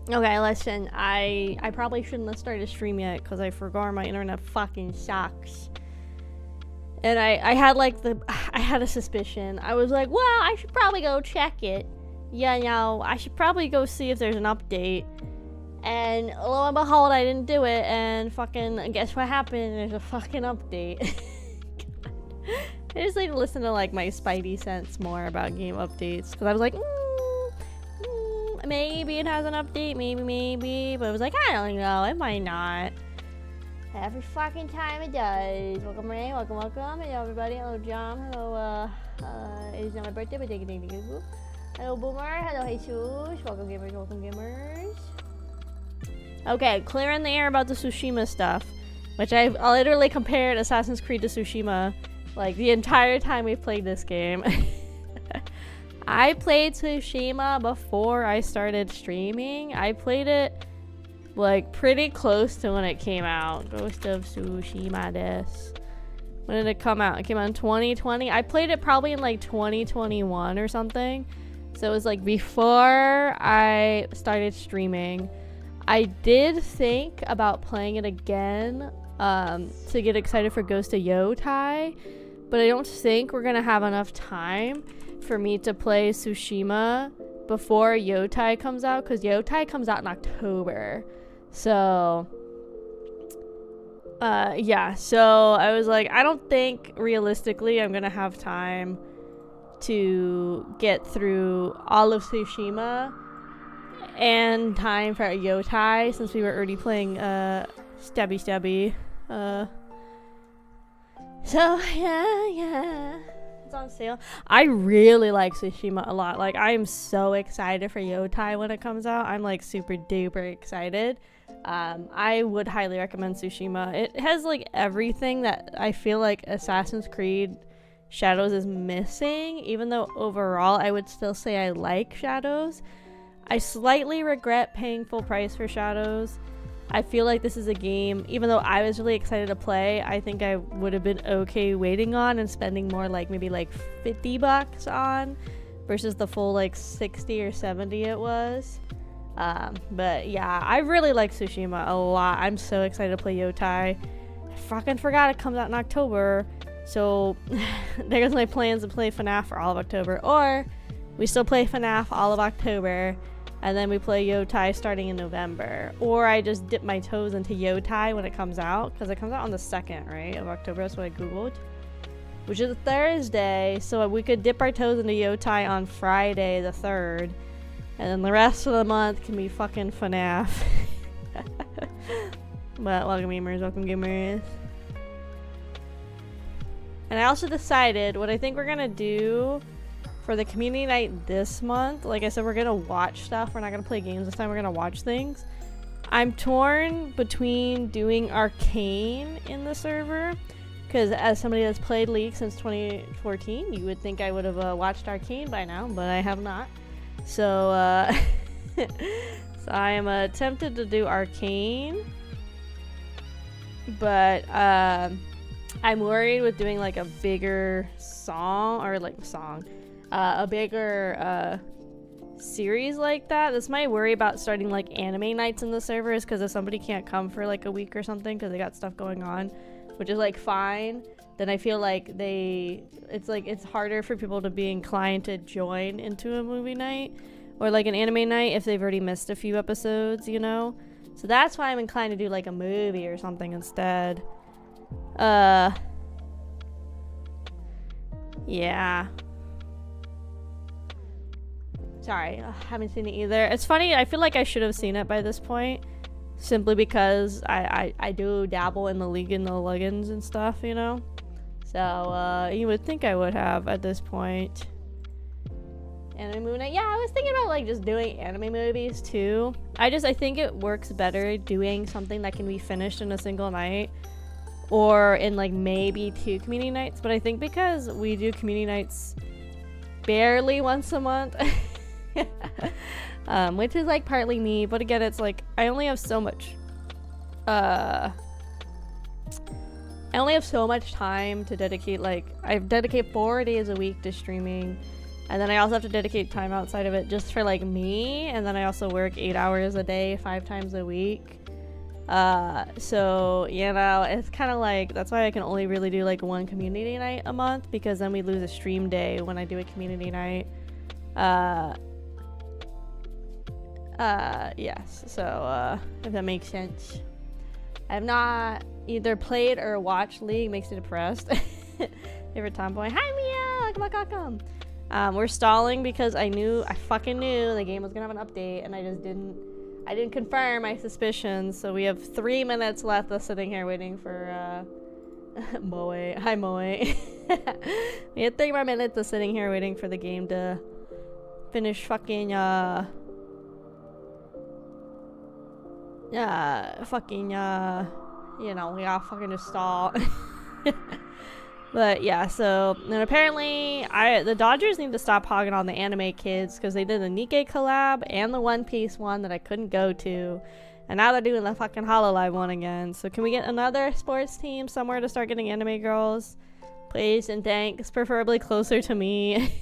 Okay, listen, I probably shouldn't have started stream yet because I forgot my internet fucking sucks. And I had like I had a suspicion. I was like, well, I should probably go check it. Yeah, no, I should probably go see if there's an update. And lo and behold, I didn't do it, and fucking guess what happened? There's a fucking update. I just need to listen to like my spidey sense more about game updates, because I was like, maybe it has an update, maybe, but I was like, I don't know, it might not. Every fucking time it does. Welcome Ray, welcome. Hello everybody, hello John, hello it is not my birthday, but thank you. Hello Boomer, hello Jesus, welcome gamers. Okay, clearing the air about the Tsushima stuff, which I literally compared Assassin's Creed to Tsushima like the entire time we've played this game. I played Tsushima before I started streaming. I played it like pretty close to when it came out. Ghost of Tsushima des. When did it come out? It came out in 2020. I played it probably in like 2021 or something. So it was like before I started streaming. I did think about playing it again to get excited for Ghost of Yotai, but I don't think we're gonna have enough time for me to play Tsushima before Yotai comes out, because Yotai comes out in October. So yeah, so I was like, I don't think realistically I'm gonna have time to get through all of Tsushima and time for Yotai, since we were already playing Stabby. So yeah, it's on sale. I really like Tsushima a lot. Like, I am so excited for Yotai when it comes out. I'm like super duper excited. I would highly recommend Tsushima. It has like everything that I feel like Assassin's Creed Shadows is missing, even though overall I would still say I like Shadows. I slightly regret paying full price for Shadows. I feel like this is a game, even though I was really excited to play, I think I would have been okay waiting on and spending more, like maybe like $50 on, versus the full like 60 or 70 it was. But yeah, I really like Tsushima a lot. I'm so excited to play Yotai. I fucking forgot it comes out in October. So there goes my plans to play FNAF for all of October. Or we still play FNAF all of October, and then we play Yotai starting in November. Or I just dip my toes into Yotai when it comes out, because it comes out on the 2nd, right, of October. That's what I googled, which is a Thursday. So we could dip our toes into Yotai on Friday the 3rd, and then the rest of the month can be fucking FNAF. But welcome gamers. And I also decided what I think we're gonna do for the community night this month. Like I said, we're gonna watch stuff. We're not gonna play games this time. We're gonna watch things. I'm torn between doing Arcane in the server, because as somebody that's played League since 2014, you would think I would have watched Arcane by now, but I have not. So, so I am tempted to do Arcane, but I'm worried with doing like a bigger a bigger series like that. That's my worry about starting like anime nights in the servers, because if somebody can't come for like a week or something because they got stuff going on, which is like fine, then I feel like it's harder for people to be inclined to join into a movie night or like an anime night if they've already missed a few episodes, you know? So that's why I'm inclined to do like a movie or something instead. Yeah. Sorry, I haven't seen it either. It's funny, I feel like I should have seen it by this point, simply because I do dabble in the League and the Legends and stuff, you know? So, you would think I would have at this point. Anime movie night? Yeah, I was thinking about like just doing anime movies too. I think it works better doing something that can be finished in a single night, or in like maybe 2 community nights. But I think because we do community nights barely once a month, which is like partly me, but again, it's like I only have so much time to dedicate. Like, I dedicate 4 days a week to streaming, And then I also have to dedicate time outside of it just for like me. And then I also work 8 hours a day, 5 times a week. So, you know, it's kind of like, that's why I can only really do like one community night a month, because then we lose a stream day when I do a community night. Yes. So, if that makes sense. I have not either played or watched League. Makes me depressed. Favorite tomboy. Hi, Mia! Welcome. We're stalling because I fucking knew the game was gonna have an update, and I didn't confirm my suspicions. So we have 3 minutes left of sitting here waiting for Moe. Hi, Moe. We have 3 more minutes of sitting here waiting for the game to finish fucking you know, we all fucking just stall. But yeah, so then apparently the Dodgers need to stop hogging on the anime kids, because they did the Nikkei collab and the One Piece one that I couldn't go to, and now they're doing the fucking Hololive one again. So can we get another sports team somewhere to start getting anime girls, please? And thanks, preferably closer to me.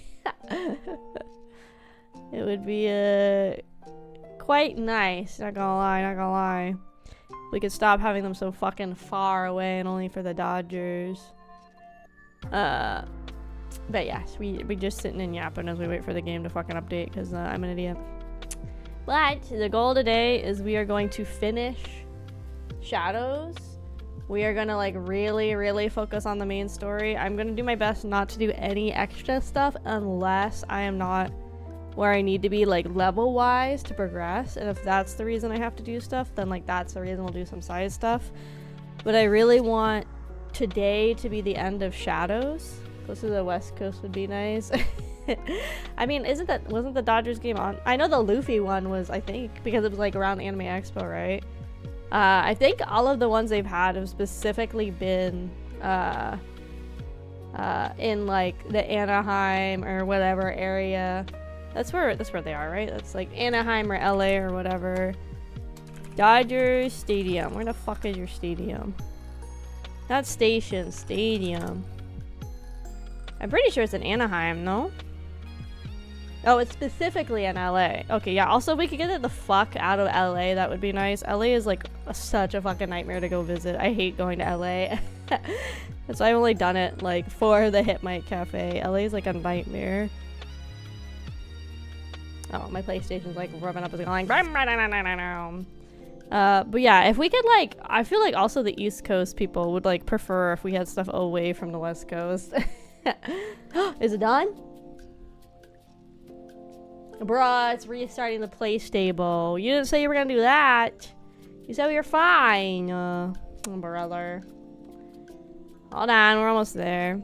It would be quite nice, not gonna lie. We could stop having them so fucking far away and only for the Dodgers. But yes, we just sitting and yapping as we wait for the game to fucking update, because I'm an idiot. But the goal today is we are going to finish Shadows. We are gonna like really focus on the main story. I'm gonna do my best not to do any extra stuff unless I am not where I need to be like level wise to progress, and if that's the reason I have to do stuff, then like that's the reason we'll do some side stuff. But I really want today to be the end of Shadows. Close to the West Coast would be nice. I mean, wasn't the Dodgers game on? I know the Luffy one was, I think, because it was like around Anime Expo, right? I think all of the ones they've had have specifically been in like the Anaheim or whatever area. That's where they are, right? That's like Anaheim or LA or whatever. Dodgers Stadium. Where the fuck is your stadium? Not station, stadium. I'm pretty sure it's in Anaheim, no? Oh, it's specifically in LA. Okay, yeah, also we could get it the fuck out of LA. That would be nice. LA is like such a fucking nightmare to go visit. I hate going to LA. That's why I've only done it like for the Hit Mike Cafe. LA is like a nightmare. Oh, my PlayStation's like rubbing up and going. But yeah, if we could like, I feel like also the East Coast people would like prefer if we had stuff away from the West Coast. Is it done? Bruh, it's restarting the play stable. You didn't say you were gonna do that. You said we were fine. Brother. Hold on, we're almost there.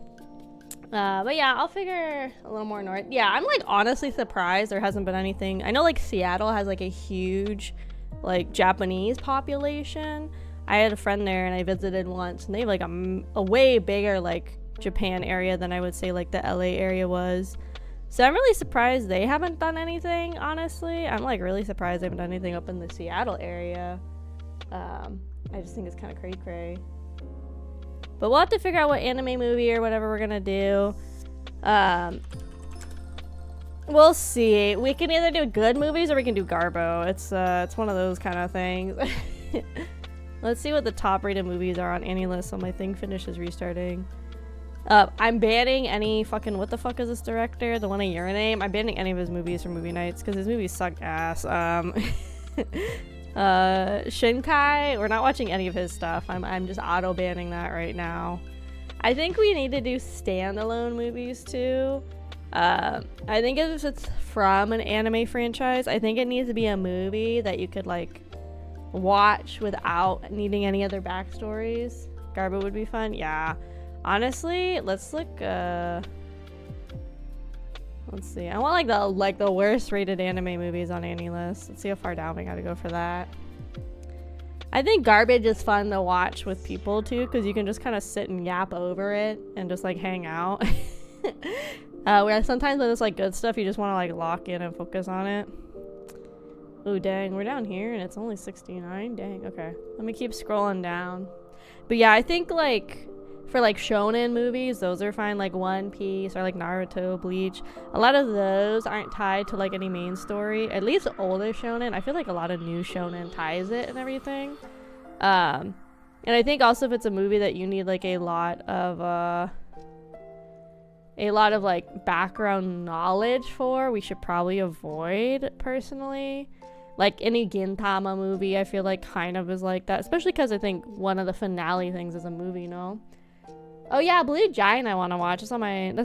But yeah, I'll figure a little more north. Yeah, I'm like honestly surprised there hasn't been anything. I know like Seattle has like a huge like Japanese population. I had a friend there and I visited once, and they have like a way bigger like Japan area than I would say like the LA area was. So I'm really surprised they haven't done anything, honestly. I'm like really surprised they haven't done anything up in the Seattle area. I just think it's kind of cray-cray. But we'll have to figure out what anime movie or whatever we're gonna do. We'll see. We can either do good movies or we can do Garbo. It's one of those kind of things. Let's see what the top rated movies are on AniList so my thing finishes restarting. I'm banning any fucking, what the fuck is this director? The one of your name? I'm banning any of his movies from movie nights because his movies suck ass. Shinkai, we're not watching any of his stuff. I'm just auto banning that right now. I think we need to do standalone movies too. I think if it's from an anime franchise, I think it needs to be a movie that you could like watch without needing any other backstories. Garbo would be fun. Yeah, honestly, let's look. Let's see. I want like the worst rated anime movies on AniList. Let's see how far down we gotta go for that. I think Garbage is fun to watch with people too, because you can just kind of sit and yap over it and just like hang out. Whereas sometimes when it's like good stuff, you just want to like lock in and focus on it. Ooh, dang, we're down here and it's only 69. Dang, okay. Let me keep scrolling down. But yeah, I think like for like shonen movies, those are fine, like One Piece or like Naruto, Bleach. A lot of those aren't tied to like any main story, at least older shonen. I feel like a lot of new shonen ties it and everything. And I think also if it's a movie that you need like a lot of like background knowledge for, we should probably avoid, personally. Like any Gintama movie, I feel like kind of is like that, especially because I think one of the finale things is a movie, no? Oh yeah, Blue Giant I want to watch. That's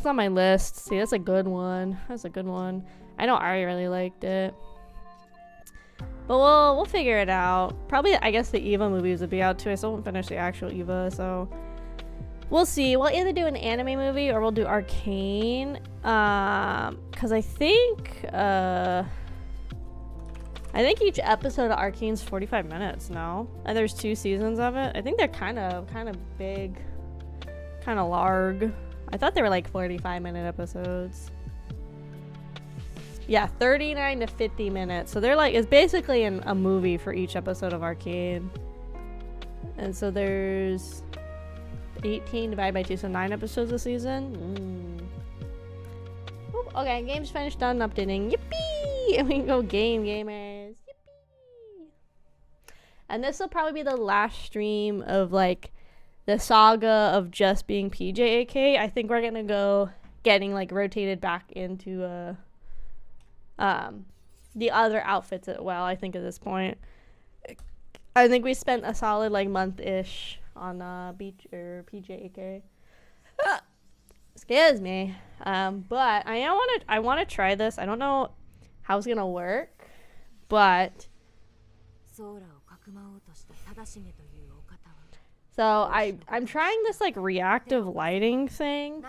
on my list. See, that's a good one. That's a good one. I know Ari really liked it. But we'll figure it out. Probably, I guess the Eva movies would be out too. I still won't finish the actual Eva, so we'll see. We'll either do an anime movie or we'll do Arcane. Cause I think each episode of Arcane's 45 minutes now. And there's 2 seasons of it. I think they're kind of big. Kind of larg. I thought they were like 45-minute episodes. Yeah, 39 to 50 minutes. So they're like, it's basically a movie for each episode of Arcane. And so there's 18 divided by 2, so 9 episodes a season. Oop, okay, game's finished, done, updating. Yippee! And we can go gamers. Yippee! And this will probably be the last stream of like the saga of just being PJAK. I think we're gonna go getting like rotated back into the other outfits as well. I think at this point, I think we spent a solid like month-ish on beach or PJAK. Excuse me. But I want to try this. I don't know how it's gonna work, but so I'm trying this like reactive lighting thing.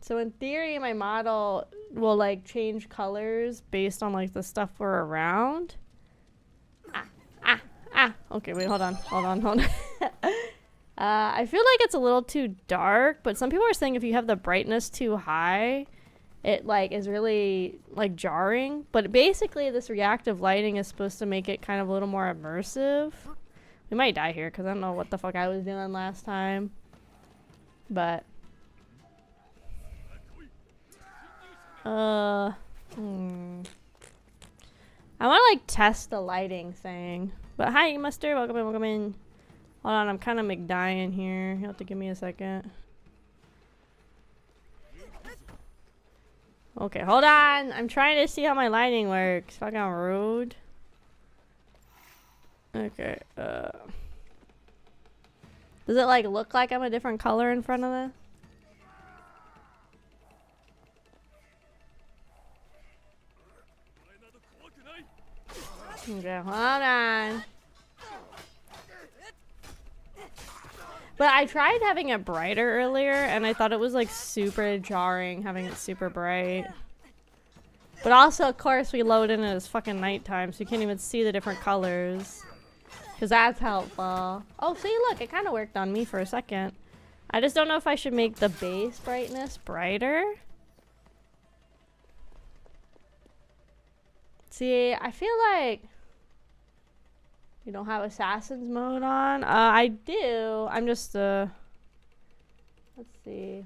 So in theory, my model will like change colors based on like the stuff we're around. Okay, wait, hold on. I feel like it's a little too dark, but some people are saying if you have the brightness too high, it like is really like jarring. But basically, this reactive lighting is supposed to make it kind of a little more immersive. We might die here because I don't know what the fuck I was doing last time. But I want to like test the lighting thing. But hi, Mustard. Welcome in. Hold on, I'm kind of McDying here. You'll have to give me a second. Okay, hold on. I'm trying to see how my lighting works. Fucking rude. Okay, does it like look like I'm a different color in front of this? Okay, hold on. But I tried having it brighter earlier and I thought it was like super jarring having it super bright. But also, of course, we load in as fucking nighttime, so you can't even see the different colors. Because that's helpful. Oh, see, look, it kind of worked on me for a second. I just don't know if I should make the base brightness brighter. See, I feel like you don't have Assassin's mode on. I do. I'm just, let's see.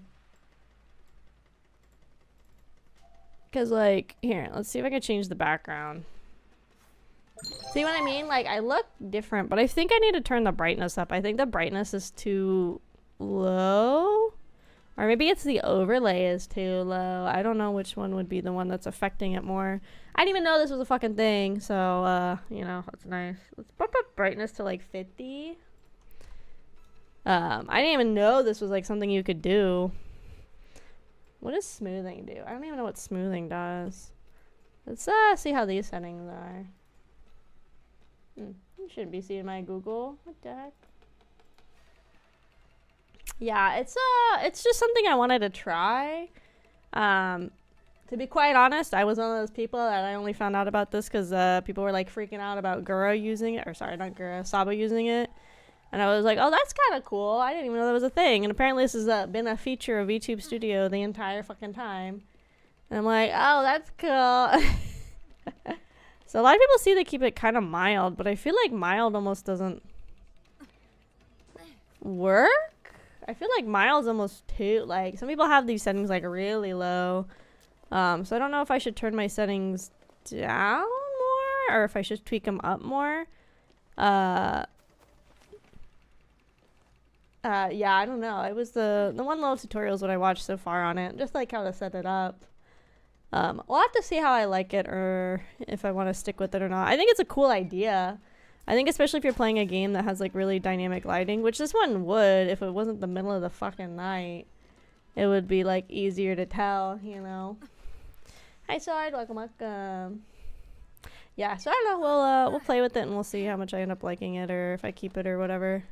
Because, like, here, let's see if I can change the background. See what I mean? Like, I look different, but I think I need to turn the brightness up. I think the brightness is too low. Or maybe it's the overlay is too low. I don't know which one would be the one that's affecting it more. I didn't even know this was a fucking thing. So, you know, that's nice. Let's bump up brightness to like 50. I didn't even know this was like something you could do. What does smoothing do? I don't even know what smoothing does. Let's see how these settings are. You shouldn't be seeing my Google. What the heck? Yeah, it's just something I wanted to try. To be quite honest, I was one of those people that I only found out about this because people were like freaking out about Gura using it, or sorry, not Gura, Saba using it. And I was like, oh, that's kind of cool. I didn't even know that was a thing. And apparently this has been a feature of YouTube Studio the entire fucking time. And I'm like, oh, that's cool. So a lot of people see they keep it kind of mild, but I feel like mild almost doesn't... work. I feel like mile's almost too, like, some people have these settings like really low. So I don't know if I should turn my settings down more or if I should tweak them up more. Yeah, I don't know. It was the one little tutorials that I watched so far on it, just like how to set it up. We'll have to see how I like it or if I want to stick with it or not. I think it's a cool idea. I think especially if you're playing a game that has like really dynamic lighting, which this one would if it wasn't the middle of the fucking night. It would be like easier to tell, you know. Hi Sword, welcome. Yeah, so I don't know, we'll play with it and we'll see how much I end up liking it or if I keep it or whatever.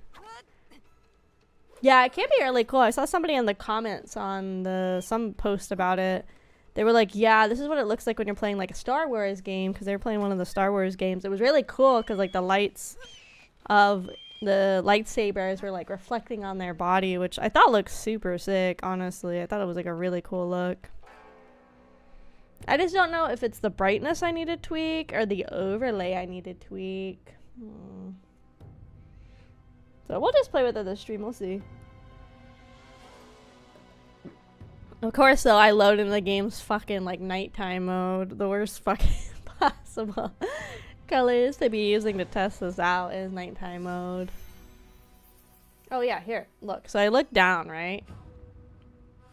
Yeah, it can be really cool. I saw somebody in the comments on some post about it. They were like, yeah, this is what it looks like when you're playing like a Star Wars game, because they were playing one of the Star Wars games. It was really cool because like the lights of the lightsabers were like reflecting on their body, which I thought looked super sick, honestly. I thought it was like a really cool look. I just don't know if it's the brightness I need to tweak or the overlay I need to tweak. So we'll just play with it this stream, we'll see. Of course, though, I load in the game's fucking, like, nighttime mode. The worst fucking possible colors to be using to test this out is nighttime mode. Oh, yeah, here. Look. So I look down, right?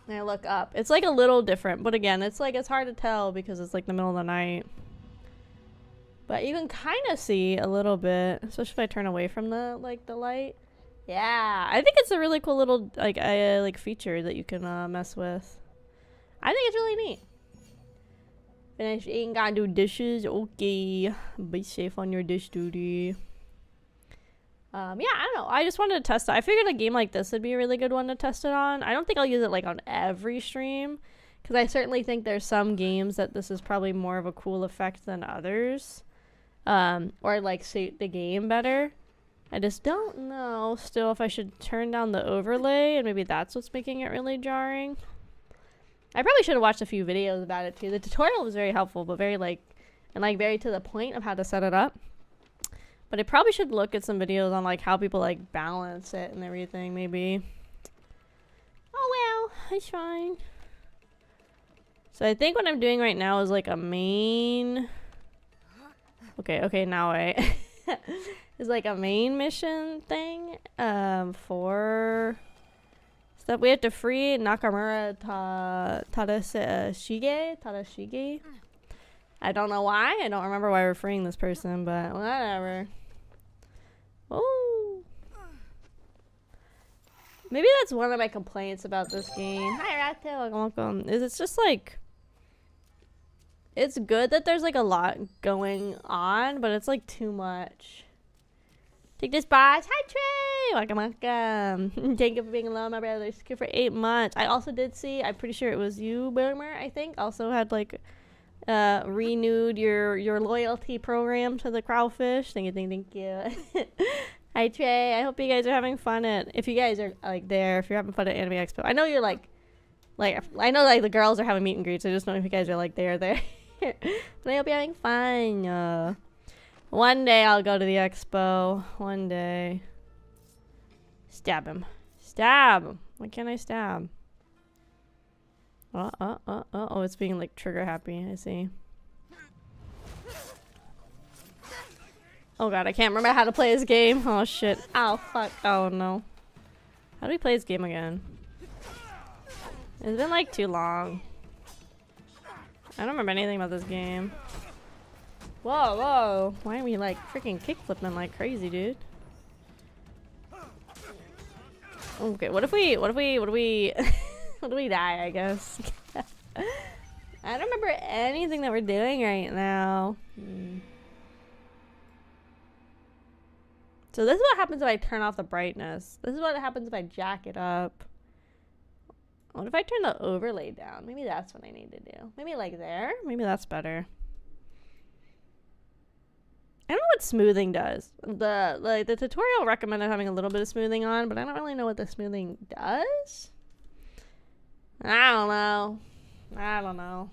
And I look up. It's, like, a little different. But, again, it's, like, it's hard to tell because it's, like, the middle of the night. But you can kind of see a little bit. Especially if I turn away from the, like, the light. Yeah. I think it's a really cool little, like, feature that you can mess with. I think it's really neat. Finish eating, gotta do dishes. Okay. Be safe on your dish duty. Yeah, I don't know. I just wanted to test it. I figured a game like this would be a really good one to test it on. I don't think I'll use it like on every stream, because I certainly think there's some games that this is probably more of a cool effect than others. Or like suit the game better. I just don't know still if I should turn down the overlay, and maybe that's what's making it really jarring. I probably should have watched a few videos about it too. The tutorial was very helpful, but very very to the point of how to set it up. But I probably should look at some videos on like how people like balance it and everything, maybe. Oh well, it's fine. So I think what I'm doing right now is like a main. Okay, now I is like a main mission thing. For stuff we have to free Nakamura Tadashige. I don't know why. I don't remember why we're freeing this person, but whatever. Oh. Maybe that's one of my complaints about this game. Hi, Rato. Welcome. Is it's just like, it's good that there's like a lot going on, but it's like too much. Take this boss. Hi, Trey. Welcome. Thank you for being alone, my brother. Here for 8 months. I also did see, I'm pretty sure it was you, Boomer, I think, also had like renewed your loyalty program to the Kraufish. Thank you. Hi, Trey. I hope you guys are having fun if you guys are like there, if you're having fun at Anime Expo. I know you're like I know like the girls are having meet and greets. I just don't know if you guys are like there. But I hope you're having fun. One day I'll go to the expo. One day. Stab him. Stab him. Why can't I stab? Oh, it's being like trigger happy. I see. Oh god, I can't remember how to play this game. Oh shit. Ow, fuck. Oh no. How do we play this game again? It's been like too long. I don't remember anything about this game. Whoa. Why are we like freaking kick flipping like crazy, dude? Okay, what if we what do we die, I guess? I don't remember anything that we're doing right now. So this is what happens if I turn off the brightness. This is what happens if I jack it up. What if I turn the overlay down? Maybe that's what I need to do. Maybe like there? Maybe that's better. I don't know what smoothing does. The tutorial recommended having a little bit of smoothing on, but I don't really know what the smoothing does. I don't know.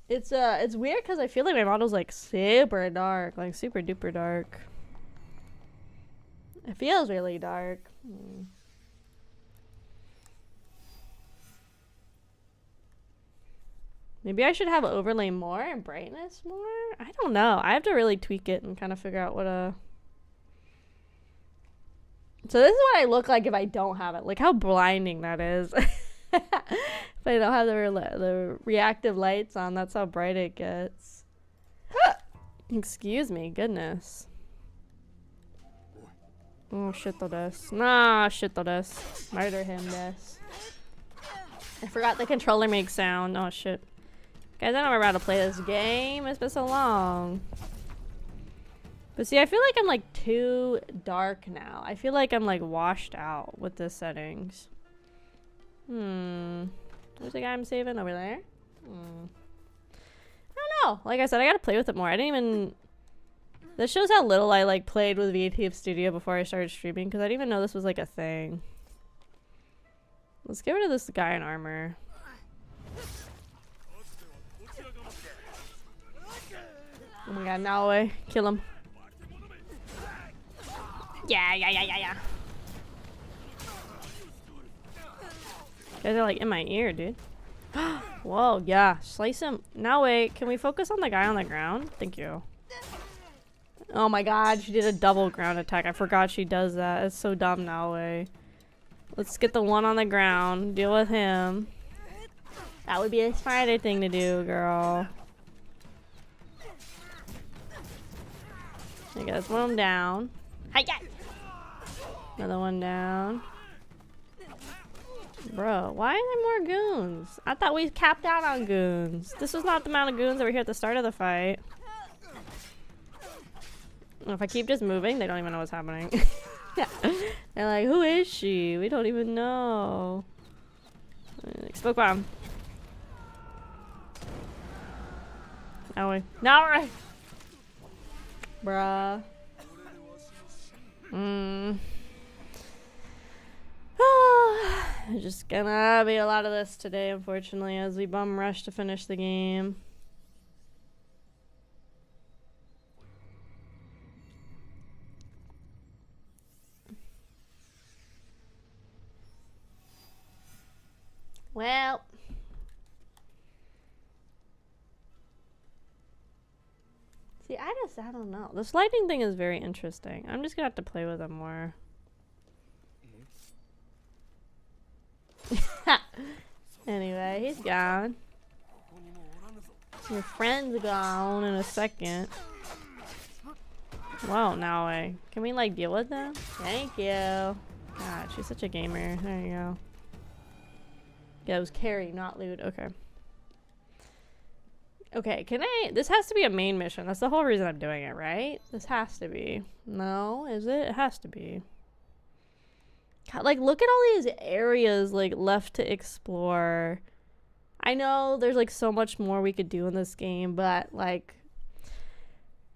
It's weird because I feel like my model's like super dark, like super duper dark. It feels really dark. Maybe I should have overlay more and brightness more? I don't know. I have to really tweak it and kind of figure out what So this is what I look like if I don't have it. Like how blinding that is. If I don't have the reactive lights on, that's how bright it gets. Excuse me, goodness. Oh, shit to this. Nah, shit to this. Murder him, this. I forgot the controller makes sound. Oh, shit. Guys, I don't remember how to play this game. It's been so long. But see, I feel like I'm like too dark now. I feel like I'm like washed out with the settings. Where's the guy I'm saving? Over there? I don't know. Like I said, I gotta play with it more. I didn't even... This shows how little I like played with VTF Studio before I started streaming, because I didn't even know this was like a thing. Let's get rid of this guy in armor. Oh my god, now away. Kill him. Yeah. Guys are like in my ear, dude. Whoa, yeah. Slice him. Now wait, can we focus on the guy on the ground? Thank you. Oh my god, she did a double ground attack. I forgot she does that. It's so dumb now way. Let's get the one on the ground. Deal with him. That would be a smarter thing to do, girl. Okay, let's put him down. Hi-ya! Another one down. Bro, why are there more goons? I thought we capped out on goons. This was not the amount of goons that were here at the start of the fight. If I keep just moving, they don't even know what's happening. They're like, who is she? We don't even know. Smoke bomb. No way. No right. Bruh. There's just gonna be a lot of this today, unfortunately, as we bum rush to finish the game. Well, see, I don't know. This lighting thing is very interesting. I'm just gonna have to play with it more. Anyway, he's gone. Your friend's gone in a second. Whoa, now can we like deal with them? Thank you. God, she's such a gamer. There you go. Yeah, it was carry, not loot. Okay. Okay, this has to be a main mission. That's the whole reason I'm doing it, right? This has to be. No, is it? It has to be. God, like, look at all these areas, like, left to explore. I know there's, like, so much more we could do in this game, but, like,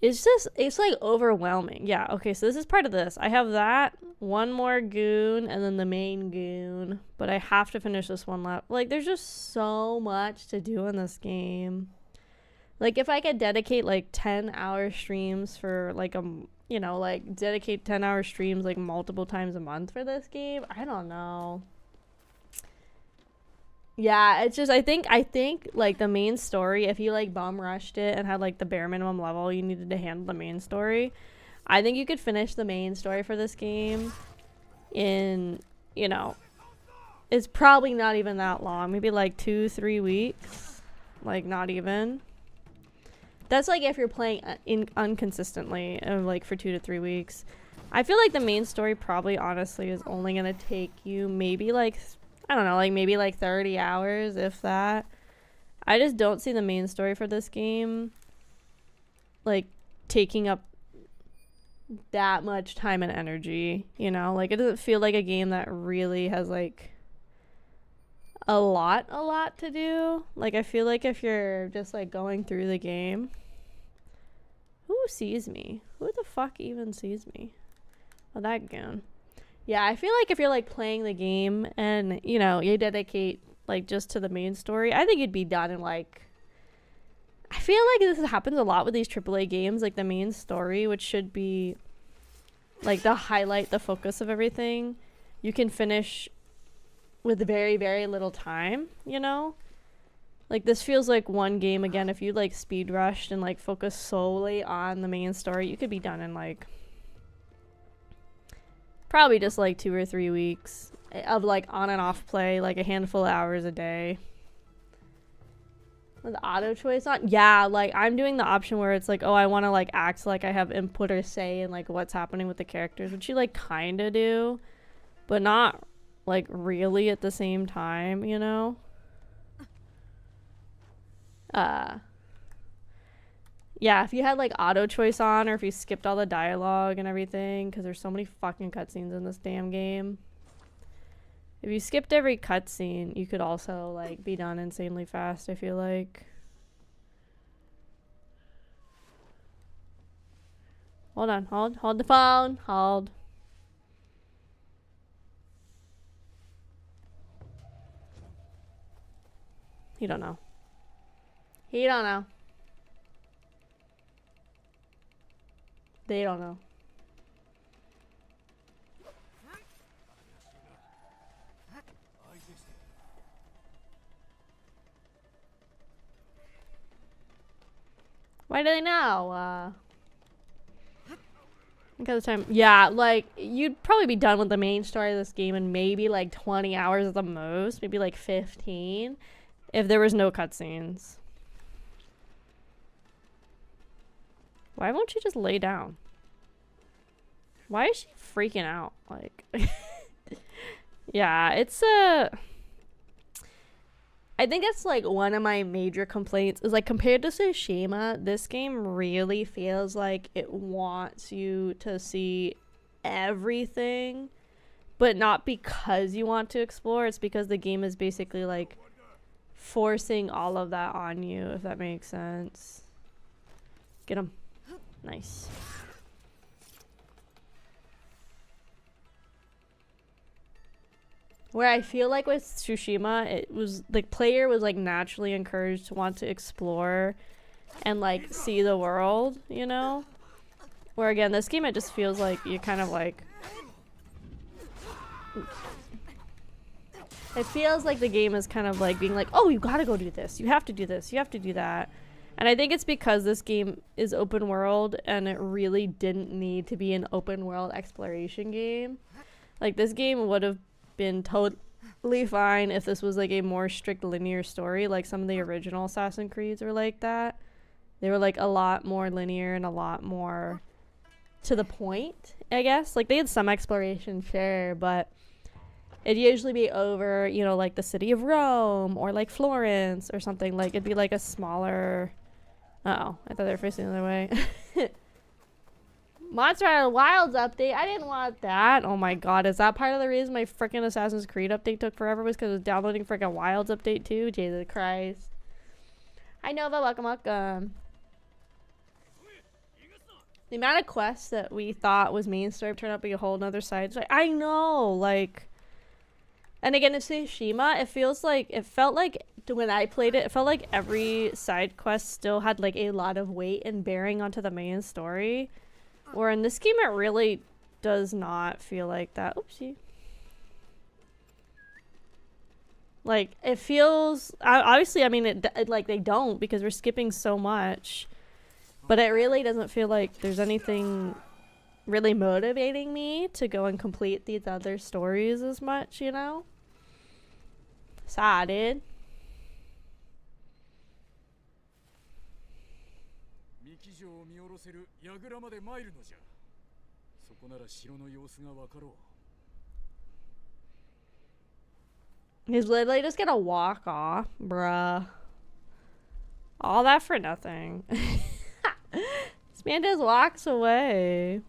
it's like, overwhelming. Yeah, okay, so this is part of this. I have that, one more goon, and then the main goon, but I have to finish this one lap. Like, there's just so much to do in this game. Like, if I could dedicate, like, 10-hour streams for, like, you know, like, dedicate 10-hour streams, like, multiple times a month for this game, I don't know. Yeah, it's just, I think, like, the main story, if you, like, bum rushed it and had, like, the bare minimum level you needed to handle the main story, I think you could finish the main story for this game in, you know, it's probably not even that long. Maybe, like, 2-3 weeks. Like, not even. That's, like, if you're playing inconsistently, like, for 2 to 3 weeks. I feel like the main story probably, honestly, is only gonna take you maybe, like, I don't know, like, maybe, like, 30 hours, if that. I just don't see the main story for this game, like, taking up that much time and energy, you know? Like, it doesn't feel like a game that really has, like, a lot to do. Like, I feel like if you're just, like, going through the game, who sees me? Who the fuck even sees me? Oh, that goon. Yeah, I feel like if you're, like, playing the game and, you know, you dedicate, like, just to the main story, I think you'd be done in, like, I feel like this happens a lot with these AAA games, like, the main story, which should be, like the highlight, the focus of everything, you can finish with very, very little time, you know? Like, this feels like one game, again, if you, like, speed rushed and, like, focus solely on the main story, you could be done in, like, probably just, like, 2 or 3 weeks of, like, on and off play, like, a handful of hours a day. With auto choice on? Yeah, like, I'm doing the option where it's like, oh, I want to, like, act like I have input or say in, like, what's happening with the characters, which you, like, kind of do, but not, like, really at the same time, you know? Yeah, if you had like auto choice on, or if you skipped all the dialogue and everything, because there's so many fucking cutscenes in this damn game. If you skipped every cutscene, you could also like be done insanely fast, I feel like. Hold on, hold the phone, hold. You don't know. He don't know. They don't know. Why do they know? Because time. Yeah, like, you'd probably be done with the main story of this game in maybe like 20 hours at the most. Maybe like 15. If there was no cutscenes. Why won't she just lay down? Why is she freaking out? Like, yeah, it's I think that's like one of my major complaints is like compared to Tsushima, this game really feels like it wants you to see everything, but not because you want to explore. It's because the game is basically like forcing all of that on you, if that makes sense. Get him. Nice. Where I feel like with Tsushima, it was like player was like naturally encouraged to want to explore and like see the world, you know? Where again, this game, it just feels like you kind of like, it feels like the game is kind of like being like, oh, you gotta go do this, you have to do this, you have to do that. And I think it's because this game is open world and it really didn't need to be an open world exploration game. Like, this game would have been totally fine if this was like a more strict linear story, like some of the original Assassin's Creeds were like that. They were like a lot more linear and a lot more to the point, I guess. Like, they had some exploration, sure, but it'd usually be over, you know, like the city of Rome or like Florence or something. Like, it'd be like a smaller... Uh-oh, I thought they were facing the other way. Monster Hunter Wilds update? I didn't want that. Oh my god, is that part of the reason my freaking Assassin's Creed update took forever? Was because it was downloading freaking Wilds update too? Jesus Christ. Hi Nova, welcome, welcome. The amount of quests that we thought was main story turned out to be a whole nother side. Like, I know, like... And again, in Tsushima, it felt like when I played it, it felt like every side quest still had like a lot of weight and bearing onto the main story. Or in this game, it really does not feel like that. Oopsie. Like, it feels... Obviously, I mean, it like, they don't because we're skipping so much. But it really doesn't feel like there's anything really motivating me to go and complete these other stories as much, you know? Sad. He's literally just gonna walk off, bruh. All that for nothing. This man just walks away.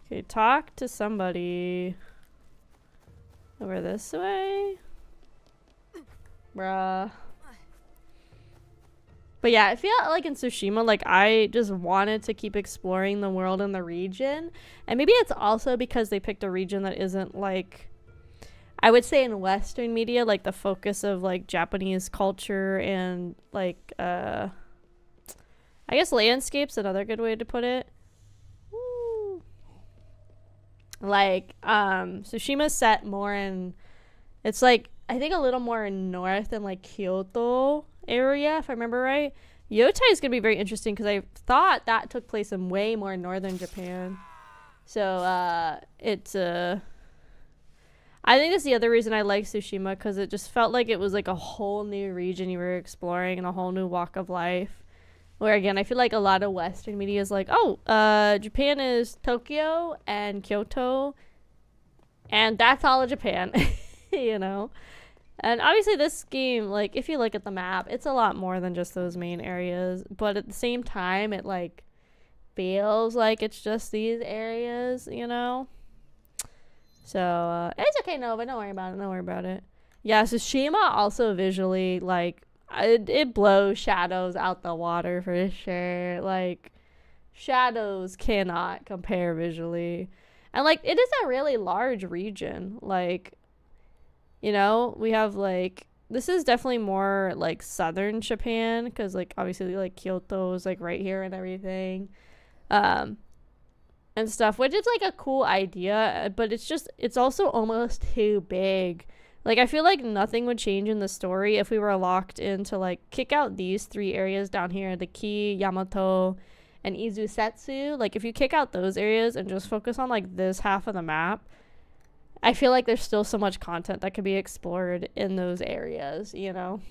Okay, talk to somebody. Over this way? Bruh. But yeah, I feel like in Tsushima, like, I just wanted to keep exploring the world and the region. And maybe it's also because they picked a region that isn't, like... I would say in Western media, like, the focus of, like, Japanese culture and, like, I guess landscape's another good way to put it. Ooh. Like, Tsushima's set more in, it's like, I think a little more north than like Kyoto area, if I remember right. Yotai is going to be very interesting because I thought that took place in way more northern Japan. So, it's, I think that's the other reason I like Tsushima, because it just felt like it was like a whole new region you were exploring and a whole new walk of life. Where again, I feel like a lot of Western media is like, oh, Japan is Tokyo and Kyoto, and that's all of Japan, you know? And obviously this game, like, if you look at the map, it's a lot more than just those main areas, but at the same time, it, like, feels like it's just these areas, you know? So, it's okay, no, but don't worry about it, don't worry about it. Yeah, Tsushima also visually, like, it blows shadows out the water for sure. Like, shadows cannot compare visually. And, like, it is a really large region. Like, you know, we have, like, this is definitely more, like, southern Japan, because, like, obviously, like, Kyoto is, like, right here and everything. And stuff, which is, like, a cool idea, but it's also almost too big. Like, I feel like nothing would change in the story if we were locked into, like, kick out these 3 areas down here, the Ki, Yamato, and Izusetsu. Like, if you kick out those areas and just focus on, like, this half of the map, I feel like there's still so much content that could be explored in those areas, you know?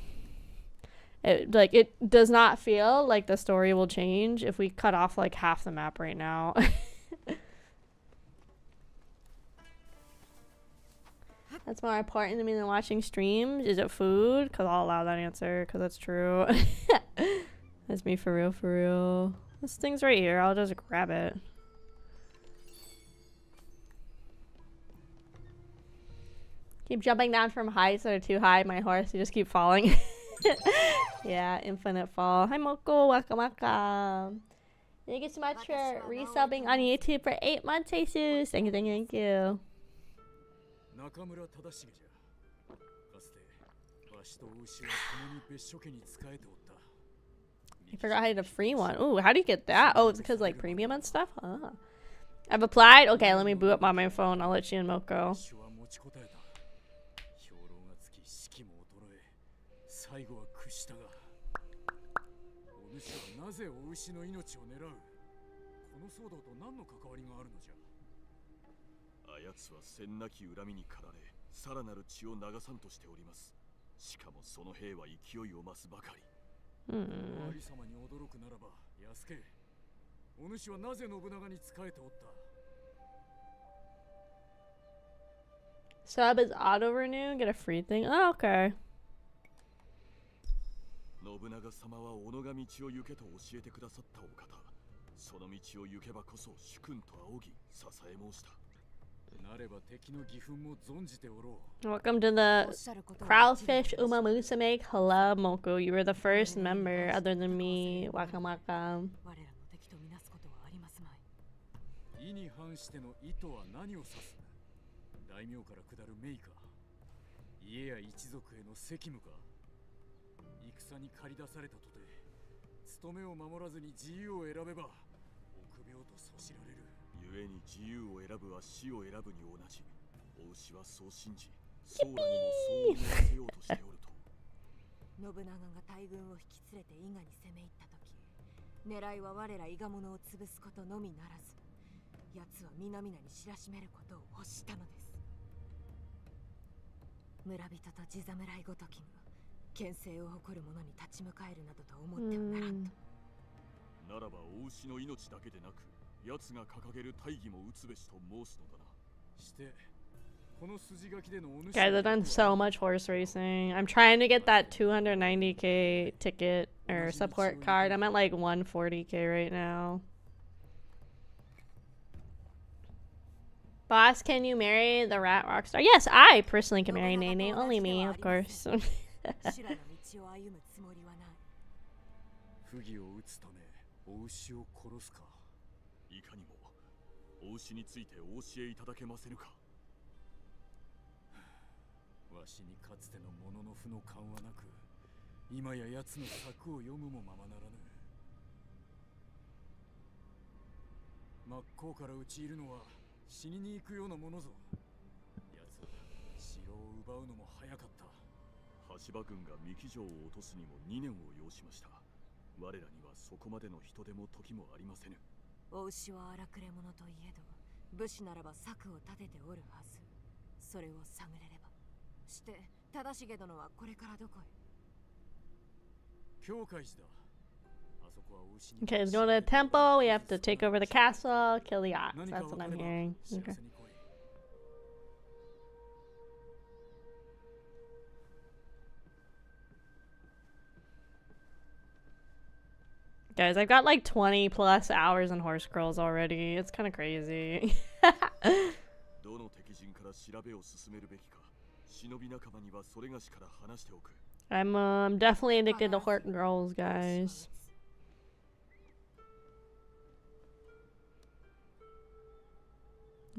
It does not feel like the story will change if we cut off, like, half the map right now. That's more important to me than watching streams. Is it food? Because I'll allow that answer, because that's true. That's me for real, for real. This thing's right here. I'll just grab it. Keep jumping down from heights that are too high, my horse. You just keep falling. Yeah, infinite fall. Hi, Moko. Welcome, welcome. Thank you so much for resubbing on YouTube for 8 months, Jesus. Thank you, thank you, thank you. I forgot I had a free one. Ooh, how do you get that? Oh, it's because like premium and stuff? Huh. I've applied? Okay, let me boot up on my phone. I'll let you in, Moko. Sub is auto renew. Get a free thing. Oh, okay. Welcome to the Kraufish Umamusume Club, Moko. You were the first member other than me. Welcome, welcome. Guys, I've done so much horse racing. I'm trying to get that 290k ticket or support card. I'm at like 140k right now. Boss, can you marry the rat rock star? Yes, I personally can marry Nene. Only me, of course. 死にに行くようなものぞ。奴は城を奪うのも早かった。羽柴軍が三木城を落とすにも2年を要しました。我らにはそこまでの人手も時もありませぬ。お牛は荒くれ者といえど、武士ならば策を立てておるはず。それを探れれば。して忠重殿はこれからどこへ？境界寺だ。 Okay, let's go to the temple. We have to take over the castle, kill the ox. That's what I'm hearing. Okay. Guys, I've got like 20 plus hours in Horse Girls already. It's kind of crazy. I'm definitely addicted to Horse Girls, guys.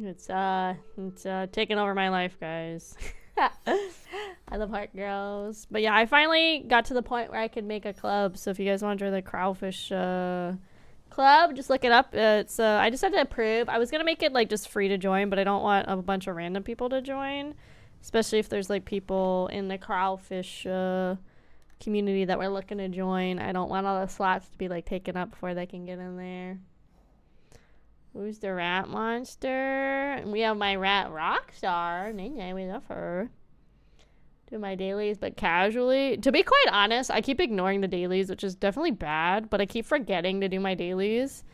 It's taking over my life, guys. I love Heart Girls. But yeah, I finally got to the point where I could make a club. So if you guys want to join the Kraufish club, just look it up. It's I just had to approve. I was gonna make it like just free to join, but I don't want a bunch of random people to join, especially if there's like people in the Kraufish community that we're looking to join. I don't want all the slots to be like taken up before they can get in there. Who's the rat monster? We have my rat Rockstar. We love her. Do my dailies, but casually. To be quite honest, I keep ignoring the dailies, which is definitely bad, but I keep forgetting to do my dailies.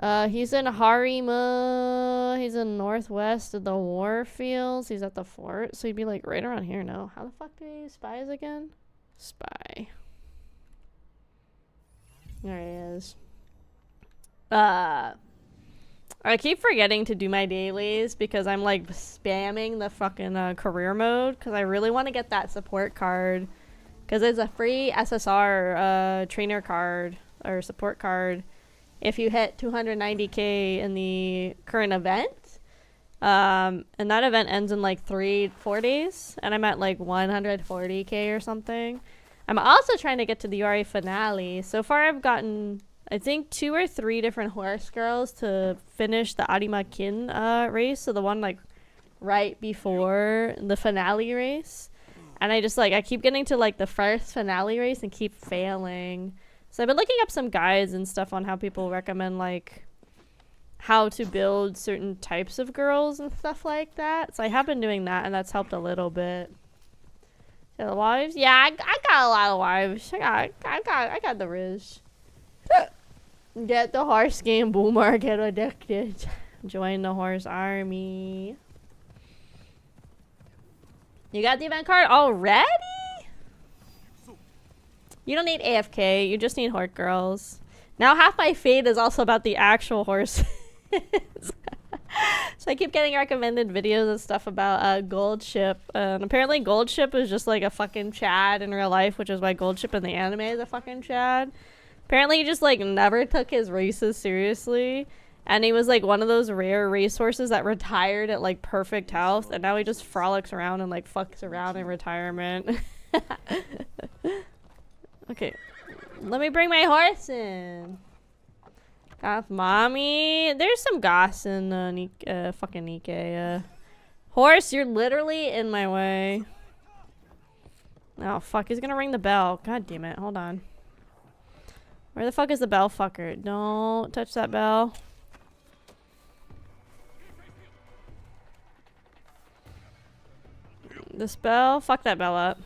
He's in Harima. He's in northwest of the war fields. He's at the fort, so he'd be like right around here now. How the fuck do I use spies again? Spy. There he is. I keep forgetting to do my dailies because I'm like spamming the fucking career mode because I really want to get that support card because it's a free SSR trainer card or support card if you hit 290k in the current event, and that event ends in like 4 days and I'm at like 140k or something. I'm also trying to get to the URA finale. So far I've gotten I think 2 or 3 different horse girls to finish the Arima Kin race. So the one like right before the finale race. And I just like, I keep getting to like the first finale race and keep failing. So I've been looking up some guides and stuff on how people recommend like how to build certain types of girls and stuff like that. So I have been doing that and that's helped a little bit. The wives? Yeah, I got a lot of wives. I got the riz. Get the horse game, boomer, get addicted. Join the horse army. You got the event card already? You don't need AFK, you just need horse girls. Now half my fate is also about the actual horses. So I keep getting recommended videos and stuff about Gold Ship. And apparently Gold Ship is just like a fucking Chad in real life, which is why Gold Ship in the anime is a fucking Chad. Apparently he just like never took his races seriously, and he was like one of those rare racehorses that retired at like perfect health, and now he just frolics around and like fucks around in retirement. Okay, let me bring my horse in. Goth mommy, there's some goss in fucking Nikkei. Horse, you're literally in my way. Oh fuck, he's gonna ring the bell. God damn it, hold on. Where the fuck is the bell fucker? Don't touch that bell. This bell? Fuck that bell up.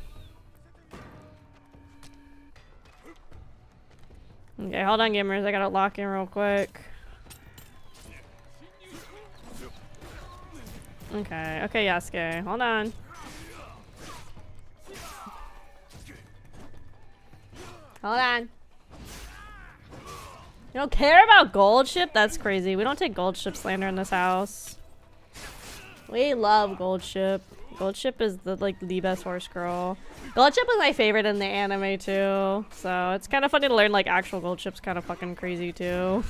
Okay, hold on, gamers. I gotta lock in real quick. Okay, Yasuke. Hold on. Hold on. You don't care about Gold Ship? That's crazy. We don't take Gold Ship slander in this house. We love Gold Ship. Gold Ship is the best horse girl. Gold Ship was my favorite in the anime too. So it's kind of funny to learn like actual Gold Ship's kind of fucking crazy too.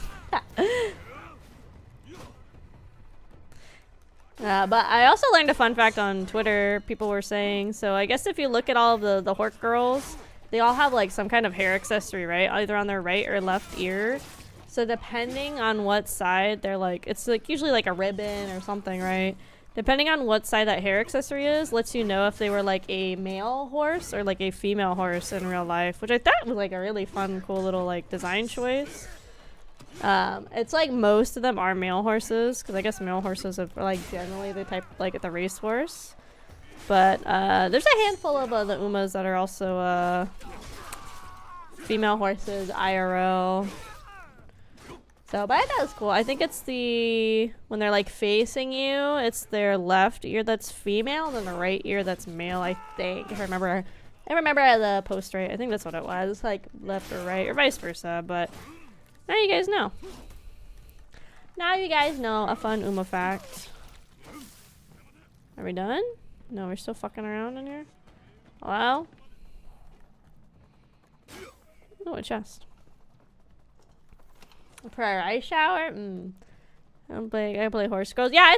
But I also learned a fun fact on Twitter. People were saying, so I guess if you look at all of the Hork girls, they all have like some kind of hair accessory, right? Either on their right or left ear. So depending on what side they're like, it's like usually like a ribbon or something, right? Depending on what side that hair accessory is, lets you know if they were like a male horse or like a female horse in real life, which I thought was like a really fun, cool little like design choice. It's like most of them are male horses, because I guess male horses are like generally the type like the racehorse. But there's a handful of the Umas that are also female horses, IRL. So, but I thought that was cool. I think it's when they're like facing you, it's their left ear that's female, and then the right ear that's male, I think. If I remember the post right. I think that's what it was. Like left or right, or vice versa. But now you guys know. Now you guys know a fun Uma fact. Are we done? No, we're still fucking around in here. Hello? Oh, a chest. A prayer ice shower? I play Horse Girls. Yeah,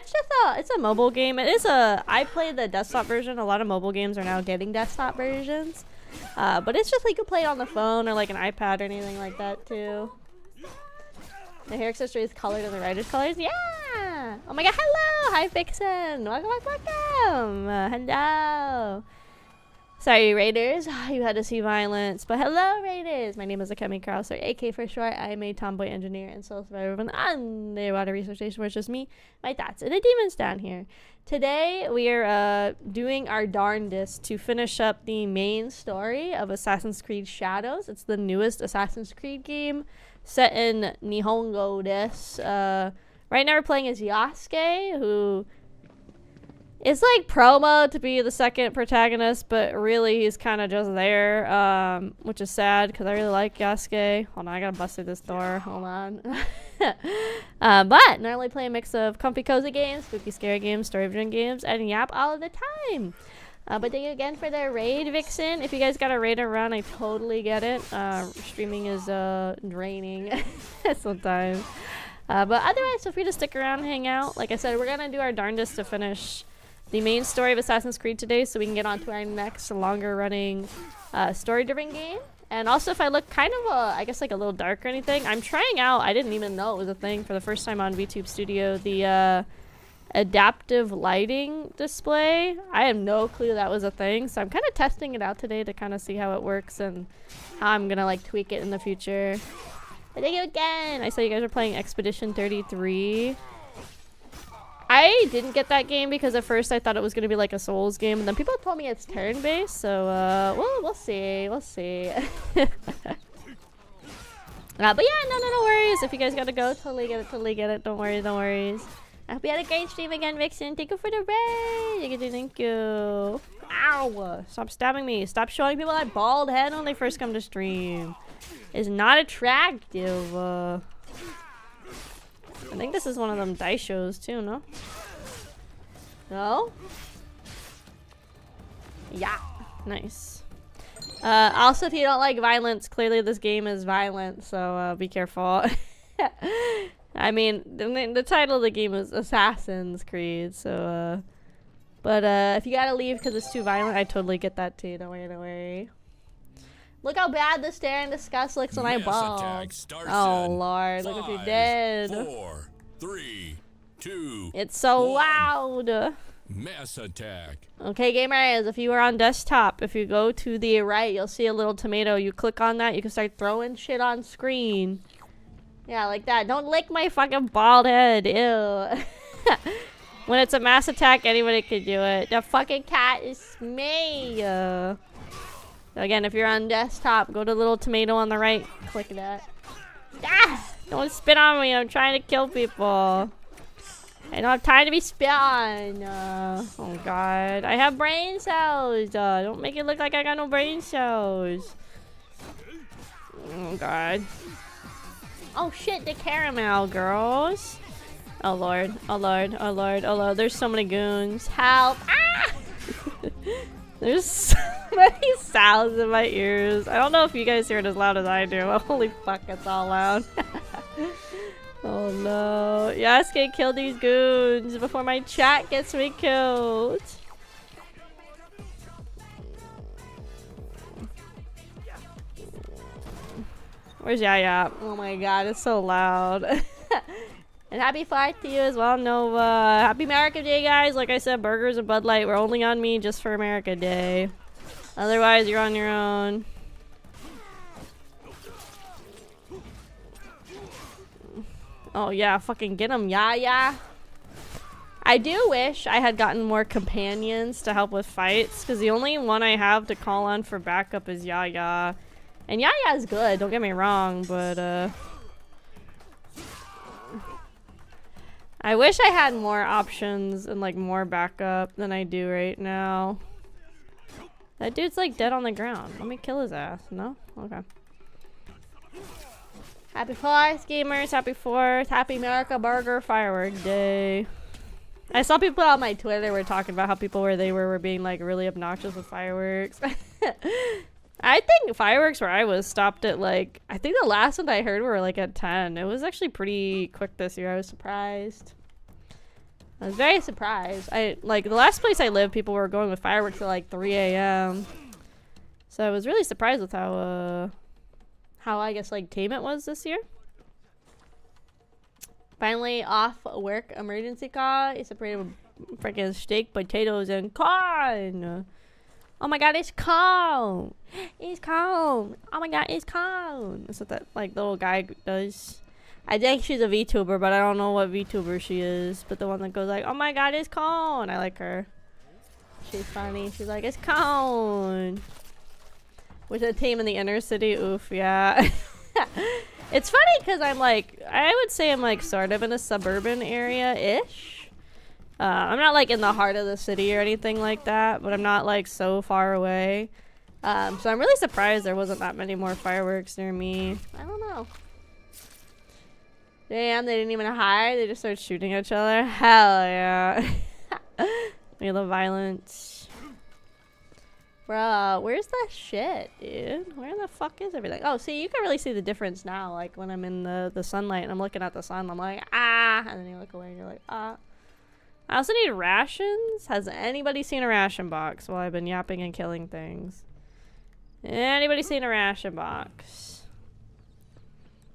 it's a mobile game. I play the desktop version. A lot of mobile games are now getting desktop versions. But it's just like you play it on the phone or like an iPad or anything like that too. The hair accessory is colored in the writer's colors. Yeah! Oh my god, hello! Hi, Vixen! Welcome! Hello! Sorry, Raiders. You had to see violence. But hello, Raiders! My name is Akemi Kraus, or AK for short. I am a tomboy engineer and sole survivor of an underwater research station where it's just me, my thoughts, and the demons down here. Today, we are doing our darndest to finish up the main story of Assassin's Creed Shadows. It's the newest Assassin's Creed game set in Nihongo desu. Right now we're playing as Yasuke, who is like promo to be the second protagonist, but really he's kind of just there, which is sad because I really like Yasuke. Hold on, I gotta bust through this door. Hold on. But normally play a mix of comfy cozy games, spooky scary games, story-driven games, and yap all of the time. But thank you again for the raid, Vixen. If you guys got a raid around, I totally get it. Streaming is draining sometimes. But otherwise, feel free to stick around and hang out. Like I said, we're going to do our darndest to finish the main story of Assassin's Creed today so we can get on to our next longer running story-driven game. And also, if I look kind of, I guess, like a little dark or anything, I'm trying out, I didn't even know it was a thing for the first time on VTube Studio, the adaptive lighting display. I have no clue that was a thing, so I'm kind of testing it out today to kind of see how it works and how I'm gonna like tweak it in the future. But thank you again. I saw you guys are playing Expedition 33. I didn't get that game because at first I thought it was gonna be like a Souls game, and then people told me it's turn-based, so we'll see. But yeah, no worries. If you guys gotta go, totally get it. Don't worry. I hope you had a great stream again, Vixen. Thank you for the raid. Thank you. Ow! Stop stabbing me. Stop showing people that bald head when they first come to stream. It's not attractive. I think this is one of them dice shows too, no? No? Yeah. Nice. Also, if you don't like violence, clearly this game is violent, so be careful. I mean, the title of the game is Assassin's Creed, so, but, if you gotta leave because it's too violent, I totally get that too, don't worry. Look how bad the stare and disgust looks when I bald. Oh, Lord, look what you did. 4, 3, 2, it's so 1. Loud. Mass attack. Okay, gamers, if you are on desktop, if you go to the right, you'll see a little tomato. You click on that, you can start throwing shit on screen. Yeah, like that. Don't lick my fucking bald head. Ew. When it's a mass attack, anybody can do it. The fucking cat is me. Again, if you're on desktop, go to the little tomato on the right. Click that. Ah! Don't spit on me. I'm trying to kill people. I don't have time to be spit on. Oh, God. I have brain cells. Don't make it look like I got no brain cells. Oh, God. Oh shit, the caramel girls. Oh lord, oh lord, oh lord, oh lord. There's so many goons. Help! Ah! There's so many sounds in my ears. I don't know if you guys hear it as loud as I do. Holy fuck, it's all loud. Oh no. Yasuke, kill these goons before my chat gets me killed. Where's Yaya? Oh my god, it's so loud. And happy 5th to you as well, Nova. Happy America Day, guys. Like I said, burgers and Bud Light were only on me just for America Day. Otherwise, you're on your own. Oh yeah, fucking get him, Yaya. I do wish I had gotten more companions to help with fights, because the only one I have to call on for backup is Yaya. And Yaya's good, don't get me wrong, but I wish I had more options and like more backup than I do right now. That dude's like dead on the ground. Let me kill his ass. No? Okay. Happy 4th, gamers. Happy 4th. Happy America Burger Firework Day. I saw people on my Twitter were talking about how people where they were being like really obnoxious with fireworks. I think fireworks where I was stopped at like, I think the last one I heard were like at 10. It was actually pretty quick this year. I was surprised. I was very surprised. Like the last place I lived, people were going with fireworks at like 3 a.m. So I was really surprised with how I guess like tame it was this year. Finally off work emergency call. It's separated with freaking steak, potatoes, and corn. Oh my god, it's corn. It's corn. Oh my god, it's corn. That's what that like the little guy does. I think she's a VTuber, but I don't know what VTuber she is. But the one that goes like, oh my god, it's corn. I like her. She's funny. She's like, it's corn. With a team in the inner city, oof, yeah. It's funny because I'm like, I would say I'm like sort of in a suburban area-ish. I'm not like in the heart of the city or anything like that, but I'm not like so far away. So I'm really surprised there wasn't that many more fireworks near me. I don't know. Damn, they didn't even hide. They just started shooting at each other. Hell yeah. We love violence. Bro, where's that shit, dude? Where the fuck is everything? Oh, see, you can really see the difference now. Like, when I'm in the sunlight and I'm looking at the sun, I'm like, ah! And then you look away and you're like, ah. I also need rations. Has anybody seen a ration box while I've been yapping and killing things? Anybody seen a ration box?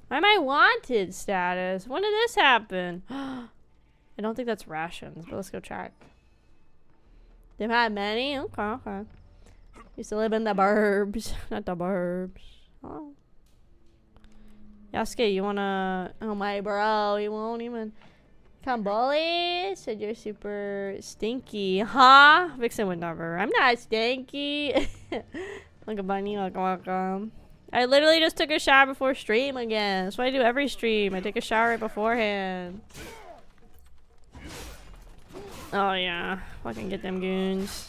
Why am I wanted status? When did this happen? I don't think that's rations, but let's go check. They've had many? Okay, okay. Used to live in the burbs. Not the burbs. Oh. Yasuke, you wanna... Oh my bro, you won't even... Come bully? Said you're super stinky. Huh? Vixen would never. I'm not stinky. Like a bunny. Welcome. I literally just took a shower before stream again. That's what I do every stream. I take a shower right beforehand. Oh yeah. Fucking get them goons.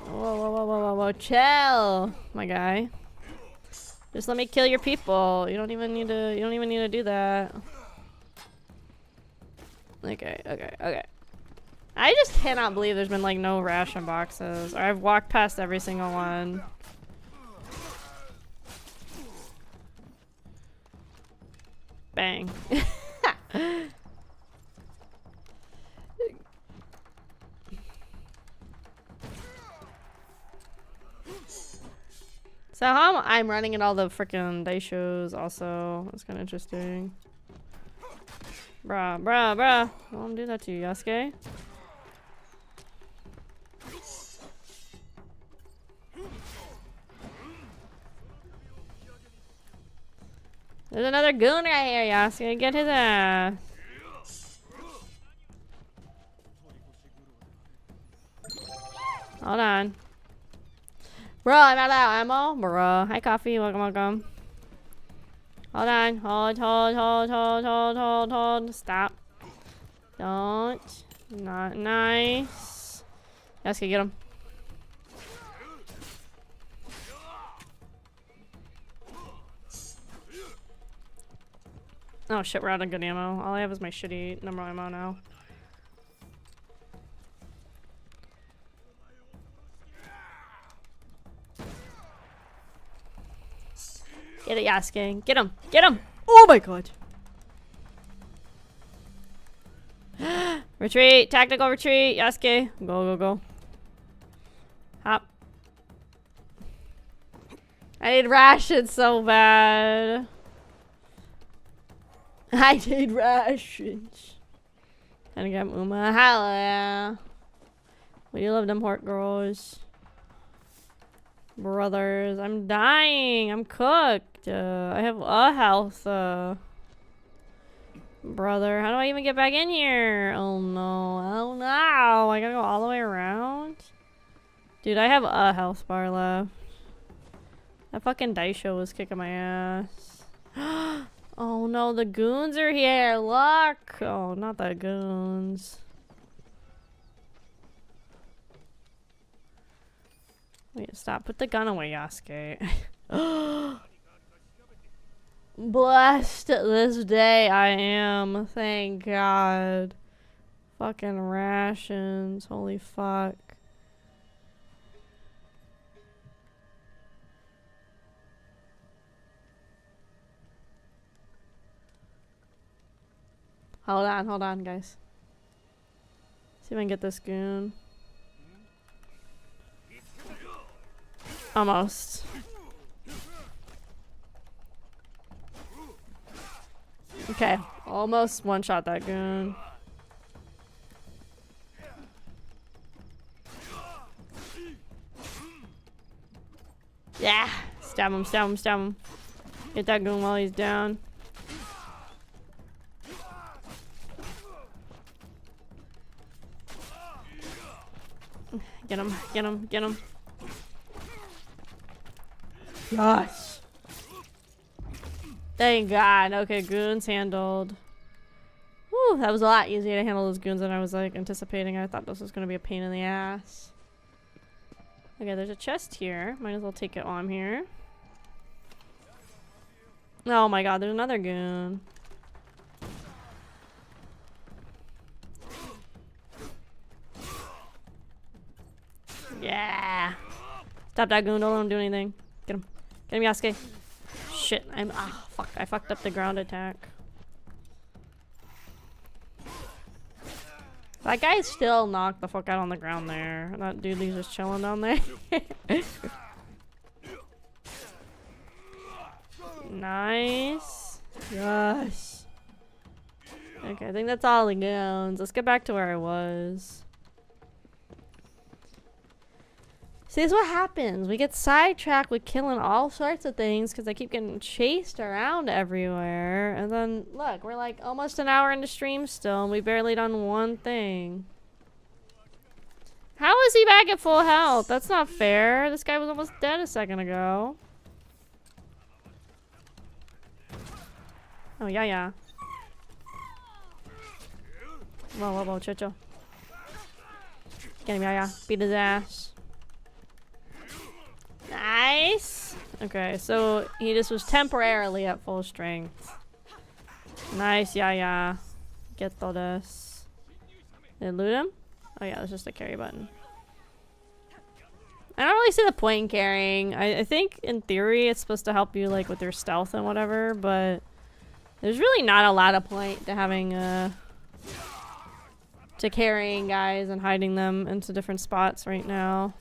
Whoa, whoa, whoa, whoa, whoa, whoa, chill, my guy. Just let me kill your people. You don't even need to do that. Okay, okay, okay. I just cannot believe there's been like no ration boxes. Or I've walked past every single one. Bang. So how I'm running at all the freaking day shows also. That's kind of interesting. Bruh, bruh, bruh. Don't do that to you, Yasuke. There's another goon right here, Yasuke. Get his ass. Hold on. Bro, I'm out of ammo. Bro. Hi, Coffee. Welcome, welcome. Hold on. Hold. Stop. Don't. Not nice. Let's get him. Oh shit, we're out of good ammo. All I have is my shitty number ammo now. Get it, Yasuke. Get him. Get him. Oh my god. Retreat! Tactical retreat! Yasuke! Go, go, go. Hop. I need rations so bad. I need rations. Trying to get Uma. Hell yeah. We love them hort girls. Brothers. I'm dying. I'm cooked. I have a health. Brother. How do I even get back in here? Oh no. Oh no. I gotta go all the way around. Dude, I have a health bar left. That fucking Daisho was kicking my ass. Oh no, the goons are here. Look. Oh, not the goons. Wait, stop. Put the gun away, Yasuke. Blessed this day I am. Thank God. Fucking rations. Holy fuck. Hold on, guys. See if I can get this goon. Almost. Okay, almost one-shot that goon. Yeah! Stab him, stab him, stab him. Get that goon while he's down. Get him, get him, get him. Gosh. Thank God. Okay, goons handled. Whew, that was a lot easier to handle those goons than I was like anticipating. I thought this was gonna be a pain in the ass. Okay, there's a chest here. Might as well take it while I'm here. Oh my God, there's another goon. Yeah. Stop that goon. Don't let him do anything. Get him. Get him, Yasuke. Shit. Fuck. I fucked up the ground attack. That guy still knocked the fuck out on the ground there. That dude, he's just chilling down there. Nice. Yes. Okay, I think that's all the goons. Let's get back to where I was. See, this is what happens. We get sidetracked with killing all sorts of things because I keep getting chased around everywhere. And then, look, we're like almost an hour into stream still, and we barely done one thing. How is he back at full health? That's not fair. This guy was almost dead a second ago. Oh, yeah. Whoa, chill. Get him, yeah. Beat his ass. Nice. Okay, so he just was temporarily at full strength. Nice, yeah. Get all this. Did I loot him? Oh yeah, that's just a carry button. I don't really see the point in carrying. I think in theory it's supposed to help you like with your stealth and whatever, but there's really not a lot of point to having to carrying guys and hiding them into different spots right now.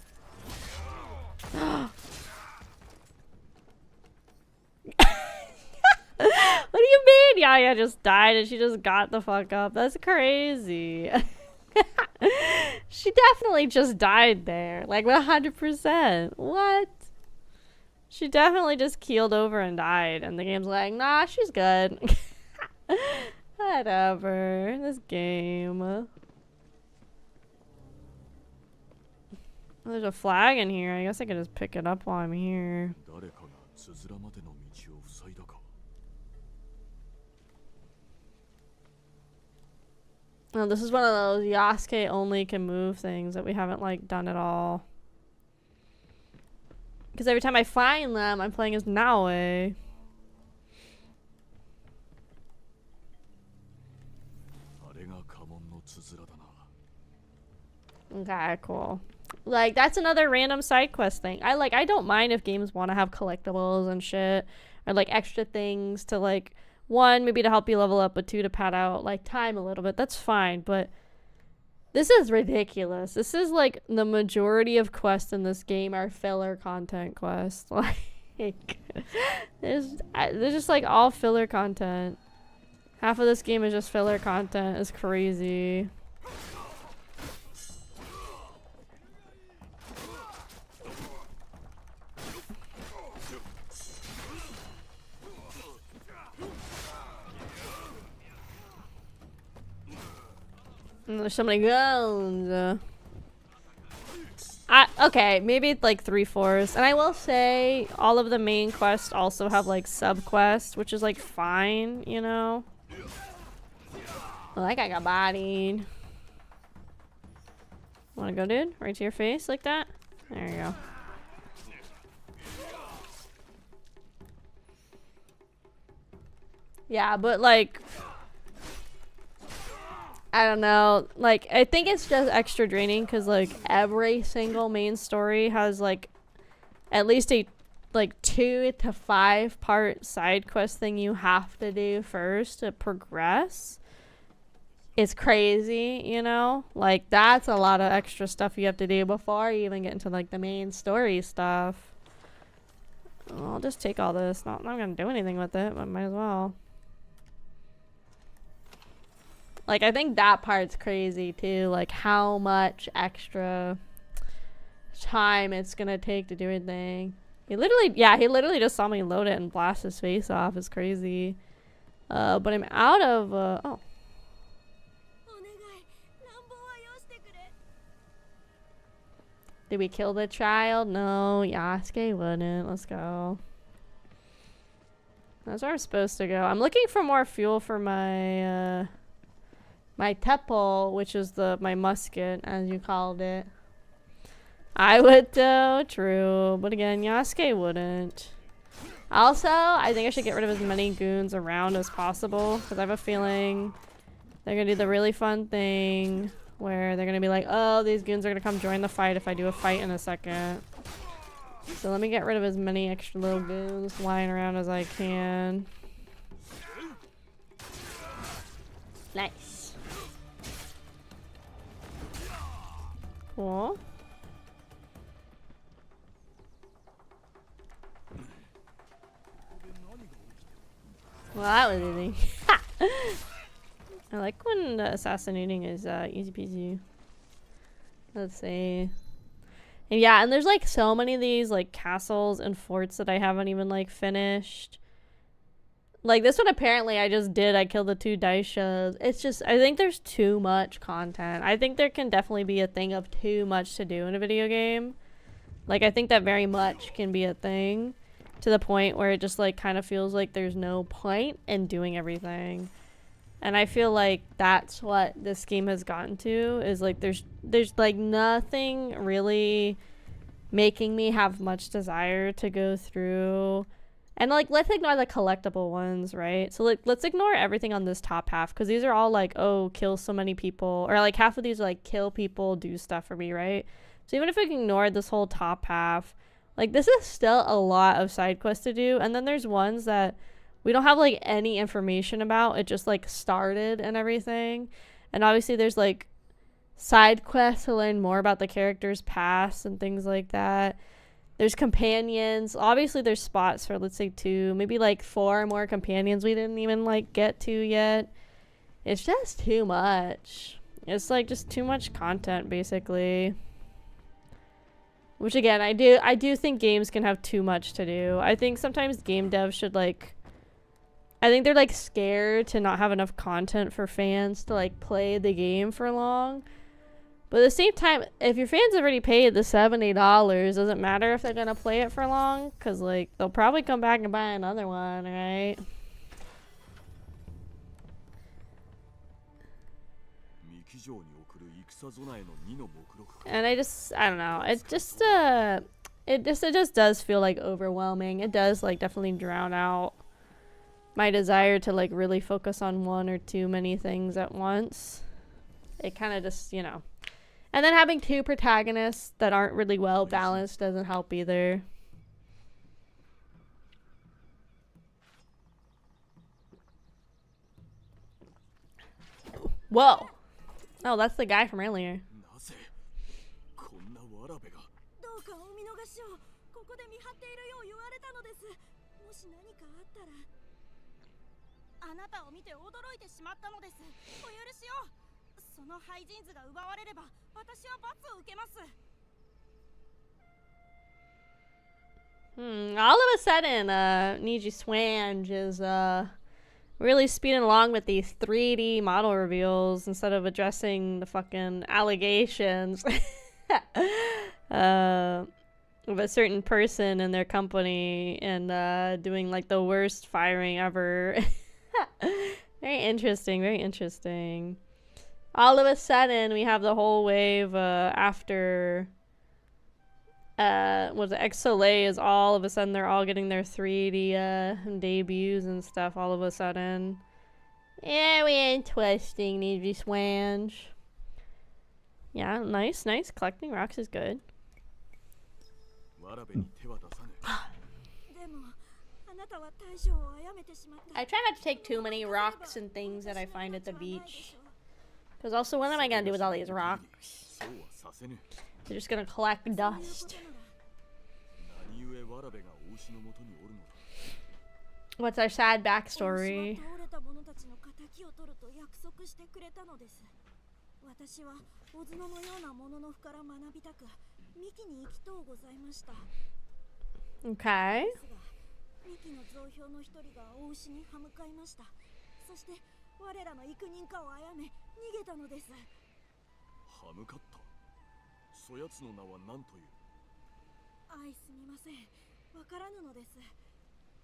What do you mean? Yaya just died and she just got the fuck up. That's crazy. She definitely just died there. Like 100%. What? She definitely just keeled over and died. And the game's like, nah, she's good. Whatever. This game. There's a flag in here. I guess I could just pick it up while I'm here. Oh, this is one of those Yasuke only can move things that we haven't like done at all. Because every time I find them, I'm playing as Naoe. Okay, cool. Like, that's another random side quest thing. I don't mind if games want to have collectibles and shit. Or, like, extra things to, like, one, maybe to help you level up, but two, to pad out like time a little bit. That's fine, but this is ridiculous. This is like the majority of quests in this game are filler content quests. Like, there's just like all filler content. Half of this game is just filler content. It's crazy. And there's so many guns. Okay, maybe like 3/4. And I will say all of the main quests also have like sub-quests, which is like fine, you know? Well, that guy got bodied. Wanna go, dude? Right to your face like that? There you go. Yeah, but like, I don't know, like, I think it's just extra draining because like every single main story has like at least a like 2 to 5 part side quest thing you have to do first to progress. It's crazy, you know? Like, that's a lot of extra stuff you have to do before you even get into like the main story stuff. I'll just take all this. Not gonna do anything with it, but might as well. Like, I think that part's crazy too, like how much extra time it's gonna take to do anything. He literally just saw me load it and blast his face off. It's crazy. But I'm out of, oh. Did we kill the child? No, Yasuke wouldn't. Let's go. That's where I'm supposed to go. I'm looking for more fuel for my, my teppo, which is my musket, as you called it. I would though, true. But again, Yasuke wouldn't. Also, I think I should get rid of as many goons around as possible, because I have a feeling they're going to do the really fun thing where they're going to be like, oh, these goons are going to come join the fight if I do a fight in a second. So let me get rid of as many extra little goons lying around as I can. Nice. Cool. Well, that was easy. I like when assassinating is easy peasy. Let's see. And yeah, and there's like so many of these like castles and forts that I haven't even like finished. Like this one apparently I just did. I killed the 2 daishas. It's just, I think there's too much content. I think there can definitely be a thing of too much to do in a video game. Like I think that very much can be a thing. To the point where it just like kind of feels like there's no point in doing everything. And I feel like that's what this game has gotten to, is like there's like nothing really making me have much desire to go through. And like let's ignore the collectible ones, right? So like let's ignore everything on this top half, because these are all like, oh, kill so many people, or like half of these are like kill people, do stuff for me, right? So even if we ignore this whole top half, like, this is still a lot of side quests to do. And then there's ones that we don't have, like, any information about. It just, like, started and everything. And obviously there's, like, side quests to learn more about the character's past and things like that. There's companions. Obviously there's spots for, let's say, 2, maybe, like, 4 more companions we didn't even, like, get to yet. It's just too much. It's, like, just too much content, basically. Which again, I do think games can have too much to do. I think sometimes game devs should like, I think they're like scared to not have enough content for fans to like play the game for long. But at the same time, if your fans already paid the $70, does it matter if they're gonna play it for long? Cause like they'll probably come back and buy another one, right? And I don't know, it just does feel like overwhelming. It does like definitely drown out my desire to like really focus on one or too many things at once. It kind of just, you know. And then having 2 protagonists that aren't really well balanced doesn't help either. Whoa. Oh, that's the guy from earlier. なぜこんなわらべが。どうかお見逃しを。ここで見張っているよう言われたのです。もし何かあったら。あなたを見て驚いてしまったのです。お許しを。そのハイジーンズが奪われれば私は罰を受けます。 All of a sudden, Niji Swange is really speeding along with these 3D model reveals instead of addressing the fucking allegations of a certain person in their company and doing like the worst firing ever. Very interesting, very interesting. All of a sudden, we have the whole wave after was it X-Soleil is all of a sudden they're all getting their 3D debuts and stuff all of a sudden. Very interesting, Niji Swange. Yeah, nice. Collecting rocks is good. I try not to take too many rocks and things that I find at the beach. Because also, what am I going to do with all these rocks? They're just gonna collect dust. What's our sad backstory? Okay. そやつの名は何という。あいすみません。わからぬのです。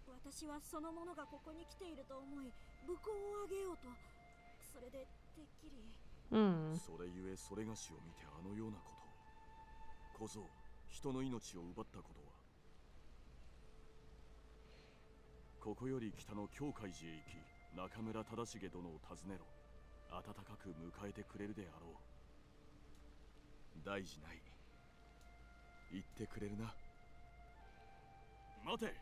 私はそのものがここに来ていると思い、武功をあげようと。それでてっきり。それゆえそれがしを見てあのようなことを。小僧、人の命を奪ったことは。ここより北の教会寺へ行き、中村忠重殿を訪ねろ。温かく迎えてくれるであろう。 大事ない。言ってくれるな。待て。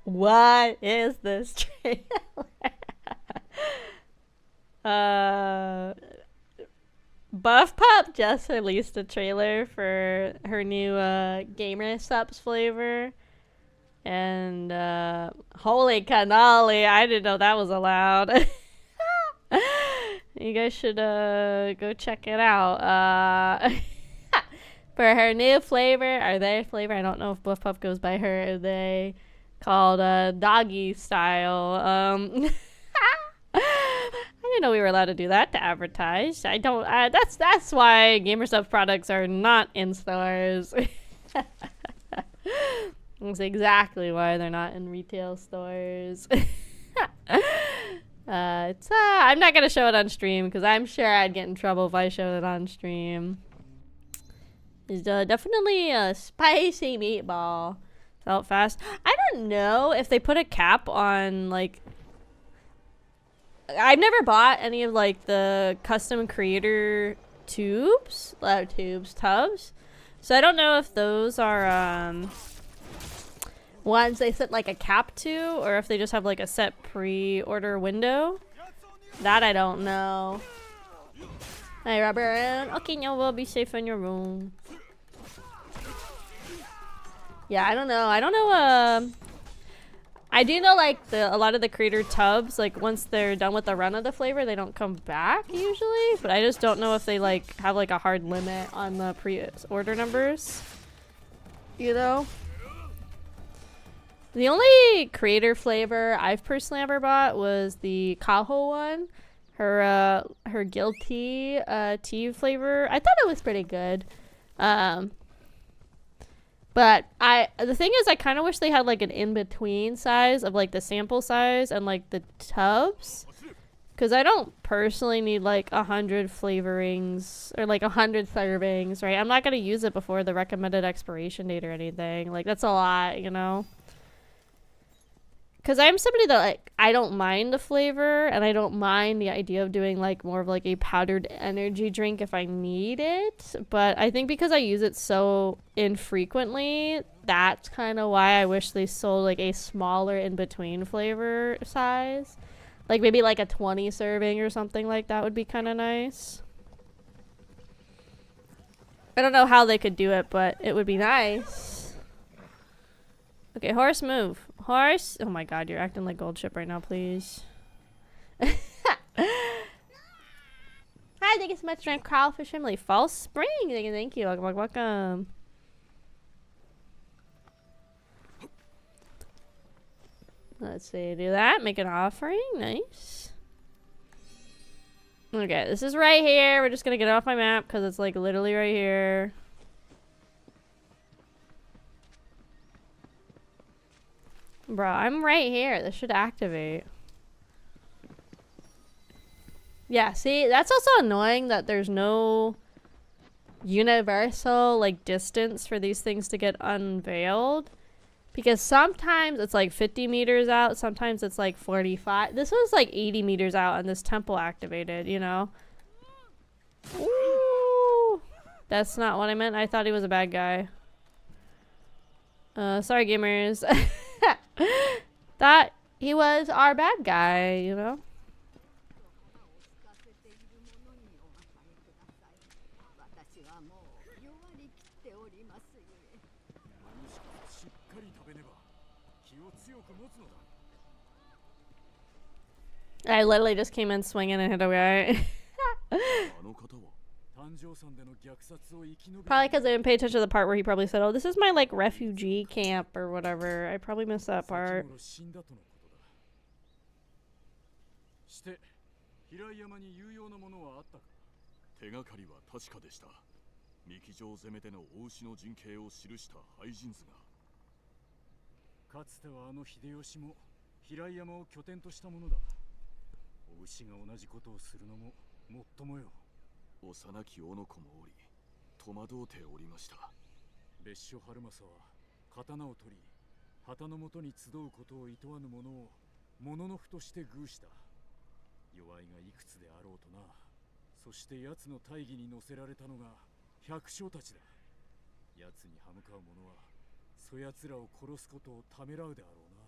What is this trailer? Buff Pup just released a trailer for her new gamer subs flavor. And holy cannoli, I didn't know that was allowed. You guys should go check it out. For her new flavor, or their flavor, I don't know if Buff Pup goes by her, are they called doggy style. I didn't know we were allowed to do that to advertise. I don't. That's why GamerStop products are not in stores. That's exactly why they're not in retail stores. I'm not gonna show it on stream because I'm sure I'd get in trouble if I showed it on stream. It's definitely a spicy meatball. Felt fast. I don't know if they put a cap on like. I've never bought any of like the custom creator tubs. So I don't know if those are ones they set like a cap to, or if they just have like a set pre-order window. That I don't know. Hey, Robert. Okay, no, we'll be safe in your room. Yeah, I don't know. I do know like a lot of the creator tubs, like once they're done with the run of the flavor, they don't come back usually. But I just don't know if they like have like a hard limit on the pre-order numbers. You know? The only creator flavor I've personally ever bought was the Kaho one. Her guilty tea flavor. I thought it was pretty good. But the thing is, I kind of wish they had like an in-between size of like the sample size and like the tubs, because I don't personally need like 100 flavorings or like 100 servings, right? I'm not gonna use it before the recommended expiration date or anything. Like that's a lot, you know. because I'm somebody that, like, I don't mind the flavor, and I don't mind the idea of doing, like, more of, like, a powdered energy drink if I need it. But I think because I use it so infrequently, that's kind of why I wish they sold, like, a smaller in-between flavor size. Like, maybe, like, a 20 serving or something like that would be kind of nice. I don't know how they could do it, but it would be nice. Okay, horse, move. Horse. Oh my god, you're acting like gold chip right now, please. Hi, thank you so much, Kraufish family. False Spring. Thank you. Welcome, welcome. Let's see. Do that. Make an offering. Nice. Okay, this is right here. We're just gonna get it off my map because it's like literally right here. Bro, I'm right here. This should activate. Yeah, see, that's also annoying that there's no universal, like, distance for these things to get unveiled. Because sometimes it's, like, 50 meters out. Sometimes it's, like, 45. This was, like, 80 meters out and this temple activated, you know? Ooh. That's not what I meant. I thought he was a bad guy. Sorry, gamers. Thought he was our bad guy, you know? I literally just came in swinging and hit away. Probably because I didn't pay attention to the part where he probably said, oh, this is my, like, refugee camp or whatever. I probably missed that part. 手がかりは確かでした。幹城攻めでの大牛の陣形を記した廃人図が。かつてはあの秀吉も平井山を拠点としたものだ。大牛が同じことをするのももっともよ。幼き小の子もおり、戸惑うておりました。別所春政は刀を取り、旗のもとに集うことを厭わぬ者を物の符として偶した。弱いがいくつであろうとな。そして奴の大義に乗せられたのが百姓たちだ。奴に歯向かう者はそやつらを殺すことをためらうであろうな。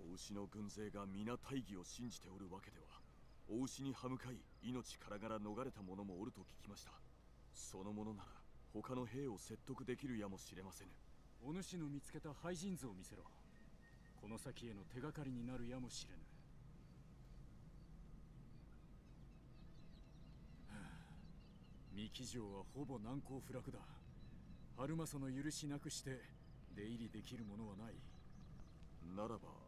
大牛の軍勢が皆大義を信じておるわけでは。大牛に歯向かい命からがら逃れた者もおると聞きました。その者なら他の兵を説得できるやもしれませぬ。お主の見つけた廃人図を見せろ。この先への手がかりになるやもしれぬ。幹城はほぼ難攻不落だ。春政の許しなくして出入りできるものはない。ならば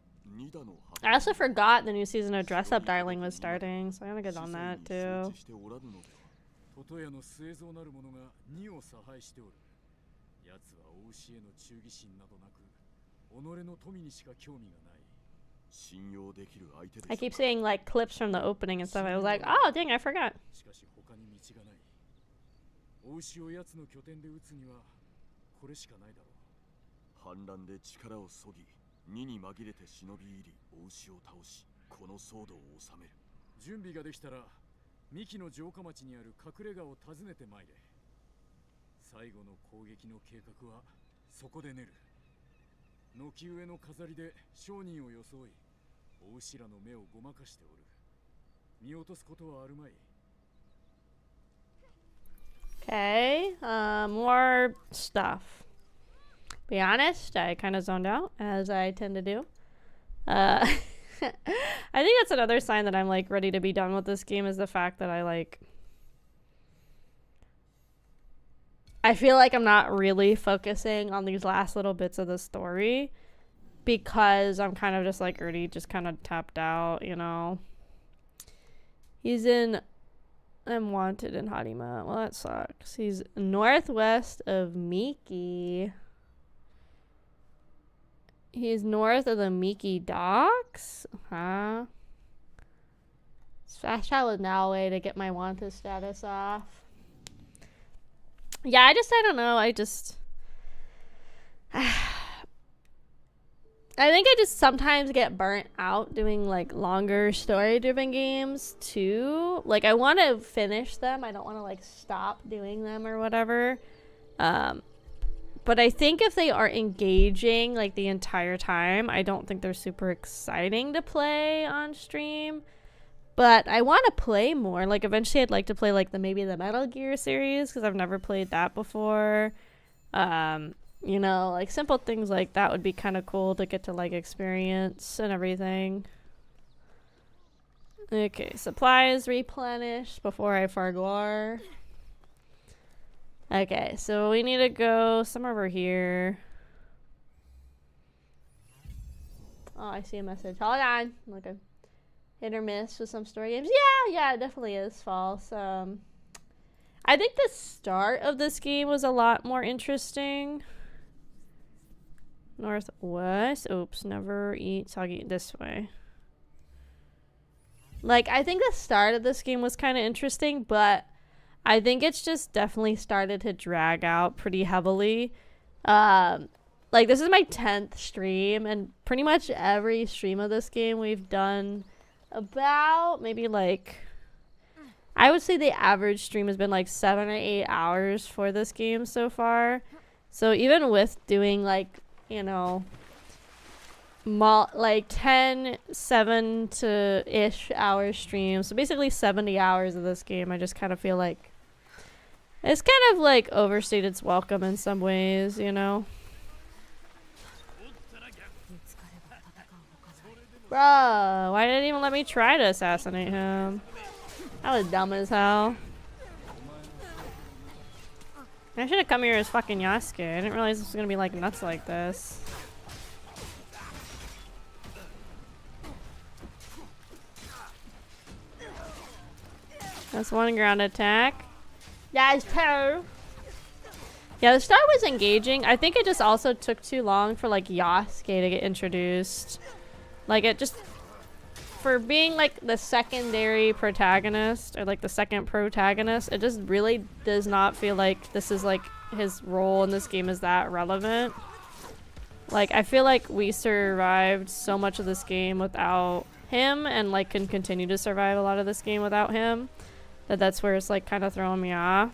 I also forgot the new season of Dress Up Darling was starting, so I'm gonna get on that too. トヤの末蔵なる者が2を差配しておる。奴は大牛への忠義心などなく、己の富にしか興味がない。信用できる相手で。 I keep seeing like clips from the opening and stuff. I was like, oh dang, I forgot. しかし他に道がない。大牛を奴の拠点で撃つにはこれしかないだろう。反乱で力を削ぎ。 2に紛れて忍び入り大牛を倒しこの騒動を収める。準備ができたら三木の城下町にある隠れ家を訪ねてまいれ。最後の攻撃の計画はそこで練る。軒上の飾りで商人を装い大牛らの目をごまかしておる。見落とすことはあるまい。 Okay, more stuff. Be honest, I kind of zoned out, as I tend to do. I think that's another sign that I'm, like, ready to be done with this game is the fact that I feel like I'm not really focusing on these last little bits of the story because I'm kind of just, like, already just kind of tapped out, you know? He's in... I'm wanted in Harima. Well, that sucks. He's northwest of Miki. He's north of the Miki docks? Huh? Fast travel is now a way to get my wanted status off. Yeah, I don't know. I I think I just sometimes get burnt out doing like longer story driven games too. Like I want to finish them. I don't want to like stop doing them or whatever. But I think if they are engaging like the entire time, I don't think they're super exciting to play on stream. But I want to play more. Like eventually I'd like to play like maybe the Metal Gear series because I've never played that before. You know, like simple things like that would be kind of cool to get to like experience and everything. Okay, supplies replenished before I forgot. Okay, so we need to go somewhere over here. Oh, I see a message. Hold on. Okay. Hit or miss with some story games. Yeah, it definitely is false. I think the start of this game was a lot more interesting. Northwest. Oops, never eat soggy this way. Like, I think the start of this game was kind of interesting, but I think it's just definitely started to drag out pretty heavily. Like, this is my 10th stream, and pretty much every stream of this game we've done about maybe like, I would say the average stream has been like 7 or 8 hours for this game so far. So even with doing like, you know, like 10 7-ish hour streams, so basically 70 hours of this game, I just kind of feel like it's kind of like overstayed its welcome in some ways, you know. Bro, why didn't it even let me try to assassinate him? That was dumb as hell. I should have come here as fucking Yasuke. I didn't realize this was gonna be like nuts like this. That's one ground attack. That's two. Yeah, the start was engaging. I think it just also took too long for like Yasuke to get introduced. Like it just, for being like the secondary protagonist or like the second protagonist, it just really does not feel like this is like his role in this game is that relevant. Like I feel like we survived so much of this game without him and like can continue to survive a lot of this game without him, that's where it's like kind of throwing me off.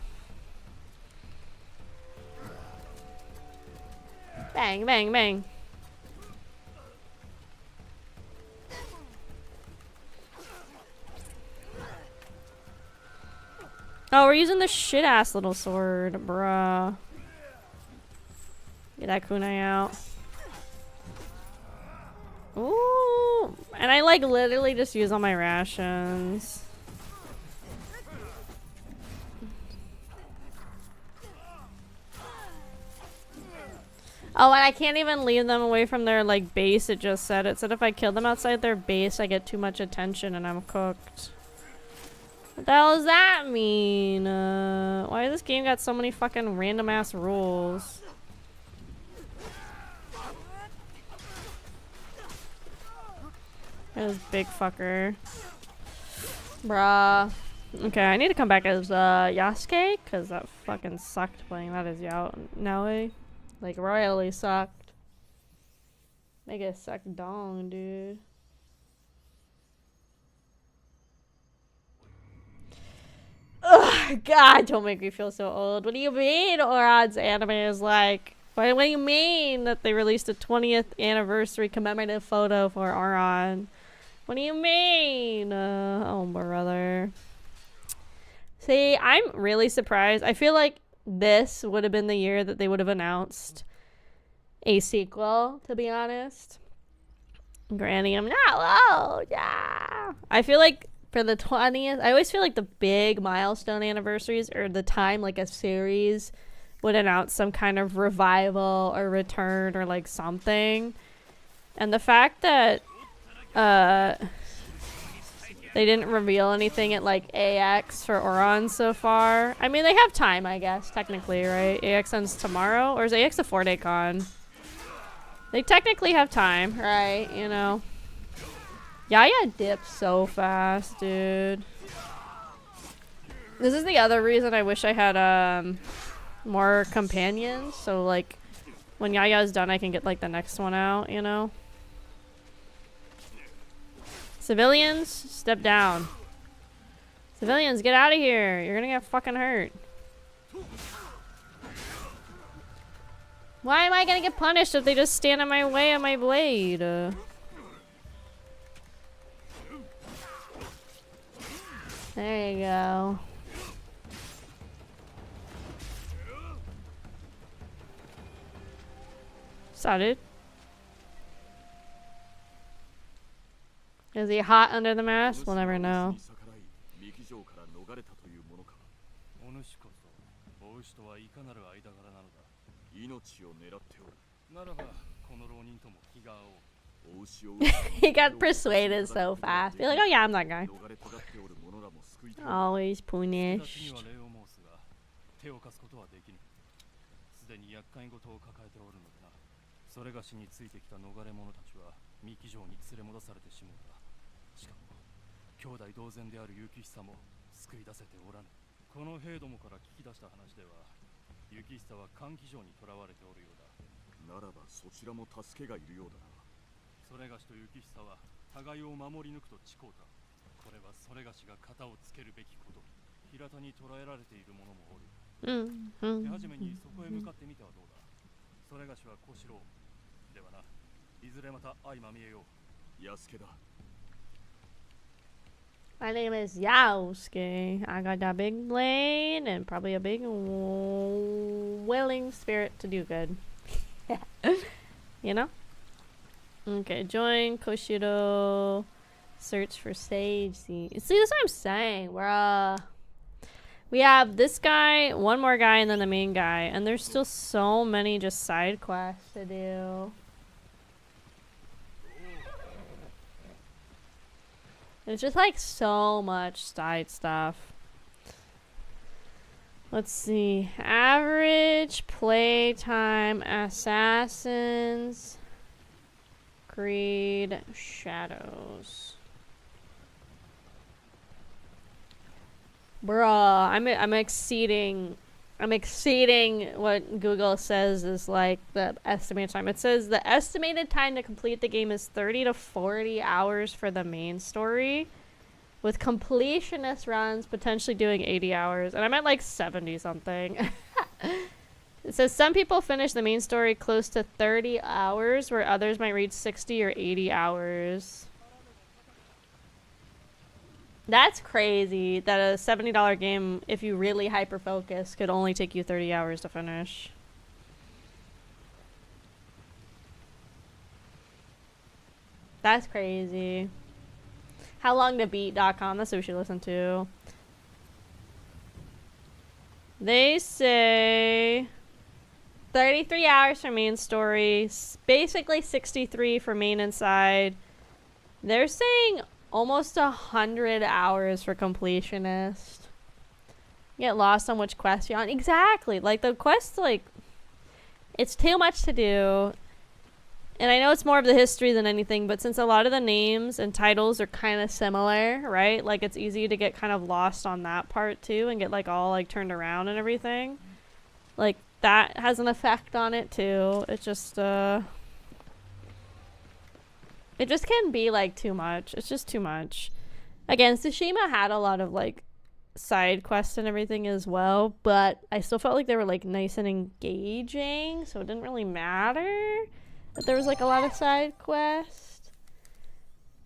Bang, bang, bang. Oh, we're using the shit-ass little sword, bruh. Get that kunai out. Ooh. And I, like, literally just use all my rations. Oh, and I can't even leave them away from their, like, base, it just said. It said if I kill them outside their base, I get too much attention and I'm cooked. What the hell does that mean? Why has this game got so many fucking random ass rules? This big fucker. Bruh. Okay, I need to come back as Yasuke, because that fucking sucked playing that as Naoi. Like, royally sucked. Make it suck dong, dude. Ugh, God, don't make me feel so old. What do you mean Oran's anime is like? What do you mean that they released a 20th anniversary commemorative photo for Oran? What do you mean? Oh, brother. See, I'm really surprised. I feel like this would have been the year that they would have announced a sequel, to be honest. Grande, I'm not old. Yeah. I feel like for the 20th, I always feel like the big milestone anniversaries or the time like a series would announce some kind of revival or return or like something. And the fact that they didn't reveal anything at like AX for Oran so far. I mean, they have time, I guess, technically, right? AX ends tomorrow, or is AX a 4-day con? They technically have time, right? You know. Yaya dips so fast, dude. This is the other reason I wish I had more companions. So like when Yaya's done, I can get like the next one out, you know. Civilians, step down. Civilians, get out of here. You're gonna get fucking hurt. Why am I gonna get punished if they just stand in my way of my blade? There you go. Saw it. Is he hot under the mask? We'll never know. お主こそお牛とはいかなる間柄なのだ。命を狙っておる。ならばこの浪人とも気が合おう。お牛を He got persuaded so fast. Be like, oh yeah, I'm that guy. Always punished. 手を貸すことはできぬ。すでに厄介事を抱えておるのでな。それがしについてきた逃れ者たちは三木城に連れ戻されてしまうた。しかも兄弟同然である結久も救い出せておらぬ。この兵どもから聞き出した話では、雪久は歓喜城に囚われておるようだ。ならばそちらも助けがいるようだな。それがしと雪久は互いを守り抜くと誓うた。これはそれがしが型をつけるべきこと。平田に捕らえられている者もおる。手始めにそこへ向かってみてはどうだ。それがしは小四郎ではな。いずれまた相まみえよう。安家だ。My name is Yasuke. I got that big blade and probably a big willing spirit to do good. You know? Okay, join Koshiro. Search for sage seed. See, that's what I'm saying. We have this guy, one more guy, and then the main guy. And there's still so many just side quests to do. It's just like so much side stuff. Let's see. Average playtime Assassin's Creed Shadows. Bruh, I'm exceeding what Google says is like the estimated time. It says the estimated time to complete the game is 30 to 40 hours for the main story, with completionist runs potentially doing 80 hours. And I'm at like 70 something. It says some people finish the main story close to 30 hours, where others might reach 60 or 80 hours. That's crazy that a $70 game, if you really hyper-focus, could only take you 30 hours to finish. That's crazy. HowLongToBeat.com, that's what we should listen to. They say 33 hours for main story, basically 63 for main and side. They're saying almost 100 hours for completionist. Get lost on which quest you're on. Exactly. Like, the quest, like, it's too much to do. And I know it's more of the history than anything, but since a lot of the names and titles are kind of similar, right? Like, it's easy to get kind of lost on that part, too, and get, like, all, like, turned around and everything. Like, that has an effect on it, too. It just can be, like, too much. It's just too much. Again, Tsushima had a lot of, like, side quests and everything as well, but I still felt like they were, like, nice and engaging, so it didn't really matter that there was, like, a lot of side quests.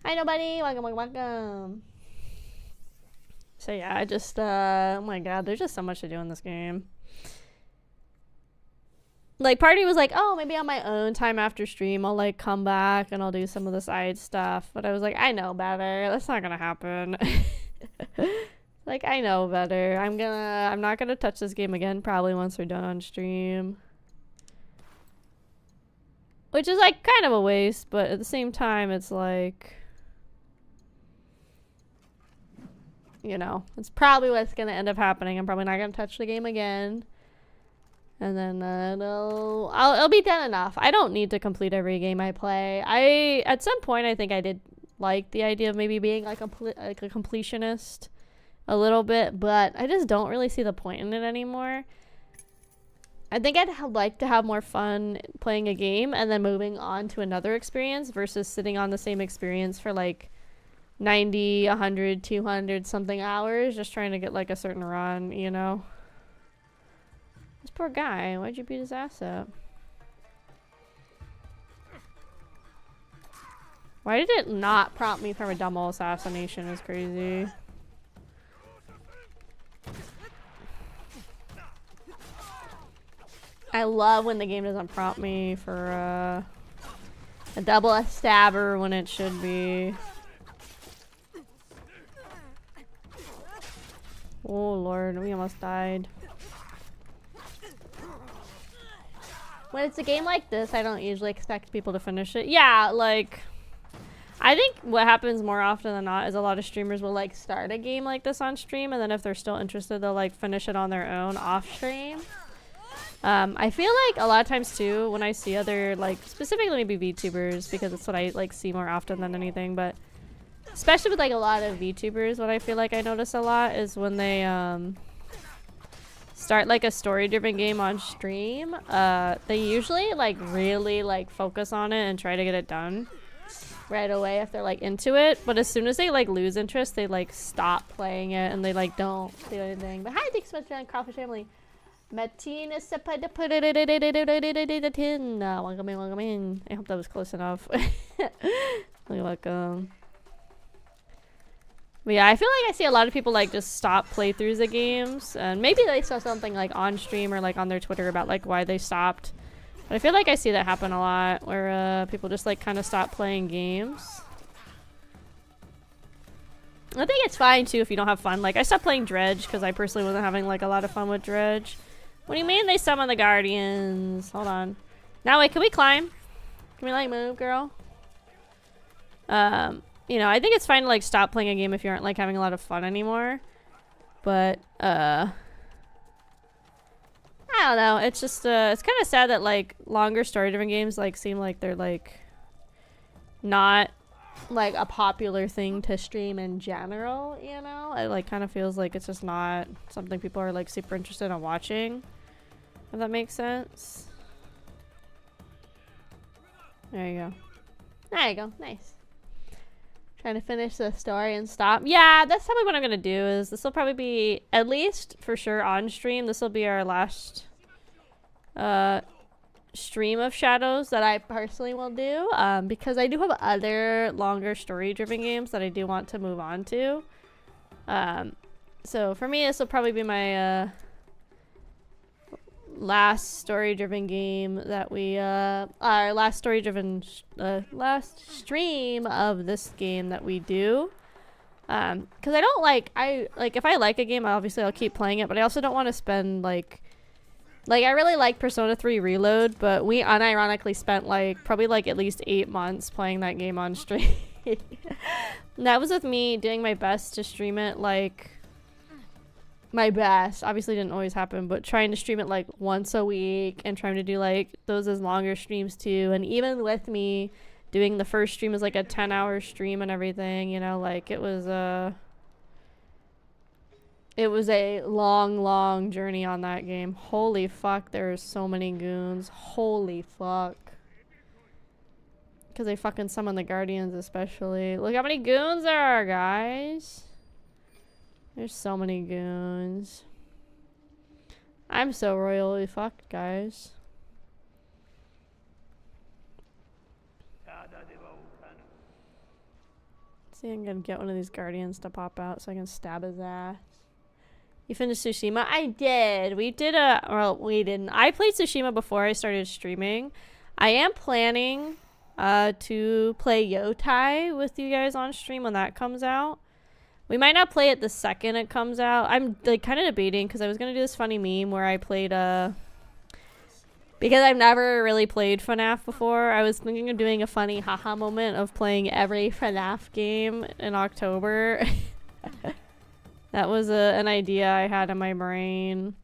Hi, nobody. Welcome, welcome, welcome. So, yeah, I just, oh my god, there's just so much to do in this game. Like, party was like, oh, maybe on my own time after stream, I'll, like, come back and I'll do some of the side stuff. But I was like, I know better. That's not gonna happen. Like, I know better. I'm not gonna touch this game again probably once we're done on stream. Which is, like, kind of a waste, but at the same time, it's like, you know, it's probably what's gonna end up happening. I'm probably not gonna touch the game again. And then it'll be done enough. I don't need to complete every game I play. At some point, I think I did like the idea of maybe being like a completionist a little bit, but I just don't really see the point in it anymore. I think I'd like to have more fun playing a game and then moving on to another experience versus sitting on the same experience for like 90, 100, 200 something hours just trying to get like a certain run, you know? This poor guy, why'd you beat his ass up? Why did it not prompt me from a double assassination is crazy. I love when the game doesn't prompt me for a double stabber when it should be. Oh lord, we almost died. When it's a game like this, I don't usually expect people to finish it. Yeah, like, I think what happens more often than not is a lot of streamers will like start a game like this on stream, and then if they're still interested, they'll like finish it on their own off stream. I feel like a lot of times too, when I see other, like, specifically maybe VTubers, because it's what I like see more often than anything, but especially with like a lot of VTubers, what I feel like I notice a lot is when they start like a story-driven game on stream, they usually like really like focus on it and try to get it done right away if they're like into it, but as soon as they like lose interest, they like stop playing it and they like don't do anything. But hi, thanks so much for the Kraufish family. Welcome in. I hope that was close enough. You're welcome. But yeah, I feel like I see a lot of people like just stop playthroughs of games, and maybe they saw something like on stream or like on their Twitter about like why they stopped. But I feel like I see that happen a lot, where people just like kind of stop playing games. I think it's fine too if you don't have fun. Like I stopped playing Dredge because I personally wasn't having like a lot of fun with Dredge. What do you mean they summon the Guardians? Hold on. Now wait, can we climb? Can we like move, girl? You know, I think it's fine to like stop playing a game if you aren't like having a lot of fun anymore. But I don't know. It's just it's kind of sad that like longer story-driven games like seem like they're like not like a popular thing to stream in general, you know? It like kind of feels like it's just not something people are like super interested in watching, if that makes sense. There you go. There you go. Nice. Trying to finish the story and stop. Yeah, that's probably what I'm gonna do. Is this will probably be, at least for sure on stream, this will be our last stream of Shadows that I personally will do, because I do have other longer story-driven games that I do want to move on to. So for me, this will probably be my last story-driven game that we our last story-driven last stream of this game that we do, because I don't like, if I like a game, obviously I'll keep playing it, but I also don't want to spend like I really like Persona 3 Reload, but we unironically spent like probably like at least 8 months playing that game on stream. That was with me doing my best to stream it, like my best obviously didn't always happen, but trying to stream it like once a week and trying to do like those as longer streams too. And even with me doing the first stream as like a 10-hour stream and everything, you know, like it was a long journey on that game. Holy fuck, there's so many goons. Holy fuck. Because they fucking summon the Guardians especially. Look how many goons there are, guys. There's so many goons. I'm so royally fucked, guys. See, I'm gonna get one of these Guardians to pop out so I can stab his ass. You finished Tsushima? I did. We did well, we didn't. I played Tsushima before I started streaming. I am planning to play Yotai with you guys on stream when that comes out. We might not play it the second it comes out. I'm like kind of debating because I was gonna do this funny meme where I played because I've never really played FNAF before. I was thinking of doing a funny haha moment of playing every FNAF game in October. That was an idea I had in my brain.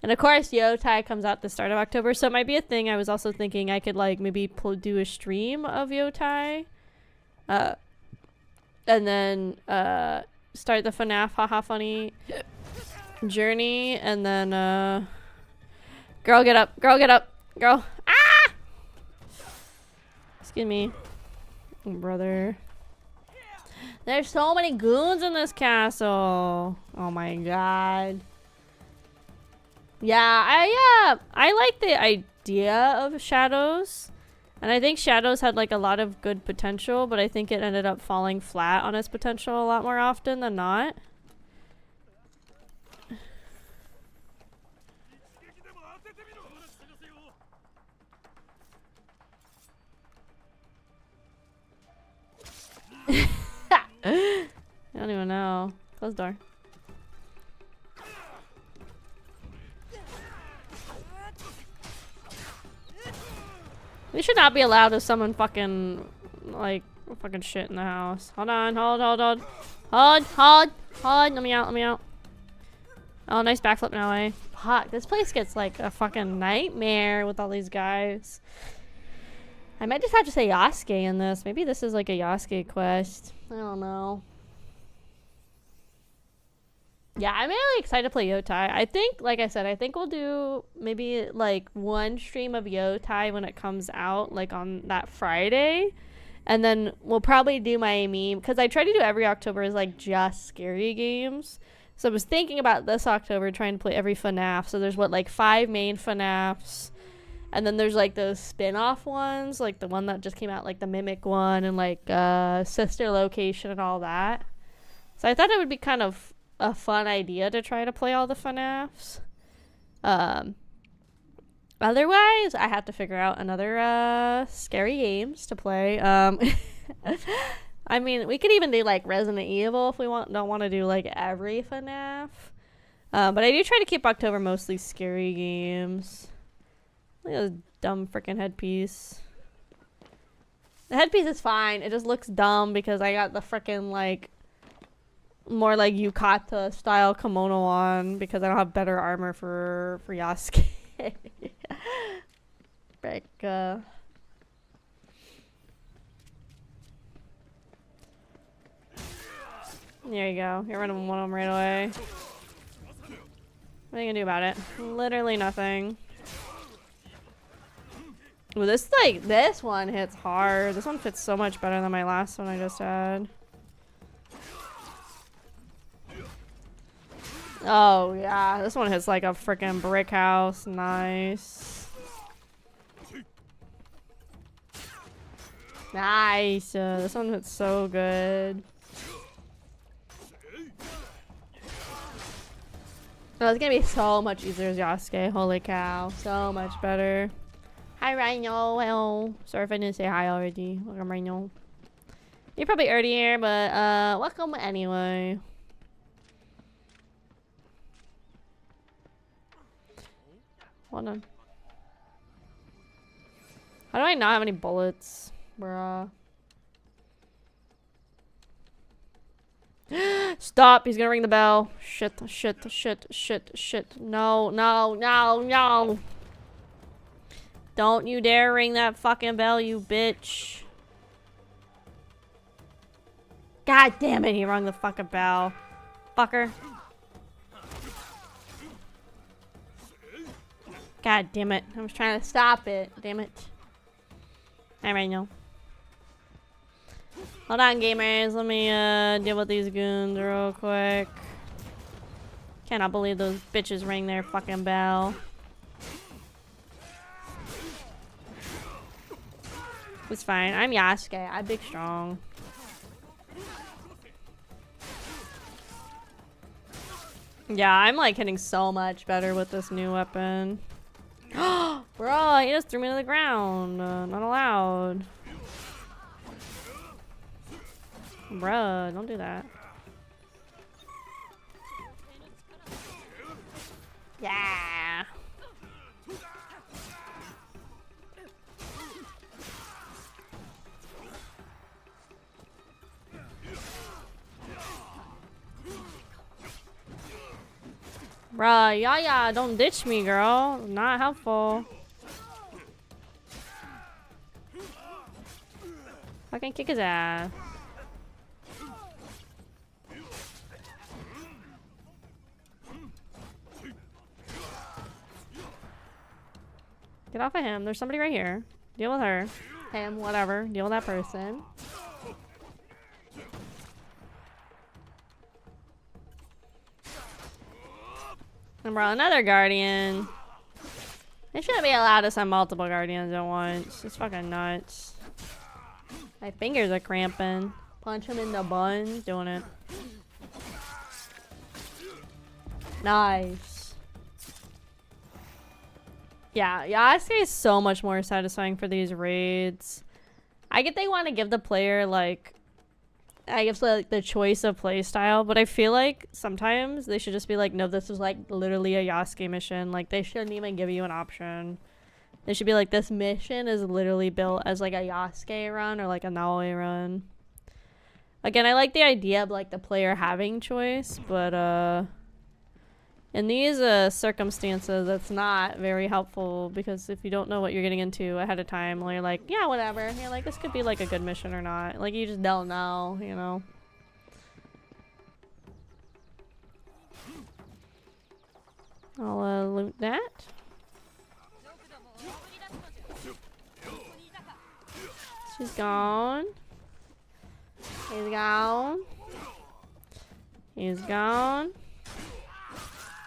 And of course, Yotai comes out the start of October, so it might be a thing. I was also thinking I could like maybe do a stream of Yotai. And then start the FNAF haha funny journey, and then girl get up, girl get up, girl. Ah! Excuse me, brother. There's so many goons in this castle. Oh my god. Yeah, I like the idea of shadows. And I think shadows had like a lot of good potential, but I think it ended up falling flat on its potential a lot more often than not. I don't even know. Close the door. We should not be allowed to summon fucking, like, fucking shit in the house. Hold on, hold. Let me out. Oh, nice backflip now, eh? Fuck, this place gets like a fucking nightmare with all these guys. I might just have to say Yasuke in this. Maybe this is like a Yasuke quest. I don't know. Yeah, I'm really excited to play Yotai. I think, like I said, I think we'll do maybe like one stream of Yotai when it comes out, like on that Friday. And then we'll probably do my meme, because I try to do every October is like just scary games. So I was thinking about this October trying to play every FNAF. So there's what, like 5 main FNAFs. And then there's like those spin-off ones, like the one that just came out, like the Mimic one, and like Sister Location and all that. So I thought it would be kind of a fun idea to try to play all the FNAFs. Otherwise, I have to figure out another scary games to play. I mean, we could even do like Resident Evil if we don't want to do like every FNAF. But I do try to keep October mostly scary games. Look at this dumb freaking headpiece. The headpiece is fine. It just looks dumb because I got the freaking like more like yukata style kimono on because I don't have better armor for Yasuke. Frick. There you go. You're running one of them right away. What are you gonna do about it? Literally nothing. Ooh, this one hits hard. This one fits so much better than my last one I just had. Oh yeah, this one hits like a freaking brick house. Nice. Nice. This one hits so good. Oh, it's gonna be so much easier as Yasuke. Holy cow. So much better. Hi, Rhino. Well, sorry if I didn't say hi already. Welcome, Rhino. You're probably already here, but welcome anyway. Hold on. How do I not have any bullets? Bruh. Stop, he's gonna ring the bell. Shit. No. Don't you dare ring that fucking bell, you bitch. God damn it, he rung the fucking bell. Fucker. God damn it. I was trying to stop it. Damn it. Alright, no. Hold on, gamers. Let me deal with these goons real quick. Cannot believe those bitches rang their fucking bell. It's fine. I'm Yasuke. I'm big strong. Yeah, I'm like hitting so much better with this new weapon. Bro, he just threw me to the ground. Not allowed. Bruh, don't do that. Yeah. Bruh, yeah, don't ditch me, girl. Not helpful. Fucking kick his ass. Get off of him. There's somebody right here. Deal with her. Him, whatever. Deal with that person. And bro, another guardian. They shouldn't be allowed to send multiple guardians at once. It's fucking nuts. My fingers are cramping. Punch him in the buns. Doing it. Nice. Yeah, Yasuke is so much more satisfying for these raids. I get they want to give the player, like, I guess, like, the choice of play style, but I feel like sometimes they should just be like, no, this is like literally a Yasuke mission. Like, they shouldn't even give you an option. They should be like, this mission is literally built as like a Yasuke run or like a Naoe run. Again, I like the idea of like the player having choice, but in these circumstances, that's not very helpful, because if you don't know what you're getting into ahead of time, well, you're like, yeah, whatever. You're like, this could be like a good mission or not. Like, you just don't know, you know? I'll loot that. She's gone. He's gone. He's gone.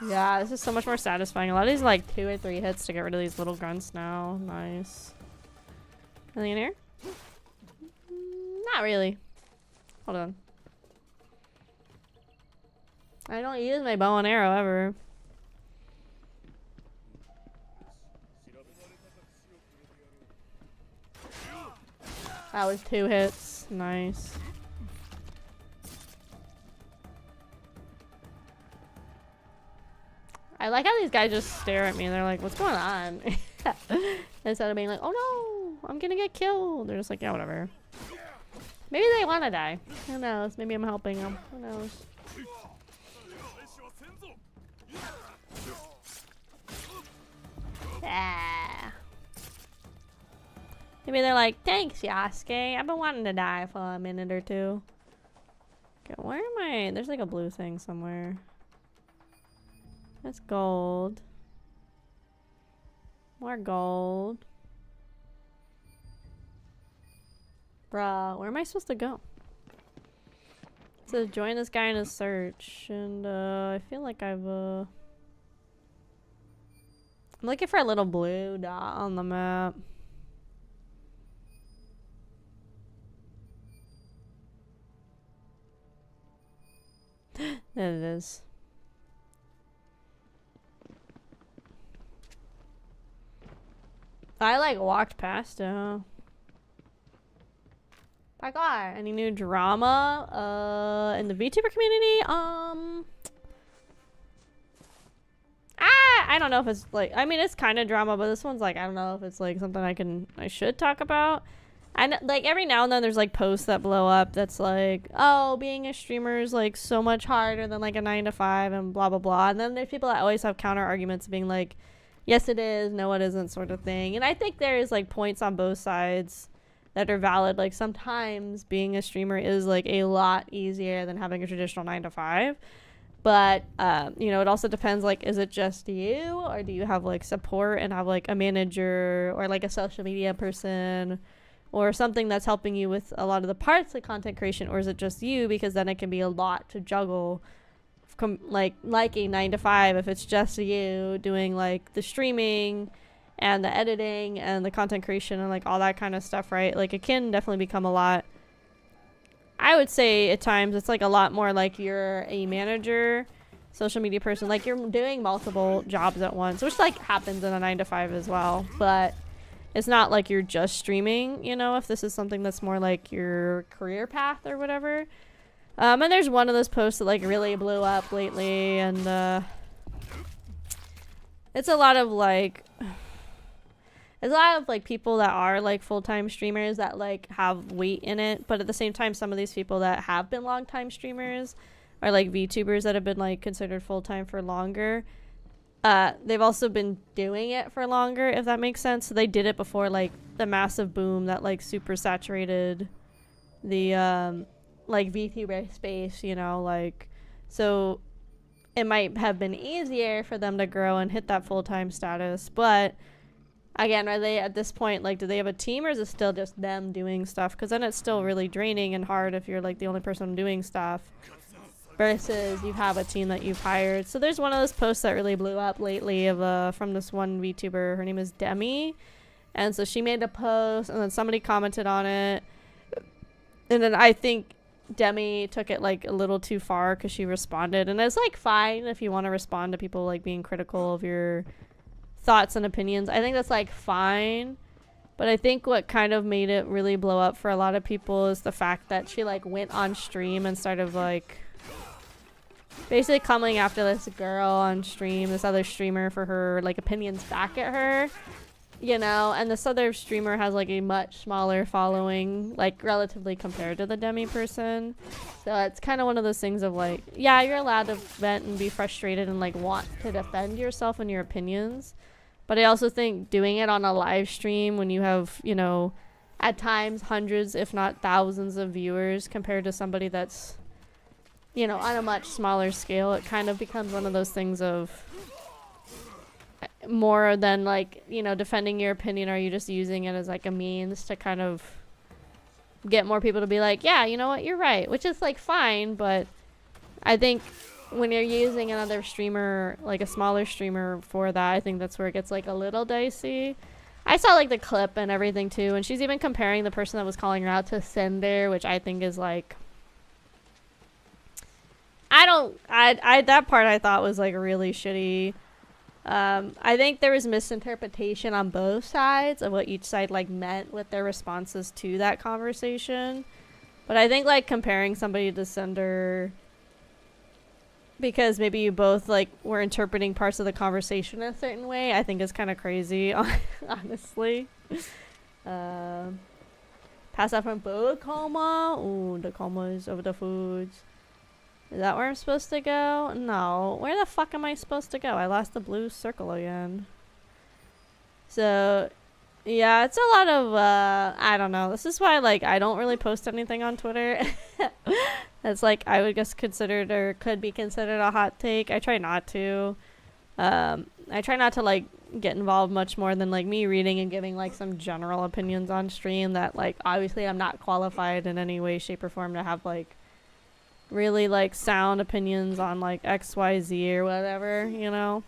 Yeah, this is so much more satisfying. A lot of these like 2 or 3 hits to get rid of these little grunts now. Nice. Anything in here? Not really. Hold on. I don't use my bow and arrow ever. That was 2 hits. Nice. I like how these guys just stare at me and they're like, what's going on? Instead of being like, oh no, I'm gonna get killed. They're just like, yeah, whatever. Maybe they want to die. Who knows? Maybe I'm helping them. Who knows? Ah. Maybe they're like, thanks, Yasuke. I've been wanting to die for a minute or 2. Okay, where am I? There's like a blue thing somewhere. That's gold. More gold. Bruh, where am I supposed to go? It says join this guy in his search. And I feel like I'm looking for a little blue dot on the map. There it is. I like walked past it, huh? My god, any new drama in the VTuber community? I don't know if it's like, I mean, it's kind of drama, but this one's like, I don't know if it's like something I should talk about. And like every now and then there's like posts that blow up that's like, oh, being a streamer is like so much harder than like a 9 to 5 and blah blah blah. And then there's people that always have counter arguments being like, yes it is, no it isn't, sort of thing. And I think there's like points on both sides that are valid. Like sometimes being a streamer is like a lot easier than having a traditional 9 to 5. But you know, it also depends, like, is it just you, or do you have like support and have like a manager or like a social media person or something that's helping you with a lot of the parts of content creation, or is it just you? Because then it can be a lot to juggle, like a 9 to 5 if it's just you doing like the streaming and the editing and the content creation and like all that kind of stuff, right? Like it can definitely become a lot. I would say at times it's like a lot more like you're a manager, social media person, like you're doing multiple jobs at once, which like happens in a 9 to 5 as well, but it's not like you're just streaming, you know, if this is something that's more like your career path or whatever. And there's one of those posts that like really blew up lately, and it's a lot of like, there's a lot of like people that are like full-time streamers that like have weight in it, but at the same time some of these people that have been long-time streamers are like VTubers that have been like considered full-time for longer. They've also been doing it for longer, if that makes sense. So they did it before like the massive boom that like super saturated the like VTuber space, you know, like, so it might have been easier for them to grow and hit that full-time status. But again, are they at this point, like, do they have a team, or is it still just them doing stuff? Because then it's still really draining and hard if you're like the only person doing stuff versus you have a team that you've hired. So there's one of those posts that really blew up lately of from this one VTuber. Her name is Demi. And so she made a post and then somebody commented on it. And then I think Demi took it like a little too far because she responded. And it's like fine if you want to respond to people like being critical of your thoughts and opinions. I think that's like fine. But I think what kind of made it really blow up for a lot of people is the fact that she like went on stream and started like basically coming after this girl on stream, this other streamer, for her like opinions back at her, you know. And this other streamer has like a much smaller following, like relatively compared to the Demi person. So it's kind of one of those things of like, yeah, you're allowed to vent and be frustrated and like want to defend yourself and your opinions. But I also think doing it on a live stream when you have, you know, at times hundreds, if not thousands of viewers compared to somebody that's, you know, on a much smaller scale, it kind of becomes one of those things of more than like, you know, defending your opinion. Are you just using it as like a means to kind of get more people to be like, yeah, you know what, you're right, which is like fine. But I think when you're using another streamer, like a smaller streamer for that, I think that's where it gets like a little dicey. I saw like the clip and everything too, and she's even comparing the person that was calling her out to Cinder, which I think is like, that part I thought was like really shitty. I think there was misinterpretation on both sides of what each side like meant with their responses to that conversation. But I think like comparing somebody to Cinder because maybe you both like were interpreting parts of the conversation a certain way, I think is kind of crazy, honestly. Pass out from food coma. Ooh, the coma is over the foods. Is that where I'm supposed to go? No. Where the fuck am I supposed to go? I lost the blue circle again. So, yeah, it's a lot of, I don't know. This is why, like, I don't really post anything on Twitter. That's, like, I would guess considered or could be considered a hot take. I try not to. I try not to, like, get involved much more than, like, me reading and giving, like, some general opinions on stream that, like, obviously I'm not qualified in any way, shape, or form to have, like, really, like, sound opinions on, like, XYZ or whatever, you know?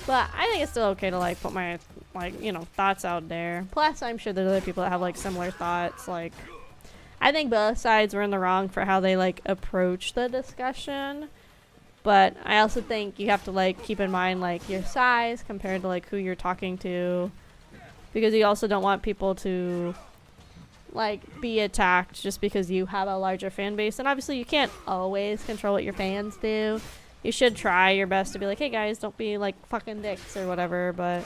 But I think it's still okay to, like, put my, like, you know, thoughts out there. Plus, I'm sure there's other people that have, like, similar thoughts. Like, I think both sides were in the wrong for how they, like, approach the discussion. But I also think you have to, like, keep in mind, like, your size compared to, like, who you're talking to. Because you also don't want people to, like, be attacked just because you have a larger fan base. And obviously you can't always control what your fans do. You should try your best to be like, hey guys, don't be like fucking dicks or whatever, but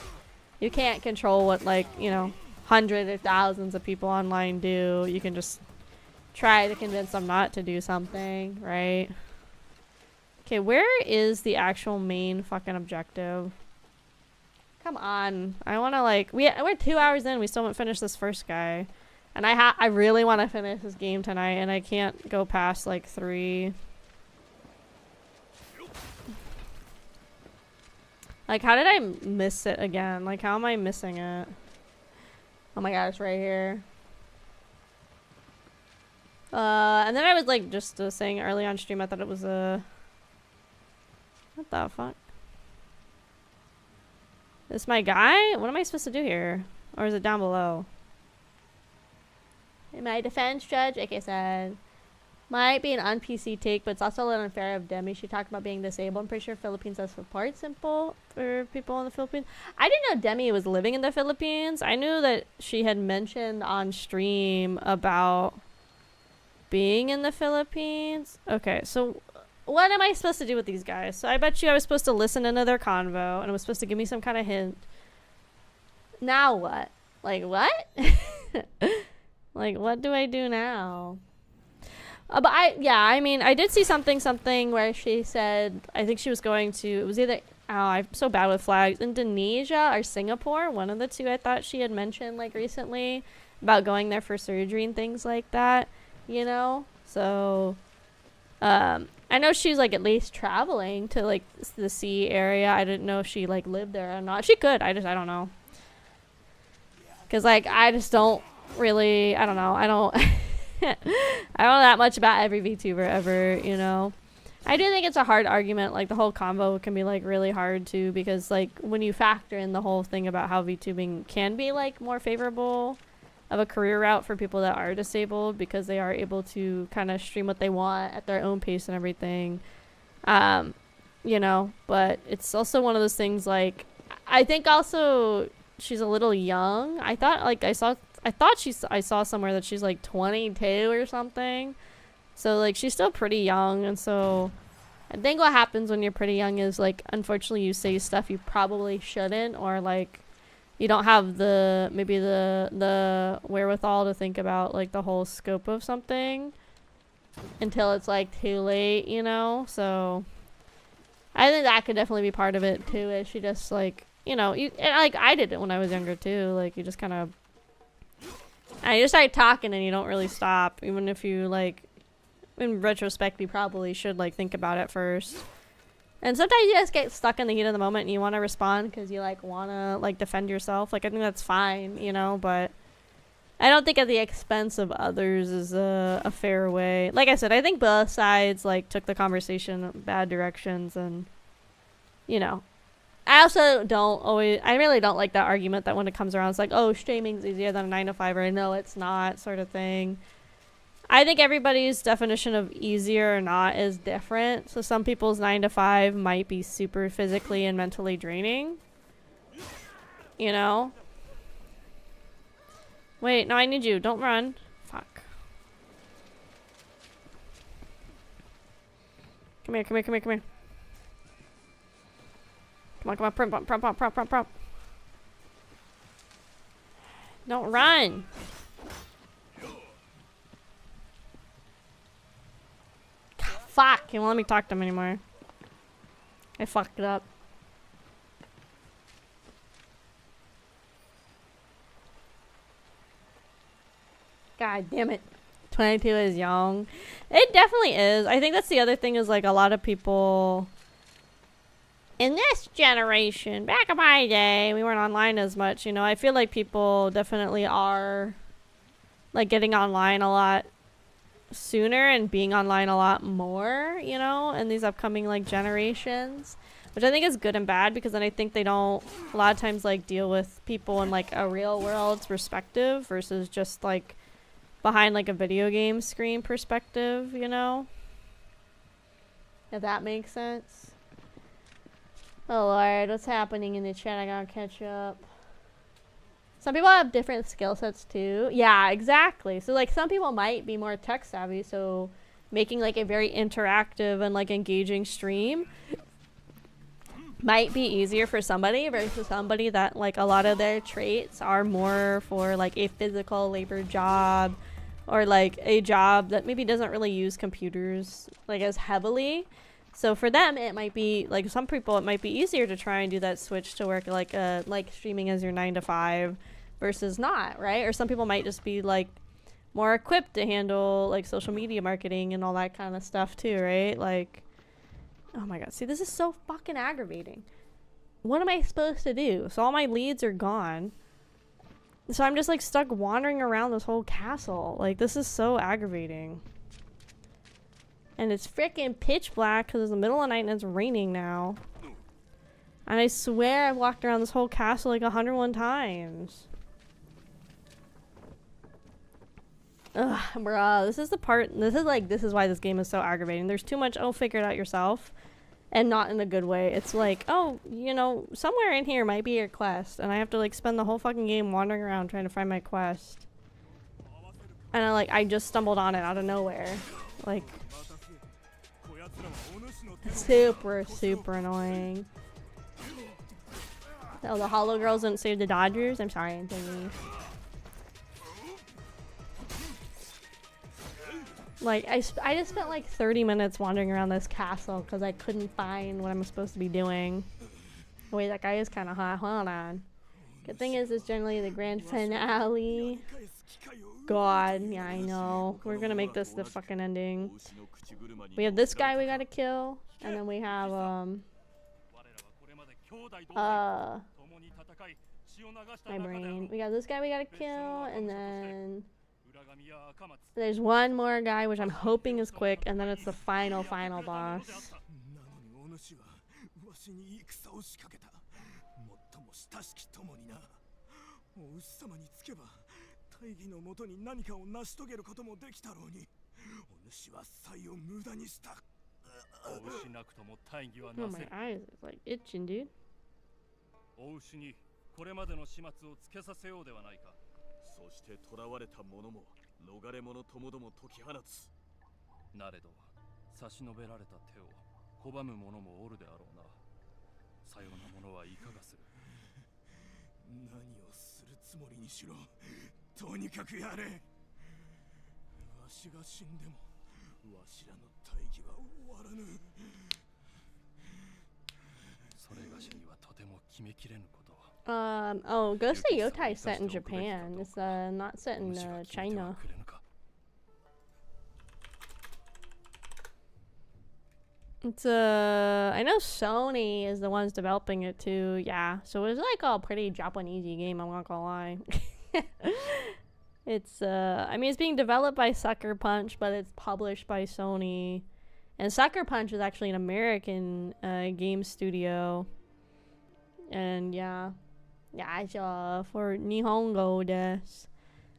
you can't control what, like, you know, hundreds or thousands of people online do. You can just try to convince them not to do something, right? Okay, where is the actual main fucking objective? Come on. I want to, like, we're 2 hours in, we still haven't finished this first guy. And I really want to finish this game tonight, and I can't go past, like, 3. Like, how did I miss it again? Like, how am I missing it? Oh my god, it's right here. And then I was, like, just saying early on stream, I thought it was a... What the fuck? Is this my guy? What am I supposed to do here? Or is it down below? In my defense, Judge, like I said, might be an un-PC take, but it's also a little unfair of Demi. She talked about being disabled. I'm pretty sure Philippines has support simple for people in the Philippines. I didn't know Demi was living in the Philippines. I knew that she had mentioned on stream about being in the Philippines. Okay, so what am I supposed to do with these guys? So I bet you I was supposed to listen into their convo, and it was supposed to give me some kind of hint. Now what? Like, what? Like, what do I do now? But I mean, I did see something where she said, I think she was going to, it was either, oh, I'm so bad with flags, Indonesia or Singapore, one of the two I thought she had mentioned, like, recently, about going there for surgery and things like that, you know? So, I know she's, like, at least traveling to, like, the sea area. I didn't know if she, like, lived there or not. She could, I don't know. Because, like, I just don't really, I don't know, I don't know that much about every VTuber ever, you know. I do think it's a hard argument. Like the whole combo can be like really hard too, because like when you factor in the whole thing about how VTubing can be like more favorable of a career route for people that are disabled, because they are able to kind of stream what they want at their own pace and everything. You know, but it's also one of those things, like, I think also she's a little young. I saw somewhere that she's like 22 or something. So like she's still pretty young, and so I think what happens when you're pretty young is like unfortunately you say stuff you probably shouldn't, or like you don't have maybe the wherewithal to think about like the whole scope of something until it's like too late, you know? So I think that could definitely be part of it too, is she just like, you know, like I did it when I was younger too, like you just kind of, you just start talking and you don't really stop, even if you like, in retrospect you probably should like think about it first. And sometimes you just get stuck in the heat of the moment and you want to respond because you like want to like defend yourself. Like I think that's fine, you know, but I don't think at the expense of others is a fair way. Like I said, I think both sides like took the conversation bad directions, and you know, I also I really don't like that argument that when it comes around it's like, oh, streaming's easier than a 9 to 5, or no, it's not, sort of thing. I think everybody's definition of easier or not is different. So some people's 9 to 5 might be super physically and mentally draining, you know? Wait, no, I need you. Don't run. Fuck. Come here, come here, come here, come here. Come on, come on, prompt. Don't run. Fuck, he won't let me talk to him anymore. I fucked it up. God damn it. 22 is young. It definitely is. I think that's the other thing, is like a lot of people in this generation, back in my day, we weren't online as much, you know. I feel like people definitely are like getting online a lot sooner and being online a lot more, you know, in these upcoming like generations, which I think is good and bad, because then I think they don't a lot of times like deal with people in like a real world perspective versus just like behind like a video game screen perspective, you know, if that makes sense. Oh lord, what's happening in the chat? I gotta catch up. Some people have different skill sets too. Yeah, exactly. So like some people might be more tech savvy, so making like a very interactive and like engaging stream might be easier for somebody versus somebody that like a lot of their traits are more for like a physical labor job, or like a job that maybe doesn't really use computers like as heavily. So for them, it might be like, some people, it might be easier to try and do that switch to work like streaming as your 9 to 5 versus not, right? Or some people might just be like more equipped to handle like social media marketing and all that kind of stuff too, right? Like, oh my god, see, this is so fucking aggravating. What am I supposed to do? So all my leads are gone. So I'm just like stuck wandering around this whole castle. Like, this is so aggravating. And it's freaking pitch black because it's the middle of the night and it's raining now. And I swear I've walked around this whole castle like 101 times. Ugh, bruh, this is the part, this is why this game is so aggravating. There's too much, oh, figure it out yourself. And not in a good way. It's like, oh, you know, somewhere in here might be your quest. And I have to like spend the whole fucking game wandering around trying to find my quest. And I just stumbled on it out of nowhere. Like, super, super annoying. Oh, the Hollow Girls didn't save the Dodgers? I'm sorry, I'm thinking. Like, I just spent like 30 minutes wandering around this castle because I couldn't find what I'm supposed to be doing. Wait, that guy is kind of hot. Hold on. Good thing is, it's generally the grand finale. God, yeah, I know. We're gonna make this the fucking ending. We have this guy we gotta kill, and then we have, my brain. We got this guy we gotta kill, and then There's one more guy, which I'm hoping is quick, and then it's the final boss. なのにお主はわしに戦を仕掛けた。最も親しき友にな。お牛様につけば大義のもとに何かを成し遂げることもできたろうに。お主は才を無駄にした。お牛なくとも大義はな Oh, せ my る。 eyes is like itching, dude. お牛にこれまでの始末をつけさせようではないか。そして囚われた者も逃れ者ともども解き放つ。なれど差し伸べられた手を拒む者もおるであろうな。さようなものはいかがする。何をするつもりにしろ、とにかくやれ。わしが死んでもわしらの大義は終わらぬ。それがしにはとても決めきれぬこと。 Oh, Ghost of Yotai is set in Japan. It's not set in China. It's I know Sony is the ones developing it too. Yeah, so it's like a pretty Japanesey game, I'm not gonna lie. It's I mean, it's being developed by Sucker Punch, but it's published by Sony. And Sucker Punch is actually an American game studio. And yeah, it's for Nihongo desu.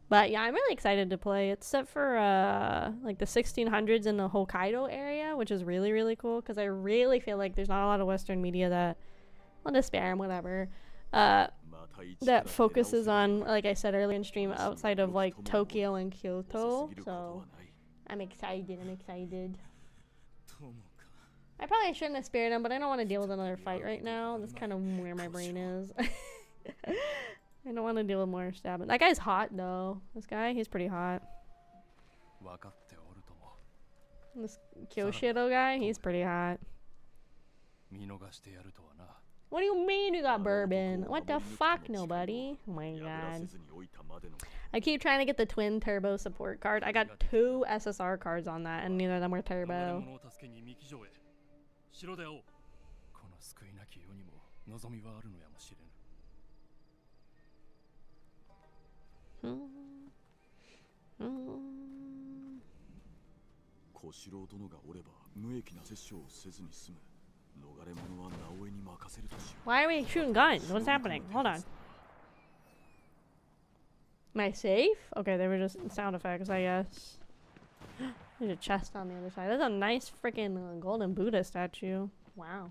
But yeah, I'm really excited to play. It's set for like the 1600s in the Hokkaido area, which is really, really cool because I really feel like there's not a lot of Western media that, well, to spare 'em, whatever, that focuses on, like I said earlier in stream, outside of like Tokyo and Kyoto. So I'm excited. I probably shouldn't have spared him, but I don't want to deal with another fight right now. That's kind of where my brain is. I don't want to deal with more stabbing. That guy's hot, though. This guy, he's pretty hot. This Kyoshiro guy, he's pretty hot. What do you mean you got bourbon? What the fuck, nobody? Oh my god. I keep trying to get the twin turbo support card. I got 2 SSR cards on that, and neither of them were turbo. Why are we shooting guns? What's happening? Hold on. Am I safe? Okay, they were just sound effects, I guess. There's a chest on the other side. That's a nice freaking golden Buddha statue. Wow.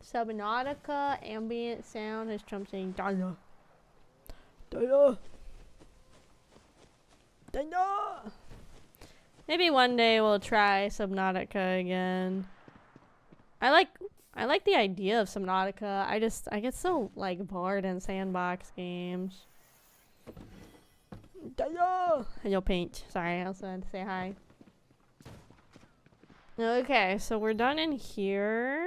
Subnautica ambient sound has Trump saying Dana. Dana. Dana. Maybe one day we'll try Subnautica again. I like the idea of Subnautica. I get so like bored in sandbox games. Dana. And you'll paint. Sorry, I also had to say hi. Okay, so we're done in here.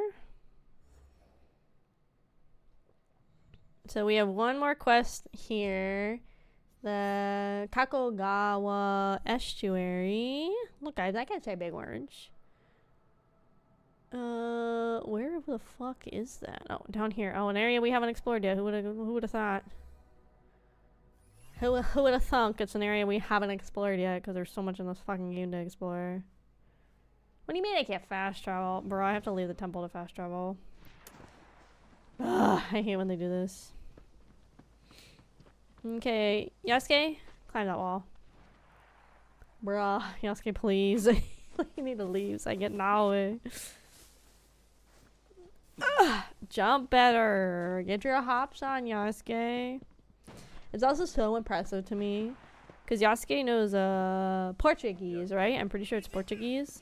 So we have one more quest here. The Kakogawa Estuary. Look, guys, I can say big words. Where the fuck is that? Oh, down here. Oh, an area we haven't explored yet. Who would have thought? Who would have thunk it's an area we haven't explored yet? Because there's so much in this fucking game to explore. What do you mean I can't fast travel? Bro, I have to leave the temple to fast travel. Ugh, I hate when they do this. Okay, Yasuke, climb that wall. Bruh, Yasuke, please. You need to leave so I get Naue. Jump better. Get your hops on, Yasuke. It's also so impressive to me. Because Yasuke knows Portuguese, right? I'm pretty sure it's Portuguese.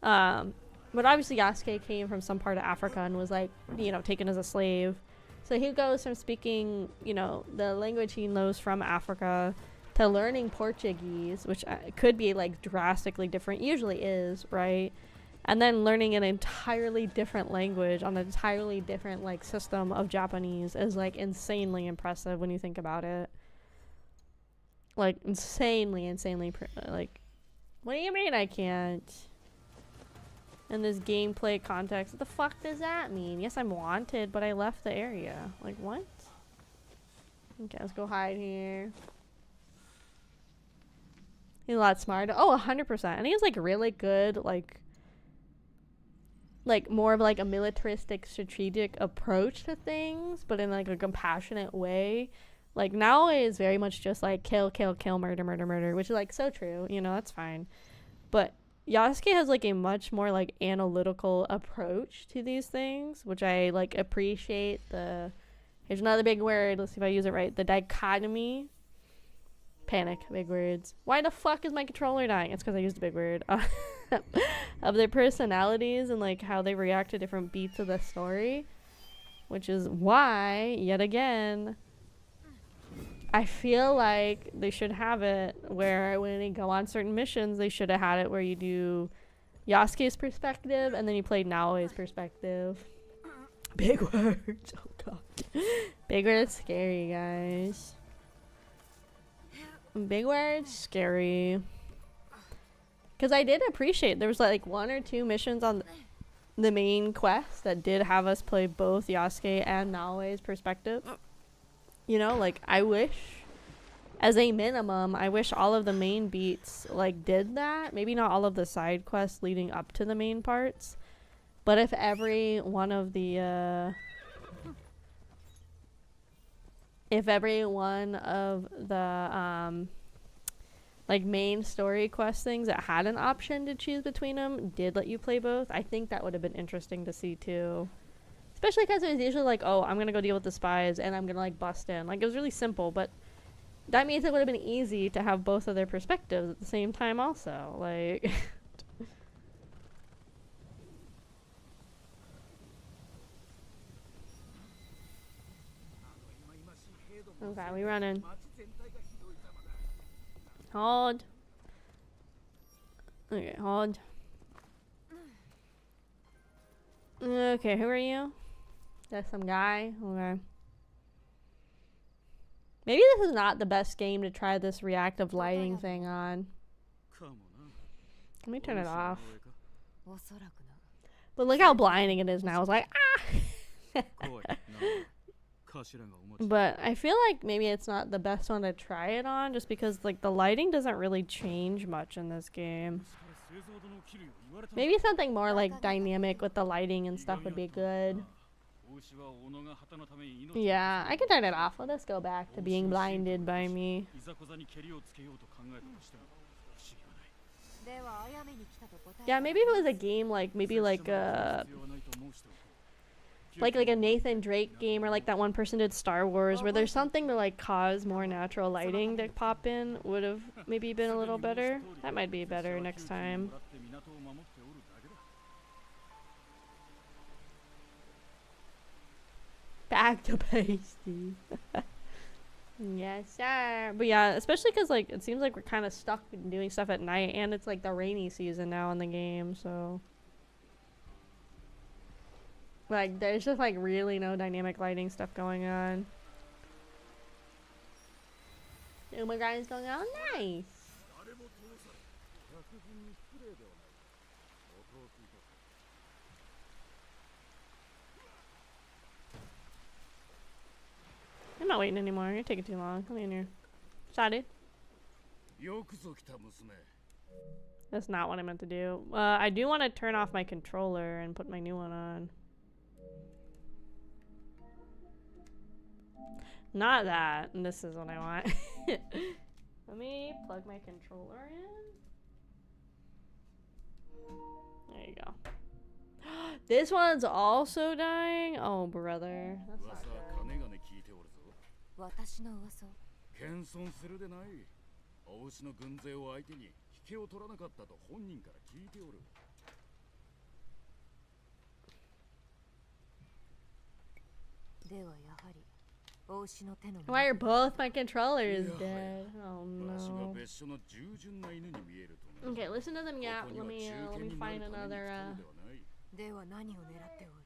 But obviously Yasuke came from some part of Africa and was like, you know, taken as a slave. So he goes from speaking, you know, the language he knows from Africa to learning Portuguese, which could be like drastically different, usually is, right? And then learning an entirely different language on an entirely different like system of Japanese is like insanely impressive when you think about it. Like insanely like, what do you mean I can't? In this gameplay context, what the fuck does that mean? Yes, I'm wanted, but I left the area. Like, what? Okay, let's go hide here. He's a lot smarter. Oh, 100%. And he's like really good, like more of like a militaristic strategic approach to things, but in like a compassionate way. Like Naoe is very much just like kill, murder, which is like so true, you know, that's fine. But Yasuke has like a much more like analytical approach to these things, which I like appreciate. Here's another big word, let's see if I use it right. The dichotomy. Panic, big words. Why the fuck is my controller dying? It's because I used a big word. Of their personalities and like how they react to different beats of the story, which is why, yet again, I feel like they should have it where when they go on certain missions, they should have had it where you do Yasuke's perspective and then you play Naoe's perspective. Big words. Oh god. Big words scary, guys. Big words scary. Because I did appreciate there was like 1 or 2 missions on the main quest that did have us play both Yasuke and Naoe's perspective. You know, like I wish, as a minimum, I wish all of the main beats like did that. Maybe not all of the side quests leading up to the main parts, but if every one of the like main story quest things that had an option to choose between them did let you play both, I think that would have been interesting to see too. Especially because it was usually like, oh, I'm gonna go deal with the spies and I'm gonna like bust in. Like it was really simple, but that means it would have been easy to have both of their perspectives at the same time also. Like okay, we running. Hold. Okay, hold. Okay, who are you? That's some guy. Okay. Maybe this is not the best game to try this reactive lighting thing on. Let me turn it off. But look how blinding it is now. It's like, ah! But I feel like maybe it's not the best one to try it on just because like the lighting doesn't really change much in this game. Maybe something more like dynamic with the lighting and stuff would be good. Yeah, I can turn it off. Let us go back to being blinded by me. Yeah, maybe if it was a game like maybe like a Nathan Drake game or like that one person did Star Wars where there's something to like cause more natural lighting to pop in would have maybe been a little better. That might be better next time. Back to pasty. Yes, sir. But yeah, especially because like it seems like we're kind of stuck doing stuff at night and it's like the rainy season now in the game, so like there's just like really no dynamic lighting stuff going on. Oh my god, it's going on nice. I'm not waiting anymore. You're taking too long. Come in here. Shotty. That's not what I meant to do. I do want to turn off my controller and put my new one on. Not that. This is what I want. Let me plug my controller in. There you go. This one's also dying? Oh, brother. That's not good. 私の噂を謙遜するでない。大牛の軍勢を相手に引けを取らなかったと本人から聞いておる。ではやはり大牛の手の Why are both my controllers dead? Oh no. Okay, listen to them yap. Let me find another では何を狙っておる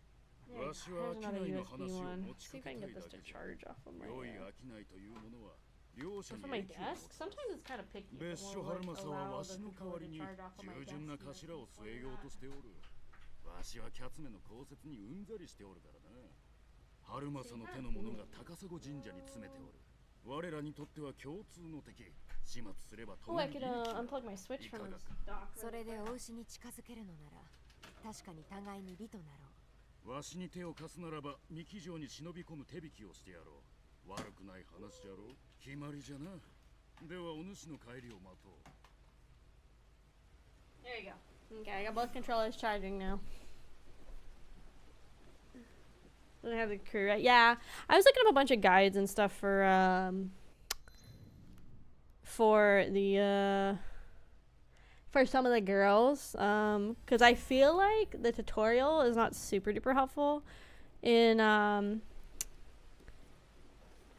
Here's another USB one. Let's see if I can get this to charge off of my off of my desk? Sometimes it's kind of picky. It won't like, allow the controller to charge off of my desk. わしはキャツメの公設にうんざりしておるからな。春政の手の者が高砂神社に詰めておる。我らにとっては共通の敵。始末すれば Oh, I could unplug my switch from this dock. それでお牛に近づけるのなら確かに互いに利となろわしに手を貸すならば三木城に忍び込む手引きをしてやろう。悪くない話じゃろう。決まりじゃな。ではお主の帰りを待とう。 There you go. Okay, I got both controllers charging now. I have the crew, right? Yeah, I was looking up a bunch of guides and stuff for the for some of the girls, because I feel like the tutorial is not super duper helpful in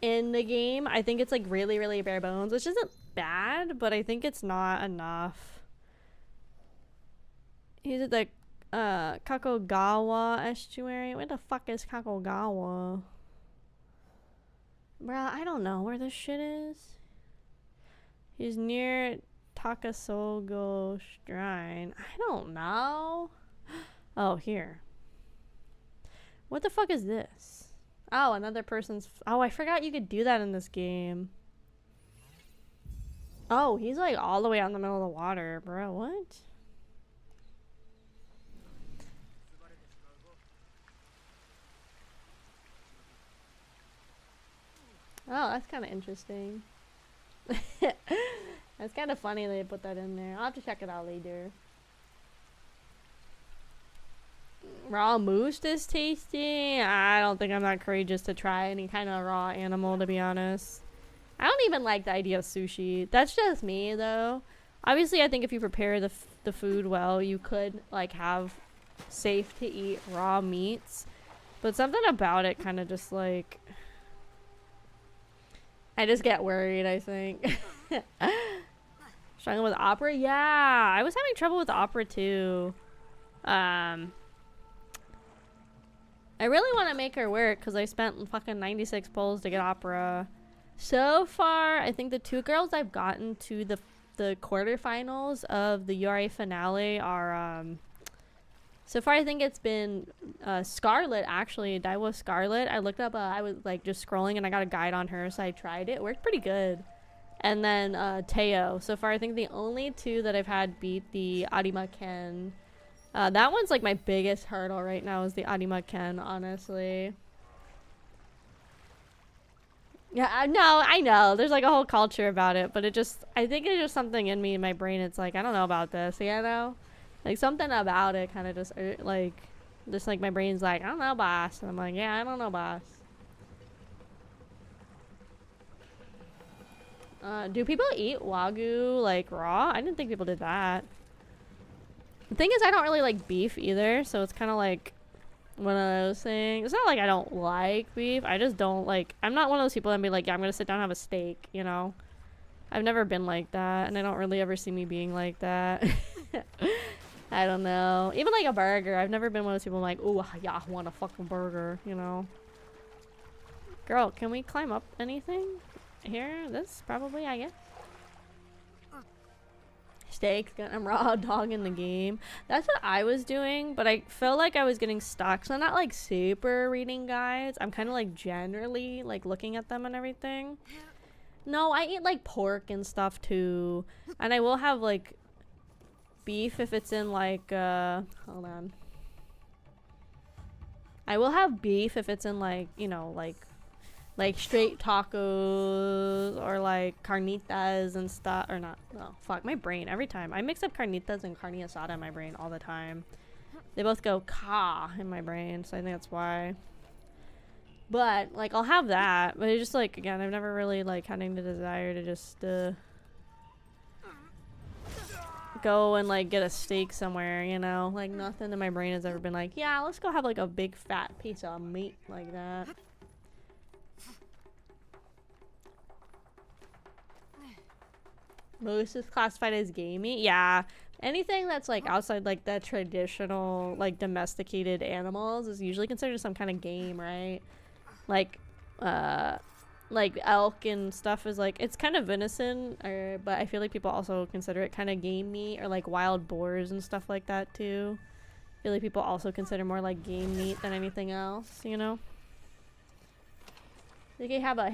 the game. I think it's like really bare bones, which isn't bad, but I think it's not enough. He's at the Kakogawa estuary. Where the fuck is Kakogawa? Bruh, I don't know where this shit is. He's near Takasogo Shrine. I don't know. Oh, here. What the fuck is this? Oh, another person's... Oh, I forgot you could do that in this game. Oh, he's like all the way out in the middle of the water, bro. What? Oh, that's kind of interesting. That's kind of funny they put that in there. I'll have to check it out later. Raw moose is tasty. I don't think I'm that courageous to try any kind of raw animal, to be honest. I don't even like the idea of sushi. That's just me, though. Obviously, I think if you prepare the food well, you could like have safe to eat raw meats. But something about it kind of just like... I just get worried, I think. Struggling with opera? Yeah, I was having trouble with opera too. I really want to make her work because I spent fucking 96 pulls to get opera. So far, I think the two girls I've gotten to the quarterfinals of the URA finale are so far I think it's been Scarlet, actually. Daiwa Scarlet. I looked up, I was like just scrolling and I got a guide on her, so I tried it. It worked pretty good. And then Teo. So far I think the only two that I've had beat the Arima Ken. That one's like my biggest hurdle right now is the Arima Ken, honestly. Yeah, no, I know. There's like a whole culture about it, but I think it's just something in me, in my brain. It's like, I don't know about this, you know? Like something about it kind of just like my brain's like, I don't know, boss. And I'm like, yeah, I don't know, boss. Do people eat wagyu like raw? I didn't think people did that. The thing is, I don't really like beef either, so it's kind of like one of those things. It's not like I don't like beef. I just don't like... I'm not one of those people that be like, yeah, I'm gonna sit down and have a steak, you know? I've never been like that, and I don't really ever see me being like that. I don't know. Even like a burger. I've never been one of those people like, oh, yeah, I want a fucking burger, you know? Girl, can we climb up anything? Here? This? Probably, I guess. Steaks, getting raw dog in the game. That's what I was doing, but I felt like I was getting stuck. So I'm not like super reading guides. I'm kind of like generally like looking at them and everything. No, I eat like pork and stuff too. And I will have like beef if it's in like hold on. I will have beef if it's in like, you know, like straight tacos or like carnitas and stuff, or not. Oh fuck, my brain every time I mix up carnitas and carne asada in my brain all the time. They both go ka in my brain, so I think that's why. But like I'll have that, but it's just like, again, I've never really like had any desire to just go and like get a steak somewhere, you know? Like nothing in my brain has ever been like, yeah, let's go have like a big fat piece of meat like that. Moose is classified as gamey? Yeah. Anything that's like outside like the traditional like domesticated animals is usually considered some kind of game, right? Like elk and stuff is like, it's kind of venison, but I feel like people also consider it kind of game meat, or like wild boars and stuff like that too. I feel like people also consider more like game meat than anything else, you know? You have a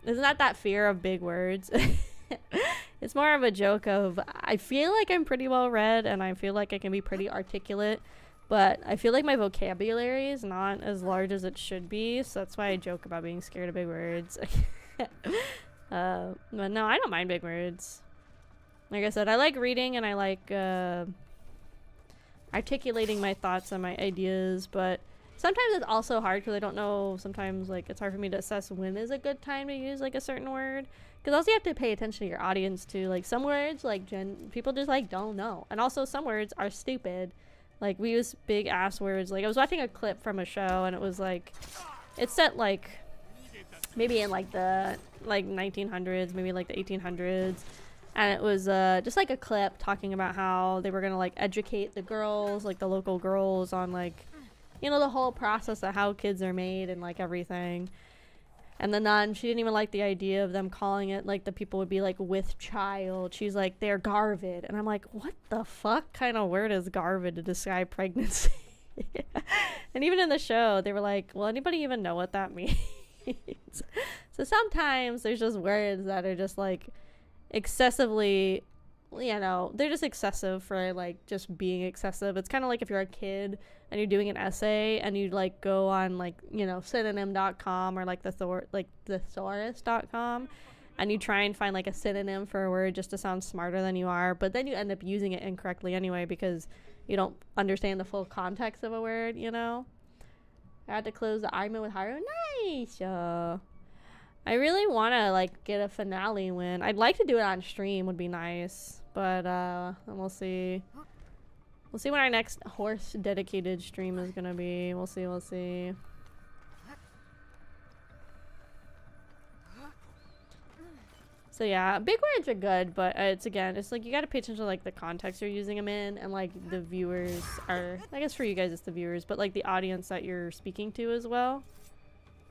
isn't that fear of big words? It's more of a joke of, I feel like I'm pretty well read and I feel like I can be pretty articulate, but I feel like my vocabulary is not as large as it should be, so that's why I joke about being scared of big words. But no, I don't mind big words. Like I said, I like reading and I like articulating my thoughts and my ideas, but sometimes it's also hard because I don't know, sometimes like it's hard for me to assess when is a good time to use like a certain word, because also you have to pay attention to your audience too. Like some words like people just like don't know, and also some words are stupid. Like we use big ass words. Like I was watching a clip from a show and it was like, it's set like maybe in like the 1900s, maybe like the 1800s, and it was just like a clip talking about how they were gonna like educate the girls, like the local girls, on like, you know, the whole process of how kids are made and like everything. And the nun, she didn't even like the idea of them calling it, like the people would be like with child. She's like, they're garvid. And I'm like, what the fuck kind of word is garvid to describe pregnancy? And even in the show, they were like, well, anybody even know what that means? So sometimes there's just words that are just like excessively, you know, they're just excessive for like just being excessive. It's kind of like if you're a kid and you're doing an essay and you like go on like, you know, synonym.com or like thesaurus.com and you try and find like a synonym for a word just to sound smarter than you are, but then you end up using it incorrectly anyway because you don't understand the full context of a word, you know. I had to close the argument with Haru. Nice. I really want to like get a finale win. I'd like to do it on stream, would be nice, but we'll see. We'll see when our next horse dedicated stream is gonna be. We'll see. We'll see. So yeah, big words are good, but it's like you gotta pay attention to like the context you're using them in, and like the viewers are, I guess for you guys it's the viewers, but like the audience that you're speaking to as well.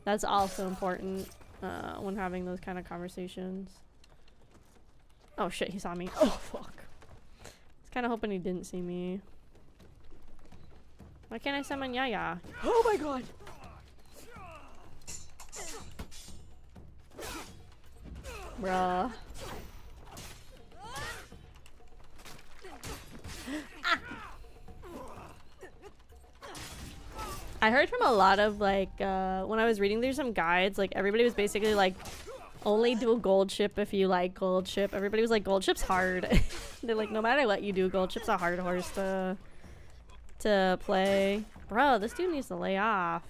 That's also important when having those kind of conversations. Oh shit, he saw me. Oh fuck. I was kind of hoping he didn't see me. Why can't I summon Yaya? Oh my god! Bruh. Ah. I heard from a lot of like when I was reading through some guides, like everybody was basically like, only do a gold ship if you like gold ship. Everybody was like, gold ship's hard. They're like, no matter what you do, gold ship's a hard horse to play. Bro, this dude needs to lay off.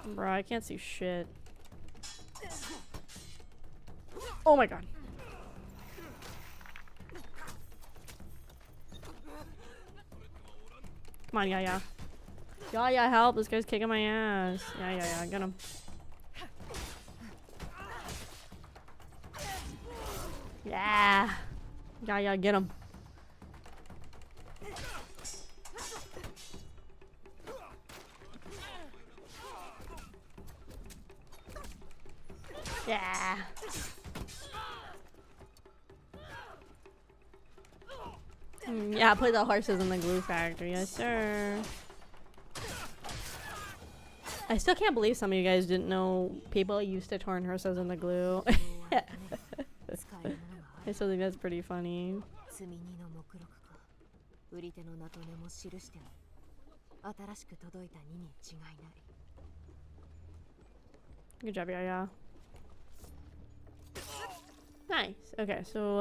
Bro, I can't see shit. Oh my god. Come on, Yaya. Yaya, help. This guy's kicking my ass. Yeah, get him. Yeah. Yaya, get him. Yeah. Yeah, put the horses in the glue factory. Yes, sir. I still can't believe some of you guys didn't know people used to turn horses into glue. I still think that's pretty funny. Good job, Yaya. Nice. Okay, so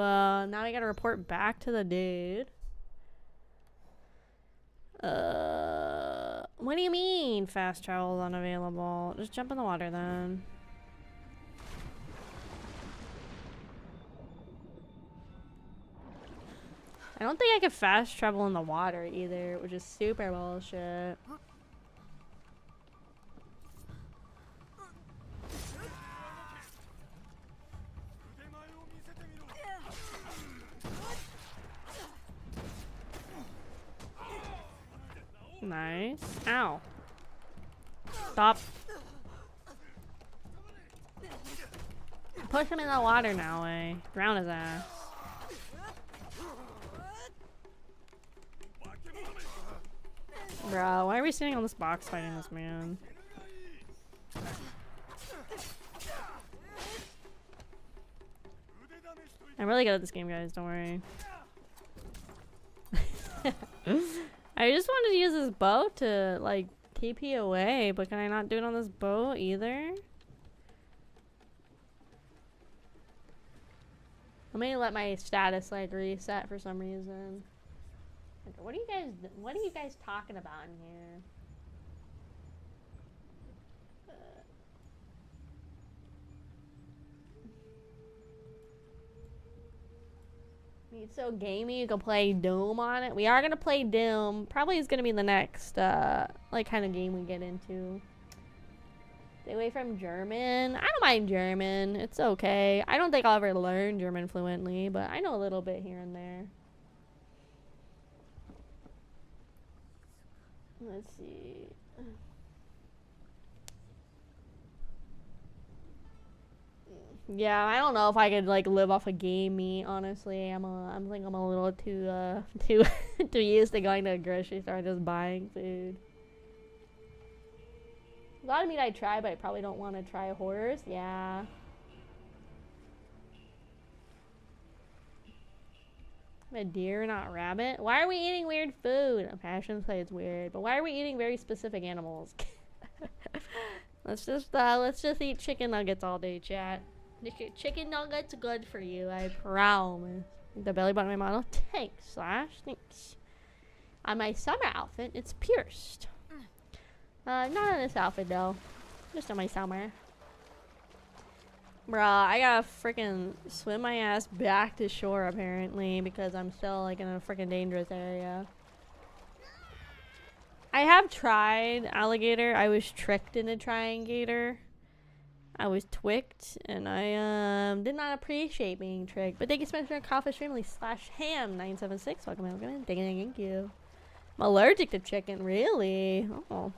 now I gotta report back to the dude. What do you mean fast travel is unavailable? Just jump in the water then. I don't think I could fast travel in the water either, which is super bullshit. Nice. Ow. Stop. Push him in the water now, Drown his ass. Bro, why are we sitting on this box fighting this man? I'm really good at this game, guys. Don't worry. I just wanted to use this boat to, like, TP away, but can I not do it on this boat either? Let me let my status, like, reset for some reason. Like, what are you guys talking about in here? It's so gamey, you can play Doom on it. We are gonna play Doom. Probably is gonna be the next like kind of game we get into. Stay away from German. I don't mind German. It's okay. I don't think I'll ever learn German fluently, but I know a little bit here and there. Let's see. Yeah, I don't know if I could like live off of game meat. Honestly, I think I'm a little too too used to going to a grocery store and just buying food. A lot of meat I try, but I probably don't want to try a horse. Yeah. I'm a deer, not rabbit. Why are we eating weird food? Passion say it's weird, but why are we eating very specific animals? let's just eat chicken nuggets all day, chat. Chicken nuggets good for you, I promise. The belly button of my model. Thanks, Slash. Thanks. On my summer outfit, it's pierced. Not on this outfit though. Just on my summer. Bruh, I gotta freaking swim my ass back to shore apparently because I'm still like in a freaking dangerous area. I have tried alligator. I was tricked into trying gator. I was twicked, and I did not appreciate being tricked. But thank you so much for Kraufish family /ham976. Welcome in. Thank you. I'm allergic to chicken, really? Oh.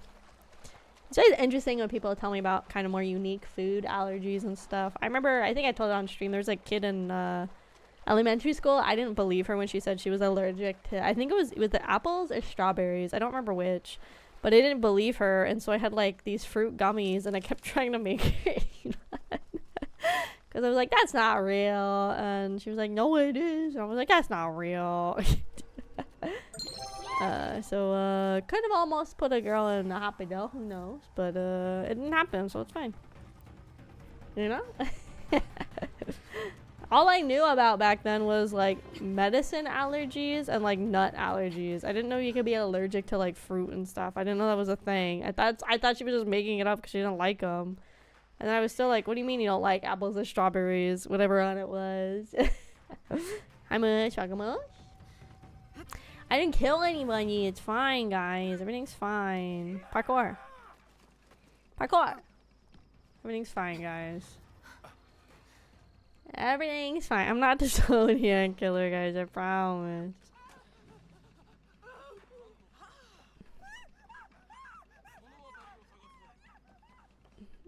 It's always interesting when people tell me about kind of more unique food allergies and stuff. I remember, I think I told it on stream, there was a kid in elementary school. I didn't believe her when she said she was allergic to, I think it was the apples or strawberries. I don't remember which. But I didn't believe her, and so I had like these fruit gummies, and I kept trying to make her eat one. Because I was like, that's not real. And she was like, no, it is. And I was like, that's not real. Could have almost put a girl in a hospital, who knows? But it didn't happen, so it's fine. You know? All I knew about back then was like medicine allergies and like nut allergies. I didn't know you could be allergic to like fruit and stuff. I didn't know that was a thing. I thought she was just making it up because she didn't like them. And then I was still like, what do you mean you don't like apples or strawberries? Whatever on it was. Hi much, welcome much. I didn't kill anybody. It's fine, guys. Everything's fine. Parkour. Parkour. Everything's fine, guys. Everything's fine. I'm not the Zodiac killer, guys. I promise.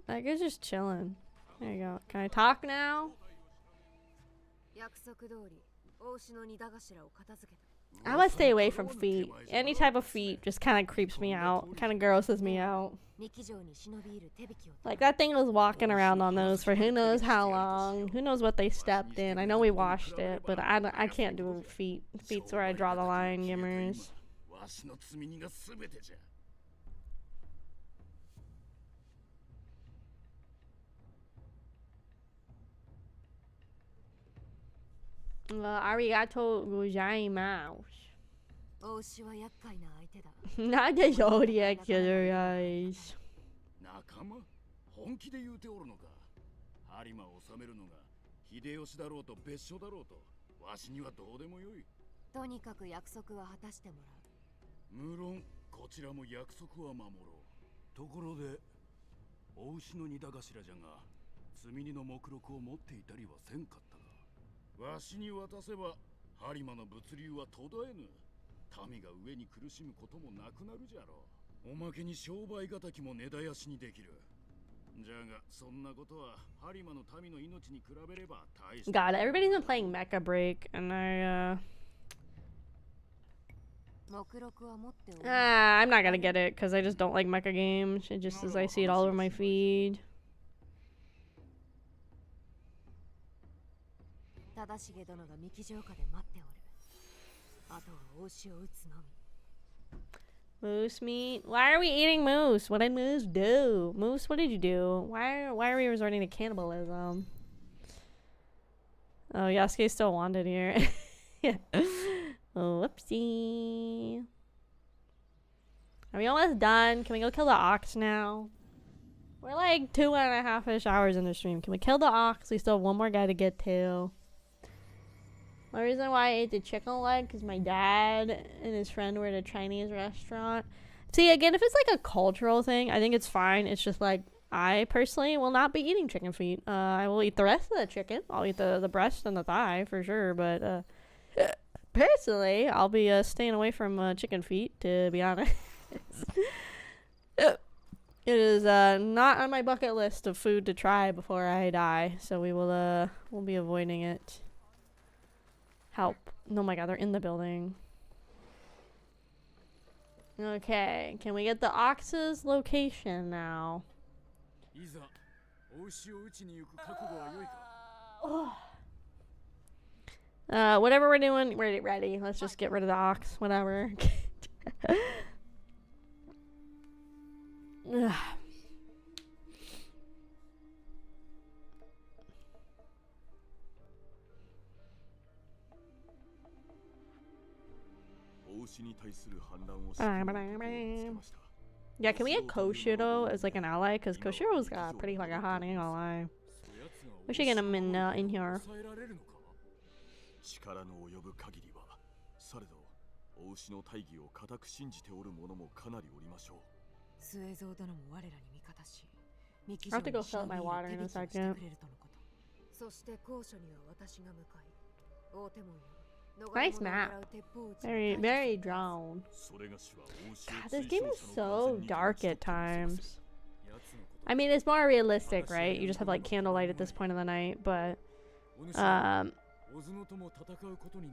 That guy's just chilling. There you go. Can I talk now? I must stay away from feet. Any type of feet just kind of creeps me out. Kind of grosses me out. Like that thing was walking around on those for who knows how long. Who knows what they stepped in. I know we washed it, but I can't do feet. Feet's where I draw the line, gimmers. Arigato gozaimasu. Not the Zodiac killer, guys. 本気で言うておるのか。有馬を治めるのが秀吉だろうと別所だろうと、わしにはどうでもよい。とにかく約束は果たしてもらう。無論こちらも約束は守ろう。ところで、お牛の荷頭じゃが、積み荷の目録を持っていたりはせんかったが、わしに渡せば有馬の物流は途絶えぬ。民が上に苦しむこともなくなるじゃろう。おまけに商売敵も根絶やしにできる。 God, everybody's been playing Mecha Break, and I'm not gonna get it because I just don't like mecha games. It just as I see it all over my feed. 忠重殿が三木城下で待っておる。あとは大石を撃つのみ。 Moose meat? Why are we eating moose? What did moose do? Moose, what did you do? Why are we resorting to cannibalism? Oh, Yasuke's still wanted here. Yeah. Oh, whoopsie. Are we almost done? Can we go kill the ox now? We're like 2.5-ish hours in the stream. Can we kill the ox? We still have one more guy to get to. The reason why I ate the chicken leg because my dad and his friend were at a Chinese restaurant. See, again, if it's like a cultural thing, I think it's fine. It's just like, I personally will not be eating chicken feet. I will eat the rest of the chicken. I'll eat the breast and the thigh for sure, but personally, I'll be staying away from chicken feet, to be honest. It is not on my bucket list of food to try before I die, so we'll be avoiding it. Help. Oh my god, they're in the building. Okay, can we get the ox's location now? Whatever we're doing, we're ready. Let's just get rid of the ox, whatever. Yeah, can we get Koshiro as like an ally? Because Koshiro's got pretty fucking hot, I ain't gonna lie. We should get him in here. I have to go fill up my water in a second. Nice map. Very, very drawn. God, this game is so dark at times. I mean, it's more realistic, right? You just have like candlelight at this point of the night, but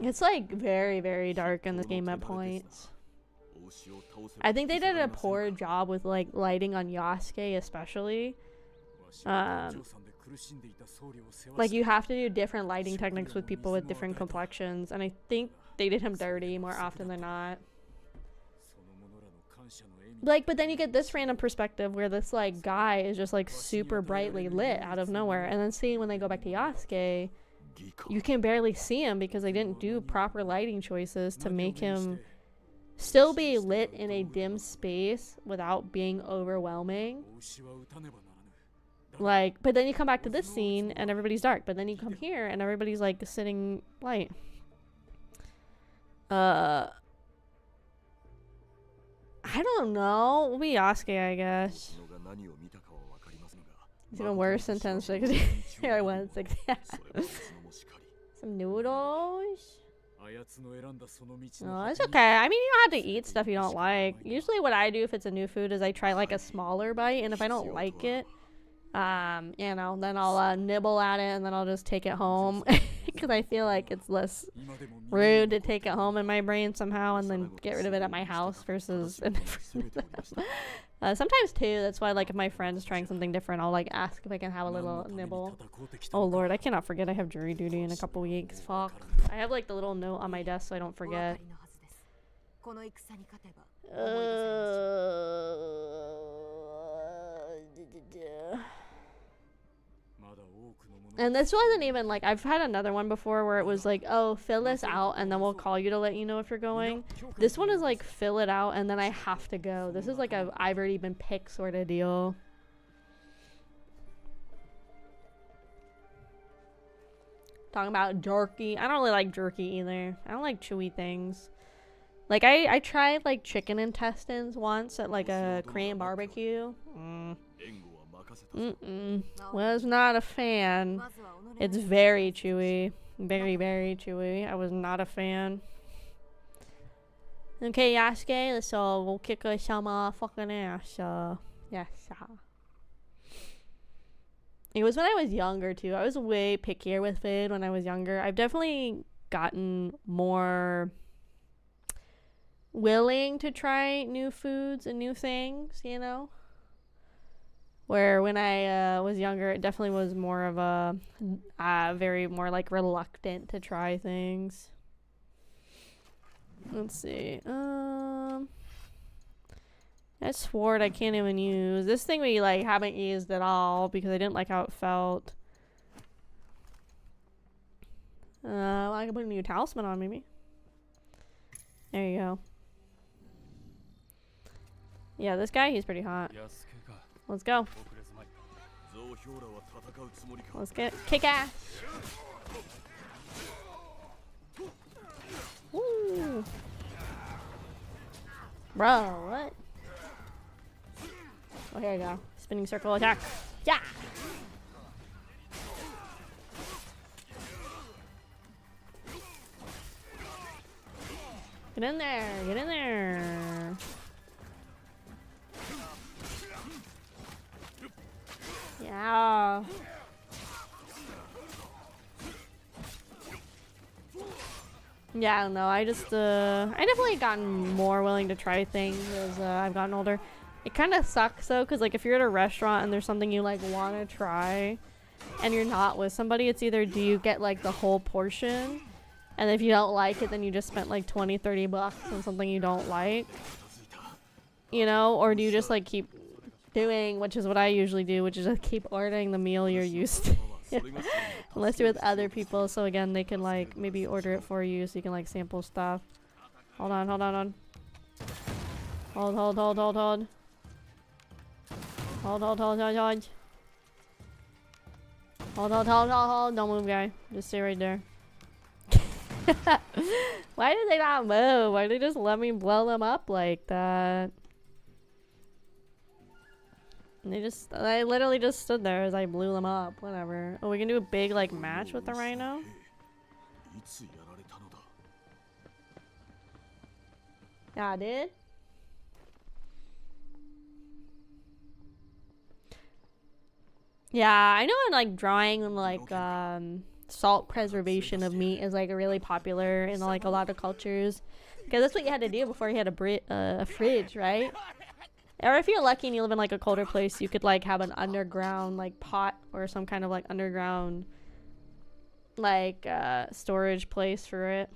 it's like very, very dark in this game at points. I think they did a poor job with like lighting on Yasuke, especially. Like you have to do different lighting techniques with people with different complexions, and I think they did him dirty more often than not. Like, but then you get this random perspective where this like guy is just like super brightly lit out of nowhere, and then seeing when they go back to Yasuke, you can barely see him because they didn't do proper lighting choices to make him still be lit in a dim space without being overwhelming. Like, but then you come back to this scene and everybody's dark, but then you come here and everybody's like sitting light. I don't know. We'll be Yasuke, I guess. It's even worse than 1060. Here I went 60. Some noodles. No, it's okay. I mean, you don't have to eat stuff you don't like. Usually what I do if it's a new food is I try like a smaller bite, and if I don't like it, you know, then I'll nibble at it and then I'll just take it home because I feel like it's less rude to take it home in my brain somehow and then get rid of it at my house versus sometimes too. That's why, like, if my friend's trying something different, I'll like ask if I can have a little nibble. Oh lord, I cannot forget I have jury duty in a couple weeks. Fuck. I have like the little note on my desk so I don't forget. And this wasn't even like, I've had another one before where it was like, oh, fill this out and then we'll call you to let you know if you're going. This one is like, fill it out and then I have to go. This is like a I've already been picked sort of deal. Talking about jerky. I don't really like jerky either. I don't like chewy things. Like I tried like chicken intestines once at like a Korean barbecue. Was not a fan. It's very chewy. Very, very chewy. I was not a fan. Okay, Yasuke, let's go kick some fucking ass. Yes. It was when I was younger too. I was way pickier with food when I was younger. I've definitely gotten more willing to try new foods and new things, you know? Where when I was younger, it definitely was more of a very more like reluctant to try things. Let's see. That sword I can't even use. This thing we like haven't used at all because I didn't like how it felt. Well, I can put a new talisman on maybe. There you go. Yeah, this guy, he's pretty hot. Let's go. Let's get kick ass. Woo. Bro, what? Oh, here we go. Spinning circle attack. Yeah. Get in there. Get in there. Yeah. Yeah, I don't know. I just, I definitely gotten more willing to try things as I've gotten older. It kind of sucks though, because like if you're at a restaurant and there's something you like want to try and you're not with somebody, it's either do you get like the whole portion, and if you don't like it, then you just spent like 20-30 bucks on something you don't like, you know, or do you just like keep doing, which is what I usually do, which is just keep ordering the meal you're used to. Unless you're with other people, so again they can like maybe order it for you so you can like sample stuff. Hold on. Hold. Don't move, guy. Just stay right there. Why did they not move? Why did they just let me blow them up like that? And I literally just stood there as I blew them up. Whatever. Oh, we can do a big like match with the rhino? Yeah, dude. Yeah, I know in like drawing and like salt preservation of meat is like really popular in like a lot of cultures, because that's what you had to do before you had a fridge, right? Or if you're lucky and you live in like a colder place, you could like have an underground like pot or some kind of like underground like storage place for it.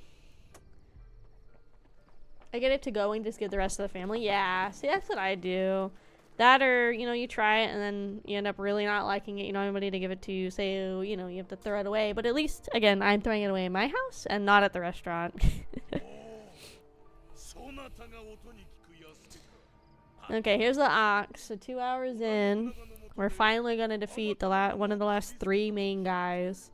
I get it to go and just give the rest of the family. Yeah, see, that's what I do. That, or, you know, you try it and then you end up really not liking it. You know, anybody to give it to you, so, you know, you have to throw it away. But at least, again, I'm throwing it away in my house and not at the restaurant. Okay, here's the ox. So 2 hours in, we're finally going to defeat the one of the last 3 main guys.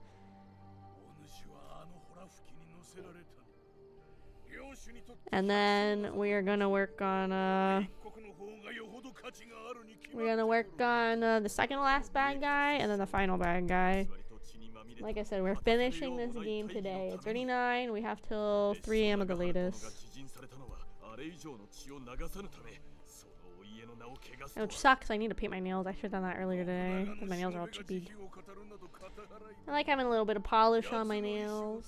And then we are going to work on, the second to last bad guy and then the final bad guy. Like I said, we're finishing this game today. It's 39. We have till 3 AM at the latest. Which sucks. I need to paint my nails. I should have done that earlier today, because my nails are all chippy. I like having a little bit of polish on my nails.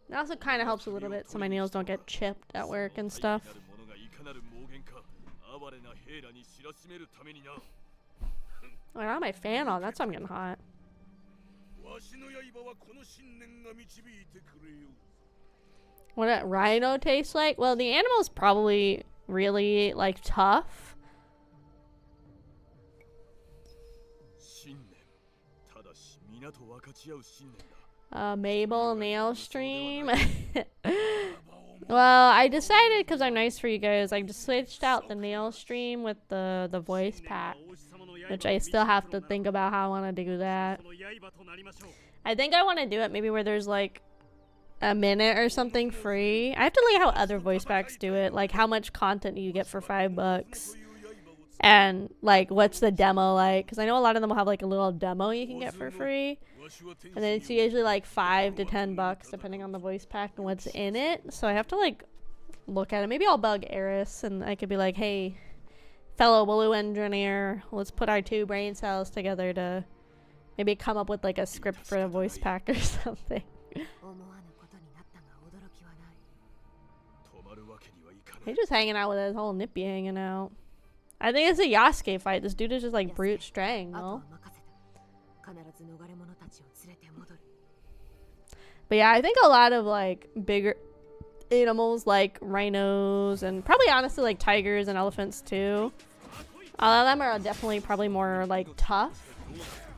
It also kind of helps a little bit so my nails don't get chipped at work and stuff. Oh, I got my fan on. That's why I'm getting hot. What that rhino tastes like? Well, the animal's probably really, like, tough. Mabel nail stream. Well, I decided, because I'm nice for you guys, I just switched out the nail stream with the voice pack, which I still have to think about how I want to do that. I think I want to do it maybe where there's like a minute or something free. I have to look at how other voice packs do it, like how much content do you get for $5, and like what's the demo like, because I know a lot of them will have like a little demo you can get for free. And then it's usually like $5 to $10 depending on the voice pack and what's in it. So I have to like look at it. Maybe I'll bug Eris and I could be like, hey, fellow blue engineer, let's put our 2 brain cells together to maybe come up with like a script for a voice pack or something. He's just hanging out with his whole nippy hanging out. I think it's a Yasuke fight. This dude is just like brute strength, no? But yeah, I think a lot of like bigger animals like rhinos and probably honestly like tigers and elephants too. A lot of them are definitely probably more like tough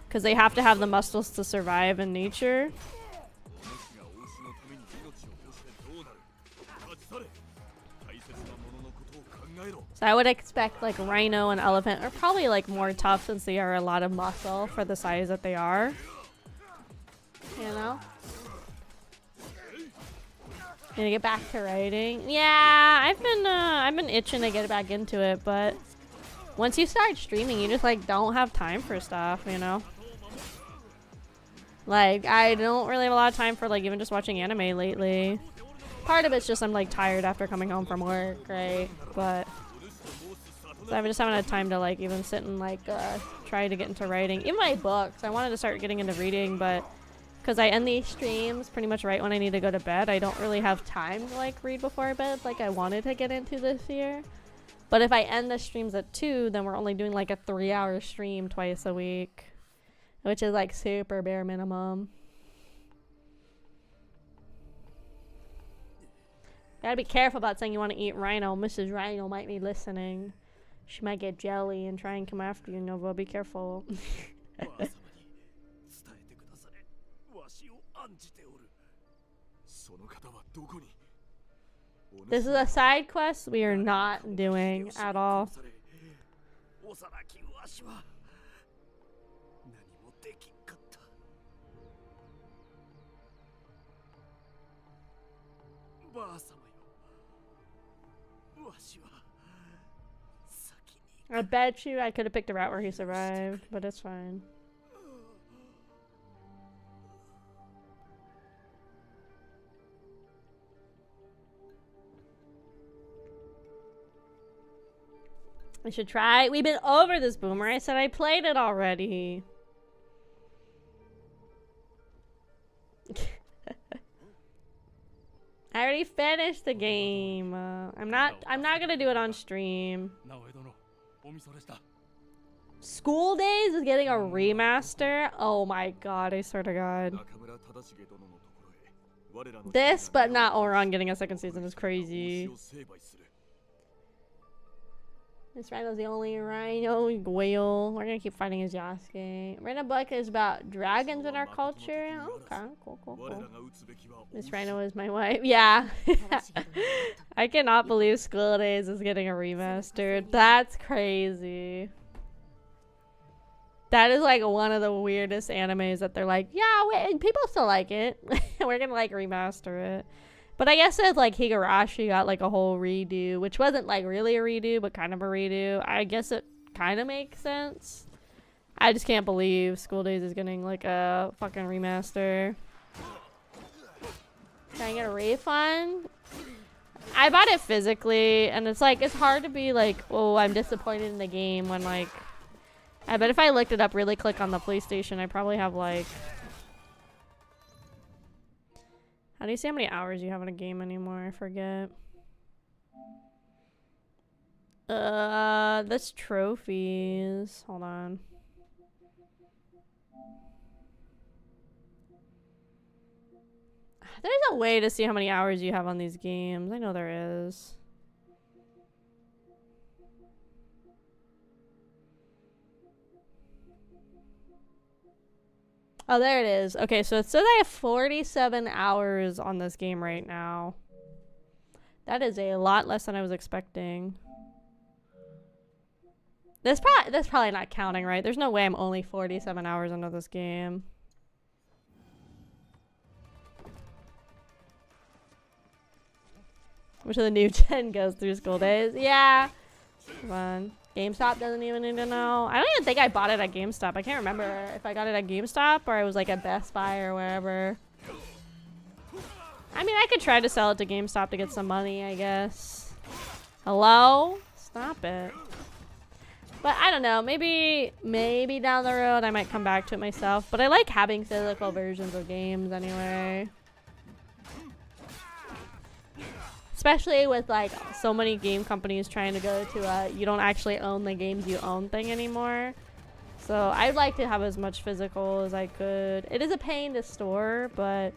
because they have to have the muscles to survive in nature. So I would expect like rhino and elephant are probably like more tough since they are a lot of muscle for the size that they are. You know? Gonna get back to writing. Yeah, I've been itching to get back into it, but once you start streaming, you just like don't have time for stuff, you know? Like I don't really have a lot of time for like even just watching anime lately. Part of it's just I'm like tired after coming home from work, right? But so I just haven't had time to like even sit and like try to get into writing. Even my books, I wanted to start getting into reading, but because I end these streams pretty much right when I need to go to bed, I don't really have time to like read before bed like I wanted to get into this year. But if I end the streams at 2, then we're only doing like a 3-hour stream twice a week, which is like super bare minimum. Gotta be careful about saying you want to eat rhino. Mrs. Rhino might be listening. She might get jelly and try and come after you, Nova. Be careful. This is a side quest we are not doing at all. I bet you I could have picked a route where he survived, but it's fine. I should try. We've been over this, Boomer. I said I played it already. I already finished the game. I'm not gonna do it on stream. School Days is getting a remaster. Oh my god! I swear to God. This, but not Oran getting a second season is crazy. This rhino's the only rhino whale. We're gonna keep fighting his Yasuke. Rhino book is about dragons in our culture. Okay, cool. This rhino is my wife. Yeah. I cannot believe School Days is getting a remaster. That's crazy. That is like one of the weirdest animes that they're like, yeah, wait, people still like it. We're gonna like remaster it. But I guess it's like Higurashi got like a whole redo, which wasn't like really a redo, but kind of a redo. I guess it kind of makes sense. I just can't believe School Days is getting like a fucking remaster. Can I get a refund? I bought it physically, and it's like, it's hard to be like, oh, I'm disappointed in the game when like, I bet if I looked it up really quick on the PlayStation, I probably have like, how do you see how many hours you have in a game anymore? I forget. That's trophies. Hold on. There's a way to see how many hours you have on these games. I know there is. Oh, there it is. Okay, so it says I have 47 hours on this game right now. That is a lot less than I was expecting. That's probably not counting, right? There's no way I'm only 47 hours into this game. Which of the new gen goes through School Days? Yeah. Fun. GameStop doesn't even need to know. I don't even think I bought it at GameStop. I can't remember if I got it at GameStop or I was like at Best Buy or wherever. I mean, I could try to sell it to GameStop to get some money, I guess. Hello? Stop it. But I don't know. Maybe down the road I might come back to it myself. But I like having physical versions of games anyway. especially with like so many game companies trying to go to you don't actually own the games you own thing anymore. So I'd like to have as much physical as I could. It is a pain to store, but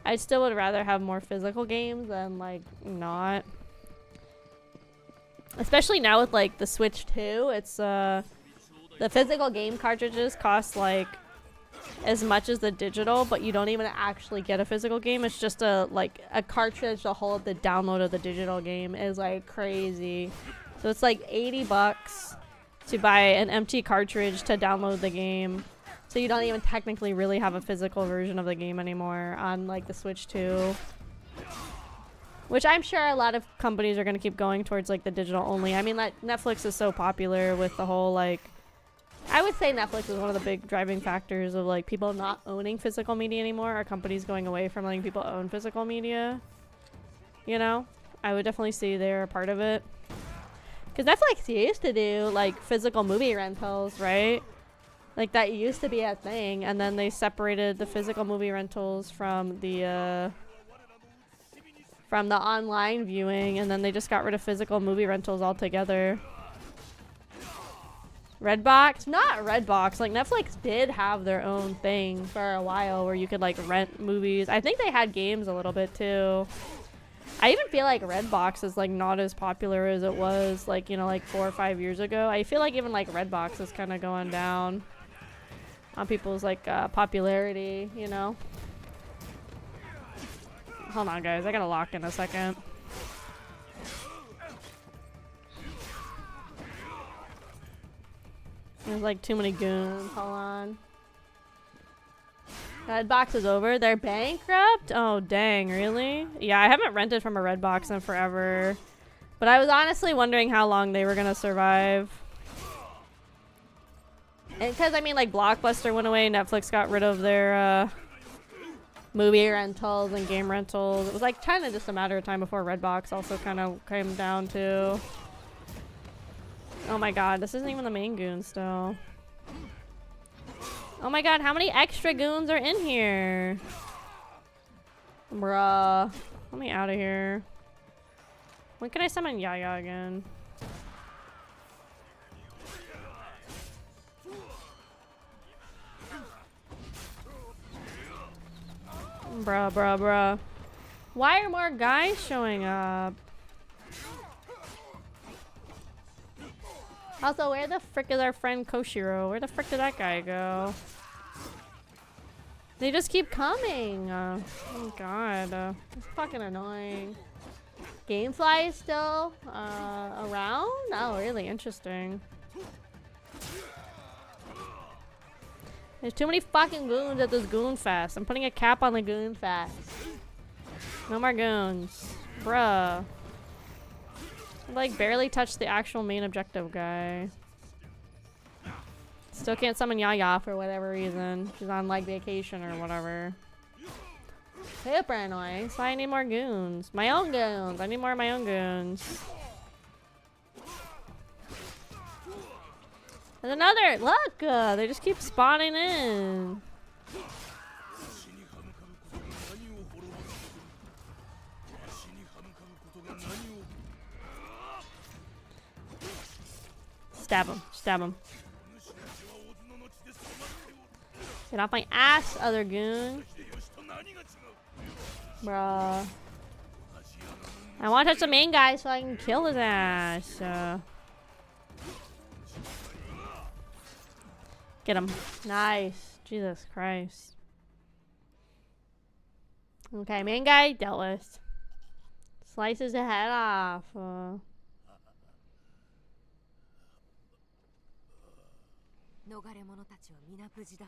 I still would rather have more physical games than like not. Especially now with like the Switch 2, it's the physical game cartridges cost like as much as the digital, but you don't even actually get a physical game. It's just a cartridge to hold the download of the digital game is like crazy. So it's like $80 to buy an empty cartridge to download the game. So you don't even technically really have a physical version of the game anymore on like the Switch 2. Which I'm sure a lot of companies are going to keep going towards like the digital only. I mean, like Netflix is so popular with the whole like, I would say Netflix is one of the big driving factors of like people not owning physical media anymore, or companies going away from letting people own physical media. You know, I would definitely see they're a part of it. Because Netflix used to do like physical movie rentals, right? Like that used to be a thing, and then they separated the physical movie rentals from the online viewing, and then they just got rid of physical movie rentals altogether. Redbox? Not Redbox. Like Netflix did have their own thing for a while where you could like rent movies. I think they had games a little bit too. I even feel like Redbox is like not as popular as it was like, you know, like 4 or 5 years ago. I feel like even like Redbox is kind of going down on people's like popularity, you know. Hold on guys, I gotta lock in a second. There's like too many goons. Hold on. Redbox is over. They're bankrupt? Oh, dang. Really? Yeah, I haven't rented from a Redbox in forever. But I was honestly wondering how long they were going to survive. And because, I mean, like, Blockbuster went away. Netflix got rid of their movie rentals and game rentals. It was, like, kind of just a matter of time before Redbox also kind of came down to... Oh my god, this isn't even the main goon still. Oh my god, how many extra goons are in here? Bruh. Let me out of here. When can I summon Yaya again? Bruh. Why are more guys showing up? Also, where the frick is our friend Koshiro? Where the frick did that guy go? They just keep coming. Oh god. It's fucking annoying. Gamefly is still around? Oh, really interesting. There's too many fucking goons at this goon fest. I'm putting a cap on the goon fest. No more goons. Bruh. Like barely touched the actual main objective guy. Still can't summon Yaya for whatever reason. She's on like vacation or whatever. Super annoying. So I need more goons. My own goons. I need more of my own goons. There's another. Look, they just keep spawning in. Stab him. Stab him. Get off my ass, other goon. Bruh. I want to touch the main guy so I can kill his ass. Get him. Nice. Jesus Christ. Okay, main guy dealt with. Slices the head off. 逃れ者たちは皆無事だ。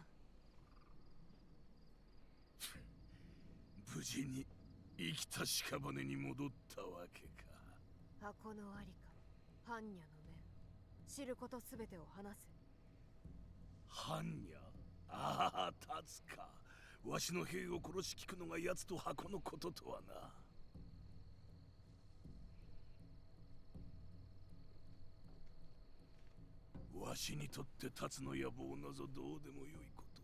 無事に生きた屍に戻ったわけか。箱のありか、般若の面、知ることすべてを話せ。般若、ああ、立つか。わしの兵を殺し聞くのが奴と箱のこととはな。わしにとって立つの野望なぞどうでもよいこと。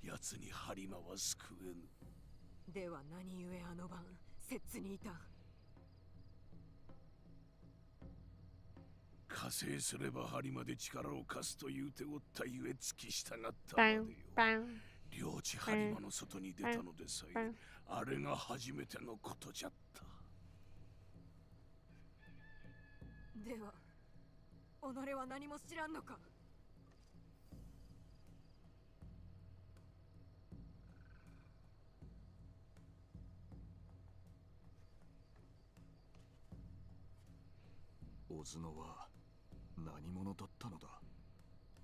奴に張り間は救えぬ。では何故あの晩、摂津にいた。加勢すれば針まで力を貸すというておったゆえ突き従ったまでよ。領地針間の外に出たのでさえ、あれが初めてのことじゃった。では、己は何も知らんのか。小津野は何者だったのだ。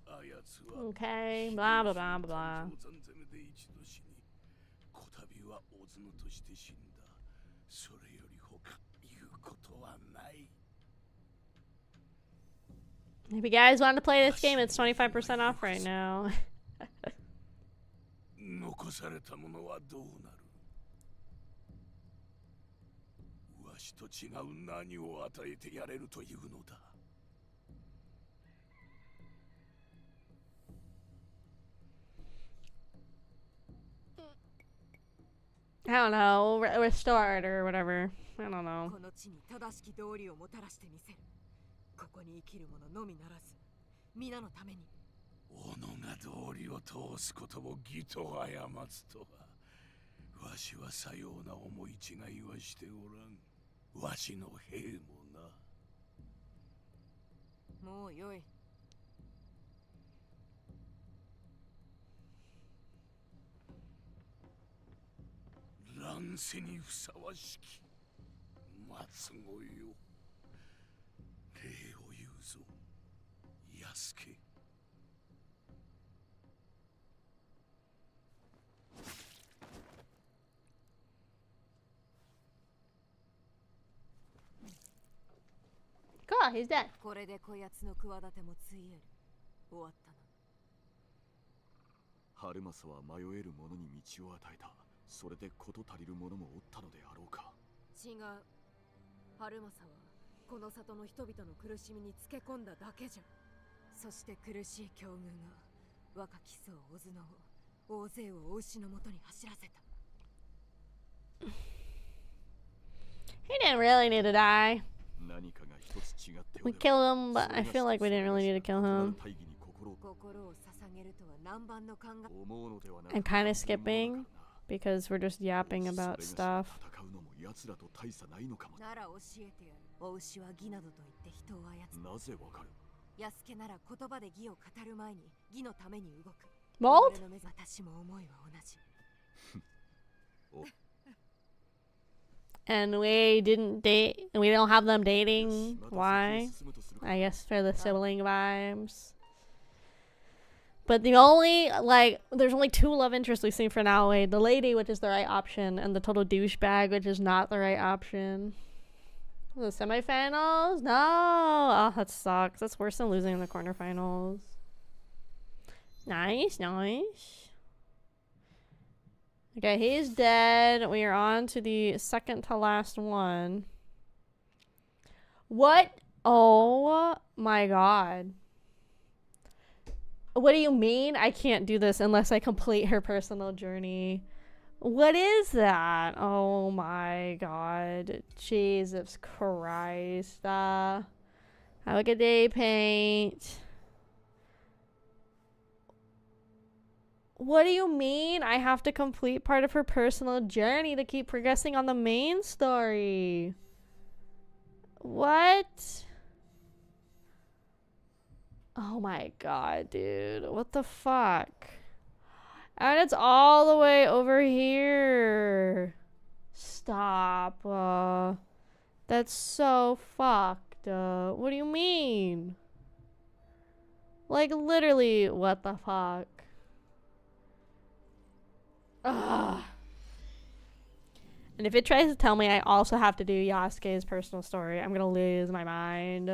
あやつは Okay, blah blah blah blah. 氷山攻めで一度死に、こたびは小津野として死んだ。それより他言うことはない。 If you guys want to play this game, it's 25% off right now. 残されたものはどうなる。わしと違う何を与えてやれるというのだ。I don't know, restore it or whatever. I don't know. この地に正しき道理をもたらしてみせる。ここに生きる者のみならず、皆のために。己が道理を通すことを義と過つとは、わしはさような思い違いはしておらん。わしの兵もな。もうよい。乱世にふさわしき末子よ。礼を言うぞ、安家。Cool, he's dead. これでこやつの企てもついえる。終わったな。春政は迷える者に道を与えた。それで事足りる者もおったのであろうか。違う。春政はこの里の人々の苦しみにつけ込んだだけじゃ。そして苦しい境遇が若き僧小津野を大勢をお牛のもとに走らせた。 He didn't really need to die. 何かが一つ違ってお We れば killed him, but I feel like we didn't really need to kill him. 大義に心を心を捧げるとは何番の考え。思うのではなく I'm kind of skipping because we're just yapping about それが stuff. し戦うのも奴らと大差ないのかも。なら教えてやる。お牛は義などと言って人を操る。なぜわかる。安家なら言葉で義を語る前に義のために動く。 Bold? 俺の目私も思いは同じ。 And we didn't date. We don't have them dating. Why? I guess for the sibling vibes. But the only, like, there's only two love interests we've seen for now. Wait, the lady, which is the right option, and the total douchebag, which is not the right option. The semifinals? No! Oh, that sucks. That's worse than losing in the quarterfinals. Nice, nice. Okay, he's dead. We are on to the second to last one. What? Oh my god. What do you mean I can't do this unless I complete her personal journey? What is that? Oh my god. Jesus Christ. Have a good day, Paint. What do you mean I have to complete part of her personal journey to keep progressing on the main story? What? Oh my god, dude. What the fuck? And it's all the way over here. Stop. That's so fucked. What do you mean? Like, literally, what the fuck? Ugh. And if it tries to tell me I also have to do Yasuke's personal story, I'm gonna lose my mind.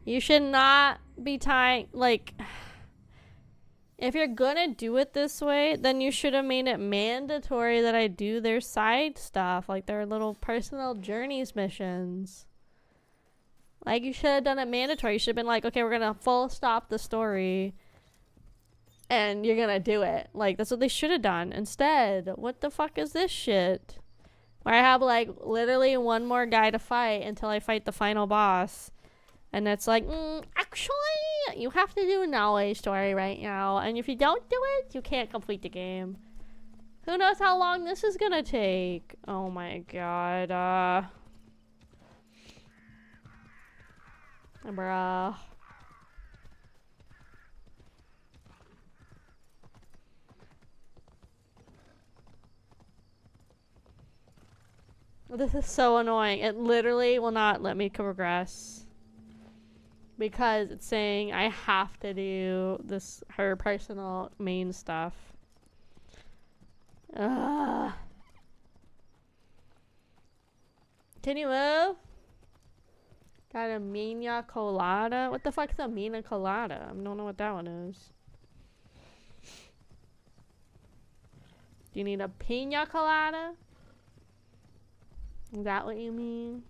You should not be tying, like, if you're gonna do it this way, then you should have made it mandatory that I do their side stuff, like their little personal journeys missions. Like, you should have done it mandatory. You should have been like, okay, we're gonna full stop the story and you're gonna do it. Like, that's what they should have done. Instead, what the fuck is this shit? where I have like literally one more guy to fight until I fight the final boss. And it's like, actually, you have to do a knowledge story right now. And if you don't do it, you can't complete the game. Who knows how long this is gonna take? Oh my god, bruh. This is so annoying. It literally will not let me progress. Because it's saying I have to do this, her personal main stuff. Ugh. Can you move? Got a mina colada? What the fuck is a mina colada? I don't know what that one is. Do you need a pina colada? Is that what you mean?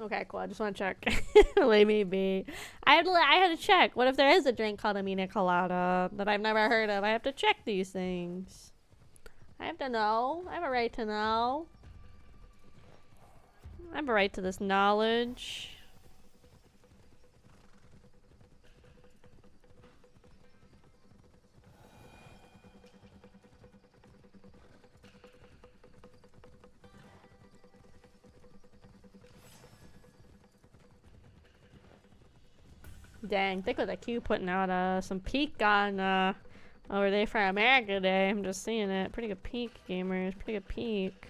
Okay, cool. I just want to check. Leave me be. I had to check. What if there is a drink called a mina colada that I've never heard of? I have to check these things. I have to know. I have a right to know. I have a right to this knowledge. Dang, think of the Q putting out some peak on over there for America Day. I'm just seeing it. Pretty good peak, gamers. Pretty good peak.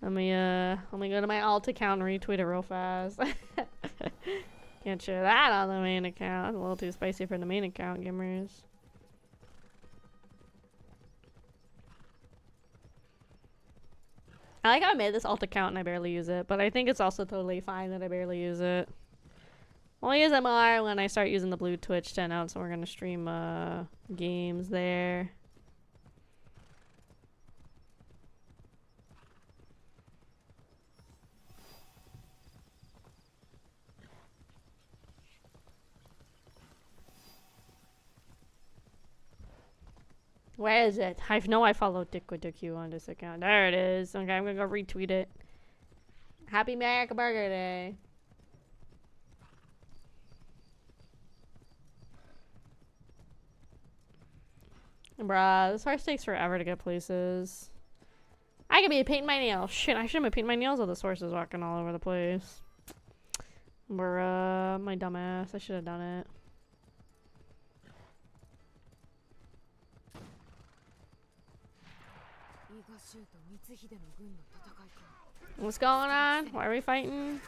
Let me go to my alt account and retweet it real fast. Can't share that on the main account. It's a little too spicy for the main account, gamers. I like how I made this alt account and I barely use it, but I think it's also totally fine that I barely use it. I'll use it more when I start using the blue Twitch to announce when we're gonna stream games there. Where is it? I know I followed Dick with the Q on this account. There it is. Okay, I'm gonna go retweet it. Happy America Burger Day. Bruh, this horse takes forever to get places. I could be painting my nails. Shit, I shouldn't be painting my nails while this horse is walking all over the place. Bruh, my dumbass. I should have done it. What's going on? Why are we fighting?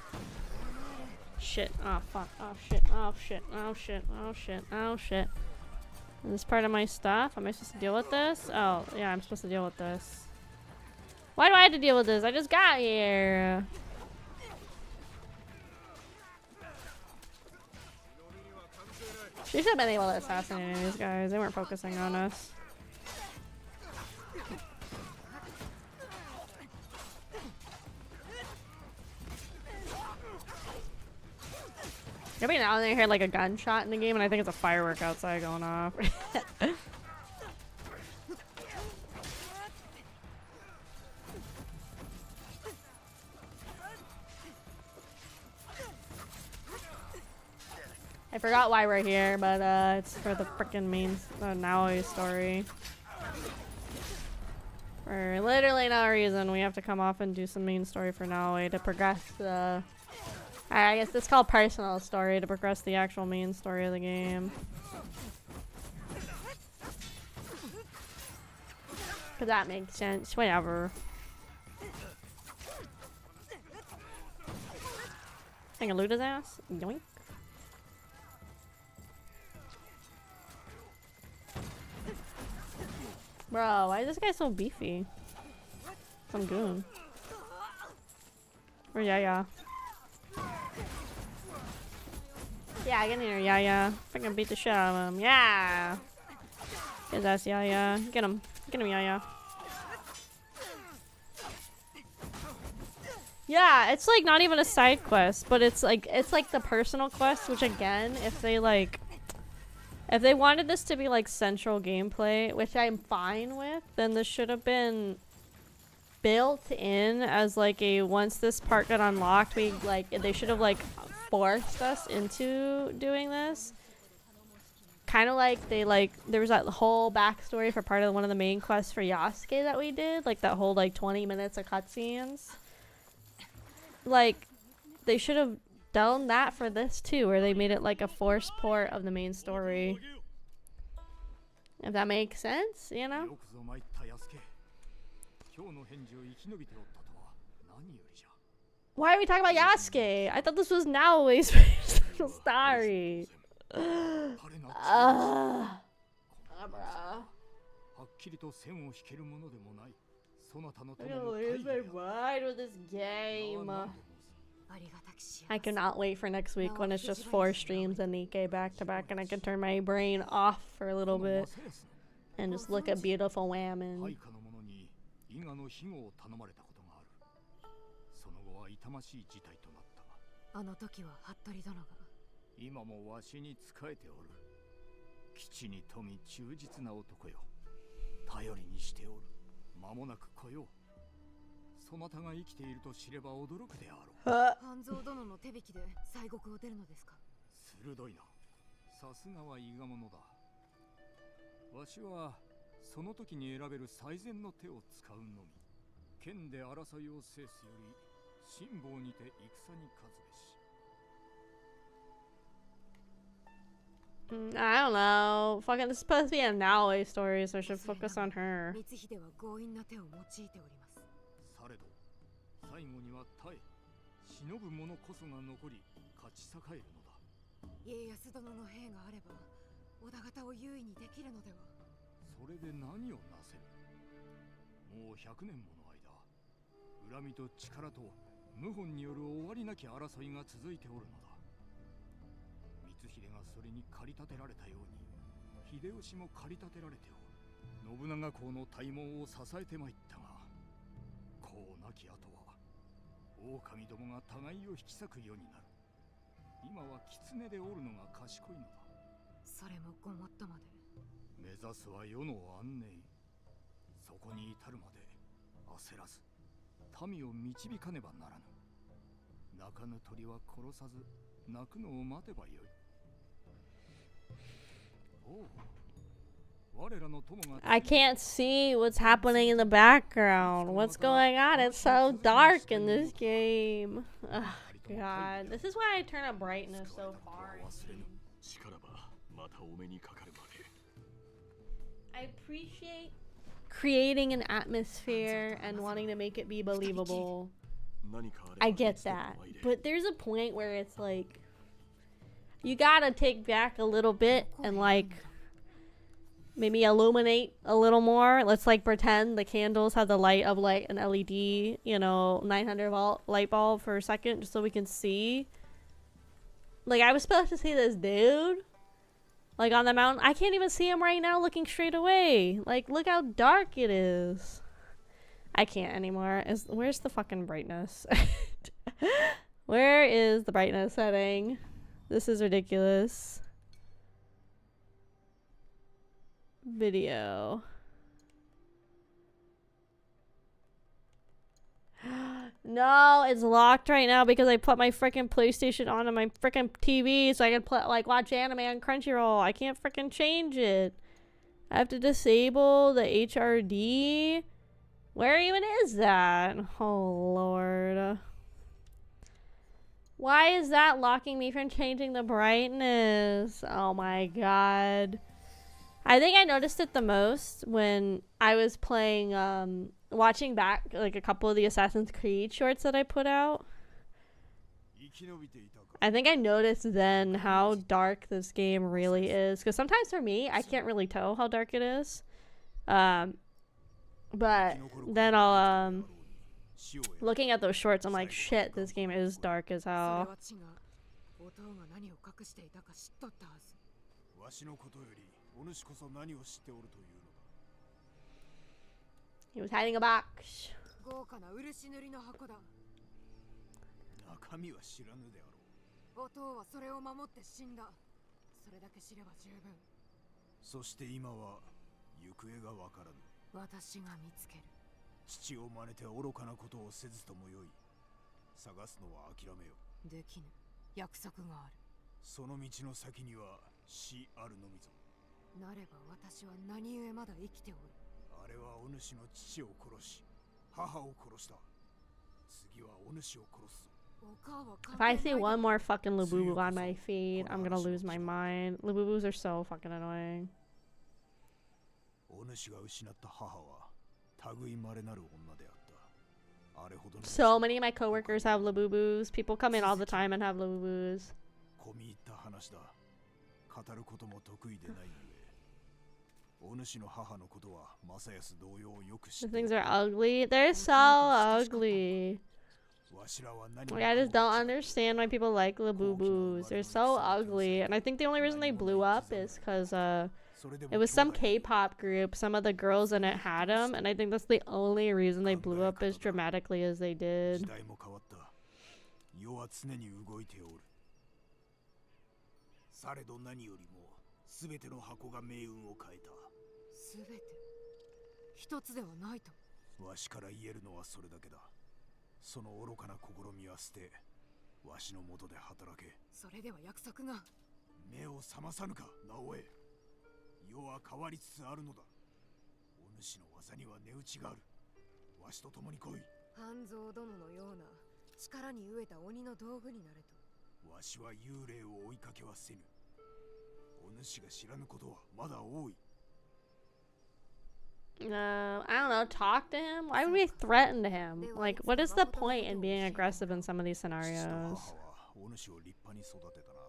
Shit. Oh, fuck. Oh, shit. Oh, shit. Oh, shit. Oh, shit. Oh, shit. Is this part of my stuff? Am I supposed to deal with this? Oh, yeah, I'm supposed to deal with this. Why do I have to deal with this? I just got here. She should have been able to assassinate these guys. They weren't focusing on us. Every now and then I hear like a gunshot in the game and I think it's a firework outside going off. I forgot why we're here, but it's for the frickin' main Naoi story. For literally no reason, we have to come off and do some main story for Naoi to progress the... I guess it's called personal story to progress the actual main story of the game. Cause that makes sense. Whatever. I can loot his ass. Yoink. Bro, why is this guy so beefy? Some goon. Or yeah. Yeah, get in here, yeah. Freaking beat the shit out of him. Yeah. Get his ass, yeah. Get him. Get him, yeah. Yeah, it's like not even a side quest, but it's like the personal quest, which again, if they like If they wanted this to be like central gameplay, which I'm fine with, then this should have been built in as like a once this part got unlocked, we like they should have like forced us into doing this. Kind of like they like there was that whole backstory for part of one of the main quests for Yasuke that we did, like that whole like 20 minutes of cutscenes. Like they should have done that for this too, where they made it like a forced port of the main story. If that makes sense, you know? Why are we talking about Yasuke? I thought this was Naoi's story. Bruh. I'm gonna lose my mind with this game. I cannot wait for next week when it's just 4 streams and Nikkei back to back and I can turn my brain off for a little bit and just look at beautiful women. あの時は服部殿が今もわしに仕えておる。基地に富み忠実な男よ。頼りにしておる。間もなく来よう。そなたが生きていると知れば驚くであろう。半蔵殿の手引きで西国を出るのですか。鋭いな。さすがは伊賀者だ。わしはその時に選べる最善の手を使うのみ。剣で争いを制すより辛抱にて戦に勝つべし。 I don't know. Fucking, this is supposed to be a Naoi story, so I should focus on her. 光秀は強引な手を用いております。されど、最後には耐え、忍ぶ者こそが残り、勝ち栄えるのだ。家康殿の兵があれば、織田方を優位にできるのでは。それで何をなせる。もう100年もの間、恨みと力と謀反による終わりなき争いが続いておるのだ。 光秀がそれに駆り立てられたように秀吉も駆り立てられておる。信長公の大門を支えてまいったが、こうなき後は狼どもが互いを引き裂くようになる。今は狐でおるのが賢いのだ。それもごもっとまで。目指すは世の安寧。そこに至るまで焦らず民を導かねばならぬ。泣かぬ鳥は殺さず泣くのを待てばよい。 I can't see what's happening in the background. What's going on? It's so dark in this game. Oh, God. This is why I turn up brightness so far. I appreciate creating an atmosphere and wanting to make it be believable. I get that. But there's a point where it's like, you gotta take back a little bit and like maybe illuminate a little more. Let's like pretend the candles have the light of like an LED, you know, 900 volt light bulb for a second just so we can see. Like I was supposed to see this dude like on the mountain. I can't even see him right now looking straight away. Like look how dark it is. I can't anymore. Where's the fucking brightness? Where is the brightness setting? This is ridiculous. Video. No, it's locked right now because I put my freaking PlayStation onto my freaking TV so I can like watch anime on Crunchyroll. I can't freaking change it. I have to disable the HRD. Where even is that? Oh Lord. Why is that locking me from changing the brightness? Oh my God. I think I noticed it the most when I was playing, watching back like a couple of the Assassin's Creed shorts that I put out. I think I noticed then how dark this game really is. Because sometimes for me, I can't really tell how dark it is. But then I'll, looking at those shorts, I'm like, shit, this game is dark as hell. He was hiding a box. そして今は行方がわからぬ。私が見つける。父を真似て愚かなことをせずともよい。探すのは諦めよ。できぬ。約束がある。その道の先には死あるのみぞ。なれば私は何故まだ生きておる。あれはお主の父を殺し、母を殺した。次はお主を殺すぞ。 If I see one more fucking Labubu on my feed, I'm gonna lose my mind. Labubus are so fucking annoying. お主が失った母は類まれなる女であった。あれほどの So many of my coworkers have Labubus. People come in all the time and have Labubus. 込み入った話だ。語ることも得意でないゆえ。お主の母のことは正康同様よく知 The っている。 things are ugly. They're so ugly. Like, I just don't understand why people like Labubus. They're so ugly. And I think the only reason they blew up is because it was some K-pop group. Some of the girls in it had them. And I think that's the only reason they blew up as dramatically as they did. 時代も変わった。世は常に動いておる。されど何よりも全ての箱が命運を変えた。全て一つではないと。わしから言えるのはそれだけだ。その愚かな試みは捨て、わしの元で働け。それでは約束が。目を覚まさぬか、直江。世は変わりつつあるのだ。お主の技には値打ちがある。わしと共に来い。半蔵殿のような力に飢えた鬼の道具になれと。わしは幽霊を追いかけはせぬ。お主が知らぬことはまだ多い。I don't know, talk to him? Why would we threaten him? Like, what is the point in being aggressive in some of these scenarios? お主を立派に育てたな。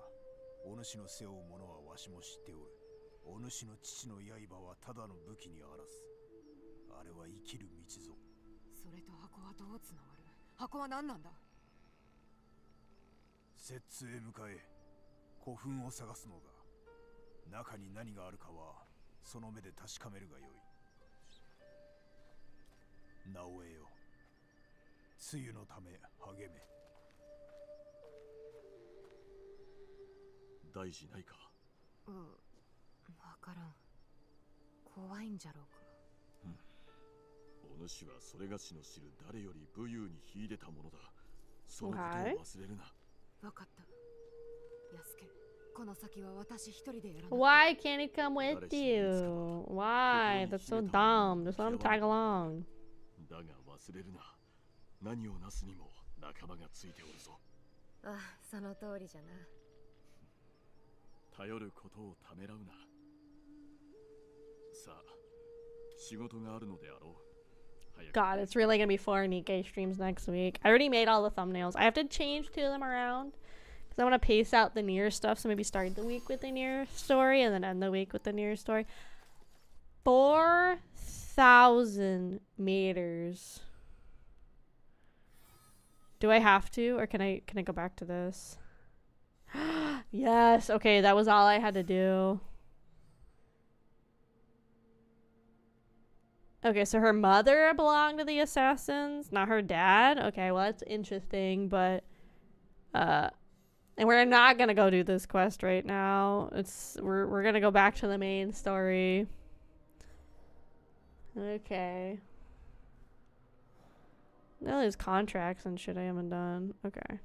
お主の背負うものはわしも知っておる。お主の父の刃はただの武器にあらず。あれは生きる道ぞ。それと箱はどうつながる？箱は何なんだ？摂津へ向かえ。古墳を探すのだ。中に何があるかはその目で確かめるがよい。直江よ、梅雨のため励め。大事ないか。わからん。怖いんじゃろうか。お主はそれがしの知る誰より武勇に秀でたものだ。そのことを忘れるな。わかった。安家、この先は私一人でやらな。Why can't he come with you? Why? That's so dumb. Just let him tag along. だが忘れるな。何をなすにも仲間がついておるぞ。ああ、その通りじゃな。頼ることをためらうな。さあ、仕事があるのであろう。God, it's really gonna be 4 Nikkei streams next week. I already made all the thumbnails. I have to change 2 of them around because I want to pace out the Nier stuff. So maybe start the week with the Nier story and then end the week with the Nier story. 4,000 meters. Do I have to, or can I go back to this? Yes. Okay, that was all I had to do. Okay, so her mother belonged to the assassins, not her dad. Okay, well that's interesting, but and we're not gonna go do this quest right now. We're gonna go back to the main story. Okay. No, there's contracts and shit I haven't done. Okay.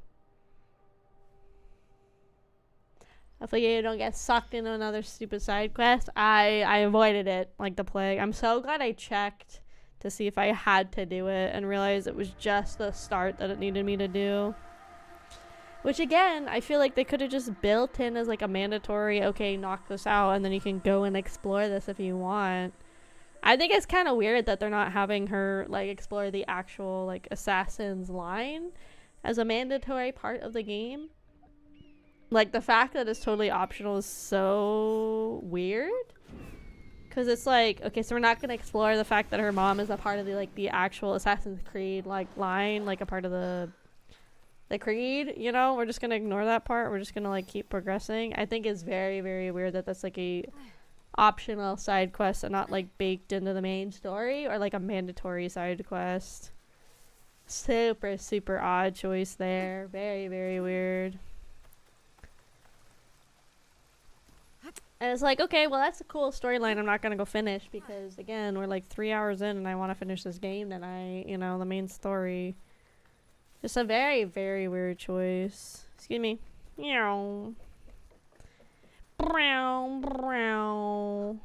Hopefully you don't get sucked into another stupid side quest. I avoided it like the plague. I'm so glad I checked to see if I had to do it and realized it was just the start that it needed me to do. Which again, I feel like they could have just built in as like a mandatory, okay, knock this out and then you can go and explore this if you want. I think it's kind of weird that they're not having her like explore the actual like assassin's line as a mandatory part of the game. Like, the fact that it's totally optional is so weird. Because it's like, okay, so we're not going to explore the fact that her mom is a part of the, like, the actual Assassin's Creed, like, line, like, a part of the creed, you know? We're just going to ignore that part. We're just going to, like, keep progressing. I think it's very, very weird that that's, like, a optional side quest and not, like, baked into the main story or, like, a mandatory side quest. Super, super odd choice there. Very, very weird. And it's like, okay, well, that's a cool storyline. I'm not gonna go finish because, again, we're like 3 hours in, and I want to finish this game tonight. You know, the main story. Just a very, very weird choice. Excuse me. Meow. Brown, brown.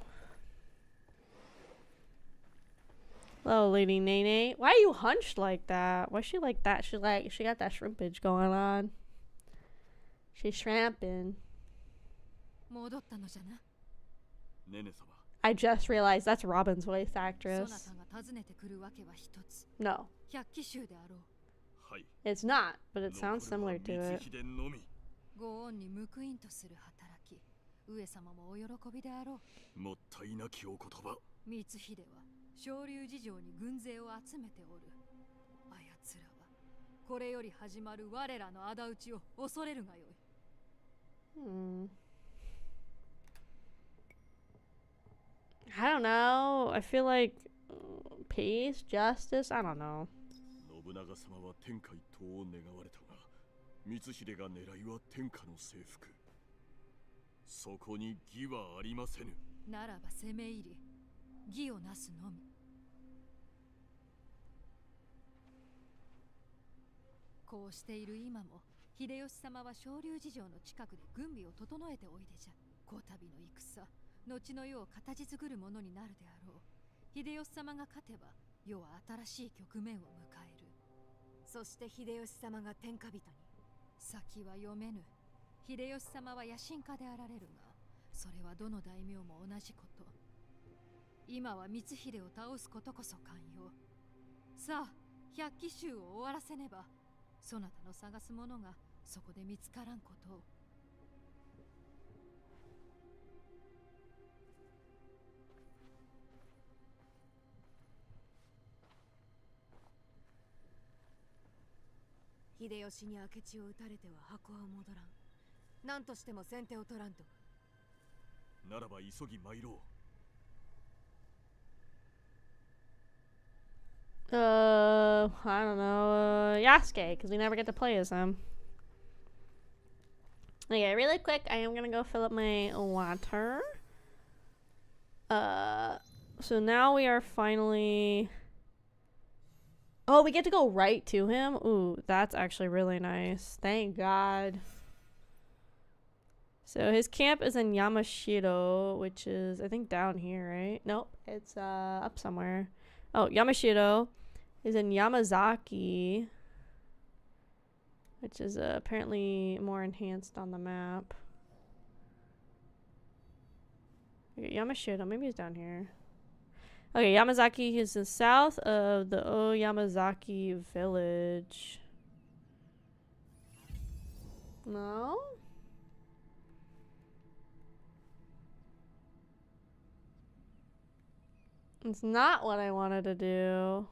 Hello, Lady Nene. Why are you hunched like that? Why is she like that? She got that shrimpage going on. She's shrimping. I just realized that's Robin's voice actress. No. It's not, but it sounds similar to it. ご恩に報いんとする働き、上様もお喜びであろう。もったいなきお言葉。光秀は昇竜事情に軍勢を集めておる。あやつらはこれより始まる我らの仇討ちを恐れるがよい。I don't know. I feel like peace, justice. I don't know. 信長様は天下一統を願われたが、光秀が狙いは天下の征服。そこに義はありませぬ。ならば攻め入り、義をなすのみ。こうしている今も、秀吉様は昇竜事情の近くで軍備を整えておいでじゃ。こたびの戦、後の世を形作るものになるであろう。秀吉様が勝てば、世は新しい局面を迎える。そして秀吉様が天下人に。先は読めぬ。秀吉様は野心家であられるが、それはどの大名も同じこと。今は光秀を倒すことこそ寛容。さあ、百騎衆を終わらせねば、そなたの探す者がそこで見つからんことを。秀吉に明智を討たれては箱は戻らん。何としても先手を取らんと。ならば急ぎ参ろう。I don't know, Yasuke, because we never get to play as him. Okay, really quick, I am gonna go fill up my water. So now we are finally... Oh, we get to go right to him? Ooh, that's actually really nice. Thank God. So his camp is in Yamashiro, which is, I think, down here, right? Nope, it's up somewhere. Oh, Yamashiro is in Yamazaki, which is apparently more enhanced on the map. Okay, Yamashiro, maybe he's down here. Okay, Yamazaki is the south of the Yamazaki village. No? It's not what I wanted to do.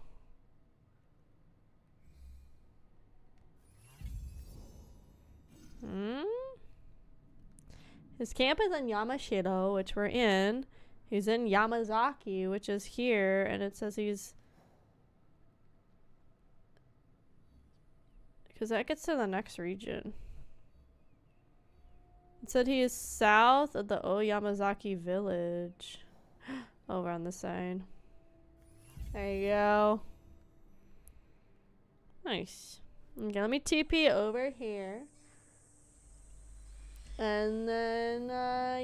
His camp is in Yamashiro, which we're in. He's in Yamazaki, which is here, and it says he's... Because that gets to the next region. It said he is south of the Yamazaki village. Over on this side. There you go. Nice. Okay, let me TP over here. And then,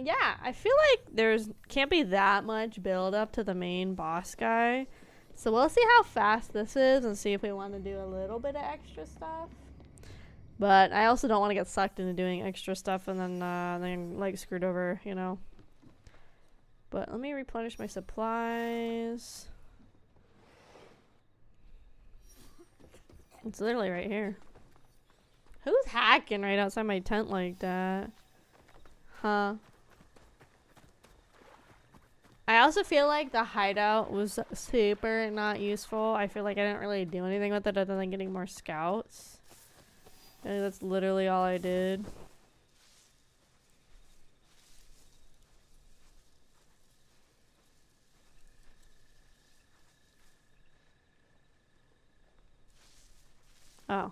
yeah, I feel like can't be that much build up to the main boss guy. So we'll see how fast this is and see if we want to do a little bit of extra stuff. But I also don't want to get sucked into doing extra stuff and then like screwed over, you know. But let me replenish my supplies. It's literally right here. Who's hacking right outside my tent like that? Huh. I also feel like the hideout was super not useful. I feel like I didn't really do anything with it other than getting more scouts. And that's literally all I did. Oh.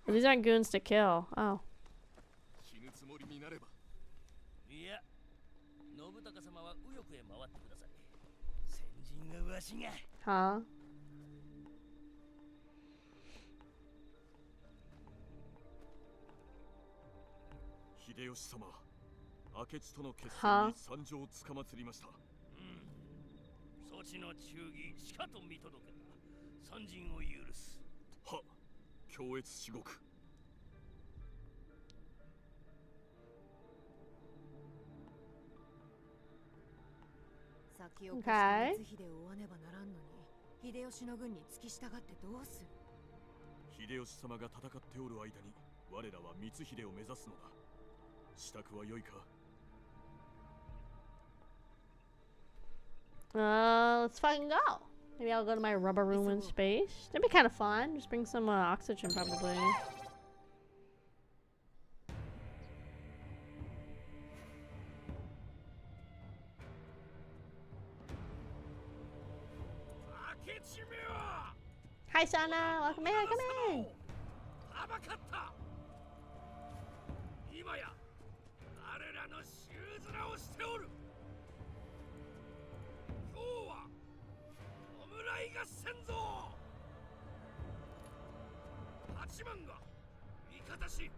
Well, these aren't goons to kill. Oh. Huh? 秀吉様、明智との決戦に参上をつかまつりました。そちの忠義しかと見届けた。参陣を許す。は、強越至極。先を越した光秀を追わねばならんのに、秀吉の軍に付き従ってどうする。秀吉様が戦っておる間に、我らは光秀を目指すのだ。支度は良いか。Let's fucking go. Maybe I'll go to my rubber room in space. That'd be kind of fun. Just bring some oxygen, probably. Hi, Sana. Welcome in. Come in. 今や彼らのシューズラをしておる。今日は弔い合戦ぞ。八幡が味方し、信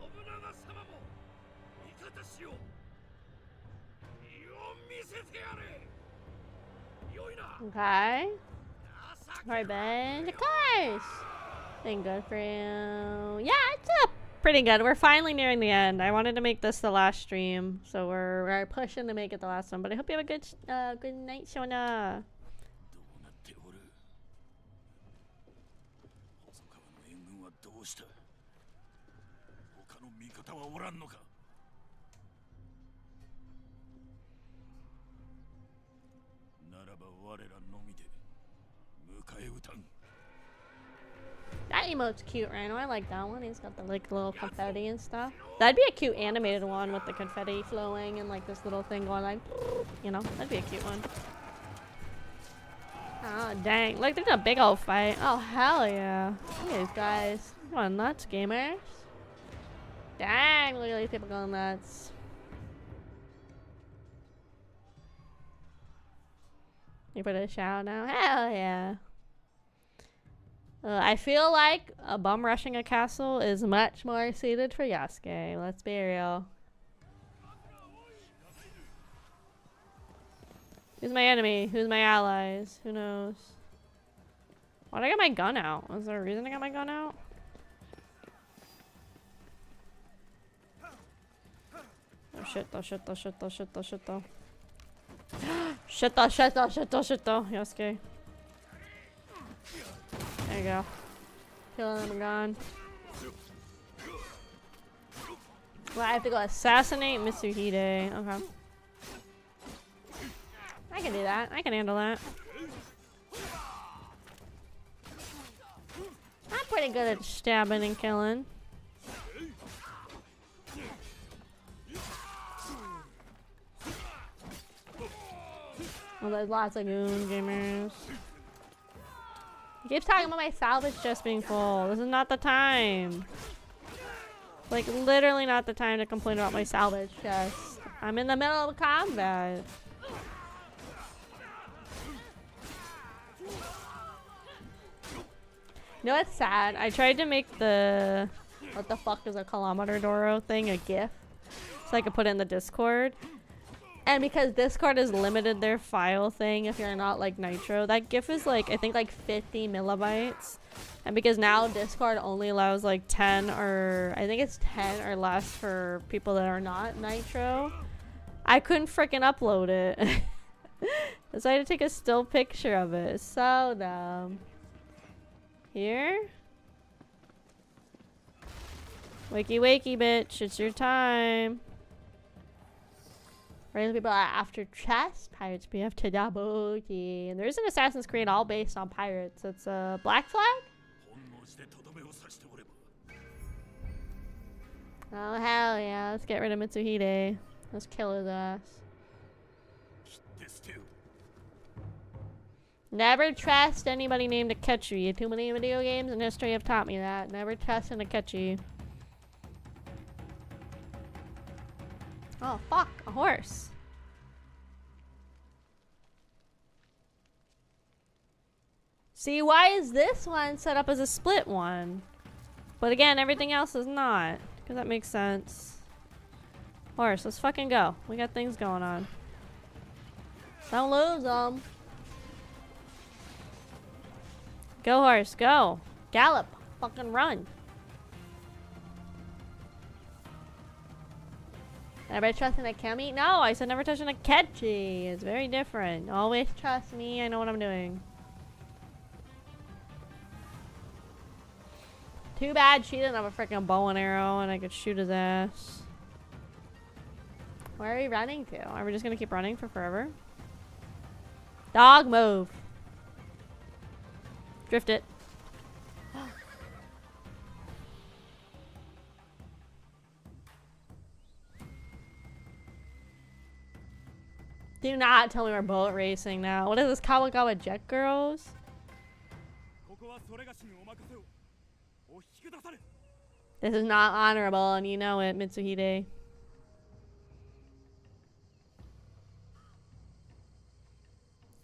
長様も味方しよう。意を見せてやれ。良いな。 Okay. Alright, Ben. Of course. Been good for you. Yeah, it's up. Pretty good. We're finally nearing the end. I wanted to make this the last stream, so we're pushing to make it the last one. But I hope you have a good night, Shona. That emote's cute, Rhino. I like that one. He's got the like little confetti and stuff. That'd be a cute animated one with the confetti flowing and like this little thing going like, you know, that'd be a cute one. Oh dang! Look, there's a big old fight. Oh hell yeah! Look at these guys. Going nuts, gamers. Dang! Look at these people going nuts. You put a shout now? Hell yeah! I feel like a bum rushing a castle is much more suited for Yasuke. Let's be real. Who's my enemy? Who's my allies? Who knows? Why'd I get my gun out? Was there a reason I got my gun out? Oh shit, oh shit, oh shit, oh shit, oh shit, oh. Shit, oh shit, oh shit, oh shit, oh. Yasuke. There you go. Killing him, gone. Well, I have to go assassinate Mitsuhide. Okay. I can do that. I can handle that. I'm pretty good at stabbing and killing. Well, there's lots of goon gamers. He keeps talking about my salvage chest being full. This is not the time. Like, literally not the time to complain about my salvage chest. I'm in the middle of a combat. You know what's sad? I tried to make the... What the fuck is a kilometer Doro thing? A GIF? So I could put it in the Discord. And because Discord has limited their file thing if you're not like Nitro, that GIF is like, I think like 50 millibytes. And because now Discord only allows like 10 or, I think it's 10 or less for people that are not Nitro, I couldn't freaking upload it. So I had to take a still picture of it. It's so dumb. Here? Wakey wakey bitch, it's your time. Regular people are after chess, pirates BF to Dabuki. And there's an Assassin's Creed all based on pirates. It's a Black Flag? Oh hell yeah, let's get rid of Mitsuhide. Let's kill his ass. Never trust anybody named Akechi. Too many video games in history have taught me that. Never trust an Akechi. Oh, fuck. A horse. See, why is this one set up as a split one? But again, everything else is not. Because that makes sense. Horse, let's fucking go. We got things going on. Don't lose them. Go, horse, go. Gallop. Fucking run. Never trust an Akemi? No, I said never touch an Akechi. It's very different. Always trust me. I know what I'm doing. Too bad she didn't have a freaking bow and arrow and I could shoot his ass. Where are we running to? Are we just gonna keep running for forever? Dog move. Drift it. Do not tell me we're boat racing now. What is this, Kawagawa Jet Girls? This is not honorable and you know it, Mitsuhide.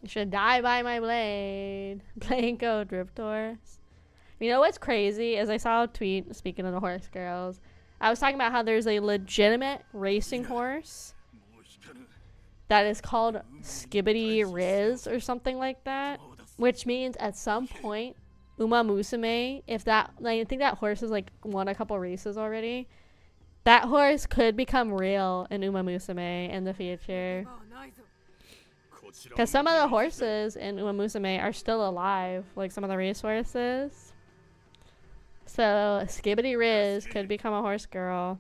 You should die by my blade. Blanco Drift Horse. You know what's crazy is I saw a tweet, speaking of the horse girls. I was talking about how there's a legitimate racing horse that is called Skibbity Riz or something like that. Which means at some point, Uma Musume, if that, like, I think that horse has like won a couple races already. That horse could become real in Uma Musume in the future. Because some of the horses in Uma Musume are still alive, like some of the race horses. So Skibbity Riz could become a horse girl.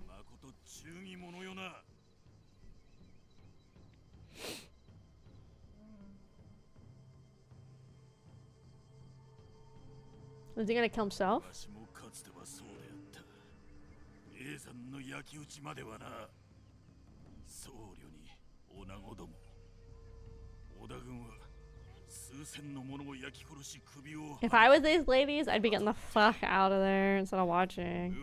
Is he gonna kill himself? If I was these ladies, I'd be getting the fuck out of there instead of watching.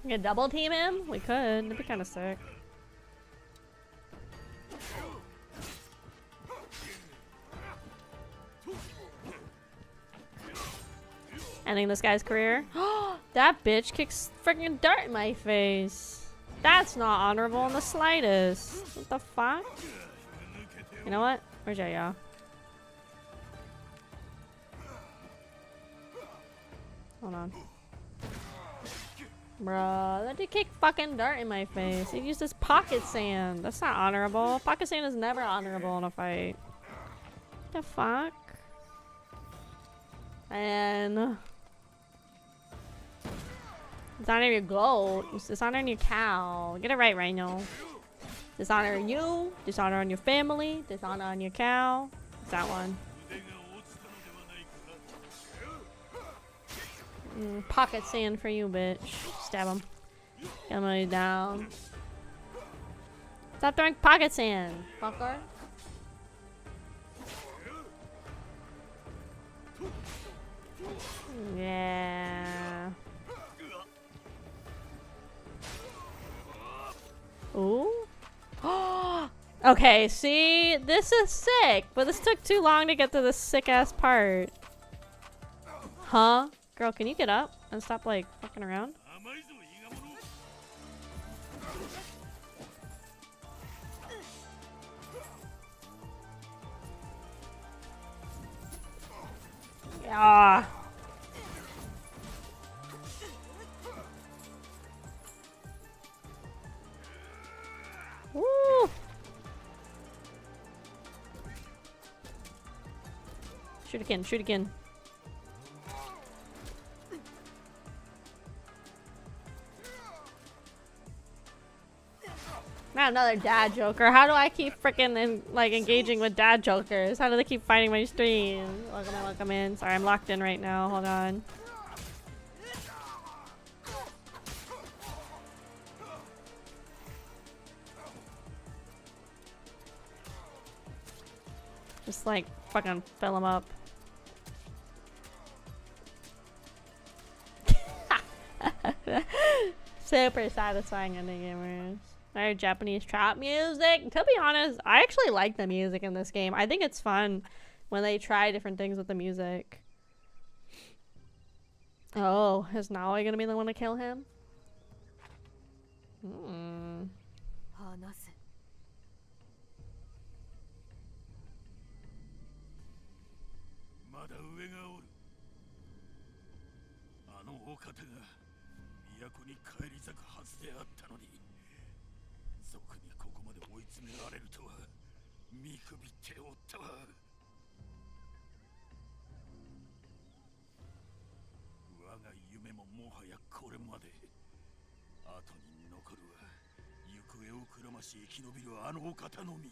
We could double team him? We could. That'd be kind of sick. Ending this guy's career. That bitch kicks freaking dirt in my face. That's not honorable in the slightest. What the fuck? You know what? Where's Yaya? Hold on. Bruh, that dude kicked fucking dirt in my face. He used his pocket sand. That's not honorable. Pocket sand is never honorable in a fight. What the fuck? And dishonor your goat. Dishonor your cow. Get it right, Rhino. Dishonor you. Dishonor on your family. Dishonor on your cow. It's that one. Pocket sand for you, bitch. Stab him. Get him down. Stop throwing pocket sand, fucker. Yeah. Ooh. Okay, see? This is sick, but this took too long to get to this sick-ass part. Huh? Girl, can you get up and stop, like, fucking around? Yeah. Woo. Shoot again, shoot again. Not another dad joker. How do I keep freaking like engaging with dad jokers? How do they keep finding my stream? Welcome in. Sorry, I'm locked in right now. Hold on. Just like fucking fill them up. Super satisfying ending gamers. Alright, Japanese trap music. To be honest, I actually like the music in this game. I think it's fun when they try different things with the music. Oh, is Naoi gonna be the one to kill him? Hmm. まだ上がおる。あのお方が都に返り咲くはずであったのに、賊にここまで追い詰められるとは見くびっておったわ。我が夢ももはやこれまで。後に残るは行方をくらまし生き延びるあのお方のみ。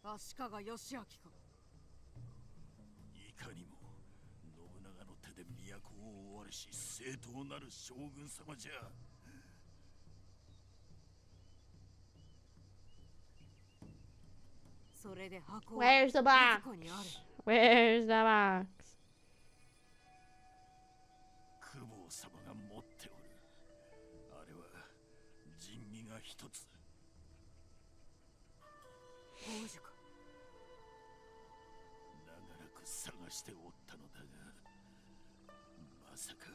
足利義明か。いかにも信長の手で都を追われし正当なる将軍様じゃ。それで箱 Where's the box? Where's the box? 公方様が持っておる。あれは仁義が一つ。王女か。長らく探しておったのだが、まさか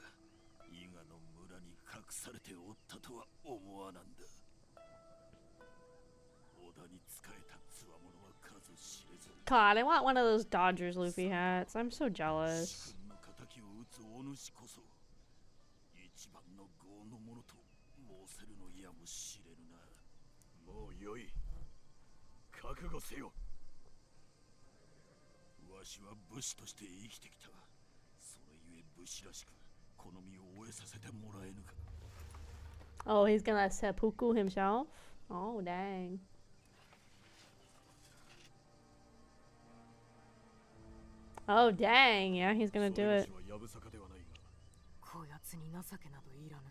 伊賀の村に隠されておったとは思わなんだ。織田に仕えたつわものは数知れず。 God, I want one of those Dodgers Luffy hats. I'm so jealous. 主君の敵を討つお主こそ一番の業の者と申せるのやもしれぬな。もうよい。覚悟せよ。わしは武士として生きてきた。それゆえ武士らしくこの身を終えさせてもらえぬか。 Oh, he's gonna seppuku himself? Oh, dang. Oh, dang. Yeah, he's gonna do it. こやつに情けなどいらぬ。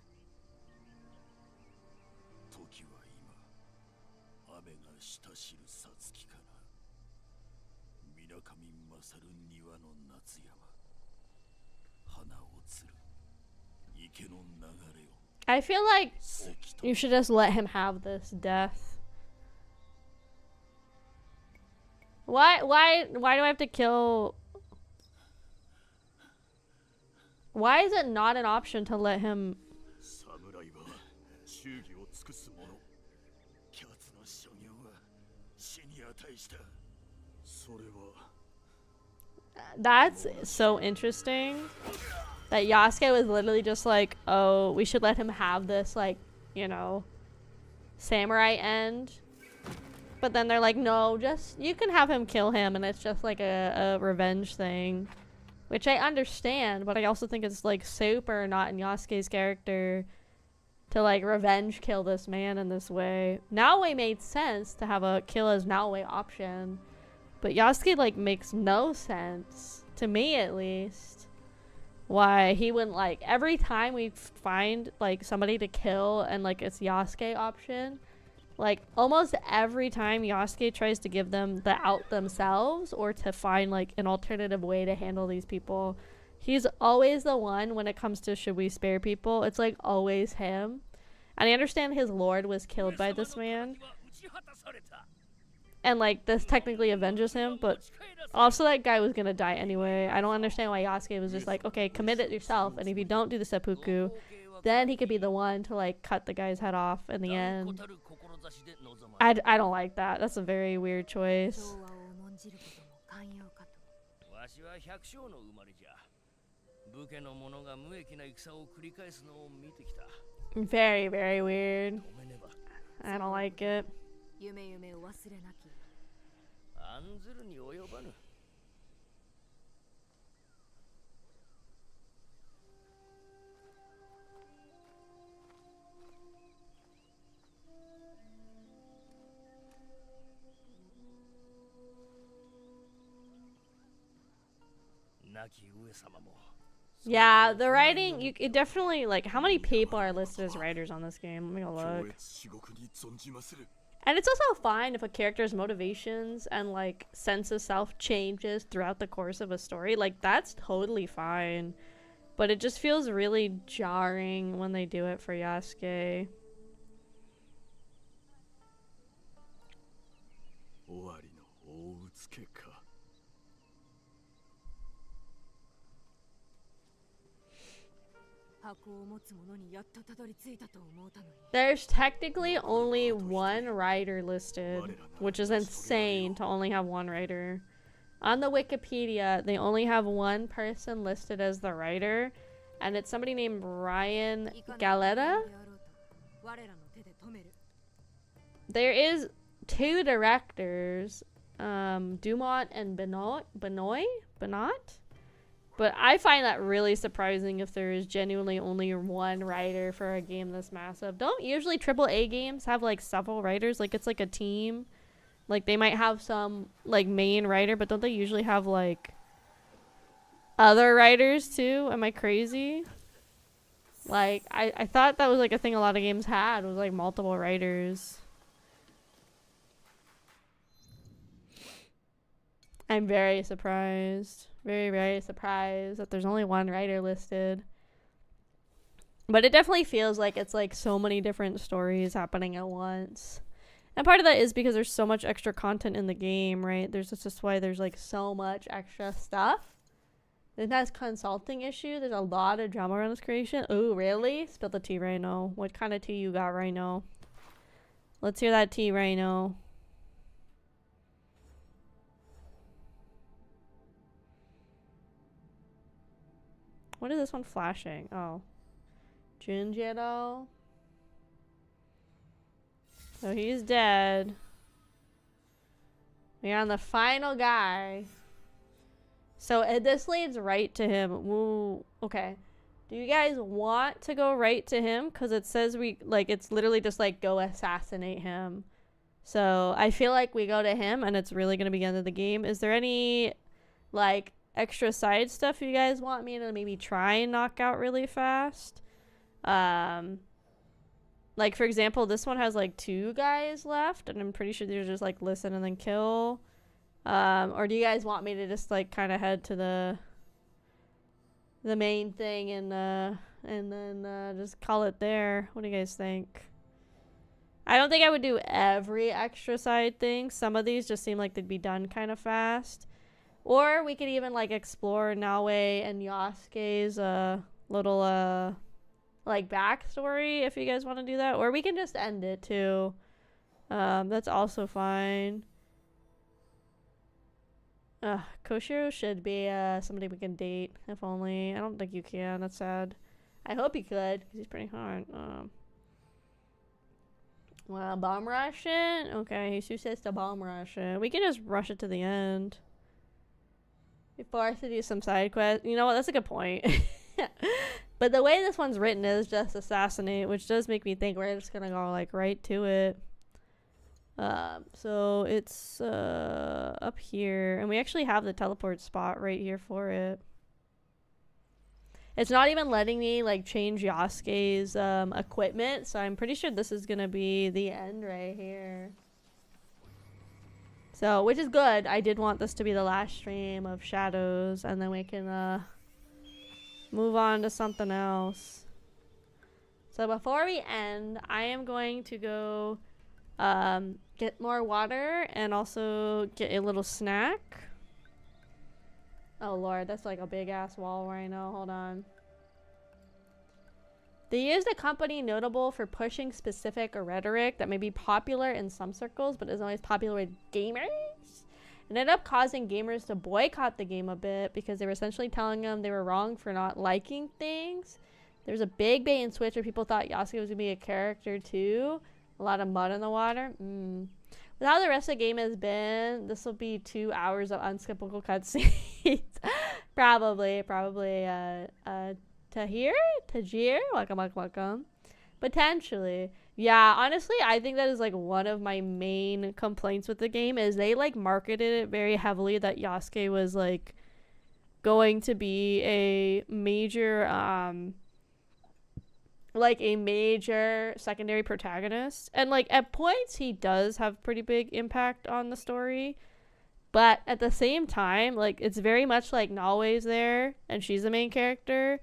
時は今、雨が下知るさつきかな。水上勝る庭の夏山、花をつる池の流れを。 I feel like you should just let him have this death. Why do I have to kill? Why is it not an option to let him? That's so interesting that Yasuke was literally just like, oh, we should let him have this, like, you know, samurai end. But then they're like, no, just, you can have him kill him, and it's just like a revenge thing. Which I understand, but I also think it's like super not in Yasuke's character to like revenge kill this man in this way. Naoe made sense to have a kill as Naoe option, but Yasuke like makes no sense, to me at least, why he wouldn't like, every time we find like somebody to kill and like it's Yasuke option, like almost every time Yasuke tries to give them the out themselves or to find like an alternative way to handle these people, he's always the one when it comes to should we spare people, it's like always him. And I understand his lord was killed by this man and like this technically avenges him, but also that guy was gonna die anyway. I don't understand why Yasuke was just like, okay, commit it yourself, and if you don't do the seppuku, then he could be the one to like cut the guy's head off in the end. I don't like that. That's a very weird choice. 百姓の生まれじゃ。武家の者が無益な戦を繰り返すのを見てきた。Very, very weird. ごめねば。I don't like it. 夢夢を忘れなき。案ずるに及ばぬ。亡き上様も。Yeah, the writing, it definitely, like, how many people are listed as writers on this game? Let me go look. And it's also fine if a character's motivations and, like, sense of self changes throughout the course of a story. Like, that's totally fine. But it just feels really jarring when they do it for Yasuke. There's technically only one writer listed, which is insane to only have one writer. On the Wikipedia, they only have one person listed as the writer, and it's somebody named Ryan Galetta. There is two directors, Dumont and Benoit? But I find that really surprising if there is genuinely only one writer for a game this massive. Don't usually AAA games have like several writers? Like it's like a team. Like they might have some like main writer, but don't they usually have like other writers too? Am I crazy? Like I thought that was like a thing a lot of games had, was like multiple writers. I'm very surprised. Very, very surprised that there's only one writer listed. But it definitely feels like it's like so many different stories happening at once. And part of that is because there's so much extra content in the game, right? There's just why there's like so much extra stuff. Then that's consulting issue. There's a lot of drama around this creation. Oh, really? Spill the tea, Rhino. What kind of tea you got, Rhino? Let's hear that tea, Rhino. What is this one flashing? Oh. Junjiro. So he's dead. We're on the final guy. So this leads right to him. Woo. Okay. Do you guys want to go right to him? Because it says we, like, it's literally just like go assassinate him. So I feel like we go to him and it's really going to be the end of the game. Is there any, like, extra side stuff you guys want me to maybe try and knock out really fast? Like for example, this one has like 2 guys left and I'm pretty sure they're just like listen and then kill. Or do you guys want me to just like kind of head to the main thing and then just call it there? What do you guys think? I don't think I would do every extra side thing. Some of these just seem like they'd be done kind of fast. Or we could even like explore Naue and Yasuke's little like backstory if you guys want to do that. Or we can just end it too. That's also fine. Koshiro should be somebody we can date, if only. I don't think you can. That's sad. I hope you could, because he's pretty hard. Well, bomb rush it? Okay, Jesus says to bomb rush it. We can just rush it to the end. Be forced to do some side quests. You know what? That's a good point. But the way this one's written is just assassinate, which does make me think we're just gonna go like right to it. So it's up here, and we actually have the teleport spot right here for it. It's not even letting me like change Yasuke's equipment, so I'm pretty sure this is gonna be the end right here. So, which is good. I did want this to be the last stream of Shadows, and then we can move on to something else. So before we end, I am going to go get more water and also get a little snack. Oh lord, that's like a big ass wall right now. Hold on. They used a company notable for pushing specific rhetoric that may be popular in some circles but isn't always popular with gamers. It ended up causing gamers to boycott the game a bit because they were essentially telling them they were wrong for not liking things. There was a big bait and switch where people thought Yasuke was going to be a character too. A lot of mud in the water. With how the rest of the game has been, this will be 2 hours of unskippable cutscenes. Probably. Tajir? Welcome. Potentially. Yeah, honestly, I think that is like one of my main complaints with the game is they like marketed it very heavily that Yasuke was like going to be a major secondary protagonist. And like at points he does have pretty big impact on the story. But at the same time, like it's very much like Naoe's there and she's the main character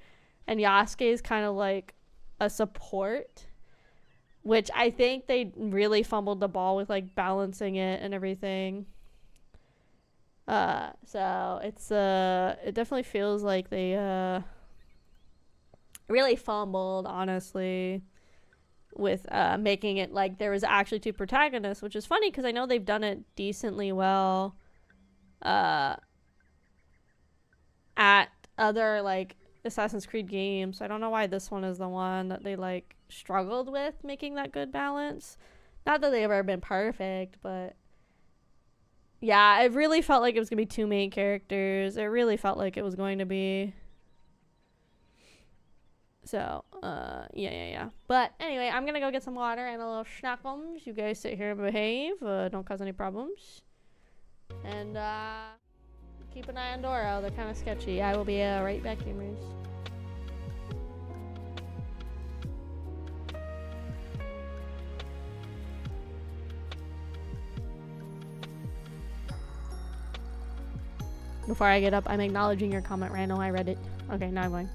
and Yasuke is kind of like a support, which I think they really fumbled the ball with like balancing it and everything. So it's it definitely feels like they really fumbled, honestly, with making it like there was actually 2 protagonists, which is funny because I know they've done it decently well at other like Assassin's Creed games. I don't know why this one is the one that they like struggled with making that good balance. Not that they've ever been perfect, but yeah, it really felt like it was gonna be 2 main characters. It really felt like it was going to be. So, yeah. But anyway, I'm gonna go get some water and a little schnackums. You guys sit here and behave. Don't cause any problems. And, keep an eye on Doro. They're kind of sketchy. I will be right back, gamers. Before I get up, I'm acknowledging your comment, Randall. I read it. Okay, now I'm going.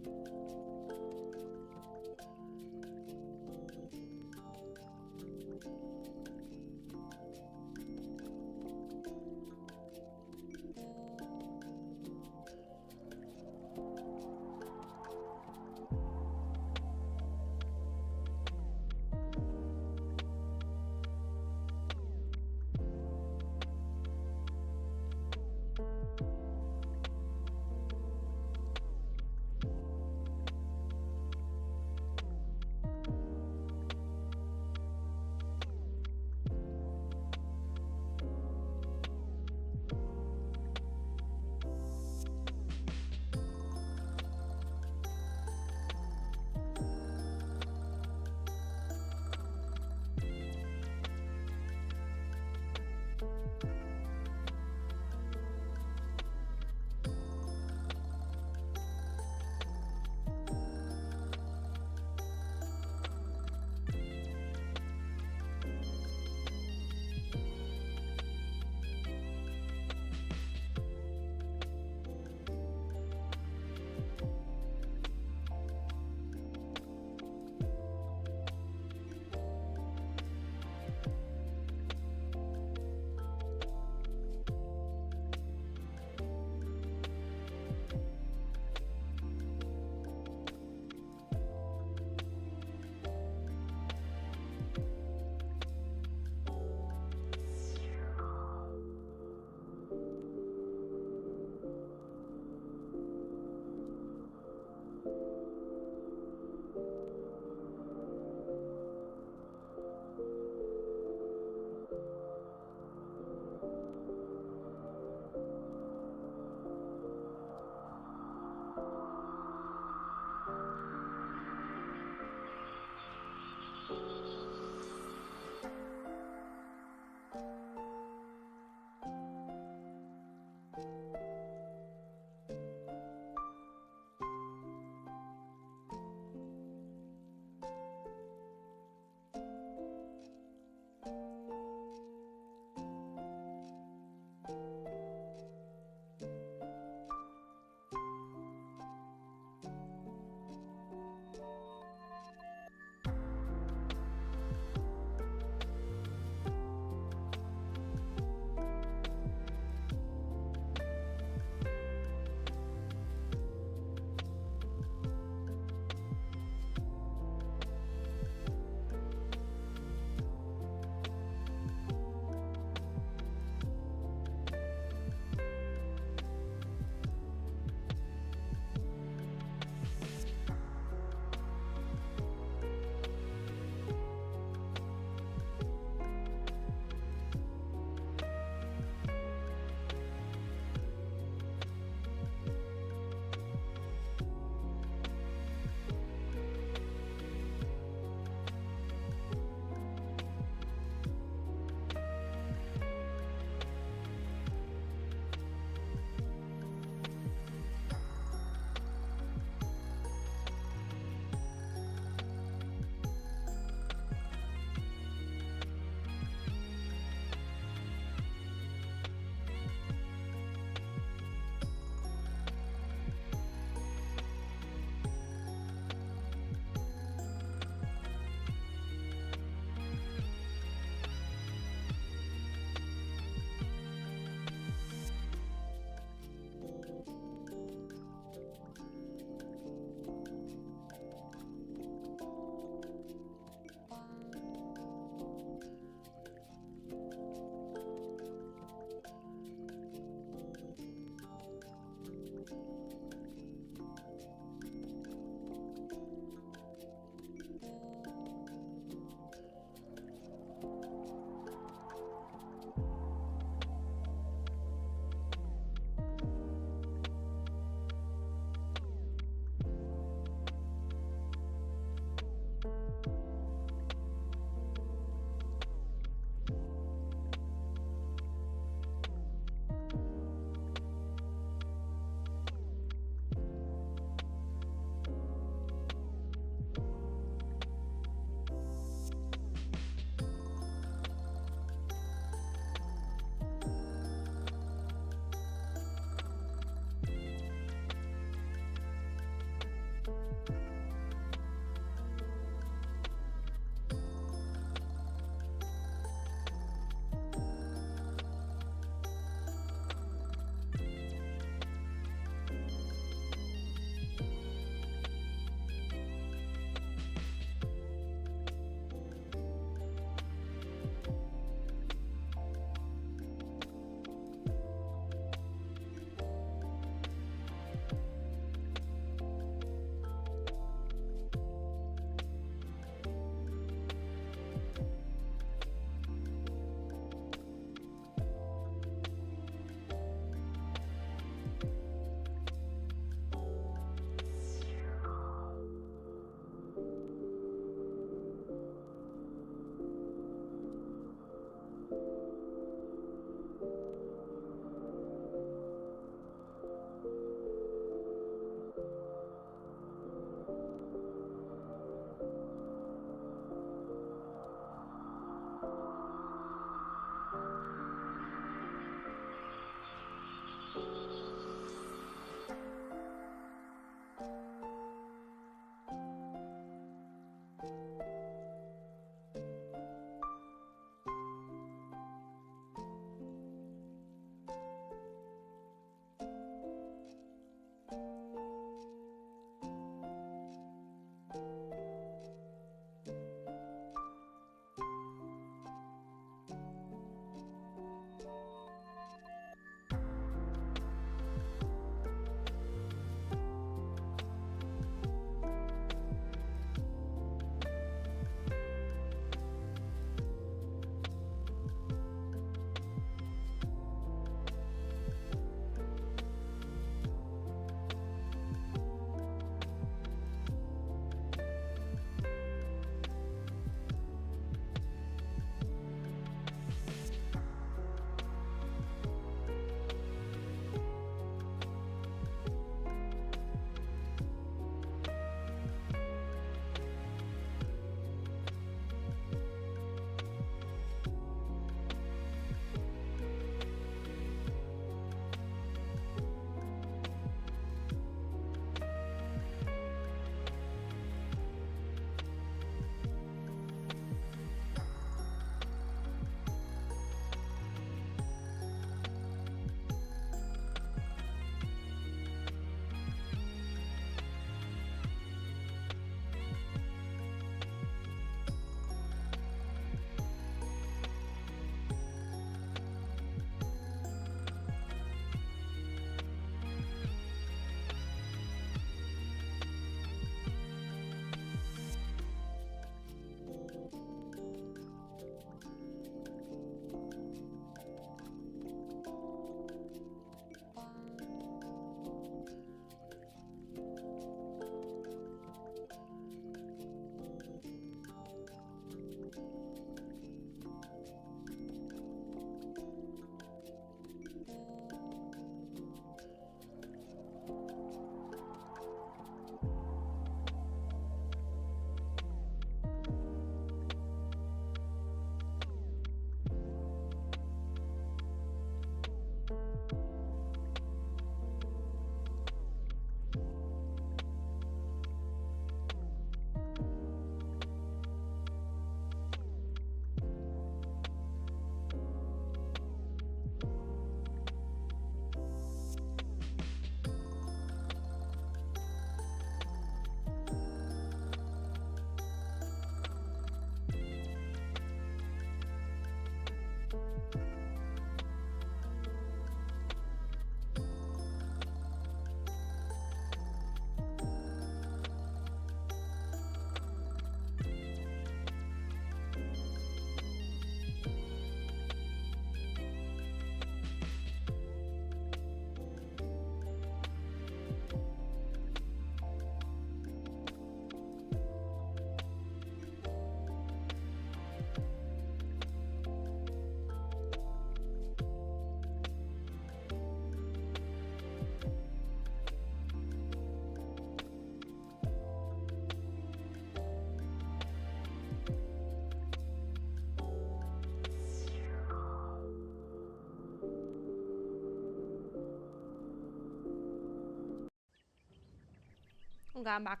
Okay, I'm back.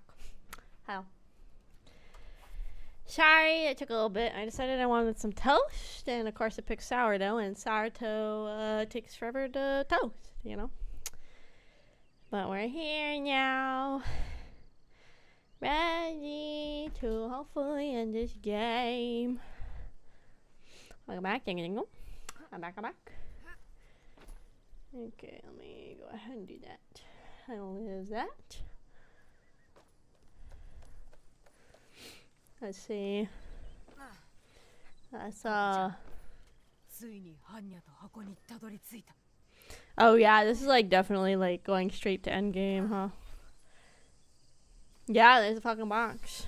How? Sorry, it took a little bit. I decided I wanted some toast, and of course, I picked sourdough, and sourdough takes forever to toast, you know? But we're here now. Ready to hopefully end this game. Welcome back. Ding ding dong. I'm back. Okay, let me go ahead and do that. I'll lose that. Let's see. Oh yeah, this is like definitely like going straight to endgame, huh? Yeah, there's a fucking box.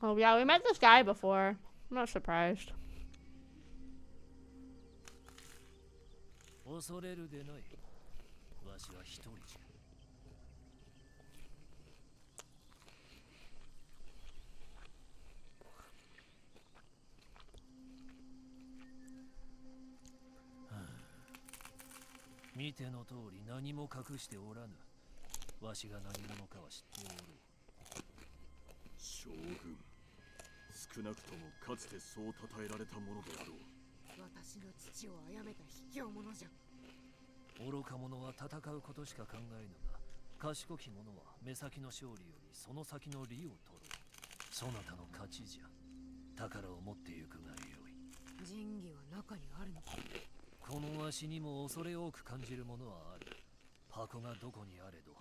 Oh yeah, we met this guy before. I'm not surprised.将軍、少なくともかつてそう称えられたものであろう。私の父を殺めた卑怯者じゃ。愚か者は戦うことしか考えぬが、賢き者は目先の勝利よりその先の利を取る。そなたの勝ちじゃ。宝を持ってゆくがよい。仁義は中にあるのか。このわしにも恐れ多く感じるものはある。箱がどこにあれど、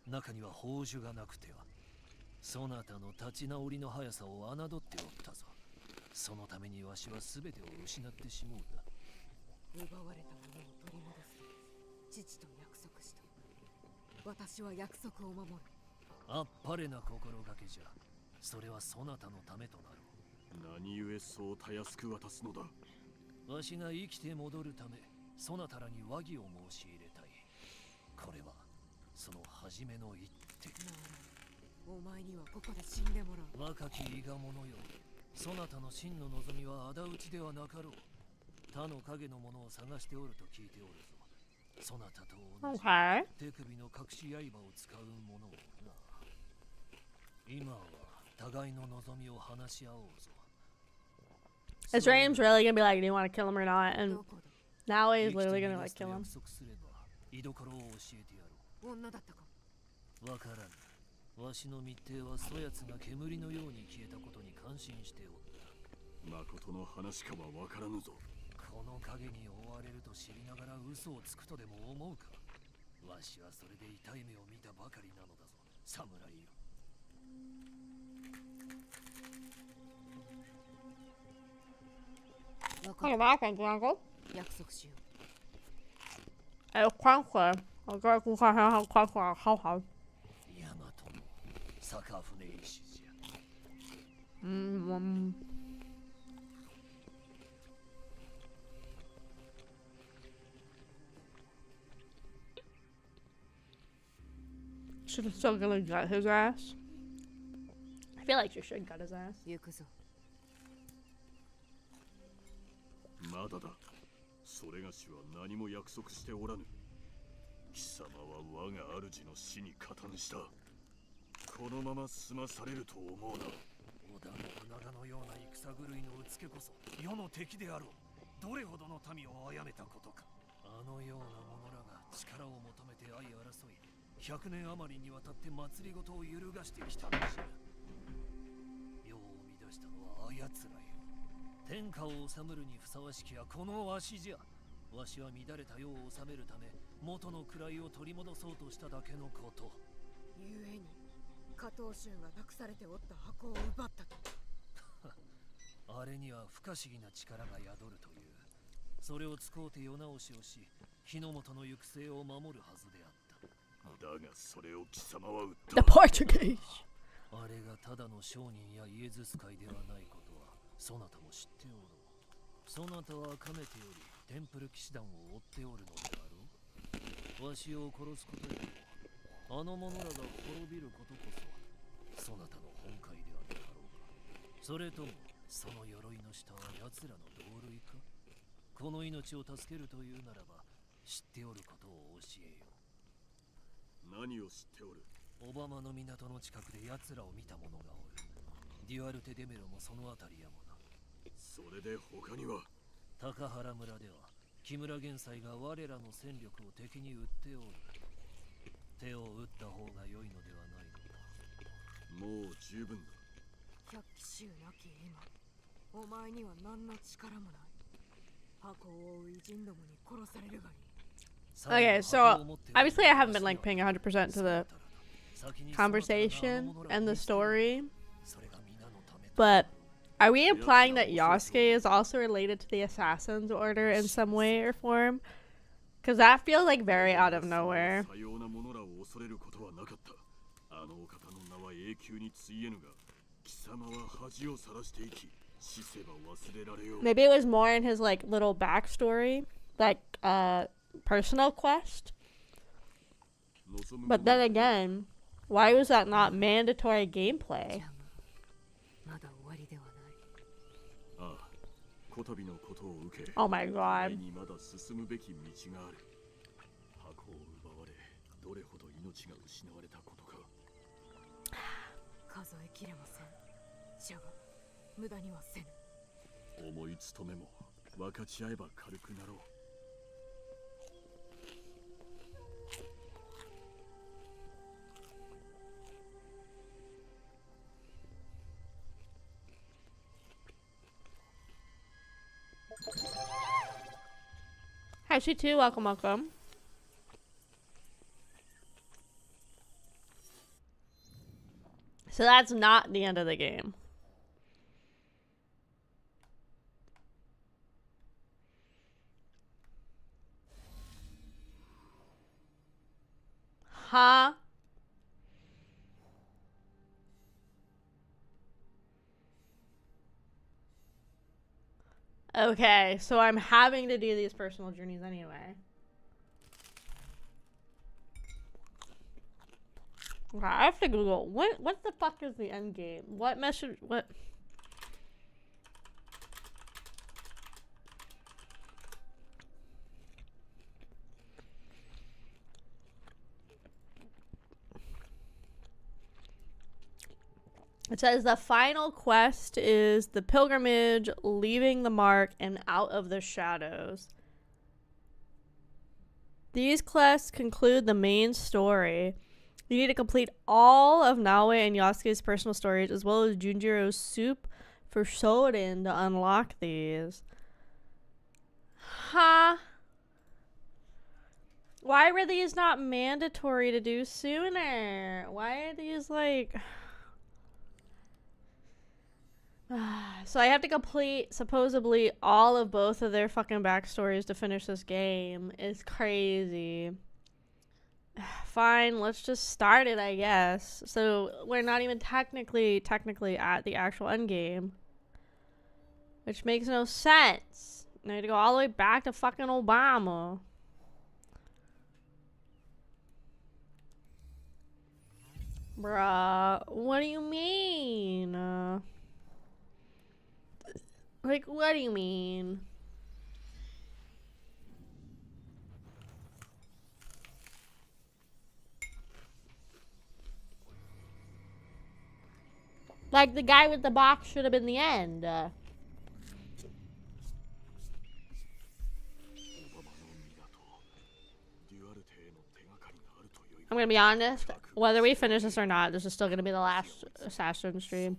中には宝珠がなくては。そなたの立ち直りの速さを侮っておったぞ。そのためにわしは全てを失ってしもうだ。奪われたものを取り戻す。父と約束した。私は約束を守る。あっぱれな心がけじゃ。それはそなたのためとなろう。何故そうたやすく渡すのだ。わしが生きて戻るため、そなたらに和議を申し入れたい。これはその初めの一手。お前にはここで死んでもらう。若き伊賀者よ。そなたの真の望みは仇討ちではなかろう。他の影のものを探しておると聞いておるぞ。そなたと同じ手首の隠し刃を使う者をな。今は互いの望みを話し合おうぞ。Is Raim's really gonna be like, do you want to kill him or not? And now he's literally gonna like kill him. 居所を教えてやろう。女だったか。わからぬ。わしの密偵はそやつが煙のように消えたことに感心しておった。誠の話かはわからぬぞ。この影に覆われると知りながら嘘をつくとでも思うか。わしはそれで痛い目を見たばかりなのだぞ、侍よ。Come back, Uncle. 約束しよう。哎，宽回，我这顾客很好，宽回，好好。大和の坂船石じゃ。Should have still gonna gut his ass. I feel like you should gut his ass. 行くぞ。まだだ。それがしは何も約束しておらぬ。貴様は我が主の死に加担した。このまま済まされると思うな。織田信長のような戦狂いのうつけこそ世の敵であろう。どれほどの民を殺めたことか。あのような者らが力を求めて相争い、100年余りにわたって祭りごとを揺るがしてきたのじゃ。世を生み出したのはあやつらよ。天下を治むるにふさわしきはこのわしじゃ。わしは乱れた世を治めるため元の位を取り戻そうとしただけのこと。ゆえに加藤衆が託されておった箱を奪ったと。あれには不可思議な力が宿るという。それを使うて世直しをし、日の本の行く末を守るはずであった。だがそれを貴様は撃った。 The Portuguese. あれがただの商人やイエズス会ではないことはそなたも知っておろう。そなたはかねてよりテンプル騎士団を追っておるのであろう。わしを殺すことよりあの者らが滅びることこそそなたの本懐であるだろうか。それともその鎧の下は奴らの同類か。この命を助けるというならば知っておることを教えよう。何を知っておる？オバマの港の近くで奴らを見た者がおる。デュアルテ・デメロもそのあたりやもな。それで他には？高原村では木村元帥が我らの戦力を敵に撃っておる。手を打った方が良いのではないのか。もう十分だ。百騎衆なき今、お前には何の力もない。箱を追う偉人どもに殺されるがいい。Okay, so obviously I haven't been like paying 100% to the conversation and the story, but are we implying that Yasuke is also related to the Assassin's Order in some way or form? Because that feels like very out of nowhere. Maybe it was more in his like little backstory, like personal quest. But then again, why was that not mandatory gameplay? Oh my god. 数えきれません。じゃが無駄にはせぬ。重い務めも分かち合えば軽くなろう。Hi, she too. Welcome, welcome. So that's not the end of the game. Huh? Okay, so I'm having to do these personal journeys anyway. Okay, I have to Google what the fuck is the end game? What message? What? It says the final quest is the pilgrimage, leaving the mark, and out of the shadows. These quests conclude the main story. You need to complete all of Naoe and Yasuke's personal stories, as well as Junjiro's soup for Soden to unlock these. Huh? Why were these not mandatory to do sooner? Why are these like... So I have to complete supposedly all of both of their fucking backstories to finish this game. It's crazy. Fine, let's just start it, I guess. So we're not even technically at the actual end game, which makes no sense. I need to go all the way back to fucking Obama. Bruh, what do you mean? Like, what do you mean? Like, the guy with the box should have been the end. I'm gonna be honest, whether we finish this or not, this is still gonna be the last Assassin stream.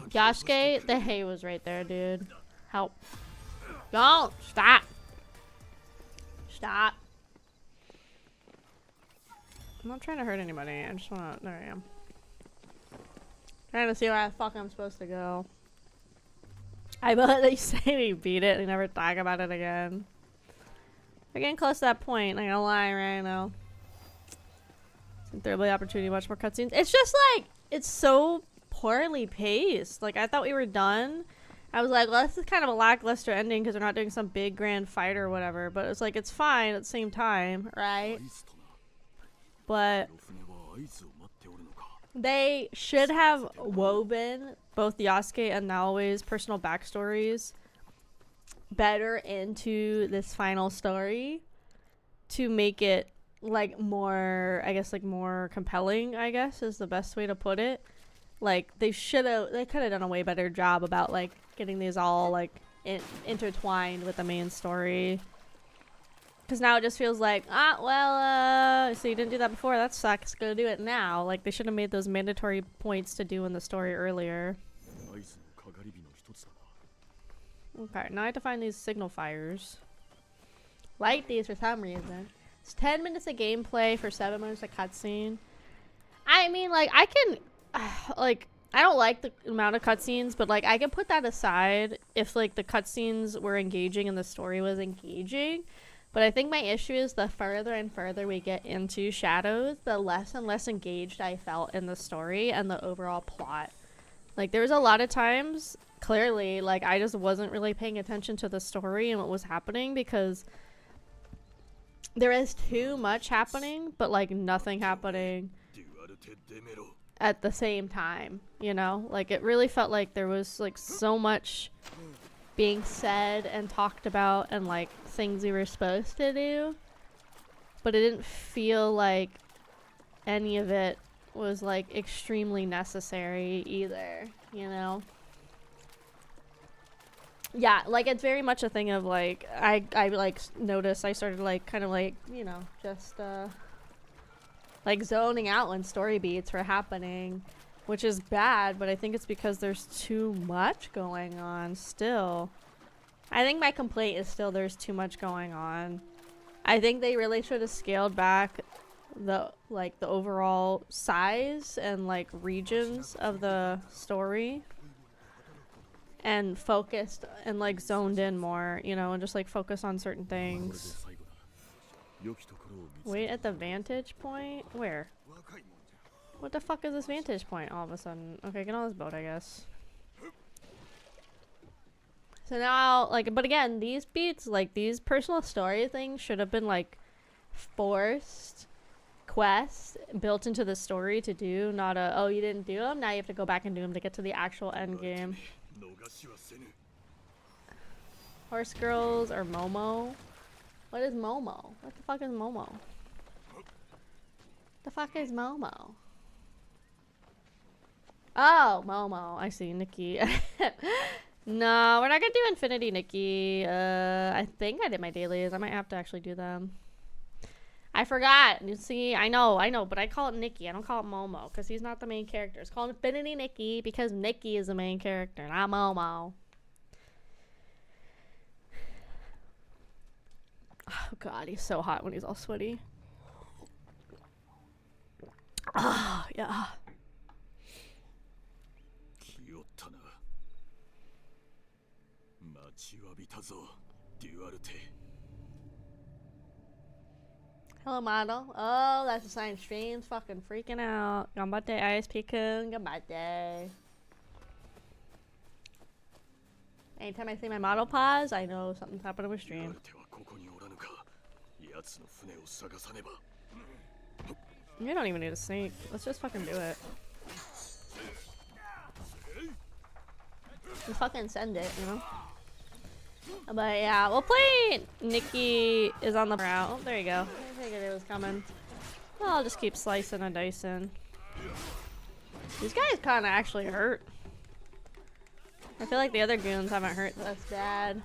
Yasuke, the hay was right there, dude. Help. Don't! Stop! Stop. I'm not trying to hurt anybody. I just wanna... There I am. Trying to see where the fuck I'm supposed to go. I bet they say we beat it. They never talk about it again. We're getting close to that point. I'm not gonna lie right now. There'll be opportunity to watch more cutscenes. It's just like... It's so... poorly paced. Like, I thought we were done. I was like, well, this is kind of a lackluster ending because they're not doing some big grand fight or whatever, but it's like, it's fine at the same time, right? but 黒船は合図を待っておるのか。 they should have woven both Yasuke and Naoe's personal backstories better into this final story to make it like more, I guess, like more compelling, I guess is the best way to put it. Like they could have done a way better job about like getting these all like intertwined with the main story. Because now it just feels like, so you didn't do that before, that sucks, go do it now. Like they should have made those mandatory points to do in the story earlier. 合図のかかり火の一つだな。 Okay, now I have to find these signal fires. Like these for some reason. It's 10 minutes of gameplay for 7 minutes of cutscene. I mean, like, I can, like, I don't like the amount of cutscenes, but, like, I can put that aside if, like, the cutscenes were engaging and the story was engaging. But I think my issue is the further and further we get into Shadows, the less and less engaged I felt in the story and the overall plot. Like, there was a lot of times, clearly, like, I just wasn't really paying attention to the story and what was happening because there is too much happening, but, like, nothing happening at the same time, you know? Like, it really felt like there was, like, so much being said and talked about and, like, things we were supposed to do, but it didn't feel like any of it was, like, extremely necessary either, you know? Yeah, like, it's very much a thing of, like, I like, noticed I started, like, kind of, like, you know, just, like, zoning out when story beats were happening, which is bad, but I think it's because there's too much going on still. I think my complaint is still there's too much going on. I think they really should have scaled back the, like, the overall size and, like, regions of the story. And focused and like zoned in more, you know, and just like focus on certain things. Wait at the vantage point? Where? What the fuck is this vantage point all of a sudden? Okay, get on this boat, I guess. So now, like, but again, these beats, like these personal story things should have been like forced quests built into the story to do, not a, oh, you didn't do them, now you have to go back and do them to get to the actual end game. Horse girls or Momo? What is Momo? What the fuck is Momo? The fuck is Momo? Oh, Momo. I see. Nikki. No, we're not gonna do Infinity Nikki. I think I did my dailies. I might have to actually do them. I forgot. You see, I know, but I call it Nikki. I don't call it Momo because he's not the main character. It's called Infinity Nikki because Nikki is the main character, not Momo. Oh god, he's so hot when he's all sweaty. Ah, yeah. Hello, model. Oh, that's a sign. Stream's fucking freaking out. Ganbatte, ISP-kun. Ganbatte. Anytime I see my model pause, I know something's happening with stream. You don't even need a sneak. Let's just fucking do it. Just fucking send it, you know? But yeah, we'll play Nikki is on the route. Oh, there you go. I figured it was coming. Well, I'll just keep slicing and dicing. These guys kind of actually hurt. I feel like the other goons haven't hurt this bad.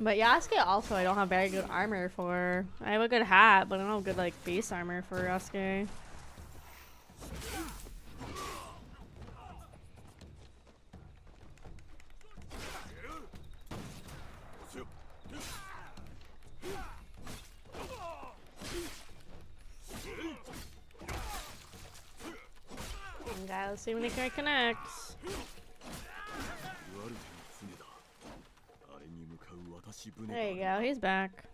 But Yasuke also I don't have very good armor for. I have a good hat, but I don't have good like base armor for Yasuke. Okay, let's see when he connects. There you go, he's back.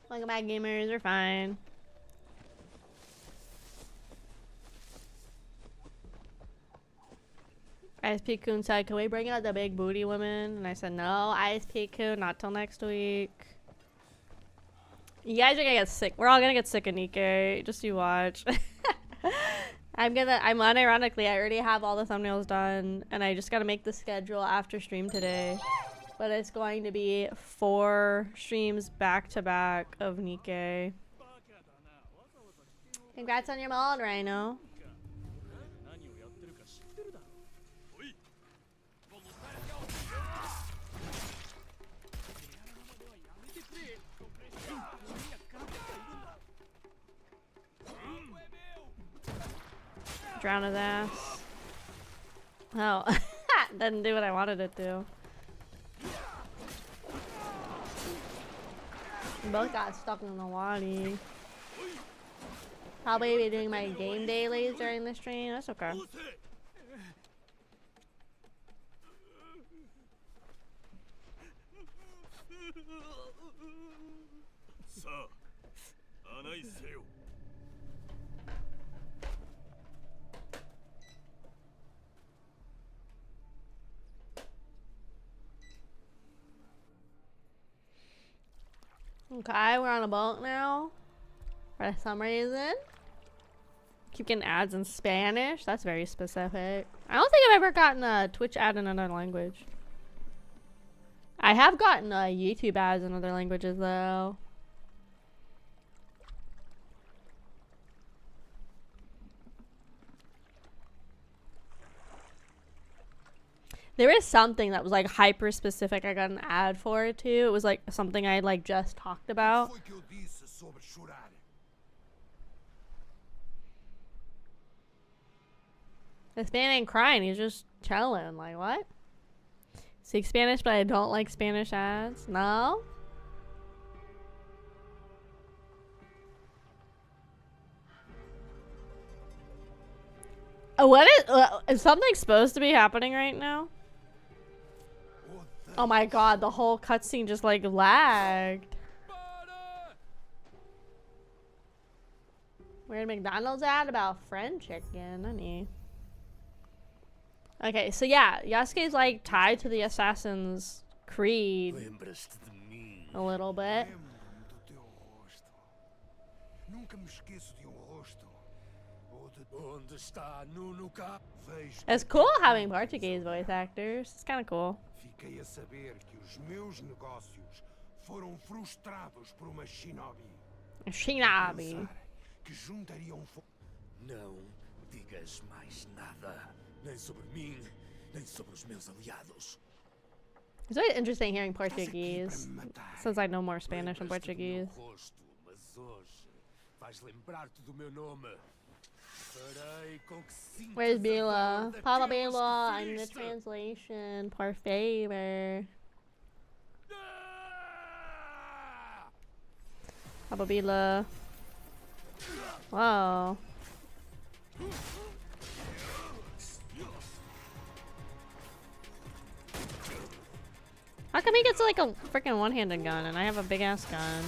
Welcome back, gamers, we're fine. ISP-kun said, can we bring out the big booty women? And I said, no, ISP-kun, not till next week. You guys are gonna get sick. We're all gonna get sick of Nikkei. Just you watch. I'm unironically, I already have all the thumbnails done, and I just gotta make the schedule after stream today. But it's going to be 4 streams back to back of Nikkei. Congrats on your mod, Rhino. Drown his ass. Oh, didn't do what I wanted it to. We both got stuck in the water. Probably be doing my game dailies during the stream. That's okay. Okay, we're on a boat now. For some reason. Keep getting ads in Spanish. That's very specific. I don't think I've ever gotten a Twitch ad in another language. I have gotten YouTube ads in other languages though. There is something that was like hyper specific I got an ad for it too. It was like something I like just talked about. This man ain't crying, he's just chilling. Like, what? Speak Spanish, but I don't like Spanish ads? No? What is something supposed to be happening right now? Oh my god, the whole cutscene just like lagged. Weird McDonald's ad about friend chicken, honey. Okay, so yeah, Yasuke's like tied to the Assassin's Creed a little bit. It's cool having Portuguese voice actors. It's kind of cool. Fiquei a saber que os meus negócios foram frustrados por uma shinobi. Shinobi. Que juntariam Não digas mais nada, nem sobre mim, nem sobre os meus aliados. It's really interesting hearing Portuguese, since I know more Spanish and Portuguese. Mas hoje vais lembrar-te do meu nome. Farei com que sintas Where's a Bila? dor Papa daqueles Bila, que I need a viste. translation, por favor. Papa Bila. Whoa. How come he gets like a freaking one-handed gun and I have a big ass gun?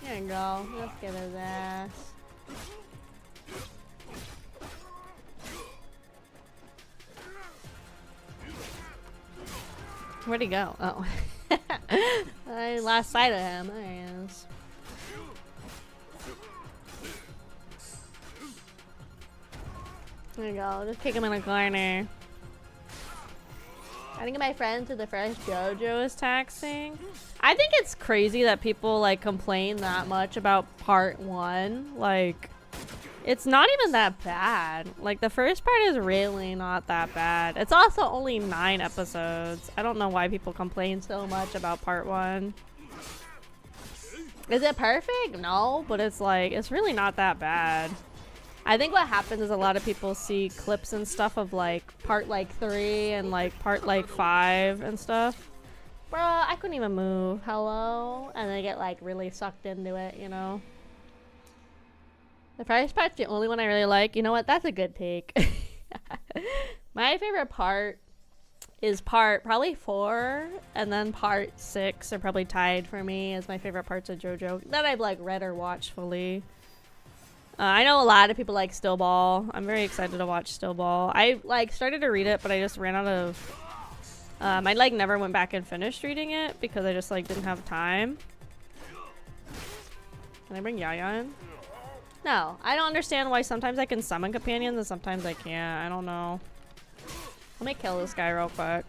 There you go. Let's get his ass. Where'd he go? Oh. I lost sight of him. There he is. There you go. Just kick him in a corner. I think my friends with the fresh JoJo is taxing. I think it's crazy that people like complain that much about part 1. Like, it's not even that bad. Like, the first part is really not that bad. It's also only 9 episodes. I don't know why people complain so much about part 1. Is it perfect? No, but it's like, it's really not that bad. I think what happens is a lot of people see clips and stuff of like part like 3 and like part like 5 and stuff. Bro, I couldn't even move. Hello? And they get like really sucked into it, you know? The first part's the only one I really like. You know what? That's a good take. My favorite part is part probably 4 and then part 6 are probably tied for me as my favorite parts of JoJo that I've like read or watched fully. I know a lot of people like Still Ball. I'm very excited to watch Still Ball. I like started to read it, but I just ran out of. I like never went back and finished reading it because I just like didn't have time. Can I bring Yaya in? No, I don't understand why sometimes I can summon companions and sometimes I can't. I don't know. Let me kill this guy real quick.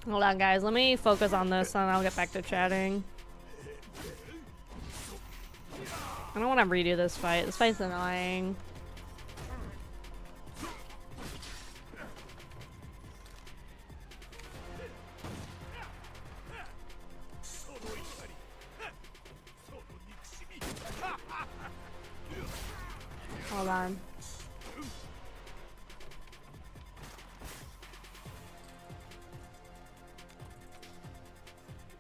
Hold on, guys. Let me focus on this and I'll get back to chatting. I don't want to redo this fight. This fight's annoying. Hold on.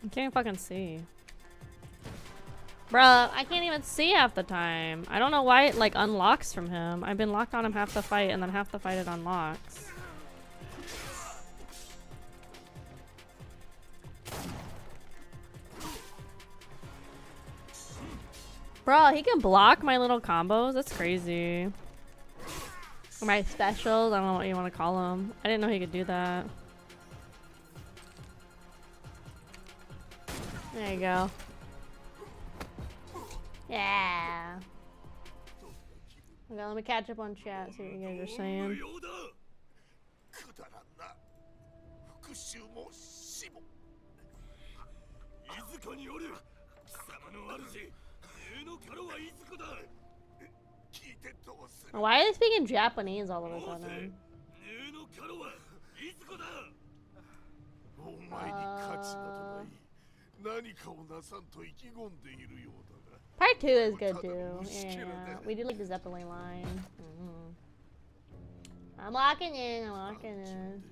I can't fucking see. Bruh, I can't even see half the time. I don't know why it like unlocks from him. I've been locked on him half the fight and then half the fight it unlocks. Bro, he can block my little combos. That's crazy. Or my specials. I don't know what you want to call them. I didn't know he could do that. There you go. Yeah. Okay, let me catch up on chat, see what you guys are saying. Why are they speaking Japanese all of a sudden? Part 2 is good too. Yeah, we did like the Zeppelin line. I'm locking in. I'm locking in.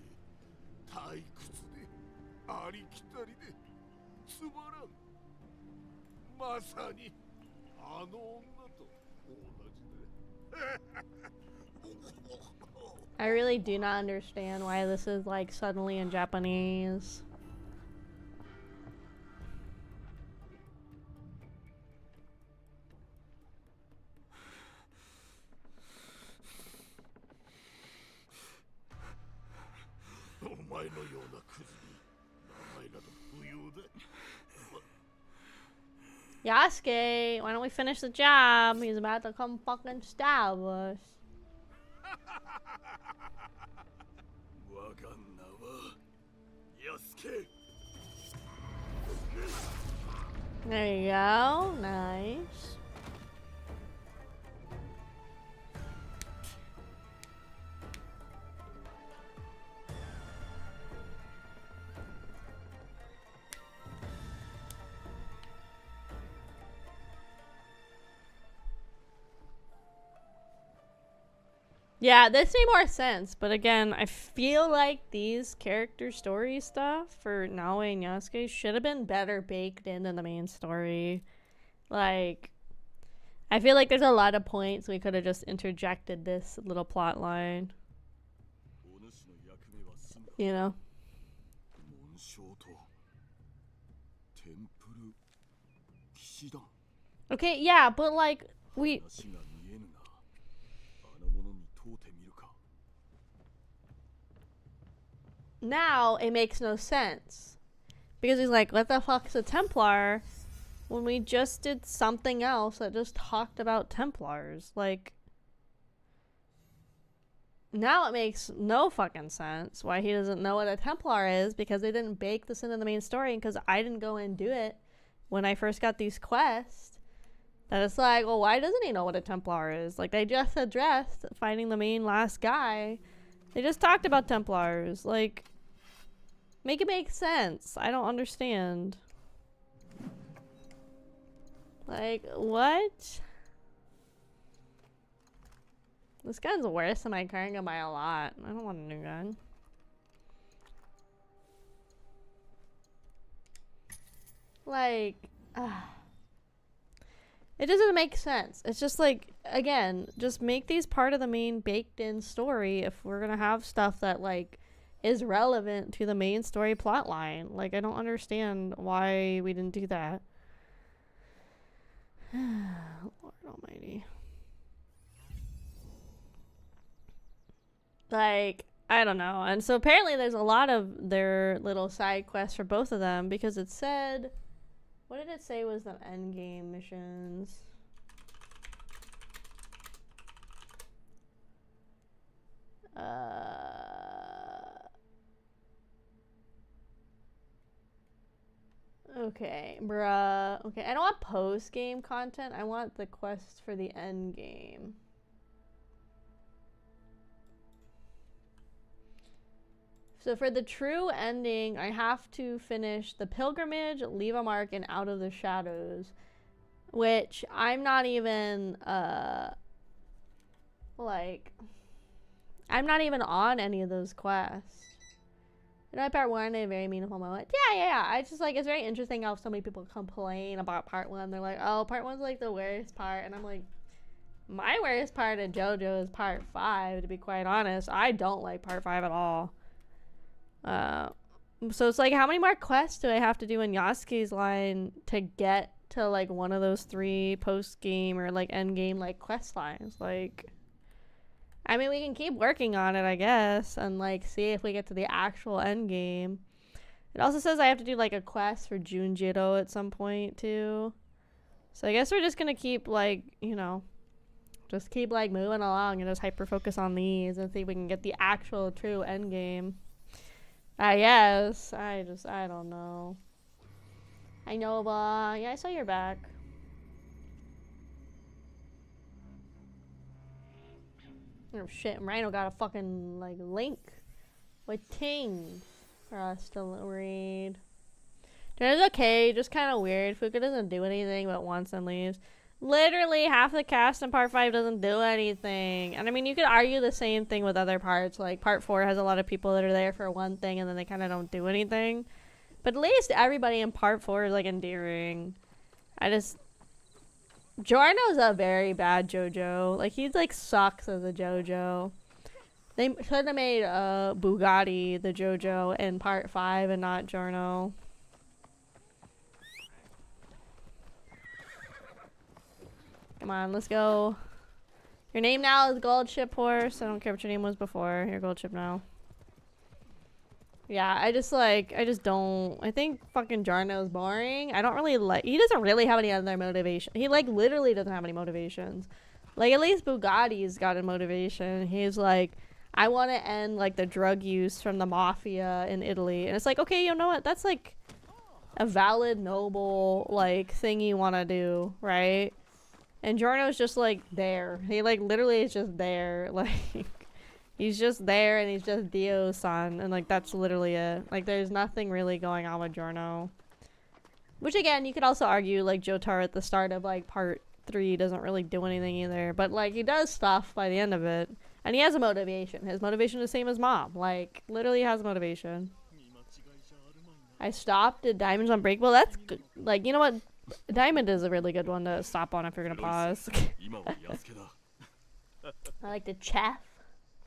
I really do not understand why this is like suddenly in Japanese. Yasuke, why don't we finish the job? He's about to come fucking stab us. There you go. Nice. Yeah, this made more sense, but again, I feel like these character story stuff for Naoe and Yasuke should have been better baked into the main story. Like, I feel like there's a lot of points we could have just interjected this little plot line. You know? Okay, yeah, but like, now it makes no sense because he's like, what the fuck's a Templar when we just did something else that just talked about Templars? Like, now it makes no fucking sense why he doesn't know what a Templar is, because they didn't bake this into the main story, and because I didn't go and do it when I first got these quests. That it's like, well, why doesn't he know what a Templar is? Like, they just addressed finding the main last guy. They just talked about Templars. Like, make it make sense. I don't understand. Like, what? This gun's worse than my current gun by a lot. I don't want a new gun. Like, it doesn't make sense. It's just like, again, just make these part of the main baked in story if we're gonna have stuff that like is relevant to the main story plot line. Like, I don't understand why we didn't do that. Lord almighty. Like, I don't know. And so apparently there's a lot of their little side quests for both of them, because it said, what did it say was the end game missions? Okay, bruh. Okay, I don't want post-game content. I want the quests for the end game. So for the true ending, I have to finish the pilgrimage, leave a mark, and out of the shadows, which I'm not even like, I'm not even on any of those quests. You know, part one, a very meaningful moment. Yeah. I just like, it's very interesting how so many people complain about part one. They're like, oh, part one's like the worst part, and I'm like, my worst part of JoJo is part 5. To be quite honest, I don't like part 5 at all. So it's like, how many more quests do I have to do in Yasuke's line to get to like one of those 3 post game or like end game like quest lines? Like, I mean, we can keep working on it, I guess, and like see if we get to the actual end game. It also says I have to do like a quest for Junjiro at some point too. So I guess we're just gonna keep like, you know, just keep like moving along and just hyper focus on these and see if we can get the actual true end game. I guess. I don't know. I know, but yeah, I saw your back. Oh shit, Rhino got a fucking like link with things for us to read. It's okay, just kind of weird. Fuka doesn't do anything but once and leaves. Literally half the cast in part 5 doesn't do anything. And I mean, you could argue the same thing with other parts. Like part 4 has a lot of people that are there for one thing and then they kind of don't do anything. But at least everybody in part 4 is like endearing. Giorno's a very bad JoJo. Like, he like sucks as a JoJo. They should have made Bugatti the JoJo in part 5 and not Giorno. Come on, let's go. Your name now is Gold Ship Horse. I don't care what your name was before. You're Gold Ship now. Yeah, I just don't. I think fucking Giorno's boring. I don't really like. He doesn't really have any other motivation. He like literally doesn't have any motivations. Like, at least Bugatti's got a motivation. He's like, I want to end like the drug use from the mafia in Italy, and it's like, okay, you know what? That's like a valid, noble like thing you want to do, right? And Giorno's just like there. He like literally is just there. Like, he's just there and he's just Dio's son. And like, that's literally it. Like, there's nothing really going on with Giorno. Which again, you could also argue like Jotaro at the start of like part 3 doesn't really do anything either. But like, he does stuff by the end of it. And he has a motivation. His motivation is the same as Mom. Like, literally has a motivation. I stopped at Diamonds Unbreakable. That's good. Like, you know what? Diamond is a really good one to stop on if you're gonna pause. I like to chaff.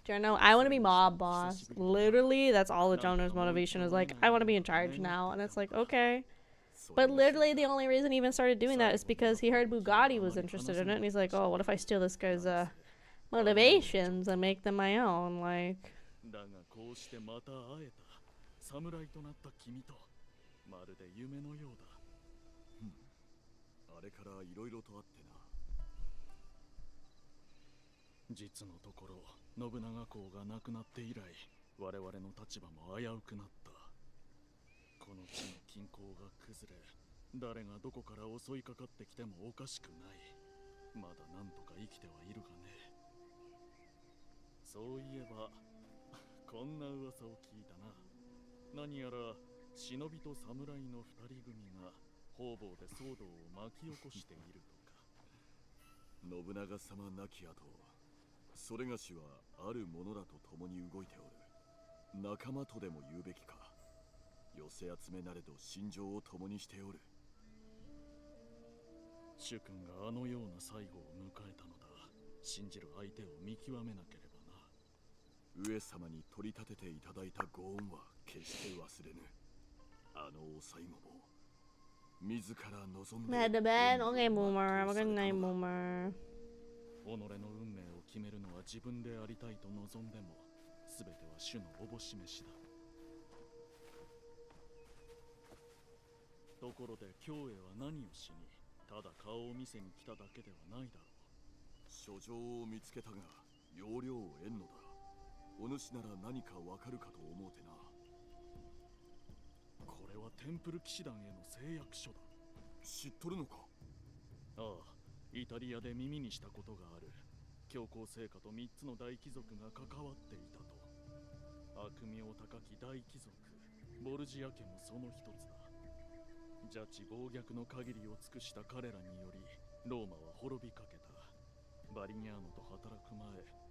Giorno, I want to be mob boss. Literally, that's all the Giorno's motivation is. Like, I want to be in charge now. And it's like, okay. But literally, the only reason he even started doing that is because he heard Bugatti was interested in it. And he's like, oh, what if I steal this guy's motivations and make them my own? Like...実のところ信長公が亡くなって以来我々の立場も危うくなった。この地の均衡が崩れ誰がどこから襲いかかってきてもおかしくない。まだなんとか生きてはいるがね。そういえばこんな噂を聞いたな。何やら忍びと侍の二人組が方々で騒動を巻き起こしているとか。信長様亡き後それがしはある者らと共に動いておる。仲間とでも言うべきか。寄せ集めなれど心情を共にしておる。主君があのような最後を迎えたのだ。信じる相手を見極めなければな。上様に取り立てていただいたご恩は決して忘れぬ。あのお最後も自ら望んで Bad bad. Okay, boomer. Have a good night, boomer. 己の運命を決めるのは自分でありたいと望んでも、すべては主のおぼし召しだ。ところで京へは何をしに、ただ顔を見せに来ただけではないだろう。書状を見つけたが要領を得んのだ。お主なら何かわかるかと思うてな。これはテンプル騎士団への誓約書だ。知っとるのか。ああ、イタリアで耳にしたことがある。教皇聖家と3つの大貴族が関わっていたと。悪名高き大貴族ボルジア家もその一つだ。邪智暴虐の限りを尽くした彼らによりローマは滅びかけた。バリニャーノと働く前、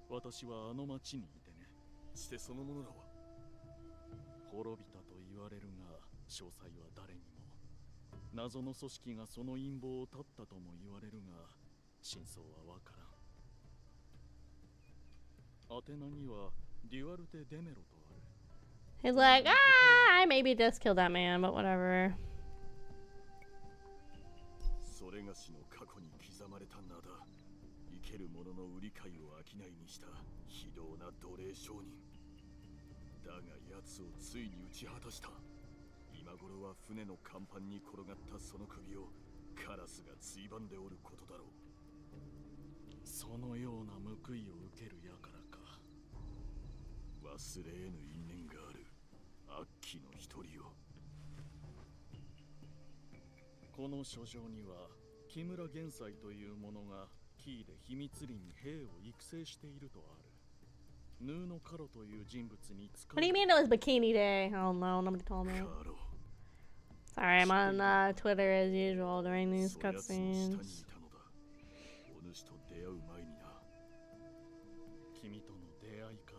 私はあの町にいてね。してその者らは滅びたと言われるが、詳細は誰にも。謎の組織がその陰謀を断ったとも言われるが、真相はわからん。アテナにはデュアルテ・デメロとある。 He's like, I maybe just killed that man, but whatever. それがしの過去に刻まれた名だ。生ける者の売り買いを商いにした非道な奴隷商人だが、奴をついに打ち果たした。今頃は船の甲板に転がったその首をカラスがついばんでおることだろう。そのような報いを受ける輩か。忘れ得ぬ因縁がある悪鬼の一人よ。この書状には木村玄斎という者がキーで秘密裏に兵を育成しているとある。ヌーノカロという人物に使う。 What do you mean it was Bikini Day? I don't know. Nobody told me. Sorry, I'm on Twitter as usual during these cutscenes. お主と出会う前にな。君との出会いか。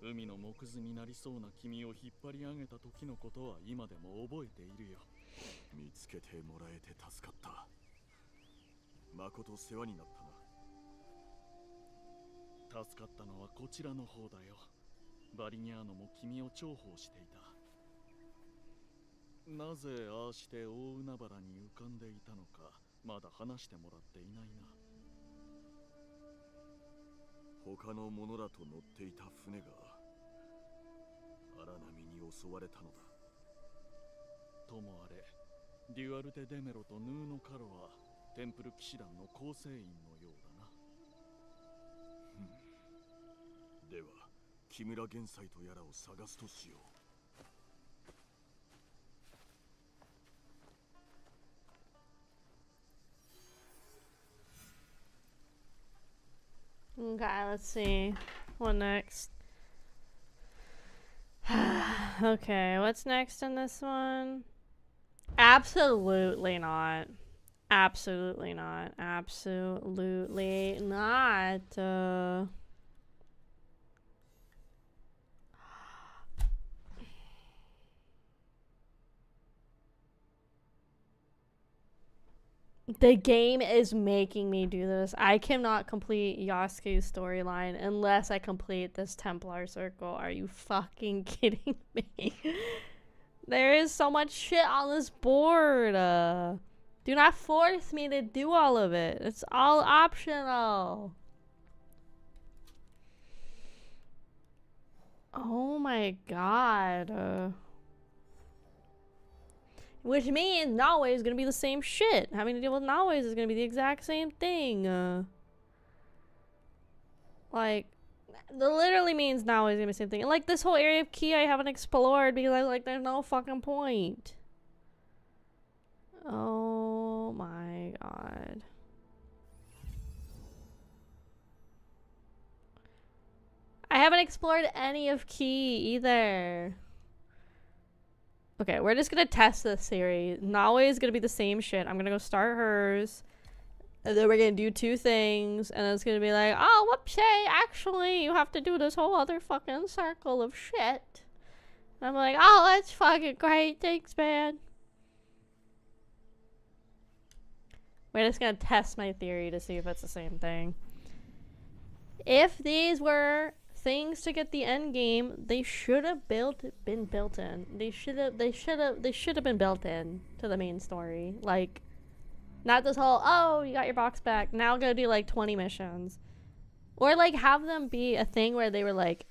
海の木図になりそうな君を引っ張り上げた時のことは今でも覚えているよ。見つけてもらえて助かった。まこと世話になったな。助かったのはこちらの方だよ。バリニャーノも君を重宝していた。なぜああして大海原に浮かんでいたのか、まだ話してもらっていないな。他の者らと乗っていた船が荒波に襲われたのだ。ともあれ、デュアルテ・デメロとヌーノカロはテンプル騎士団の構成員のようだな。では木村玄斎とやらを探すとしよう。Okay, let's see. What next? Okay, what's next in this one? Absolutely not. Absolutely not. Absolutely not. The game is making me do this. I cannot complete Yasuke's storyline unless I complete this Templar circle. Are you fucking kidding me? There is so much shit on this board. Do not force me to do all of it. It's all optional. Oh my god. Which means Naue is going to be the same shit. Having to deal with Naue is going to be the exact same thing. Like, that literally means Naue is going to be the same thing. And like, this whole area of Key I haven't explored because there's no fucking point. Oh my god. I haven't explored any of Key either. Okay, we're just gonna test this theory. Naue is gonna be the same shit. I'm gonna go start hers. And then we're gonna do 2 things, and it's gonna be like, oh, whoopsie, actually, you have to do this whole other fucking circle of shit. And I'm like, oh, that's fucking great, thanks, man. We're just gonna test my theory to see if it's the same thing. If these were things to get the end game, they should have been built in. They should have been built in to the main story. Like, not this whole, oh, you got your box back, now go do like 20 missions. Or like have them be a thing where they were like,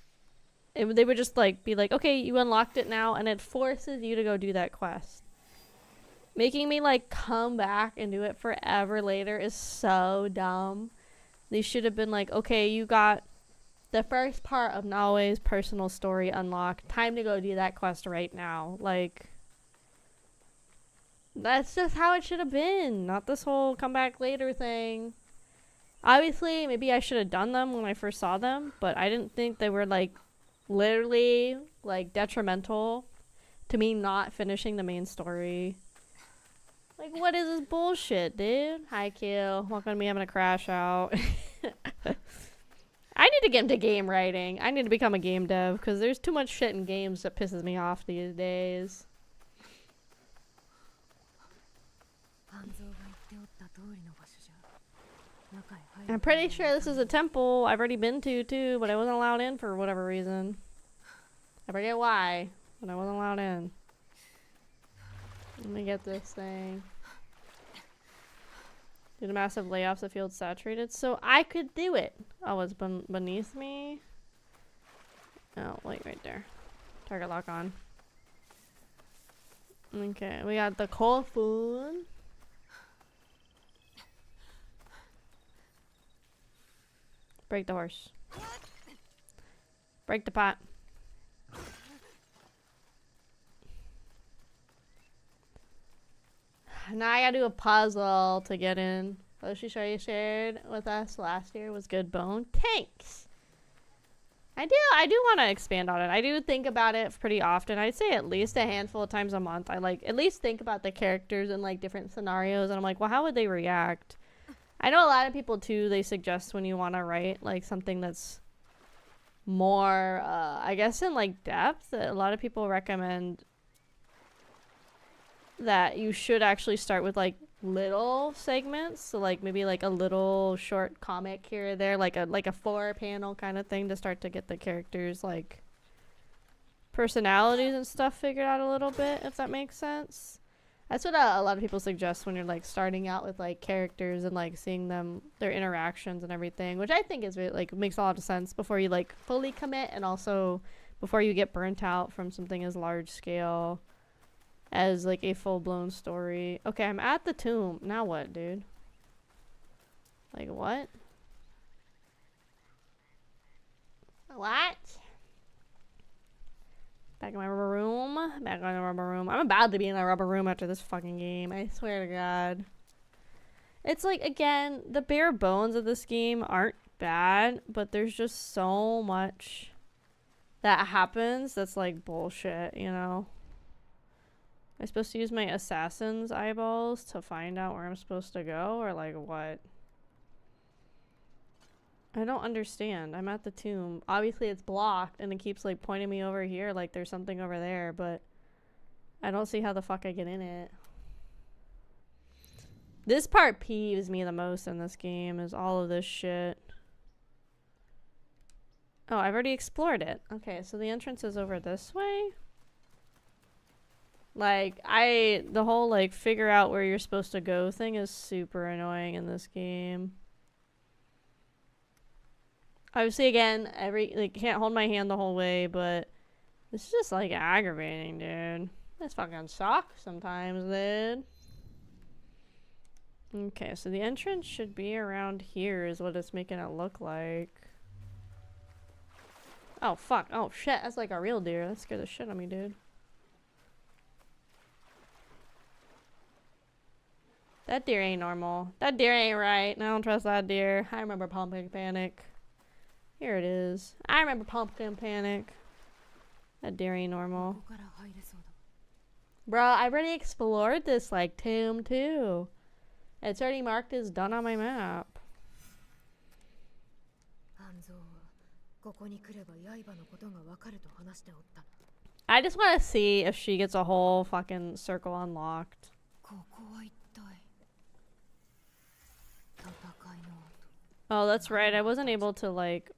they would just like be like, okay, you unlocked it now, and it forces you to go do that quest. Making me like come back and do it forever later is so dumb. They should have been like, okay, you got the first part of Naoe's personal story unlocked. Time to go do that quest right now. Like, that's just how it should have been. Not this whole come back later thing. Obviously, maybe I should have done them when I first saw them, but I didn't think they were like literally like detrimental to me not finishing the main story. Like, what is this bullshit, dude? Hi, Q. Welcome to me having a crash out. I need to get into game writing. I need to become a game dev, because there's too much shit in games that pisses me off these days. I'm pretty sure this is a temple I've already been to, too, but I wasn't allowed in for whatever reason. I forget why, but I wasn't allowed in. Let me get this thing. Due to massive layoffs, the field's saturated, so I could do it. Oh, it's beneath me? Oh, wait, right there. Target lock on. Okay, we got the coal food. Break the horse. Break the pot. Now I gotta do a puzzle to get in. Oshi shared with us last year was good bone. Thanks. I do want to expand on it. I do think about it pretty often. I'd say at least a handful of times a month. I like at least think about the characters in like different scenarios, and I'm like, well, how would they react? I know a lot of people too, they suggest when you want to write like something that's more I guess in like depth, a lot of people recommend that you should actually start with like little segments, so like maybe like a little short comic here or there, like a 4-panel kind of thing to start to get the characters like personalities and stuff figured out a little bit, if that makes sense. That's what a lot of people suggest when you're like starting out with like characters and like seeing them, their interactions and everything, which I think is really, like, makes a lot of sense before you like fully commit, and also before you get burnt out from something as large scale as like a full-blown story. Okay, I'm at the tomb. Now what, dude? Like, what? What? Back in my rubber room. Back in the rubber room. I'm about to be in a rubber room after this fucking game. I swear to God. It's like, again, the bare bones of this game aren't bad, but there's just so much that happens that's like bullshit, you know? Am I supposed to use my assassin's eyeballs to find out where I'm supposed to go, or like what? I don't understand. I'm at the tomb. Obviously it's blocked and it keeps like pointing me over here like there's something over there, but I don't see how the fuck I get in it. This part peeves me the most in this game, is all of this shit. Oh, I've already explored it. Okay, so the entrance is over this way? Like, the whole, like, figure out where you're supposed to go thing is super annoying in this game. Obviously, again, like, can't hold my hand the whole way, but this is just, like, aggravating, dude. This fucking sucks sometimes, dude. Okay, so the entrance should be around here is what it's making it look like. Oh, fuck. Oh, shit. That's like a real deer. That scared the shit out of me, dude. That deer ain't normal. That deer ain't right. I don't trust that deer. I remember Pumpkin Panic. Here it is. I remember Pumpkin Panic. That deer ain't normal. Bruh, I already explored this, like, tomb, too. It's already marked as done on my map. I just want to see if she gets a whole fucking circle unlocked. Oh, that's right. I wasn't able to, like,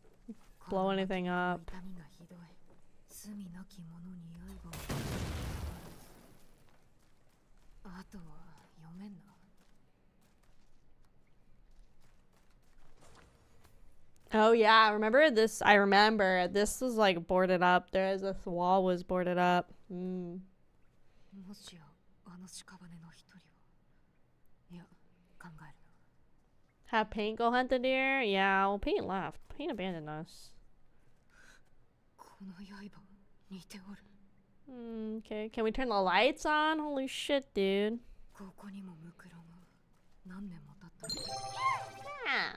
blow anything up. Oh yeah, remember this? I remember this was like boarded up. This wall was boarded up. Have Paint go hunt the deer? Yeah, well, Paint left. Paint abandoned us. Okay, can we turn the lights on? Holy shit, dude. Yeah.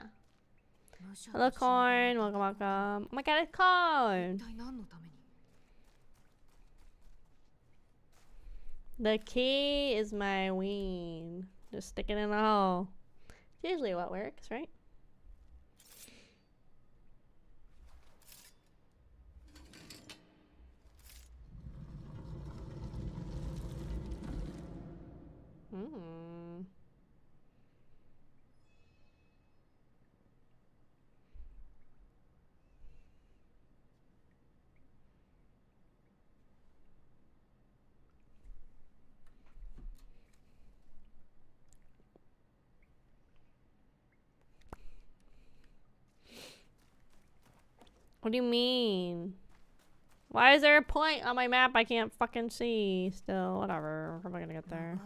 Hello, corn. Welcome, welcome. Oh my god, it's corn. The key is my ween. Just stick it in the hole. It's usually what works, right? What do you mean? Why is there a point on my map I can't fucking see? Still, whatever. How am I gonna get there?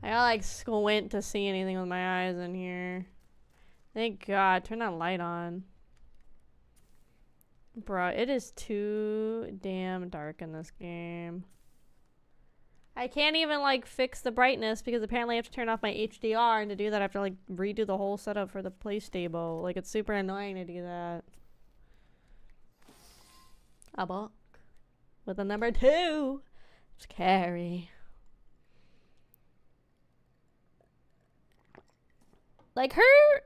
I gotta like squint to see anything with my eyes in here. Thank God. Turn that light on. Bruh, it is too damn dark in this game. I can't even like fix the brightness because apparently I have to turn off my HDR, and to do that I have to like redo the whole setup for the play stable. Like, it's super annoying to do that. A book with a number 2. Scary. Like her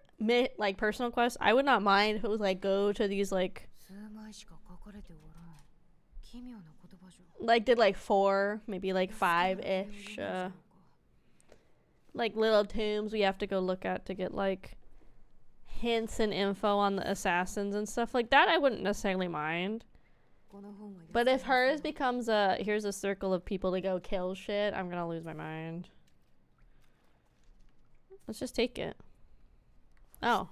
like personal quest, I would not mind if it was like go to these like did like 4, maybe like 5-ish like little tombs we have to go look at to get like hints and info on the assassins and stuff like that. I wouldn't necessarily mind. But if hers becomes a here's a circle of people to go kill shit, I'm gonna lose my mind. Let's just take it. Oh.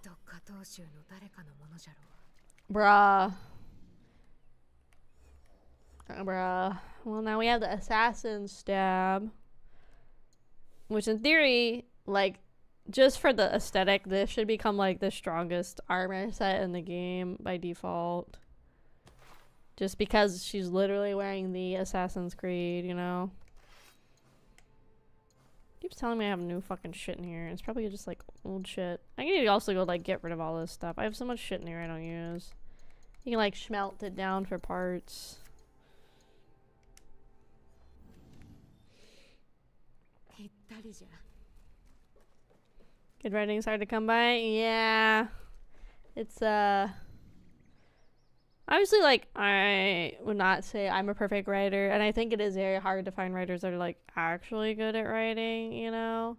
Bruh. Bruh. Well, now we have the assassin stab. Which in theory, like, just for the aesthetic, this should become like the strongest armor set in the game by default. Just because she's literally wearing the Assassin's Creed, you know? Keeps telling me I have new fucking shit in here. It's probably just like old shit. I need to also go like get rid of all this stuff. I have so much shit in here I don't use. You can like smelt it down for parts. Good writing's hard to come by. Yeah. It's obviously, like, I would not say I'm a perfect writer, and I think it is very hard to find writers that are like actually good at writing, you know?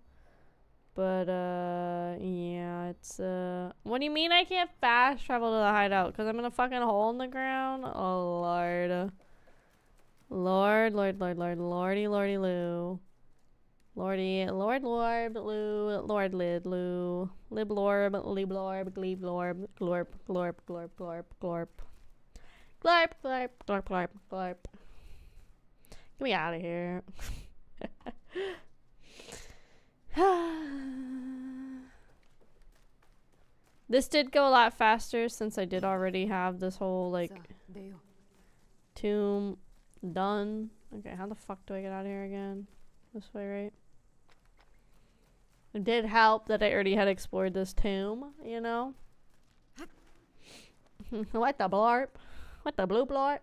But yeah, it's what do you mean I can't fast travel to the hideout? Because I'm in a fucking hole in the ground? Oh lord. Lord, lord, lord, lord, lordy, lordy, loo. Lordy, lord, lord, loo, lord, lid, loo. Lib, lorb, lib, lorb, glebe, lorb, glorp, glorp, glorp, glorp, glorp. Glorp, glorp, glorp, glorp, glorp. Get me out of here. This did go a lot faster since I did already have this whole, like, tomb done. Okay, how the fuck do I get out of here again? This way, right? It did help that I already had explored this tomb, you know? What the blarp? What the blue blarp?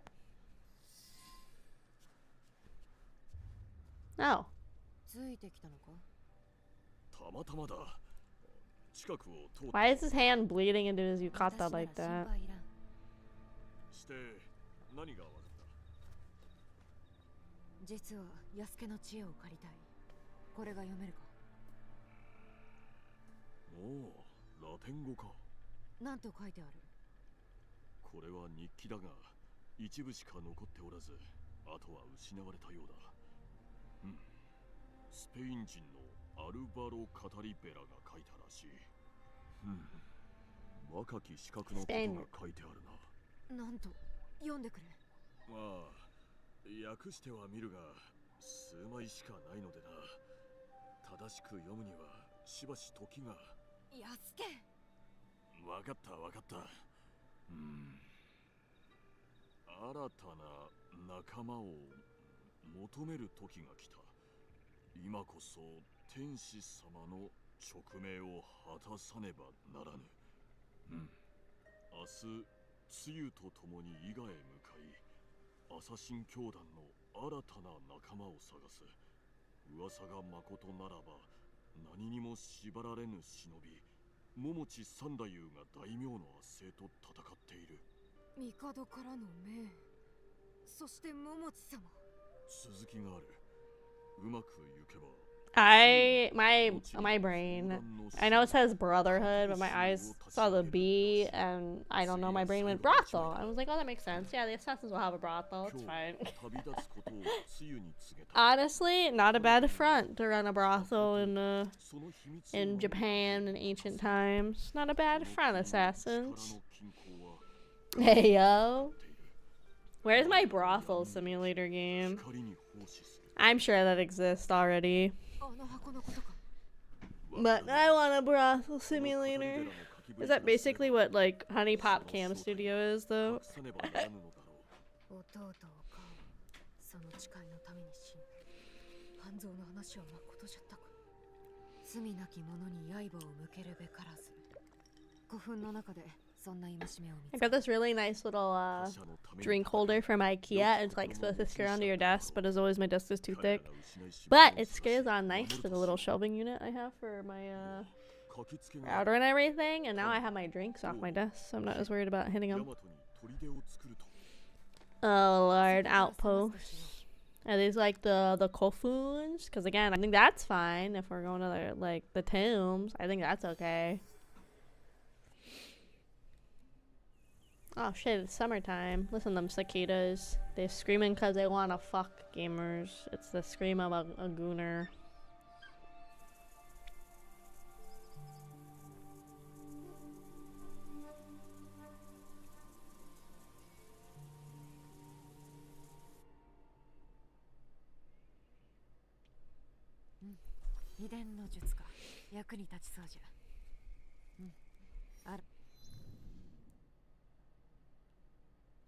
Oh. ついてきたのか？たまたまだ。近くを通って。 Why is his hand bleeding into his yukata like that? して何がわかった？実は安家の知恵を借りたい。これが読めるか？おお、ラテン語か。なんと書いてある？これは日記だが、一部しか残っておらず、あとは失われたようだ。うん。スペイン人のアルバロ・カタリベラが書いたらしい。うん。若き資格のことが書いてあるな。なんと、読んでくれ。まあ、訳してはみるが、数枚しかないのでな。正しく読むには、しばし時が。安家。わかったわかった。うん。新たな仲間を求める時が来た。今こそ天使様の勅命を果たさねばならぬ。うん。明日、つゆと共に伊賀へ向かい、アサシン教団の新たな仲間を探す。噂がまことならば、何にも縛られぬ忍び、桃地三太夫が大名の圧政と戦っている。帝からの命。そして桃地様。続きがある。うまくいけば。My brain, I know it says brotherhood, but my eyes saw the B, and I don't know, my brain went brothel. I was like, oh, that makes sense. Yeah, the assassins will have a brothel. It's fine. Honestly, not a bad front to run a brothel in Japan in ancient times. Not a bad front, assassins. Hey, yo. Where's my brothel simulator game? I'm sure that exists already. But I want a brothel simulator. Is that basically what, like, Honey Pop Cam Studio is, though? I got this really nice little drink holder from IKEA. It's like supposed to screw onto your desk, but as always my desk is too thick. But it screws on nice to the little shelving unit I have for my router and everything. And now I have my drinks off my desk, so I'm not as worried about hitting them. Oh lord, outposts. Are these like the kofuns? Because again, I think that's fine if we're going to like the tombs. I think that's okay. Oh shit, it's summertime. Listen to them cicadas. They're screaming because they want to fuck gamers. It's the scream of a gooner.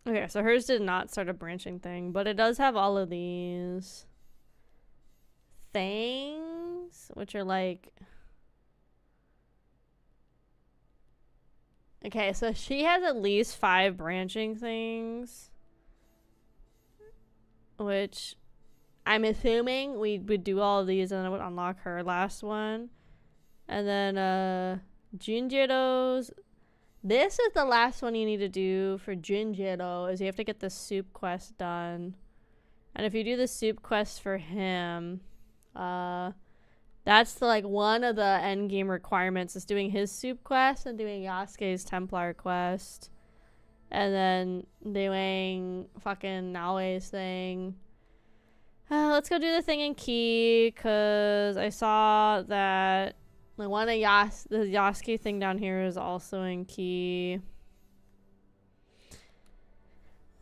Okay, so hers did not start a branching thing, but it does have all of these things, which are like... Okay, so she has at least 5 branching things, which I'm assuming we would do all of these and then it would unlock her last one. And then, Junjiro's... This is the last one you need to do for Junjiro, is you have to get the soup quest done. And if you do the soup quest for him, that's like one of the end game requirements, is doing his soup quest and doing Yasuke's Templar quest. And then doing fucking Naoe's thing. Let's go do the thing in Key, because I saw that the one of the Yasuke thing down here is also in Key.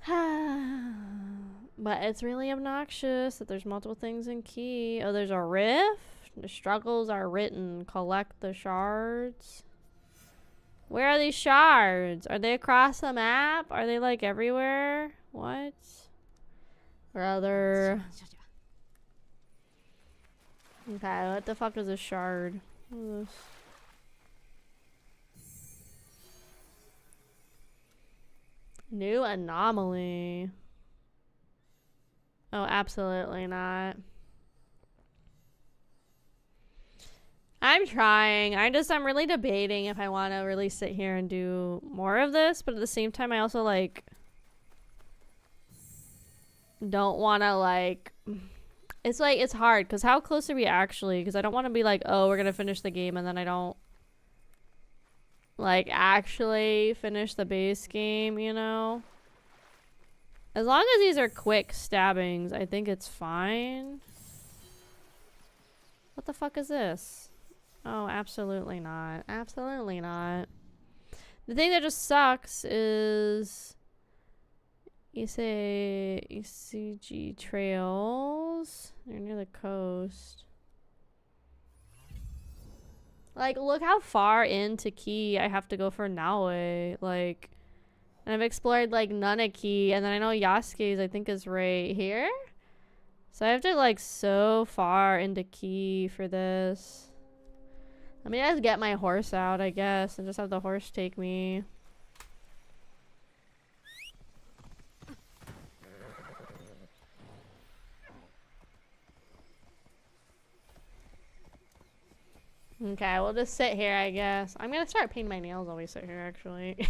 But it's really obnoxious that there's multiple things in Key. Oh, there's a rift. The struggles are written. Collect the shards. Where are these shards? Are they across the map? Are they like everywhere? What? Brother. Okay, what the fuck is a shard? What is this? New anomaly. Oh, absolutely not. I'm trying. I'm really debating if I want to really sit here and do more of this, but at the same time, I also like don't want to like. It's like it's hard because how close are we actually? Because I don't want to be like, oh, we're gonna finish the game and then I don't like actually finish the base game, you know? As long as these are quick stabbings, I think it's fine. What the fuck is this? Oh, absolutely not. Absolutely not. The thing that just sucks is you say ECG trails. They're near the coast. Like, look how far into Key I have to go for Naue. Like, and I've explored like Nanaki, and then I know Yasuke's I think is right here. So I have to like so far into Key for this. I mean, I just get my horse out, I guess, and just have the horse take me. Okay, we'll just sit here, I guess. I'm gonna start painting my nails while we sit here, actually.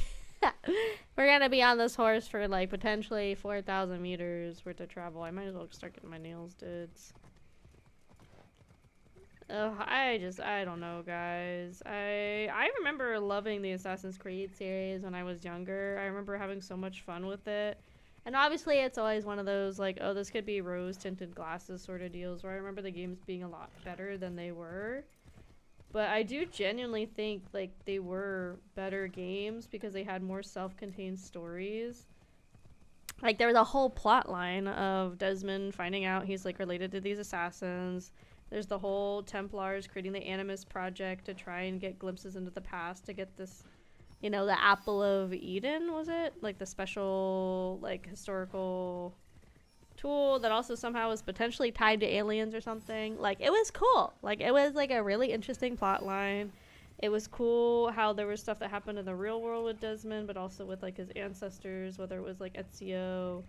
We're gonna be on this horse for like potentially 4,000 meters worth of travel. I might as well start getting my nails did. Ugh, I don't know, guys. I remember loving the Assassin's Creed series when I was younger. I remember having so much fun with it. And obviously it's always one of those like, oh, this could be rose-tinted glasses sort of deals where I remember the games being a lot better than they were. But I do genuinely think like they were better games because they had more self-contained stories. Like there was a whole plot line of Desmond finding out he's like related to these assassins. There's the whole Templars creating the Animus Project to try and get glimpses into the past to get this, you know, the Apple of Eden, was it? Like the special, like, historical tool that also somehow was potentially tied to aliens or something. Like, it was cool. Like, it was, like, a really interesting plot line. It was cool how there was stuff that happened in the real world with Desmond, but also with, like, his ancestors, whether it was, like, Ezio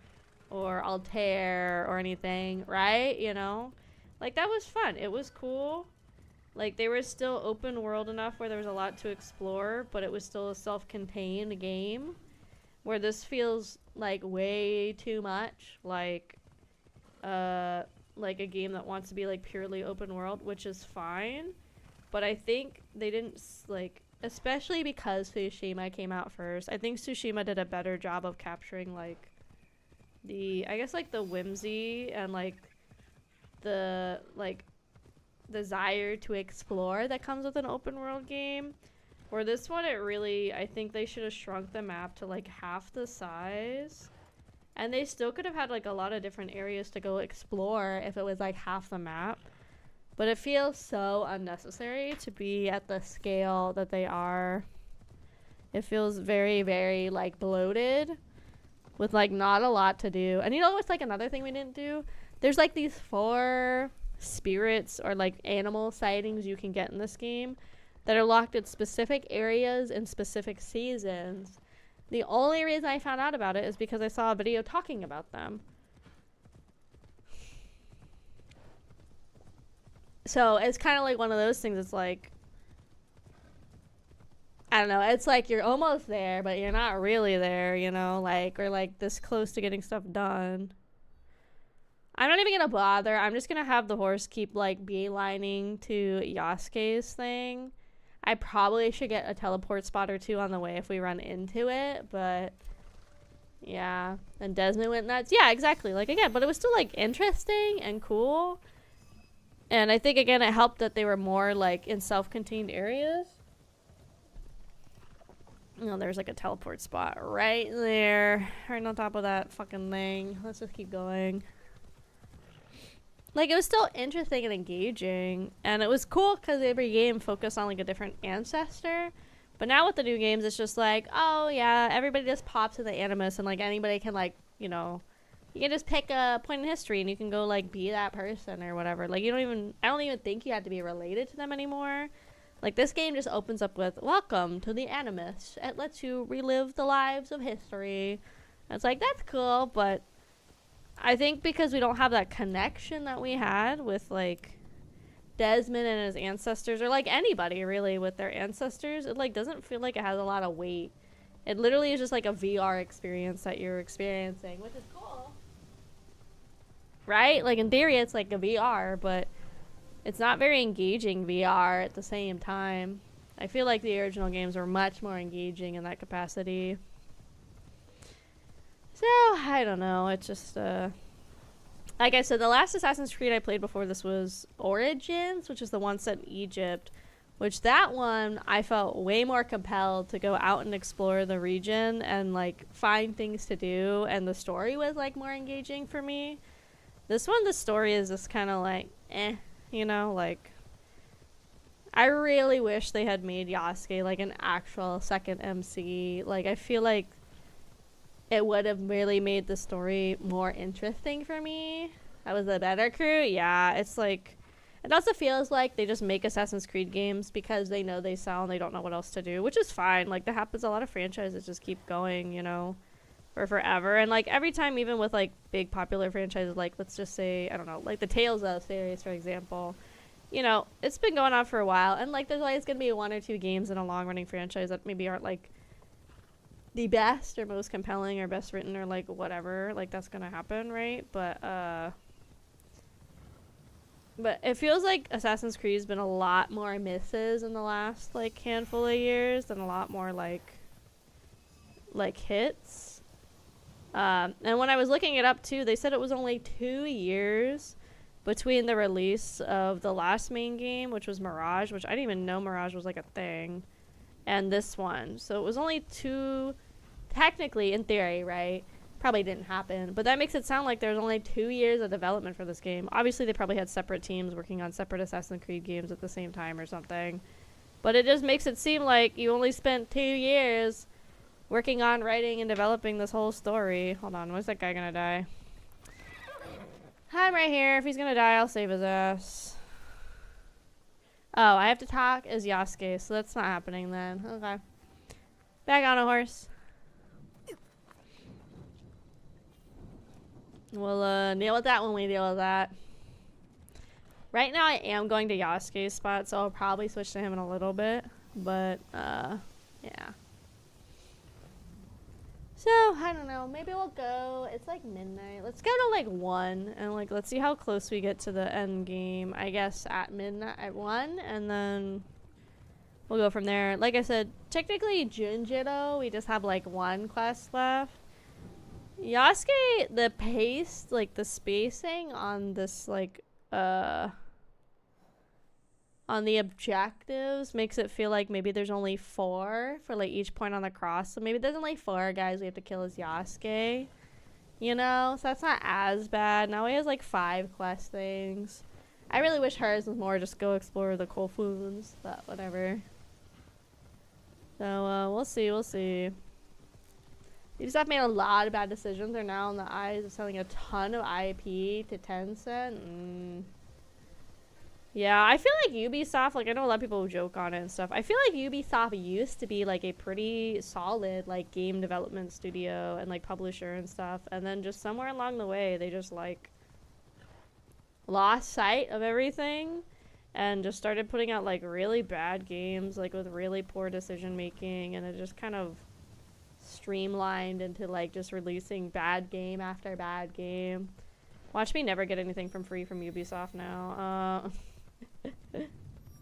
or Altair or anything, right? You know? Like, that was fun. It was cool. Like, they were still open world enough where there was a lot to explore, but it was still a self-contained game. Where this feels, like, way too much like a game that wants to be, like, purely open world, which is fine. But I think they didn't, like, especially because Tsushima came out first, I think Tsushima did a better job of capturing, like, the, I guess, like, the whimsy and, like, the like desire to explore that comes with an open world game. For this one, it really, I think they should have shrunk the map to like half the size, and they still could have had like a lot of different areas to go explore if it was like half the map. But it feels so unnecessary to be at the scale that they are. It feels very, very like bloated with like not a lot to do. And you know what's like another thing we didn't do? There's like these 4 spirits or like animal sightings you can get in this game that are locked at specific areas in specific seasons. The only reason I found out about it is because I saw a video talking about them. So it's kind of like one of those things. It's like, I don't know. It's like you're almost there, but you're not really there, you know, like, or like this close to getting stuff done. I'm not even gonna bother. I'm just gonna have the horse keep like beelining to Yasuke's thing. I probably should get a teleport spot or 2 on the way if we run into it, but yeah. And Desmond went nuts. Yeah, exactly. Like again, but it was still like interesting and cool. And I think again it helped that they were more like in self-contained areas. You know, there's like a teleport spot right there, right on top of that fucking thing. Let's just keep going. Like, it was still interesting and engaging, and it was cool because every game focused on, like, a different ancestor. But now with the new games, it's just like, oh, yeah, everybody just pops in the Animus, and, like, anybody can, like, you know, you can just pick a point in history, and you can go, like, be that person or whatever. Like, I don't even think you have to be related to them anymore. Like, this game just opens up with, welcome to the Animus. It lets you relive the lives of history. And it's like, that's cool, but I think because we don't have that connection that we had with, like, Desmond and his ancestors, or like anybody really with their ancestors, it like doesn't feel like it has a lot of weight. It literally is just like a VR experience that you're experiencing, which is cool, right? Like in theory it's like a VR, but it's not very engaging VR at the same time. I feel like the original games were much more engaging in that capacity. So I don't know, it's just like I said, the last Assassin's Creed I played before this was Origins, which is the one set in Egypt, which that one I felt way more compelled to go out and explore the region and like find things to do, and the story was like more engaging for me. This one, the story is just kind of like you know, like I really wish they had made Yasuke like an actual second MC. Like I feel like it would have really made the story more interesting for me. That was a better crew. Yeah, it's like, it also feels like they just make Assassin's Creed games because they know they sell and they don't know what else to do, which is fine. Like that happens, a lot of franchises just keep going, you know, for forever. And like every time, even with like big popular franchises, like let's just say, I don't know, like the Tales of series, for example, you know, it's been going on for a while, and like there's always going to be one or two games in a long running franchise that maybe aren't like the best or most compelling or best written or like whatever, like that's gonna happen, right? But it feels like Assassin's Creed has been a lot more misses in the last like handful of years than a lot more like hits. And when I was looking it up too, they said it was only 2 years between the release of the last main game, which was Mirage, which I didn't even know Mirage was like a thing, and this one. So it was only 2, technically, in theory, right? Probably didn't happen, but that makes it sound like there's only 2 years of development for this game. Obviously they probably had separate teams working on separate Assassin's Creed games at the same time or something, but it just makes it seem like you only spent 2 years working on writing and developing this whole story. Hold on, where's that guy gonna die? I'm right here. If he's gonna die, I'll save his ass. Oh, I have to talk as Yasuke, so that's not happening then. Okay. Back on a horse. We'll deal with that when we deal with that. Right now I am going to Yasuke's spot, so I'll probably switch to him in a little bit. But, yeah. So, I don't know. Maybe we'll go. It's like midnight. Let's go to like 1 and like let's see how close we get to the end game. I guess at midnight, at 1, and then we'll go from there. Like I said, technically Junjito, we just have like 1 quest left. Yasuke, the pace, like the spacing on this like on the objectives makes it feel like maybe there's only 4 for like each point on the cross. So maybe there's only 4 guys we have to kill as Yasuke, you know? So that's not as bad. Now he has like 5 quest things. I really wish hers was more just go explore the Kofuns, but whatever. So we'll see. Ubisoft made a lot of bad decisions. They're now in the eyes of selling a ton of IP to Tencent. Yeah, I feel like Ubisoft, like I know a lot of people joke on it and stuff. I feel like Ubisoft used to be like a pretty solid like game development studio and like publisher and stuff. And then just somewhere along the way, they just like lost sight of everything and just started putting out like really bad games, like with really poor decision making, and it just kind of streamlined into like just releasing bad game after bad game. Watch me never get anything from free from Ubisoft now.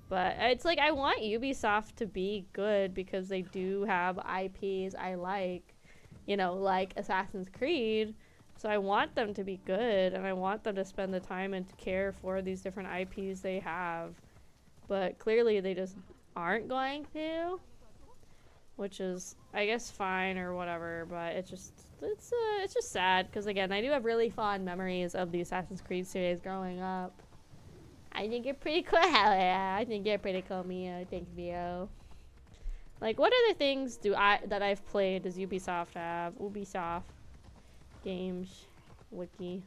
But it's like I want Ubisoft to be good because they do have IPs I like, you know, like Assassin's Creed. So I want them to be good, and I want them to spend the time and care for these different IPs they have. But clearly they just aren't going to, which is, I guess, fine or whatever. But it's just sad because again, I do have really fond memories of the Assassin's Creed series growing up. I think you're pretty cool. Hell yeah, I think you're pretty cool, Mio. Thank you. Like, what other things that I've played does Ubisoft have? Ubisoft games wiki.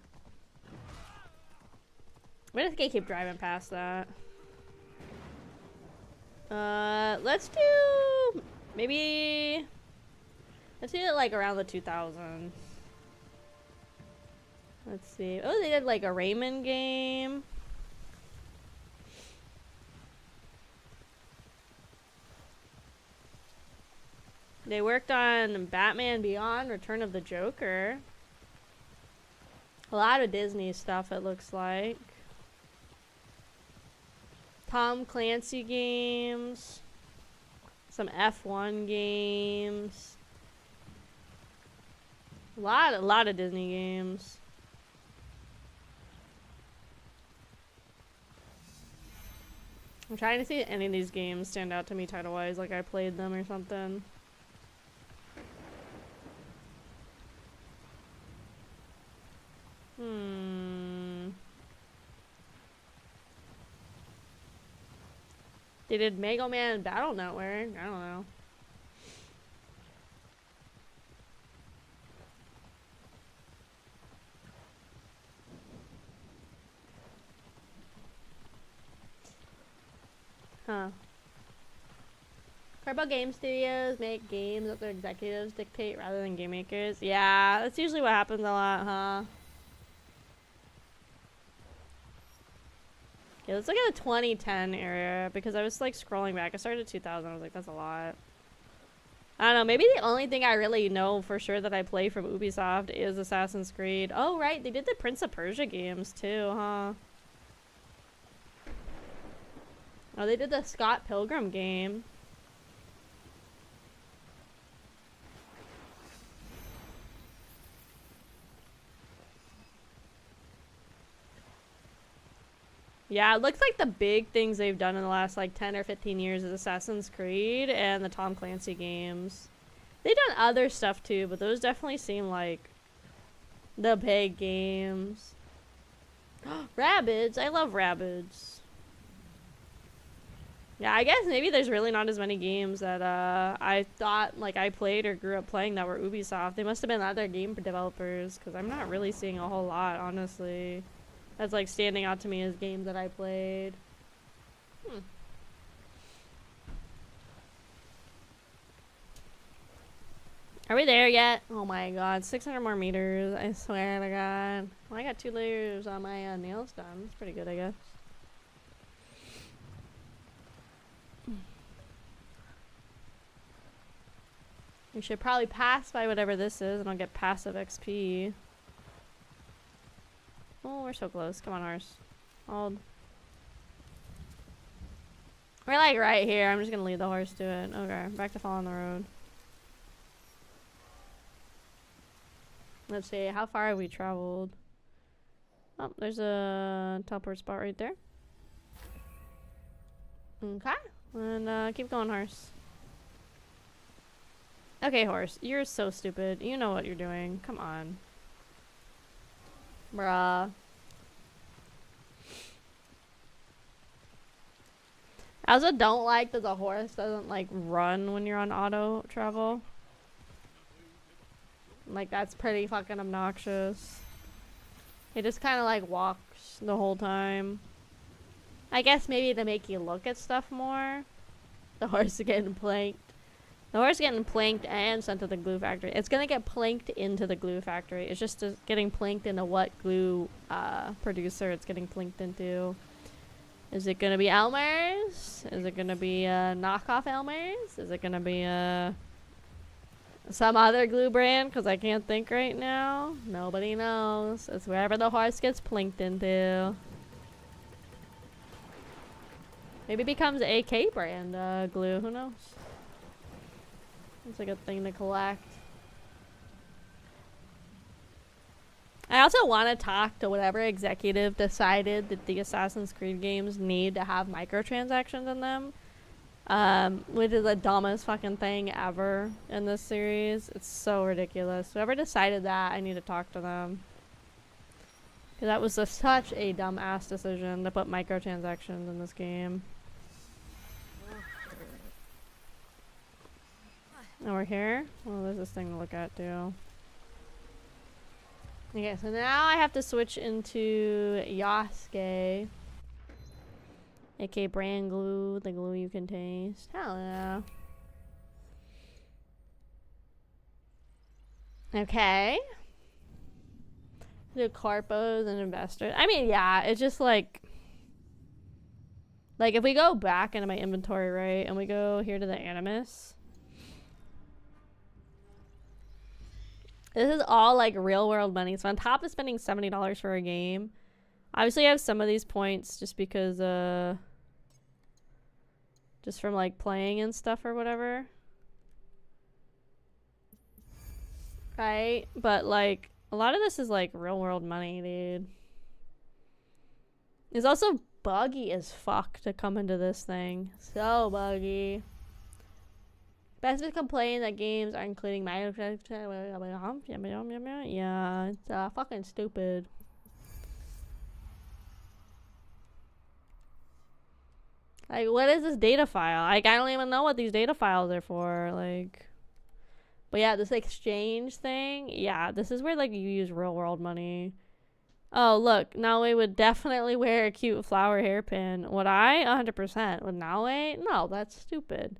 We're just gonna keep driving past that. Let's do maybe. Let's do it like around the 2000s. Let's see. Oh, they did like a Rayman game. They worked on Batman Beyond, Return of the Joker. A lot of Disney stuff, it looks like. Tom Clancy games. Some F1 games. A lot of Disney games. I'm trying to see if any of these games stand out to me title-wise, like I played them or something. They did Mega Man Battle Network. I don't know. Huh. Purple Game Studios make games that their executives dictate rather than game makers. Yeah, that's usually what happens a lot, huh? Yeah, let's look at the 2010 era, because I was like scrolling back. I started at 2000. I was like, that's a lot. I don't know. Maybe the only thing I really know for sure that I play from Ubisoft is Assassin's Creed. Oh, right. They did the Prince of Persia games too, huh? Oh, they did the Scott Pilgrim game. Yeah, it looks like the big things they've done in the last like 10 or 15 years is Assassin's Creed and the Tom Clancy games. They've done other stuff too, but those definitely seem like the big games. Rabbids, I love Rabbids. Yeah, I guess maybe there's really not as many games that I thought like I played or grew up playing that were Ubisoft. They must have been other game developers, because I'm not really seeing a whole lot, honestly. That's like standing out to me as games that I played. Are we there yet? Oh my god, 600 more meters. I swear to god. Well, I got 2 layers on my nails done. That's pretty good, I guess. We should probably pass by whatever this is and I'll get passive XP. Oh, we're so close. Come on, horse. Hold. We're like right here. I'm just gonna lead the horse to it. Okay, back to following the road. Let's see, how far have we traveled? Oh, there's a teleport spot right there. Okay, and keep going, horse. Okay, horse, you're so stupid. You know what you're doing. Come on. Bruh. I also don't like that the horse doesn't like run when you're on auto travel. Like, that's pretty fucking obnoxious. It just kind of like walks the whole time. I guess maybe to make you look at stuff more. The horse is getting planked. The horse is getting planked and sent to the glue factory. It's gonna get planked into the glue factory. It's just getting planked into what glue producer it's getting planked into. Is it gonna be Elmer's? Is it gonna be knockoff Elmer's? Is it gonna be some other glue brand? Because I can't think right now. Nobody knows. It's wherever the horse gets planked into. Maybe it becomes AK brand glue. Who knows? It's like a thing to collect. I also want to talk to whatever executive decided that the Assassin's Creed games need to have microtransactions in them. Which is the dumbest fucking thing ever in this series. It's so ridiculous. Whoever decided that, I need to talk to them. Because that was such a dumb-ass decision to put microtransactions in this game. And we're here? Well, there's this thing to look at, too. Okay, so now I have to switch into Yasuke. aka brand glue, the glue you can taste. Hell yeah. Okay. The corpos and investors. I mean, yeah, it's just like if we go back into my inventory, right, and we go here to the Animus. This is all like real world money. So on top of spending $70 for a game, obviously I have some of these points just because just from like playing and stuff or whatever. Right? But like a lot of this is like real world money, dude. It's also buggy as fuck to come into this thing. So buggy. Best complain that games are including my yeah, it's fucking stupid. Like, what is this data file? Like, I don't even know what these data files are for. Like, but yeah, this exchange thing. Yeah, this is where like you use real world money. Oh, look, Naue would definitely wear a cute flower hairpin. Would I? 100%. Would Naue? No, that's stupid.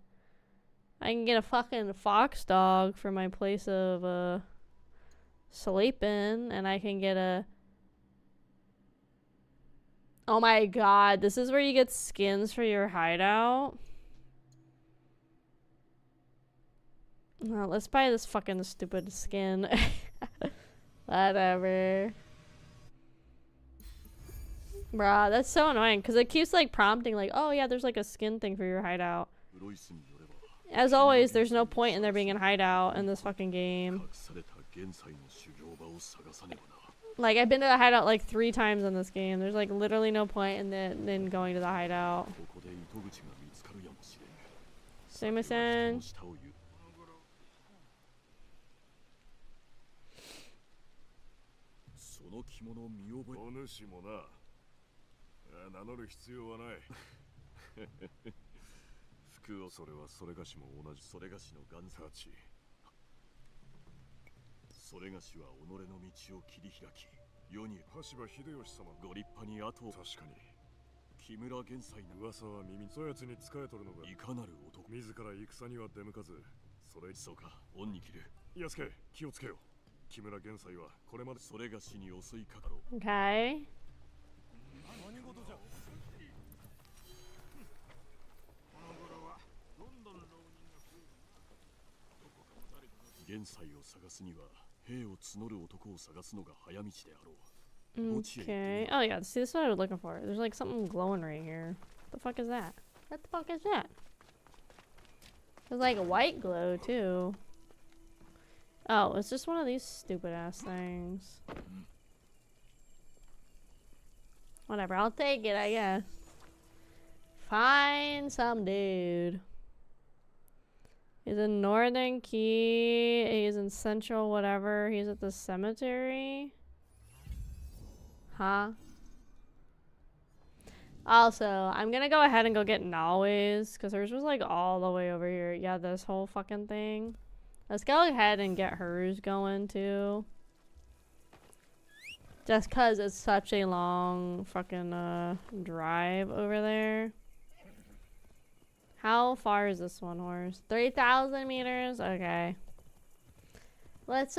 I can get a fucking fox dog for my place of sleeping, and I can get a... Oh my god, this is where you get skins for your hideout. Well, let's buy this fucking stupid skin. Whatever. Bruh, that's so annoying because it keeps like prompting like, oh yeah, there's like a skin thing for your hideout. As always, there's no point in there being a hideout in this fucking game. Like, I've been to the hideout like 3 times in this game. There's like literally no point in then going to the hideout. Sumimasen. 名乗る必要はない。服をそれはそれがしも同じそれがしの元たち。それがしは己の道を切り開き、世に羽柴秀吉様ご立派に後を確かに。木村玄斎の噂は耳そやつに仕えとるのがいかなる男。自ら戦には出向かず、それそうか恩に切る。安家気をつけよ。木村玄斎はこれまでそれがしに襲いかかろう。Okay. 現在を探すには兵を募る男を探すのが早道であろう。 Okay. Oh yeah, see, this is what I was looking for. There's like something glowing right here. What the fuck is that? What the fuck is that? There's like a white glow too. Oh, it's just one of these stupid ass things. Whatever, I'll take it, I guess. Find some dude. He's in Northern Key. He's in Central whatever. He's at the cemetery. Huh? Also, I'm gonna go ahead and go get Naue's because hers was like all the way over here. Yeah, this whole fucking thing. Let's go ahead and get hers going too. Just cause it's such a long fucking drive over there. How far is this one horse? 3,000 meters? Okay. Let's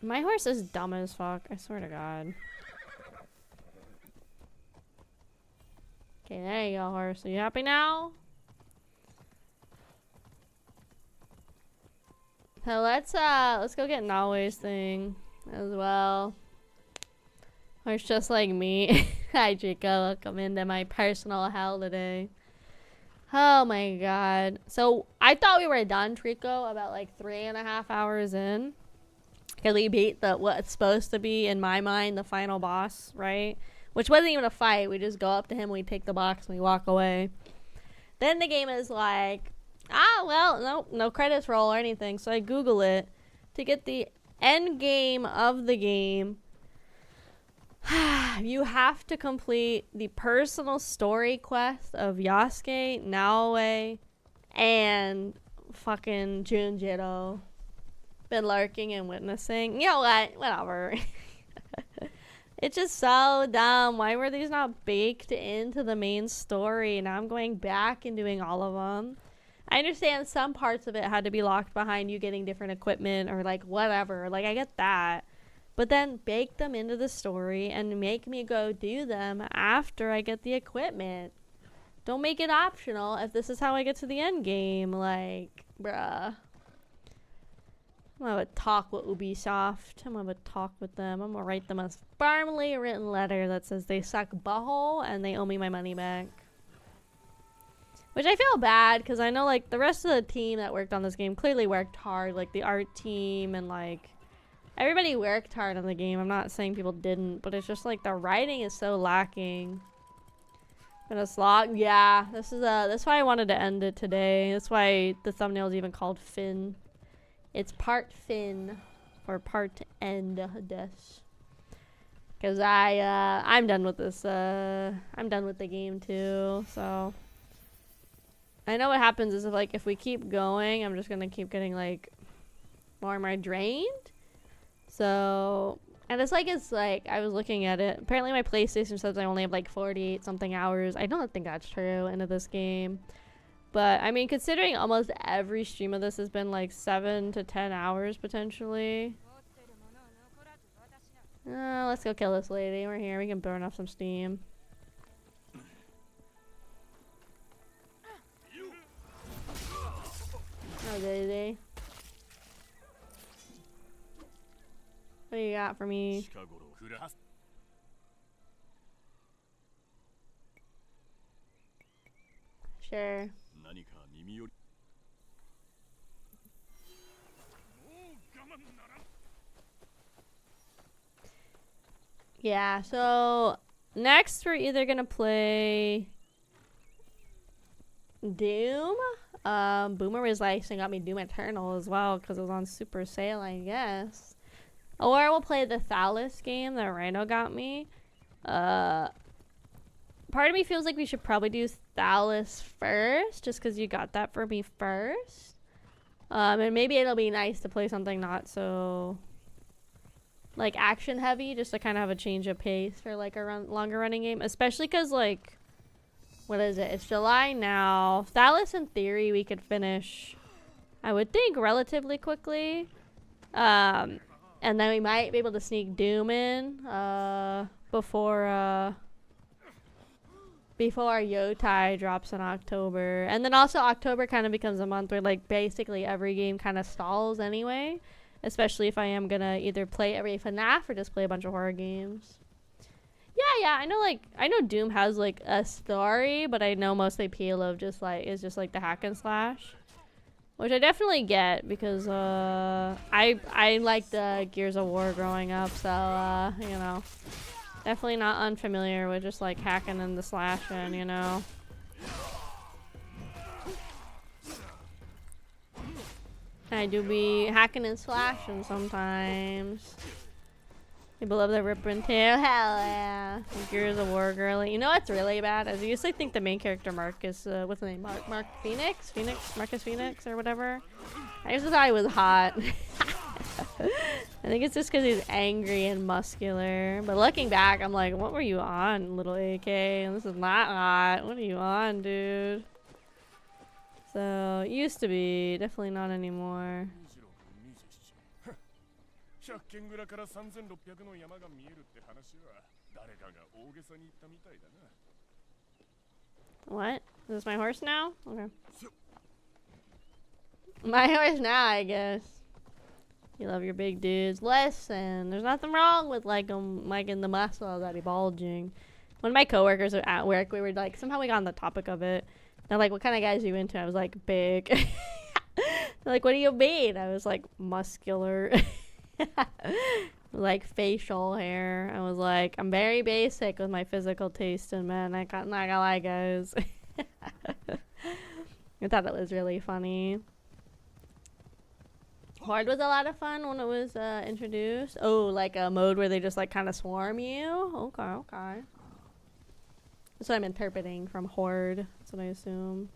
my horse is dumb as fuck, I swear to god. Okay, there you go, horse. Are you happy now? So let's go get Naue's thing as well. Horse just like me. Hi Chico, welcome into my personal hell today. Oh my god. So I thought we were done, Trico, about like 3.5 hours in. Because we beat the what's supposed to be, in my mind, the final boss, right? Which wasn't even a fight. We just go up to him, we take the box, and we walk away. Then the game is like, well, no credits roll or anything. So I Google it to get the end game of the game. You have to complete the personal story quest of Yasuke, Naoe, and fucking Junjiro. Been lurking and witnessing. You know what? Whatever. It's just so dumb. Why were these not baked into the main story? Now I'm going back and doing all of them. I understand some parts of it had to be locked behind you getting different equipment or like whatever. Like I get that. But then bake them into the story and make me go do them after I get the equipment. Don't make it optional if this is how I get to the end game. Like, bruh. I'm gonna have a talk with Ubisoft. I'm gonna have a talk with them. I'm gonna write them a firmly written letter that says they suck butthole and they owe me my money back. Which I feel bad because I know like the rest of the team that worked on this game clearly worked hard. Like the art team and like everybody worked hard on the game. I'm not saying people didn't, but it's just like the writing is so lacking. Gonna slog. Yeah, this is that's why I wanted to end it today. That's why the thumbnail is even called Finn. It's part Finn or part end this. Cause I'm done with this. I'm done with the game too. So I know what happens is if we keep going, I'm just gonna keep getting like more and more drained. So and it's like I was looking at it. Apparently my PlayStation says I only have like 48 something hours. I don't think that's true into this game. But I mean, considering almost every stream of this has been like 7 to 10 hours potentially. Let's go kill this lady. We're here. We can burn off some steam. Oh, lady. What do you got for me? Sure. Yeah, so next we're either gonna play Doom. Boomer was like, got me Doom Eternal as well because it was on super sale, I guess. Or we'll play the Thalys game that Rhino got me. Part of me feels like we should probably do Thalys first, just because you got that for me first. And maybe it'll be nice to play something not so like action heavy, just to kind of have a change of pace for like a longer running game, especially because like what is it? It's July now. Thalys in theory we could finish, I would think, relatively quickly. And then we might be able to sneak Doom in before Yotai drops in October. And then also October kind of becomes a month where like basically every game kind of stalls anyway. Especially if I am gonna either play every FNAF or just play a bunch of horror games. Yeah, I know Doom has like a story, but I know most of the appeal of is just like the hack and slash. Which I definitely get because I liked Gears of War growing up, so you know. Definitely not unfamiliar with just like hacking and the slashing, you know. I do be hacking and slashing sometimes. People love the ripper tail. Hell yeah. Gears of War girly. You know what's really bad? As I used to think the main character Marcus, what's the name? Mark Phoenix? Marcus Phoenix or whatever. I used to thought he was hot. I think it's just because he's angry and muscular. But looking back, I'm like, what were you on, little AK? This is not hot. What are you on, dude? So, used to be. Definitely not anymore. What? Is this my horse now? Okay. My horse now, I guess. You love your big dudes. Listen, there's nothing wrong with like in the muscle that he bulging. One of my coworkers at work, we were like, somehow we got on the topic of it. They're like, what kind of guys are you into? I was like, big. They're like, what do you mean? I was like, muscular. Like facial hair. I was like, I'm very basic with my physical taste in men. Not gonna lie, guys. I thought it was really funny. Horde was a lot of fun when it was introduced. Oh, like a mode where they just like kind of swarm you. Okay. That's what I'm interpreting from Horde. That's what I assume.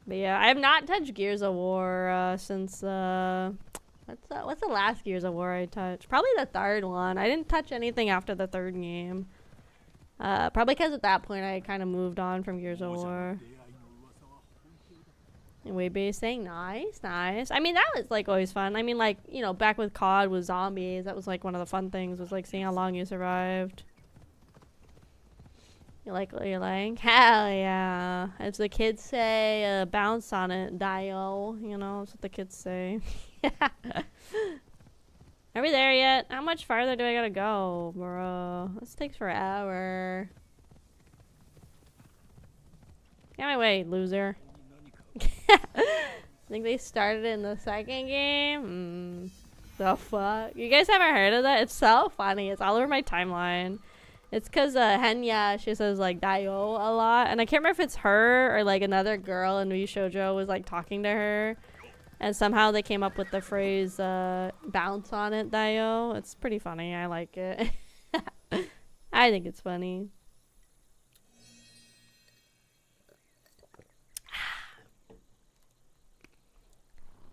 But yeah, I have not touched Gears of War since what's the last Gears of War I touched? Probably the third one. I didn't touch anything after the third game. Probably because at that point I kind of moved on from Gears of War. Anyway, base saying nice. I mean, that was like always fun. I mean, like, you know, back with COD with zombies, that was like one of the fun things, was like seeing how long you survived. You like what you're like? Hell yeah. As the kids say, bounce on it, Dio. You know, that's what the kids say. Are we there yet? How much farther do I gotta go, bro? This takes forever. Get my way, loser. Think they started in the second game? The fuck? You guys haven't heard of that? It's so funny. It's all over my timeline. It's because Henya, she says like Dio a lot. And I can't remember if it's her or like another girl in Wii Shoujo was like talking to her. And somehow they came up with the phrase bounce on it, Dio. It's pretty funny. I like it. I think it's funny.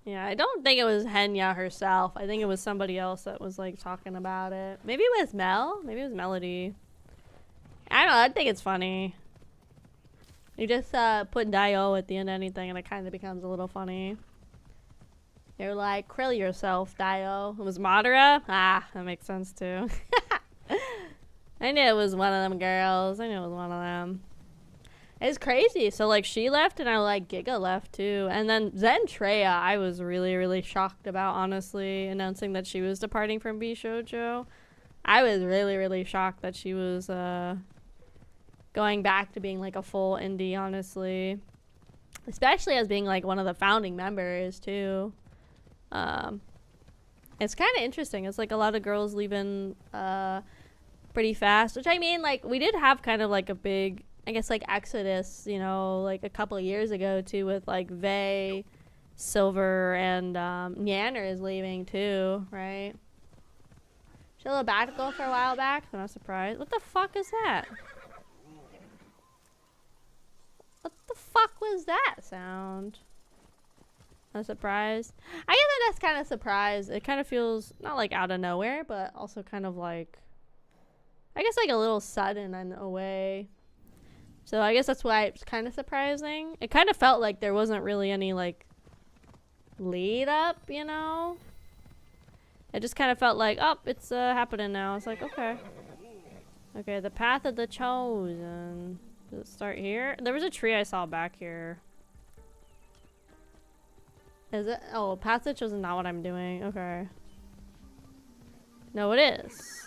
Yeah, I don't think it was Henya herself. I think it was somebody else that was like talking about it. Maybe it was Mel? Maybe it was Melody. I don't know. I think it's funny. You just put Dio at the end of anything and it kind of becomes a little funny. You're like, krill yourself, Dio. It was Madara? Ah, that makes sense too. I knew it was one of them girls. I knew it was one of them. It's crazy. So like she left and I like Giga left too. And then Zentreya I was really, really shocked about, honestly, announcing that she was departing from Bishoujo. I was really, really shocked that she was going back to being like a full indie, honestly. Especially as being like one of the founding members too. It's kind of interesting. It's like a lot of girls leaving pretty fast, which I mean, like we did have kind of like a big, I guess, like exodus, you know, like a couple of years ago too, with like Vey, Silver, and Nyanner is leaving too, right? She had a sabbatical for a while back. I'm not surprised. What the fuck is that? What the fuck was that sound? A surprise. I guess that's kind of surprised. It kind of feels not like out of nowhere, but also kind of like, I guess like a little sudden in a way. So I guess that's why it's kind of surprising. It kind of felt like there wasn't really any like lead up, you know? It just kind of felt like, oh, it's happening now. It's like, okay. Okay, the path of the chosen. Does it start here? There was a tree I saw back here. Is it? Oh, path of the chosen is not what I'm doing. Okay. No, it is.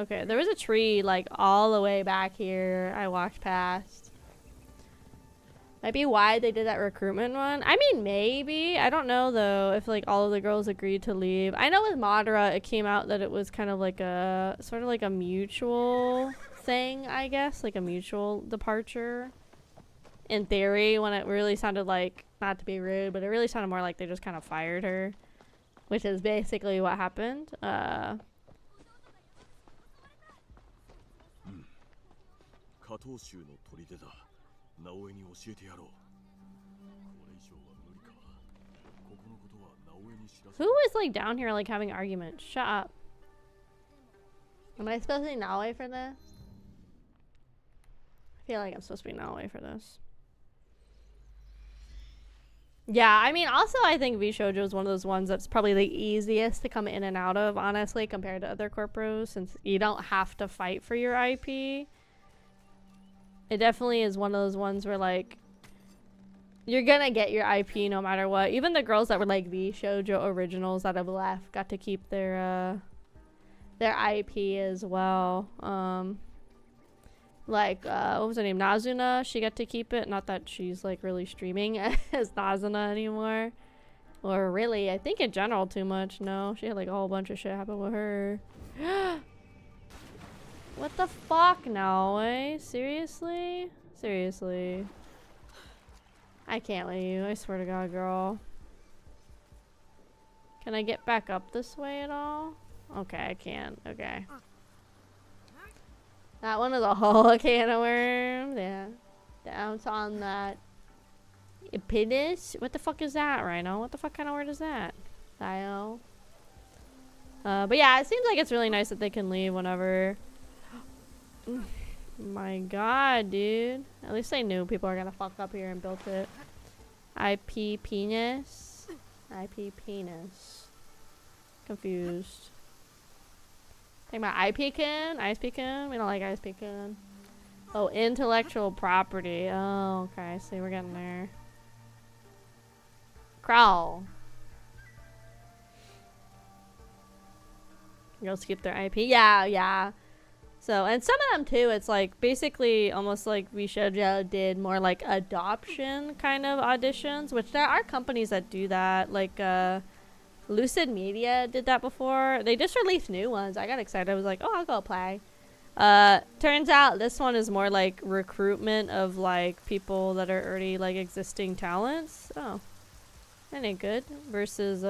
Okay, there was a tree like all the way back here I walked past. Might be why they did that recruitment one. I mean, maybe. I don't know though if like all of the girls agreed to leave. I know with Madara it came out that it was kind of like a sort of like a mutual thing, I guess, like a mutual departure. In theory, when it really sounded like, not to be rude, but it really sounded more like they just kind of fired her, which is basically what happened. Who is like down here like having arguments? Shut up. Am I supposed to be Naue for this? I feel like I'm supposed to be Naue for this. Yeah, I mean, also I think V-Shoujo is one of those ones that's probably the easiest to come in and out of, honestly, compared to other corporos, since you don't have to fight for your IP. It definitely is one of those ones where, like, you're gonna get your IP no matter what. Even the girls that were, like, V-Shoujo originals that have left got to keep their IP as well. Like, what was her name? Nazuna, she got to keep it. Not that she's, like, really streaming as Nazuna anymore. Or really, I think in general too much. No, she had, like, a whole bunch of shit happen with her. What the fuck, Naue? Seriously? Seriously. I can't with you. I swear to God, girl. Can I get back up this way at all? Okay, I can. Okay. That one is a whole can of worms. Yeah. Down on that. Epidus? What the fuck is that, Rhino? What the fuck kind of word is that? Dio. But yeah, it seems like it's really nice that they can leave whenever. My God, dude. At least they knew people are gonna fuck up here and built it. IP penis. IP penis. Confused. Talking about IP Kin? Ice Pekin? We don't like Ice Pekin. Oh, intellectual property. Oh, okay. See, we're getting there. Kraus. You'll skip their IP. Yeah, yeah. So, and some of them too, it's like basically almost like Vishojo did more like adoption kind of auditions, which there are companies that do that. Like, Lucid Media did that before. They just released new ones. I got excited. I was like, oh, I'll go apply. Turns out this one is more like recruitment of like people that are already like existing talents. Oh, that ain't good. Versus,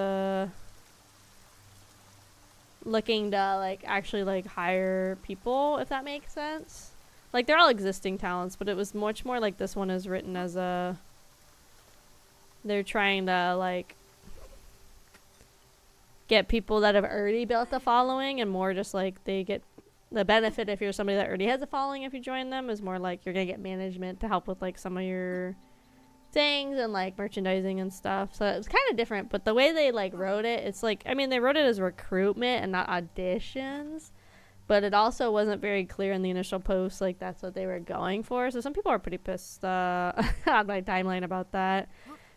looking to like actually like hire people, if that makes sense. Like they're all existing talents, but it was much more like this one is written as a, they're trying to like get people that have already built a following, and more just like they get the benefit if you're somebody that already has a following. If you join them, is more like you're gonna get management to help with like some of your things and like merchandising and stuff. So it was kind of different, but the way they like wrote it, it's like, I mean, they wrote it as recruitment and not auditions, but it also wasn't very clear in the initial post like that's what they were going for. So some people are pretty pissed on my timeline about that,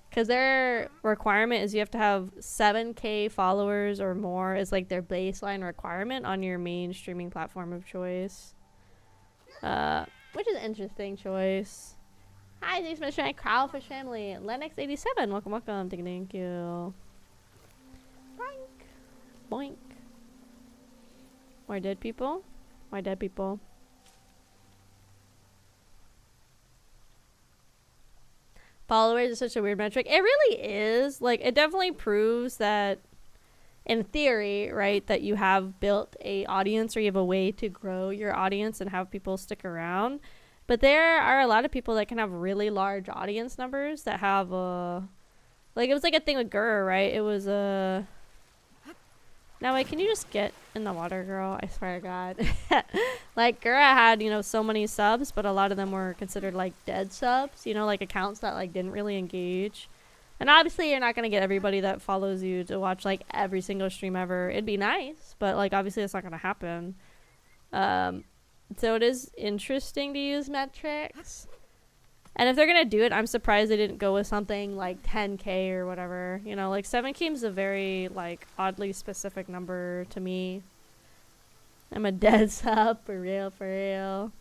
because their requirement is you have to have 7K followers or more is like their baseline requirement on your main streaming platform of choice, which is an interesting choice. Hi, thanks for sharing. Kraufish family. Lennox87, welcome, welcome. Thank you. Boink. Boink. More dead people? More dead people. Followers is such a weird metric. It really is. Like, it definitely proves that, in theory, right, that you have built a audience, or you have a way to grow your audience and have people stick around. But there are a lot of people that can have really large audience numbers that have like, it was like a thing with Gurr, right? It was now wait, can you just get in the water, girl? I swear to God. Like Gurr had, you know, so many subs, but a lot of them were considered like dead subs, you know, like accounts that like didn't really engage. And obviously you're not gonna get everybody that follows you to watch like every single stream ever. It'd be nice, but like obviously that's not gonna happen. So it is interesting to use metrics. And if they're going to do it, I'm surprised they didn't go with something like 10K or whatever. You know, like 7K is a very, like, oddly specific number to me. I'm a dead sub, for real, for real.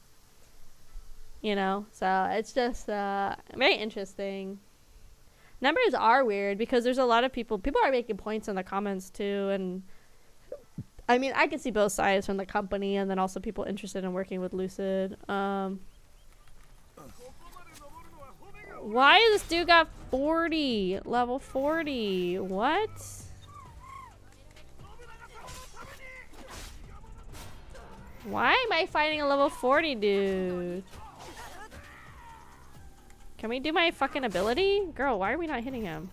You know, so it's just very interesting. Numbers are weird because there's a lot of people are making points in the comments too, and I mean, I can see both sides from the company and then also people interested in working with Lucid. Why this dude got 40? Level 40. What? Why am I fighting a level 40 dude? Can we do my fucking ability? Girl, why are we not hitting him?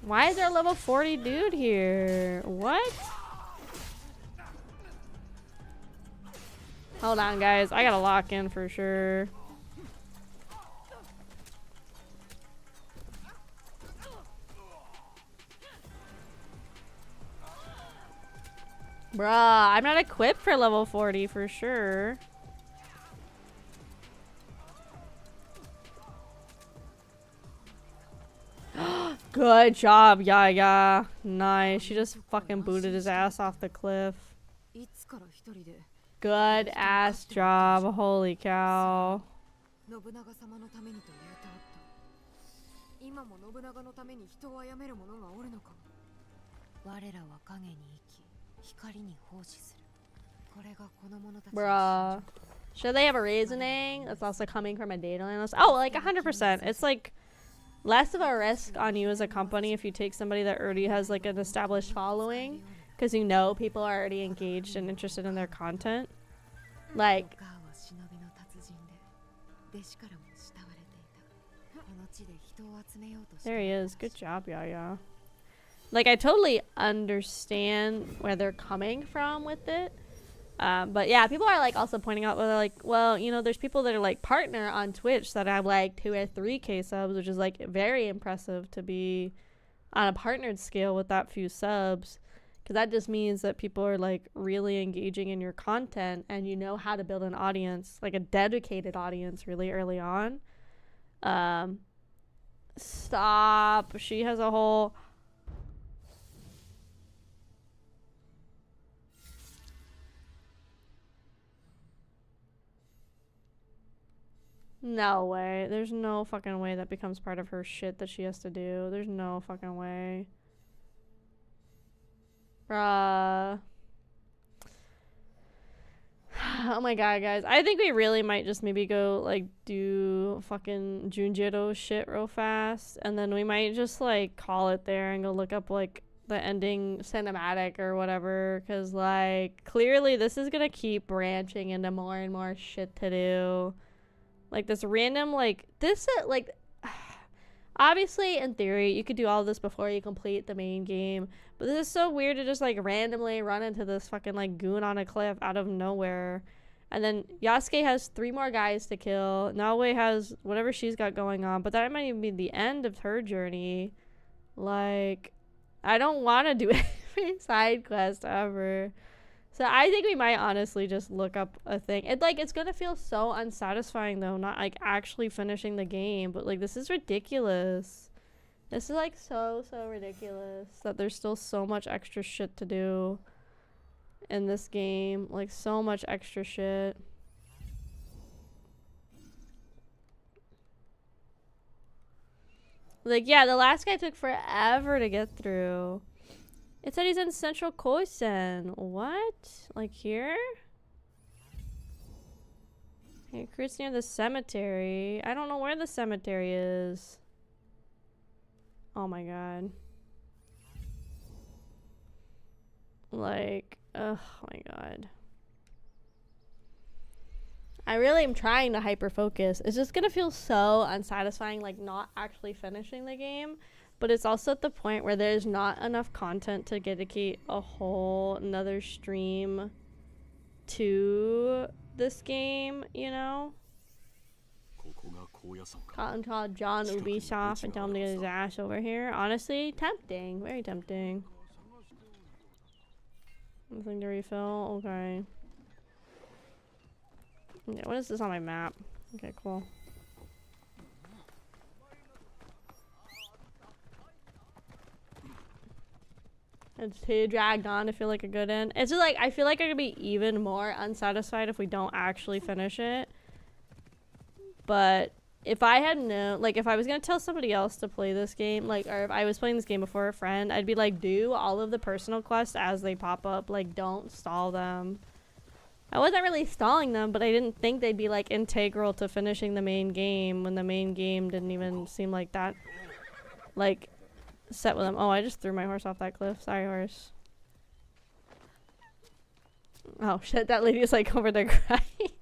Why is there a level 40 dude here? What? Hold on, guys. I gotta lock in for sure. Bruh, I'm not equipped for level 40 for sure. Good job, yeah. Nice. She just fucking booted his ass off the cliff. Good ass job. Holy cow. Bruh. Should they have a reasoning? That's also coming from a data analyst. Oh, like 100%. It's like less of a risk on you as a company if you take somebody that already has like an established following, because you know people are already engaged and interested in their content. Like, there he is. Good job, Yaya. Like, I totally understand where they're coming from with it. But yeah, people are like also pointing out, well, like, well, you know, there's people that are like partner on Twitch that have like 2 or 3K subs, which is like very impressive to be on a partnered scale with that few subs. Because that just means that people are like really engaging in your content and you know how to build an audience, like a dedicated audience really early on. Stop. She has a whole... No way. There's no fucking way that becomes part of her shit that she has to do. There's no fucking way. Bruh. Oh my god, guys. I think we really might just maybe go, like, do fucking Junjiro shit real fast. And then we might just, like, call it there and go look up, like, the ending cinematic or whatever. Because, like, clearly this is gonna keep branching into more and more shit to do. Like, this random, like, this, like... Obviously, in theory, you could do all this before you complete the main game. But this is so weird to just, like, randomly run into this fucking, like, goon on a cliff out of nowhere. And then Yasuke has 3 more guys to kill. Naoe has whatever she's got going on. But that might even be the end of her journey. Like, I don't want to do every side quest ever. So I think we might honestly just look up a thing. It's gonna feel so unsatisfying though, not like actually finishing the game, but like this is ridiculous. This is like so ridiculous that there's still so much extra shit to do in this game. Like so much extra shit. Like yeah, the last guy took forever to get through. It said he's in Central Koisen. What? Like here? Hey, Chris near the cemetery. I don't know where the cemetery is. Oh my god. Like, oh my god. I really am trying to hyper focus. It's just gonna feel so unsatisfying, like not actually finishing the game. But it's also at the point where there's not enough content to dedicate a whole another stream to this game, you know? Cotton called John Ubisoft and tell him to get his ass over here. Honestly, tempting. Very tempting. Nothing to refill? Okay. Yeah, what is this on my map? Okay, cool. It's too dragged on to feel like a good end. It's just like, I feel like I'm gonna be even more unsatisfied if we don't actually finish it. But if I had known, like if I was gonna tell somebody else to play this game, like, or if I was playing this game before a friend, I'd be like, do all of the personal quests as they pop up. Like, don't stall them. I wasn't really stalling them, but I didn't think they'd be like integral to finishing the main game when the main game didn't even seem like that, like, set with them. Oh, I just threw my horse off that cliff. Sorry, horse. Oh shit, that lady is like over there crying.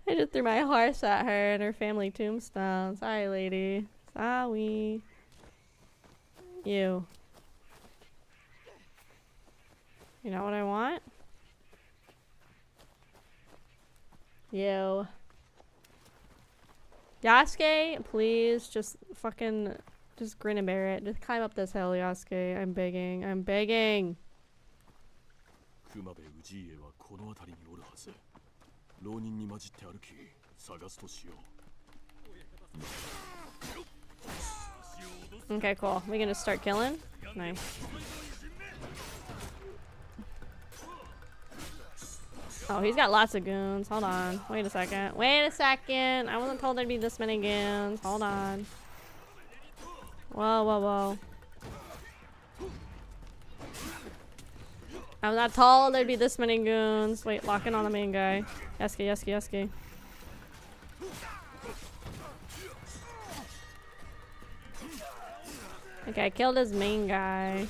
I just threw my horse at her and her family tombstone. Sorry, lady. Sorry. You. You know what I want? You. Yasuke, please just fucking... just grin and bear it. Just climb up this hill, Yasuke. I'm begging. I'm begging. Okay, cool. We gonna start killing? Nice. Oh, he's got lots of goons. Hold on. Wait a second. Wait a second. I wasn't told there'd be this many goons. Hold on. Whoa, whoa, whoa. I was not told there'd be this many goons. Wait, lock in on the main guy. Yasuke, Yasuke, Yasuke. Okay, I killed his main guy.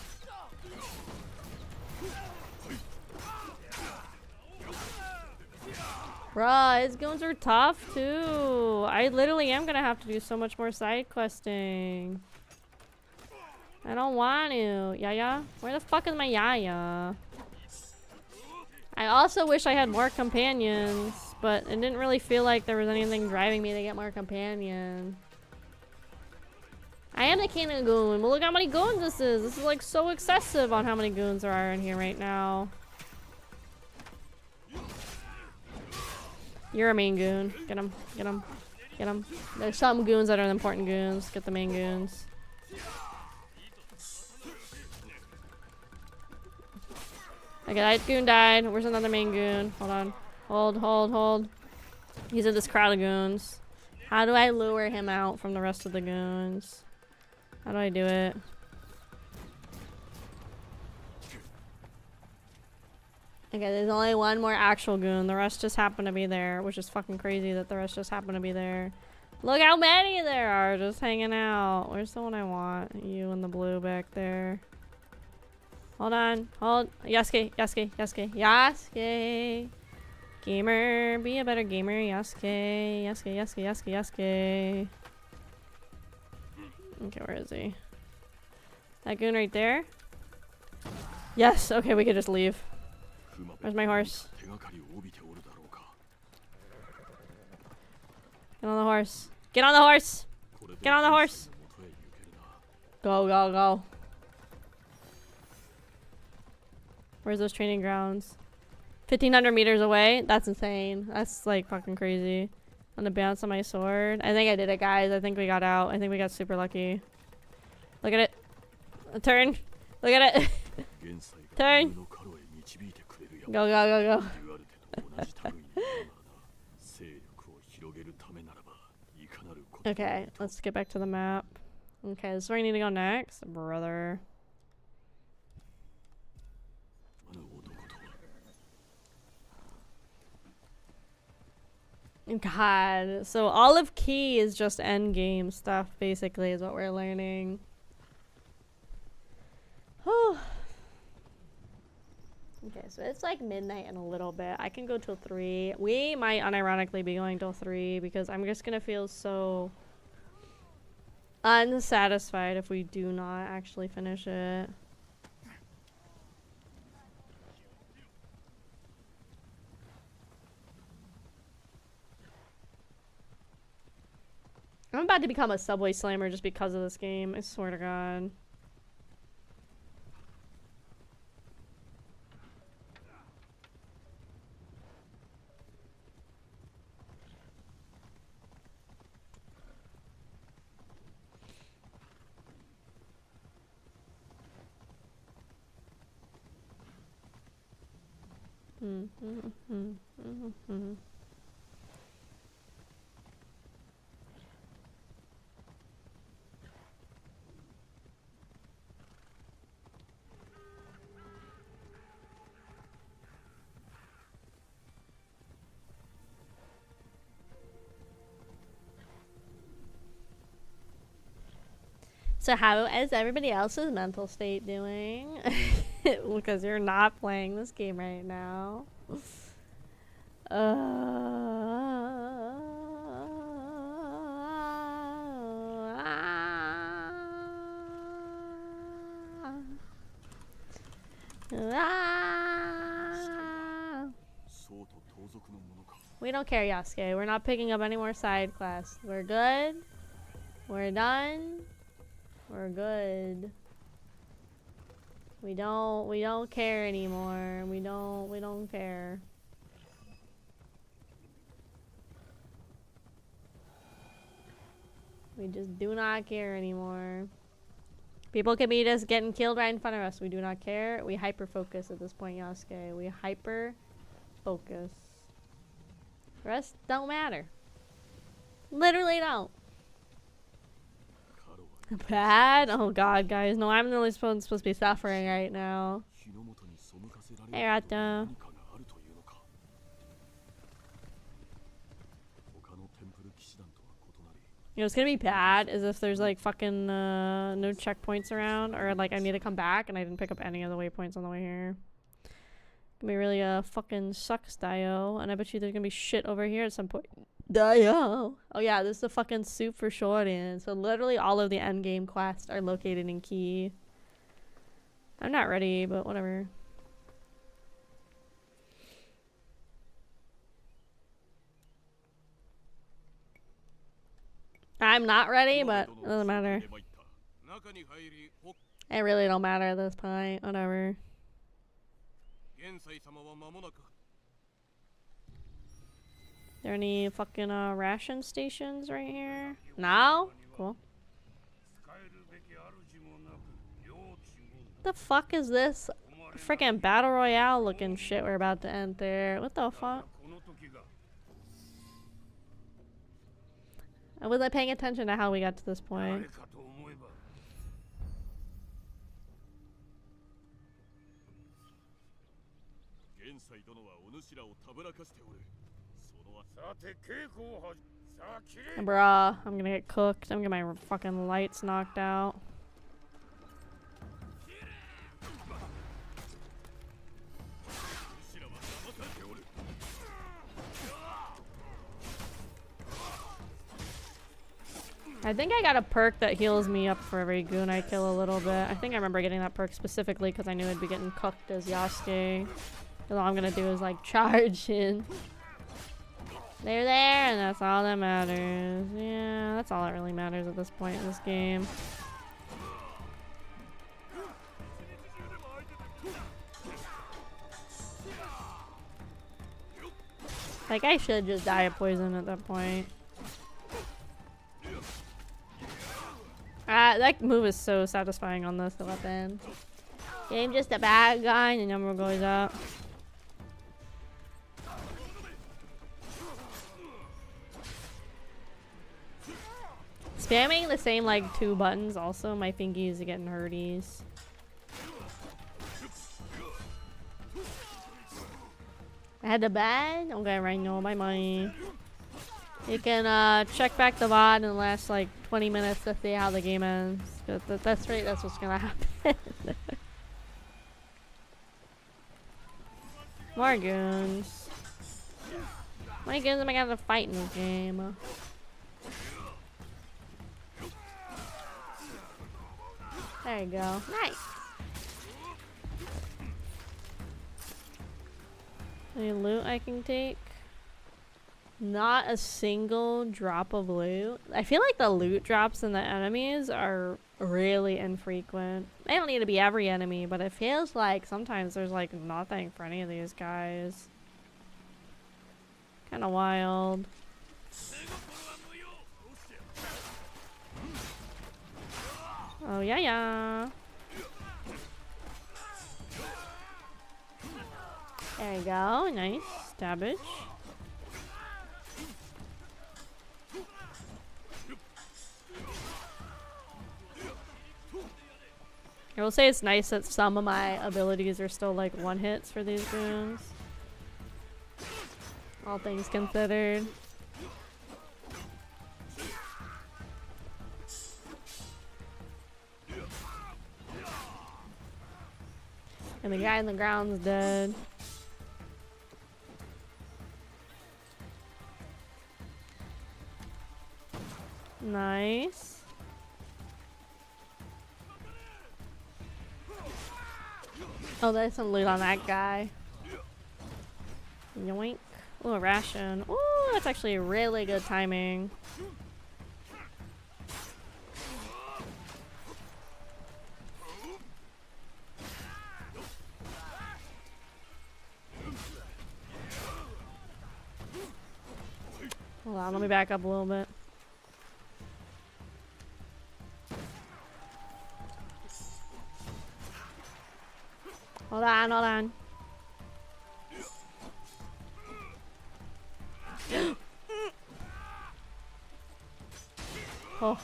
Bruh, his goons are tough too. I literally am gonna have to do so much more side questing. I don't want to. Yaya? Where the fuck is my Yaya? I also wish I had more companions, but it didn't really feel like there was anything driving me to get more companions. I am the king of goon, but look how many goons this is. This is like so excessive on how many goons there are in here right now. You're a main goon. Get him, get him, get him. There's some goons that are the important goons. Get the main goons. Okay, that goon died. Where's another main goon? Hold on. Hold. He's in this crowd of goons. How do I lure him out from the rest of the goons? How do I do it? Okay, there's only one more actual goon. The rest just happen to be there, which is fucking crazy that the rest just happen to be there. Look how many there are just hanging out. Where's the one I want? You in the blue back there. Hold on. Hold. Yasuke. Gamer. Be a better gamer. Yasuke. Okay, where is he? That goon right there? Yes. Okay, we could just leave. Where's my horse? Get on the horse. Get on the horse! Get on the horse! Go. Where's those training grounds? 1,500 meters away? That's insane. That's like fucking crazy. I'm gonna bounce on my sword. I think I did it, guys. I think we got out. I think we got super lucky. Look at it. Turn. Look at it. Turn. Go. Okay, let's get back to the map. Okay, this is where I need to go next, brother. God, so Olive Key is just end game stuff, basically, is what we're learning. Whew. Okay, so it's like midnight in a little bit. I can go till 3. We might unironically be going till 3 because I'm just gonna feel so unsatisfied if we do not actually finish it. I'm about to become a Subway Slammer just because of this game. I swear to God. So how is everybody else's mental state doing? Because you're not playing this game right now. We don't care, Yasuke. We're not picking up any more side quests. We're good. We're done. We're good. We don't care anymore. We don't care. We just do not care anymore. People can be just getting killed right in front of us. We do not care. We hyper focus at this point, Yasuke. We hyper focus. The rest don't matter. Literally don't. Bad? Oh god, guys. No, I'm really supposed to be suffering right now. Hey, Rato. You know, it's gonna be bad is if there's like fucking no checkpoints around, or like I need to come back and I didn't pick up any of the waypoints on the way here. Gonna be really fucking sucks, Dio. And I bet you there's gonna be shit over here at some point. Dio. Oh yeah, this is the fucking soup for short in. So literally all of the end game quests are located in Key. I'm not ready, but whatever. I'm not ready, but it doesn't matter. It really don't matter at this point. Whatever. There any fucking ration stations right here? No? Cool. What the fuck is this freaking battle royale looking shit we're about to enter? What the fuck? Was I paying attention to how we got to this point? Bruh, I'm gonna get cooked. I'm gonna get my fucking lights knocked out. I think I got a perk that heals me up for every goon I kill a little bit. I think I remember getting that perk specifically because I knew I'd be getting cooked as Yasuke. All I'm gonna do is like charge in. They're there and that's all that matters. Yeah, that's all that really matters at this point in this game. Like I should just die of poison at that point. That move is so satisfying on this weapon. I'm just a bad guy and the number goes up. Spamming the same like 2 buttons also, my fingies are getting hurties. I had the bad? Okay, right now, bye bye. You can check back the VOD in the last like 20 minutes to see how the game ends. That's right, that's what's gonna happen. More goons. How many goons am I gonna fight in this game? There you go. Nice. Any loot I can take? Not a single drop of loot. I feel like the loot drops in the enemies are really infrequent. They don't need to be every enemy, but it feels like sometimes there's like nothing for any of these guys. Kind of wild. Oh yeah, yeah. There you go. Nice. Stabbage. I will say it's nice that some of my abilities are still like 1-hits for these goons. All things considered. And the guy in the ground's dead. Nice. Oh, there's some loot on that guy. Yoink. Ooh, a ration. Ooh, that's actually really good timing. Hold on, let me back up a little bit. Hold on, hold on. Oh.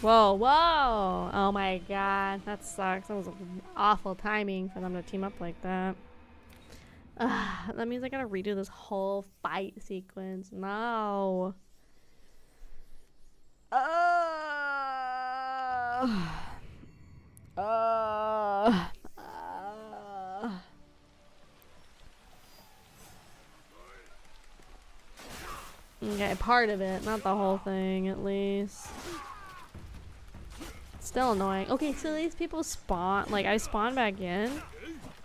Whoa, whoa! Oh my god, that sucks. That was awful timing for them to team up like that. That means I gotta redo this whole fight sequence. No. Okay, part of it, not the whole thing, at least. Still annoying. Okay, so these people spawn, like I spawned back in,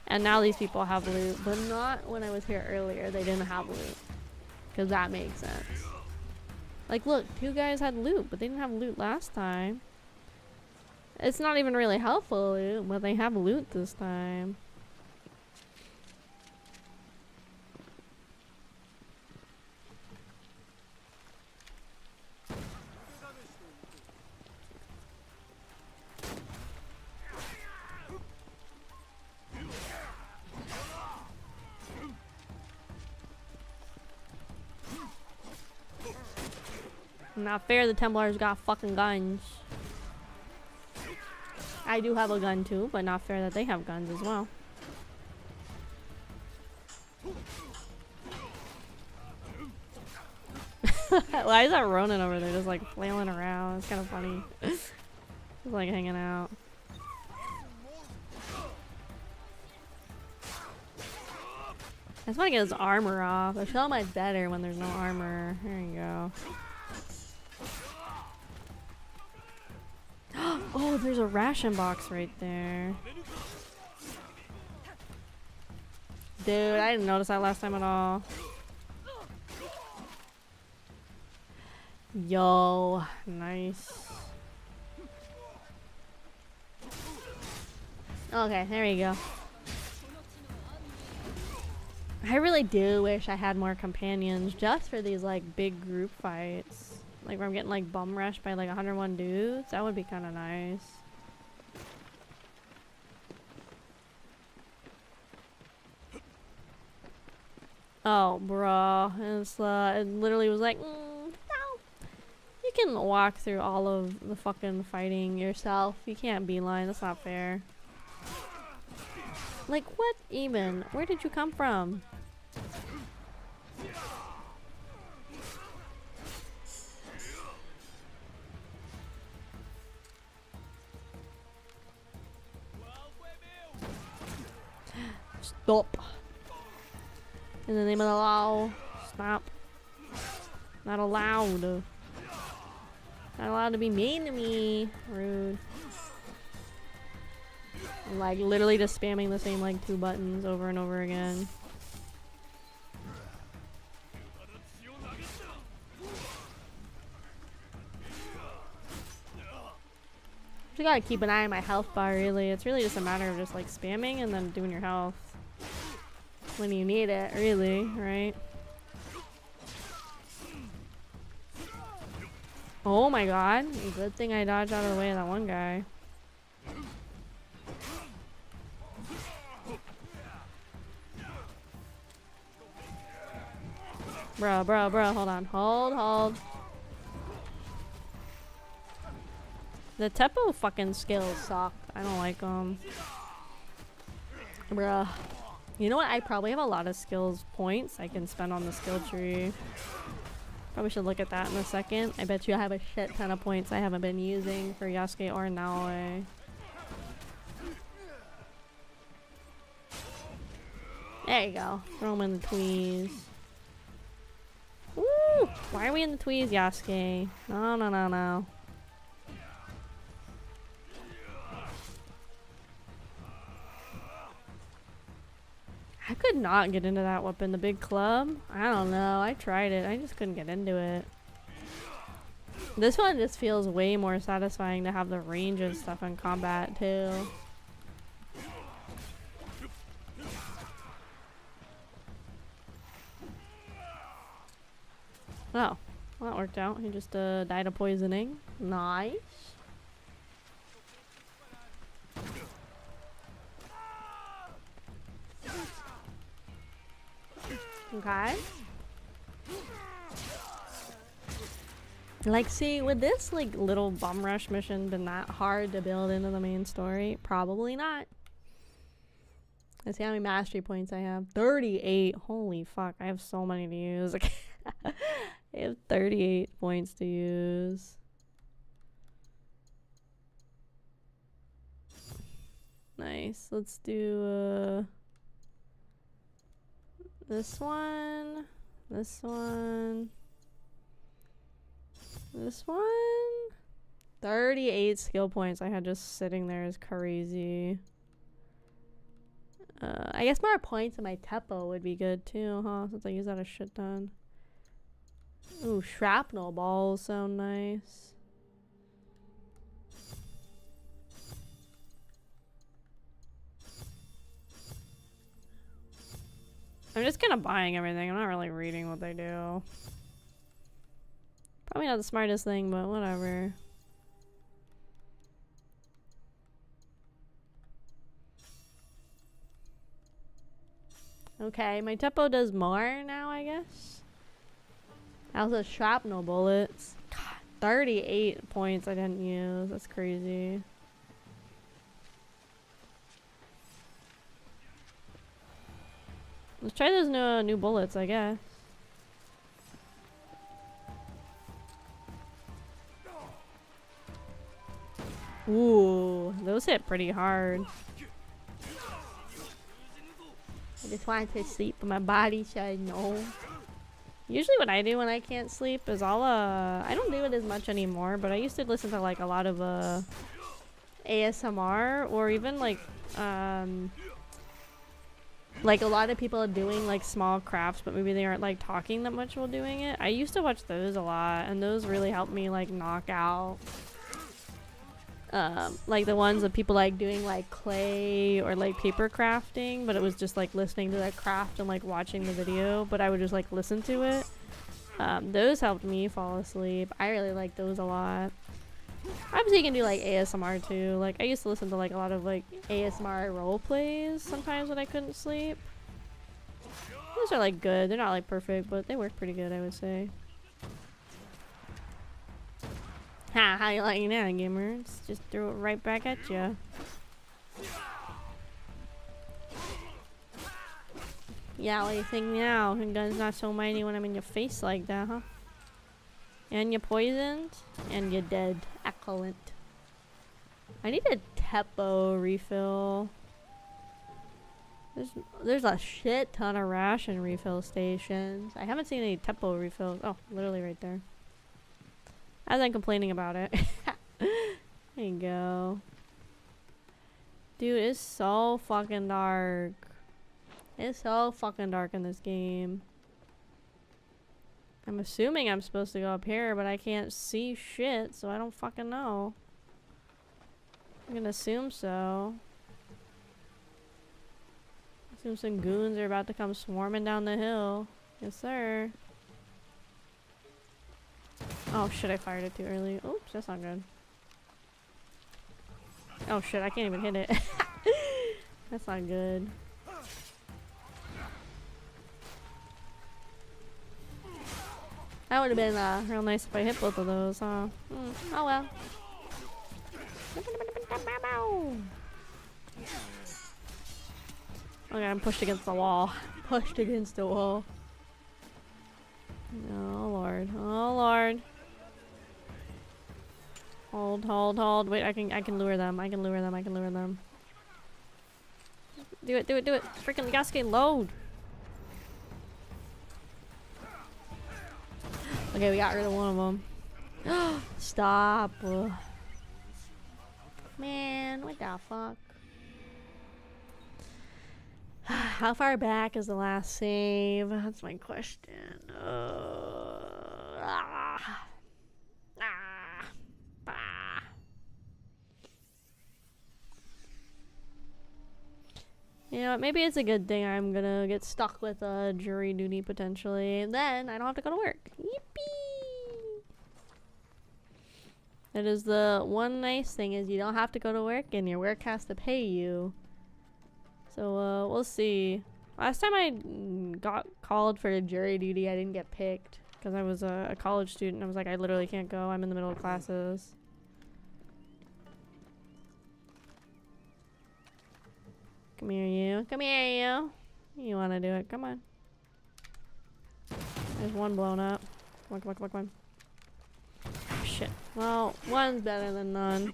and now these people have loot, but not when I was here earlier. They didn't have loot, because that makes sense. Like, look, 2 guys had loot, but they didn't have loot last time. It's not even really helpful loot, but they have loot this time. Not fair, the Templars got fucking guns. I do have a gun too, but not fair that they have guns as well. Why is that Ronin over there just like flailing around? It's kind of funny. Just like hanging out. I just want to get his armor off. I feel much better when there's no armor. There you go. Oh, there's a ration box right there. Dude, I didn't notice that last time at all. Yo, nice. Okay, there you go. I really do wish I had more companions just for these like big group fights. Like where I'm getting like bum rushed by like 101 dudes. That would be kind of nice. Oh, bruh. It literally was like, no. You can walk through all of the fucking fighting yourself. You can't beeline. That's not fair. Like, what even? Where did you come from? Stop. In the name of the law. Stop. Not allowed. Not allowed to be mean to me. Rude. I'm like literally just spamming the same like 2 buttons over and over again. You gotta keep an eye on my health bar, really. It's really just a matter of just like spamming and then doing your health when you need it, really, right? Oh my god. Good thing I dodged out of the way of that one guy. Bro, hold on. Hold. The Teppo fucking skills suck. I don't like them. Bruh. You know what? I probably have a lot of skills points I can spend on the skill tree. Probably should look at that in a second. I bet you I have a shit ton of points I haven't been using for Yasuke or Naoe. There you go. Throw them in the tweez. Woo! Why are we in the tweez, Yasuke? No. I could not get into that weapon, the big club. I don't know. I tried it. I just couldn't get into it. This one just feels way more satisfying to have the range of stuff in combat, too. Oh, well, that worked out. He just died of poisoning. Nice. Okay. Like, see, would this like little bum rush mission been that hard to build into the main story? Probably not. Let's see how many mastery points I have. 38. Holy fuck, I have so many to use. I have 38 points to use. Nice. Let's do this one, this one, this one. 38 skill points I had just sitting there is crazy. I guess more points in my tempo would be good too, huh? Since I use that a shit ton. Ooh, shrapnel balls sound nice. I'm just kind of buying everything. I'm not really reading what they do. Probably not the smartest thing, but whatever. Okay, my tempo does more now, I guess. Also, shrapnel bullets. God, 38 points I didn't use. That's crazy. Let's try those new bullets, I guess. Ooh, those hit pretty hard. I just wanted to sleep, but my body said no. Usually what I do when I can't sleep is I don't do it as much anymore, but I used to listen to like a lot of ASMR, or even like a lot of people doing like small crafts, but maybe they aren't like talking that much while doing it. I used to watch those a lot, and those really helped me like knock out like the ones of people like doing like clay or like paper crafting, but it was just like listening to that craft and like watching the video, but I would just like listen to it. Those helped me fall asleep. I really like those a lot. Obviously you can do like ASMR too. Like I used to listen to like a lot of like ASMR role plays sometimes when I couldn't sleep. Those are like good. They're not like perfect, but they work pretty good, I would say. Ha, how you liking that, gamers? Just threw it right back at you. Yeah, what do you think now? Your gun's not so mighty when I'm in your face like that, huh? And you're poisoned, and you're dead. Excellent. I need a tempo refill. There's a shit ton of ration refill stations. I haven't seen any tempo refills. Oh, literally right there. As I'm complaining about it. There you go. Dude, it's so fucking dark. It's so fucking dark in this game. I'm assuming I'm supposed to go up here, but I can't see shit, so I don't fucking know. I'm gonna assume so. Assume some goons are about to come swarming down the hill. Yes, sir. Oh shit, I fired it too early. Oops, that's not good. Oh shit, I can't even hit it. That's not good. That would have been real nice if I hit both of those, huh? Oh well. Okay, I'm pushed against the wall. Pushed against the wall. Oh lord. Oh lord. Hold. Wait, I can lure them. I can lure them. Do it. Freaking Yasuke, load. Okay, we got rid of one of them. Stop. Man, what the fuck? How far back is the last save? That's my question. You know what, maybe it's a good thing I'm gonna get stuck with jury duty potentially, and then I don't have to go to work. Yippee! That is the one nice thing, is you don't have to go to work and your work has to pay you. So we'll see. Last time I got called for jury duty, I didn't get picked because I was a college student. I was like, I literally can't go. I'm in the middle of classes. Come here, you. Come here, you. You want to do it. Come on. There's one blown up. Come on. Oh, shit. Well, one's better than none.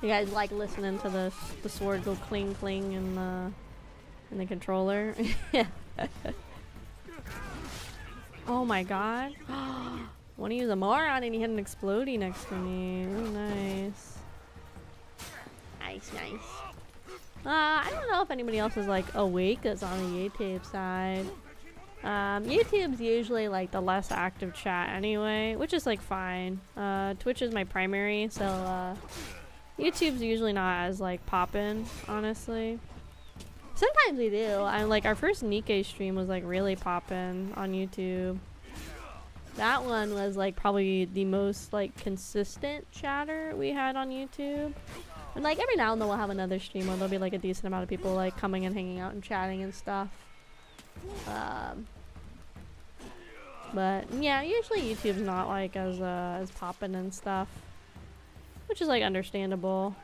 You guys like listening to the sword go cling cling and And the controller. Oh my god. Want to use a moron and he had an explodey next to me. Oh, nice. Nice, nice. I don't know if anybody else is like awake that's on the YouTube side. YouTube's usually like the less active chat anyway, which is like fine. Twitch is my primary, so YouTube's usually not as like poppin', honestly. Sometimes we do. I'm like, our first Nikkei stream was like really poppin' on YouTube. That one was like probably the most like consistent chatter we had on YouTube. And like every now and then we'll have another stream where there'll be like a decent amount of people like coming and hanging out and chatting and stuff. But yeah, usually YouTube's not like as poppin' and stuff, which is like understandable.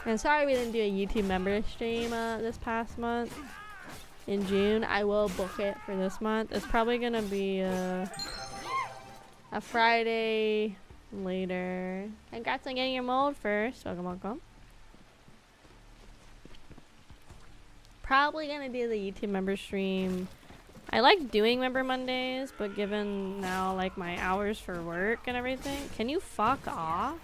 And sorry we didn't do a YouTube member stream this past month in June. I will book it for this month. It's probably gonna be a Friday later. Congrats on getting your mold first. Welcome, welcome. Probably gonna do the YouTube member stream. I like doing member Mondays, but given now like my hours for work and everything, can you fuck off?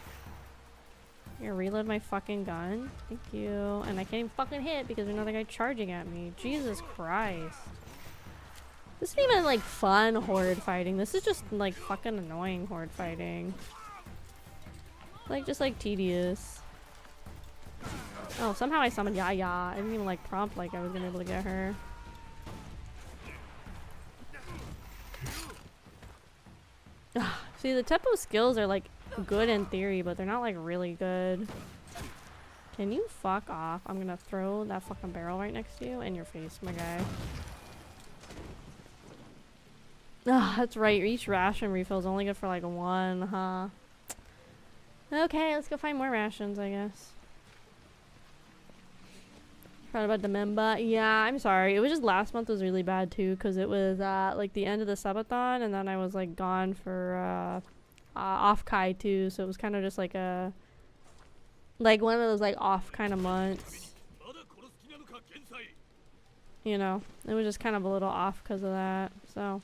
Here, reload my fucking gun. Thank you. And I can't even fucking hit because there's another guy charging at me. Jesus Christ. This isn't even like fun horde fighting. This is just like fucking annoying horde fighting. Like just like tedious. Oh, somehow I summoned Yaya. I didn't even like prompt like I was gonna be able to get her. See, the tempo skills are like good in theory, but they're not like really good. Can you fuck off? I'm gonna throw that fucking barrel right next to you in your face, my guy. That's right. Each ration refill is only good for like one, huh? Okay, let's go find more rations, I guess. Forgot about the member. Yeah, I'm sorry. It was just last month was really bad too, because it was like the end of the subathon, and then I was like gone for off Kai too, so it was kind of just like a one of those like off kind of months. You know, it was just kind of a little off because of that. So,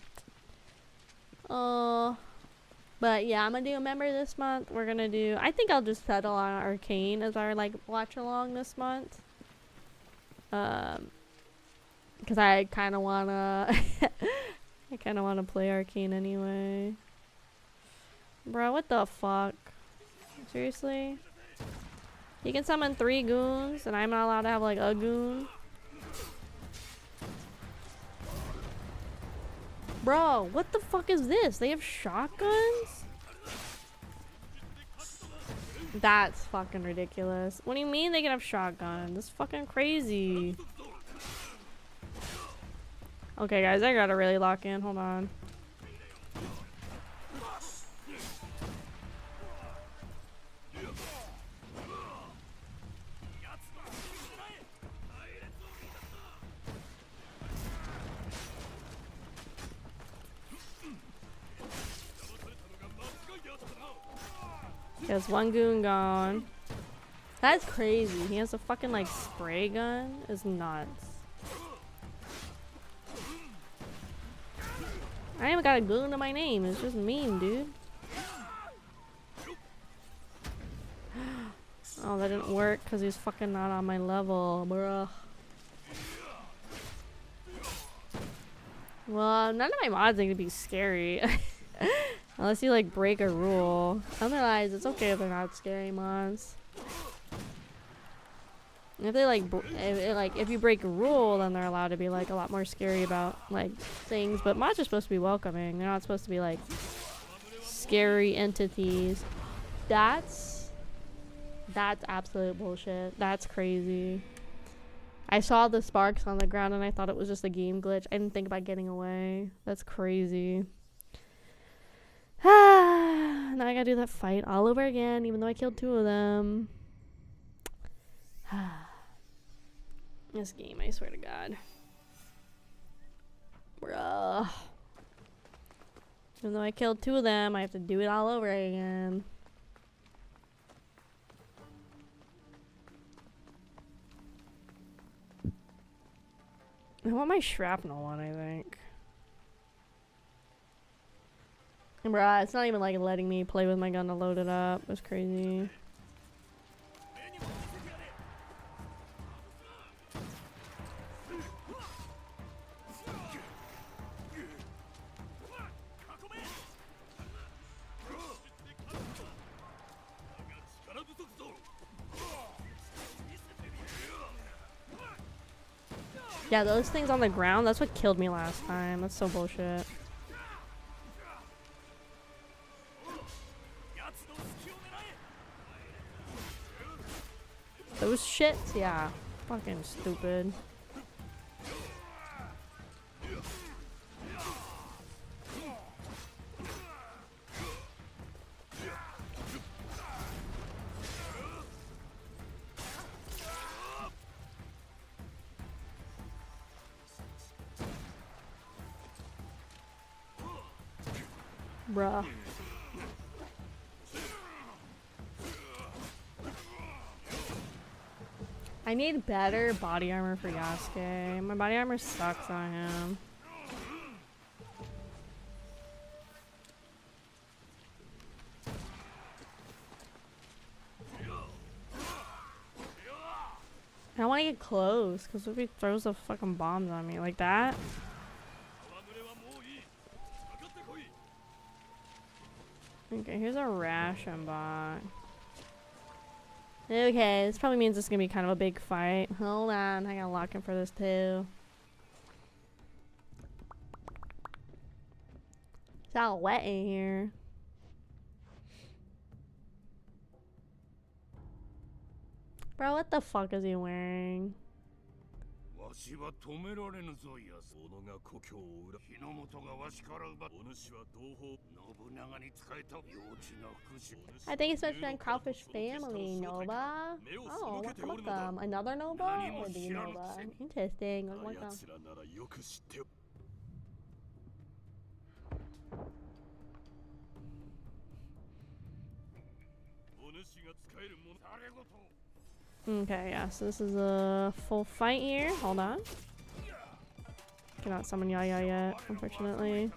but yeah, I'm gonna do a member this month. We're gonna do. I think I'll just settle on Arcane as our like watch along this month. Because I kind of wanna, play Arcane anyway. Bro, what the fuck? Seriously? You can summon 3 goons, and I'm not allowed to have like a goon? Bro, what the fuck is this? They have shotguns? That's fucking ridiculous. What do you mean they can have shotguns? That's fucking crazy. Okay, guys, I gotta really lock in. Hold on. There's one goon gone. That's crazy. He has a fucking like spray gun. It's nuts. I ain't even got a goon to my name. It's just mean, dude. Oh, that didn't work because he's fucking not on my level, bruh. Well, none of my mods are gonna be scary. Unless you like break a rule. Otherwise, it's okay if they're not scary mods. If they like, if you break a rule, then they're allowed to be like a lot more scary about like things. But mods are supposed to be welcoming. They're not supposed to be like scary entities. That's absolute bullshit. That's crazy. I saw the sparks on the ground and I thought it was just a game glitch. I didn't think about getting away. That's crazy. Now I gotta do that fight all over again, even though I killed 2 of them. This game, I swear to God. Bruh. Even though I killed 2 of them, I have to do it all over again. I want my shrapnel one, I think. Bruh, it's not even like letting me play with my gun to load it up. It's crazy. Yeah, those things on the ground, that's what killed me last time. That's so bullshit. Those shits? Yeah. Fucking stupid. Bruh. I need better body armor for Yasuke. My body armor sucks on him. I don't want to get close, because if he throws the fucking bombs on me like that. Okay, here's a ration box. Okay, this probably means it's gonna be kind of a big fight. Hold on, I gotta lock in for this too. It's all wet in here. Bro, what the fuck is he wearing? I think it's mentioned on Kraufish family, Nova. Oh, welcome. Another Nova? Or the Nova? Interesting. Welcome. Okay, yeah, so this is a full fight here. Hold on. Cannot summon Yaya yet, unfortunately.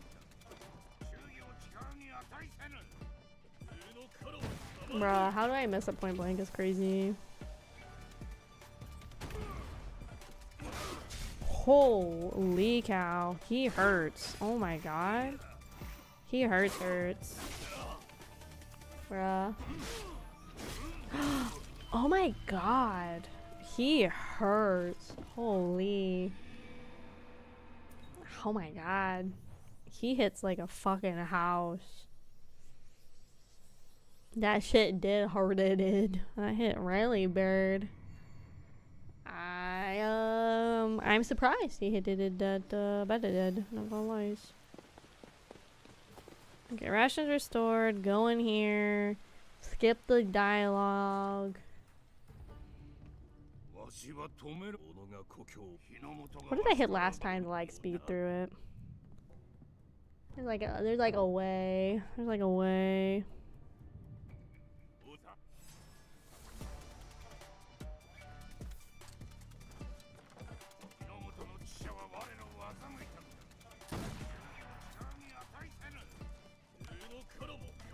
Bruh, how do I miss a point blank? It's crazy. Holy cow. He hurts. Oh my god. He hurts. Bruh. Oh my god. He hurts. Holy. Oh my god. He hits like a fucking house. That shit did hurt it. That hit really bird. I'm surprised he hit it that better did. Not gonna lie. Okay, rations restored. Go in here. Skip the dialogue. What did I hit last time to like speed through it? There's like a way. There's like a way.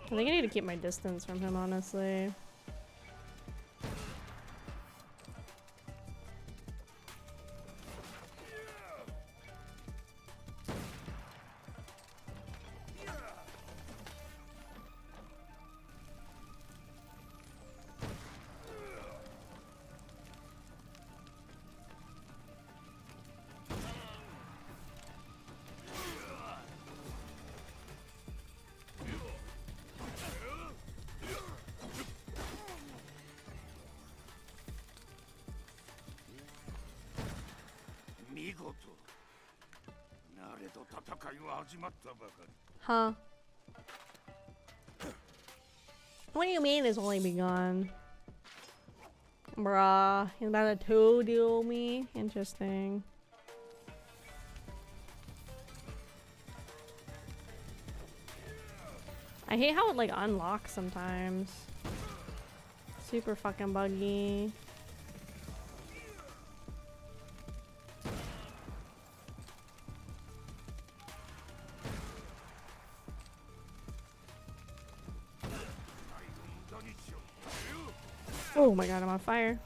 I think I need to keep my distance from him, honestly. Huh? What do you mean it's only begun? Bruh, he's about to 2-duel me? Interesting. I hate how it like unlocks sometimes. Super fucking buggy. Oh my god, I'm on fire.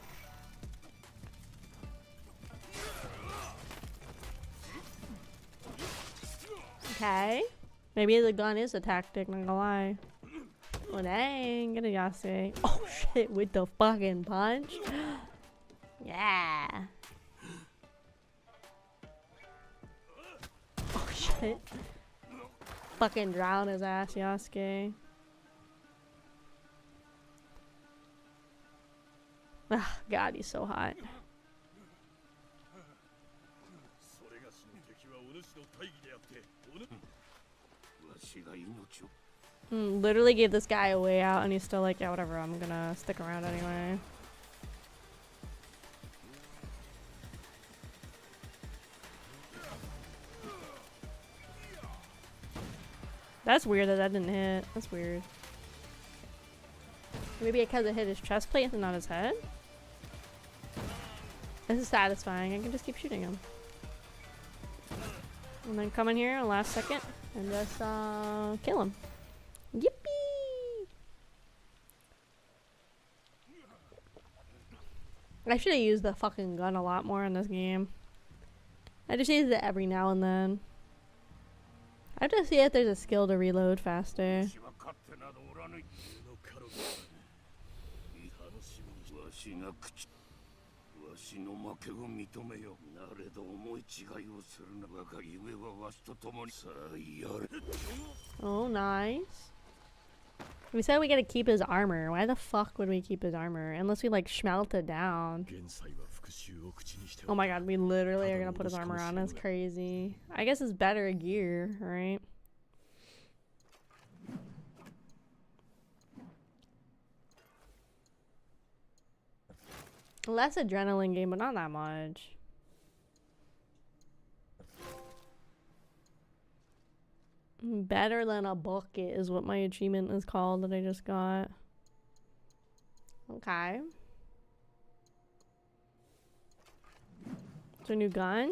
Okay. Maybe the gun is a tactic, not gonna lie. Oh dang, get a Yasuke. Oh shit, with the fucking punch. Yeah. Oh shit. Fucking drown his ass, Yasuke. Ah, God, he's so hot. Literally gave this guy a way out and he's still like, yeah, whatever, I'm gonna stick around anyway. That's weird that didn't hit. That's weird. Maybe because it hit his chest plate and not his head? This is satisfying. I can just keep shooting him. And then come in here last second and just kill him. Yippee! I should have used the fucking gun a lot more in this game. I just use it every now and then. I have to see if there's a skill to reload faster. Oh, nice. We said we gotta keep his armor. Why the fuck would we keep his armor? Unless we like smelt it down. Oh my god, we literally are gonna put his armor on. That's crazy. I guess it's better gear, right? Less adrenaline game, but not that much. Better than a bucket is what my achievement is called that I just got. Okay. It's a new gun.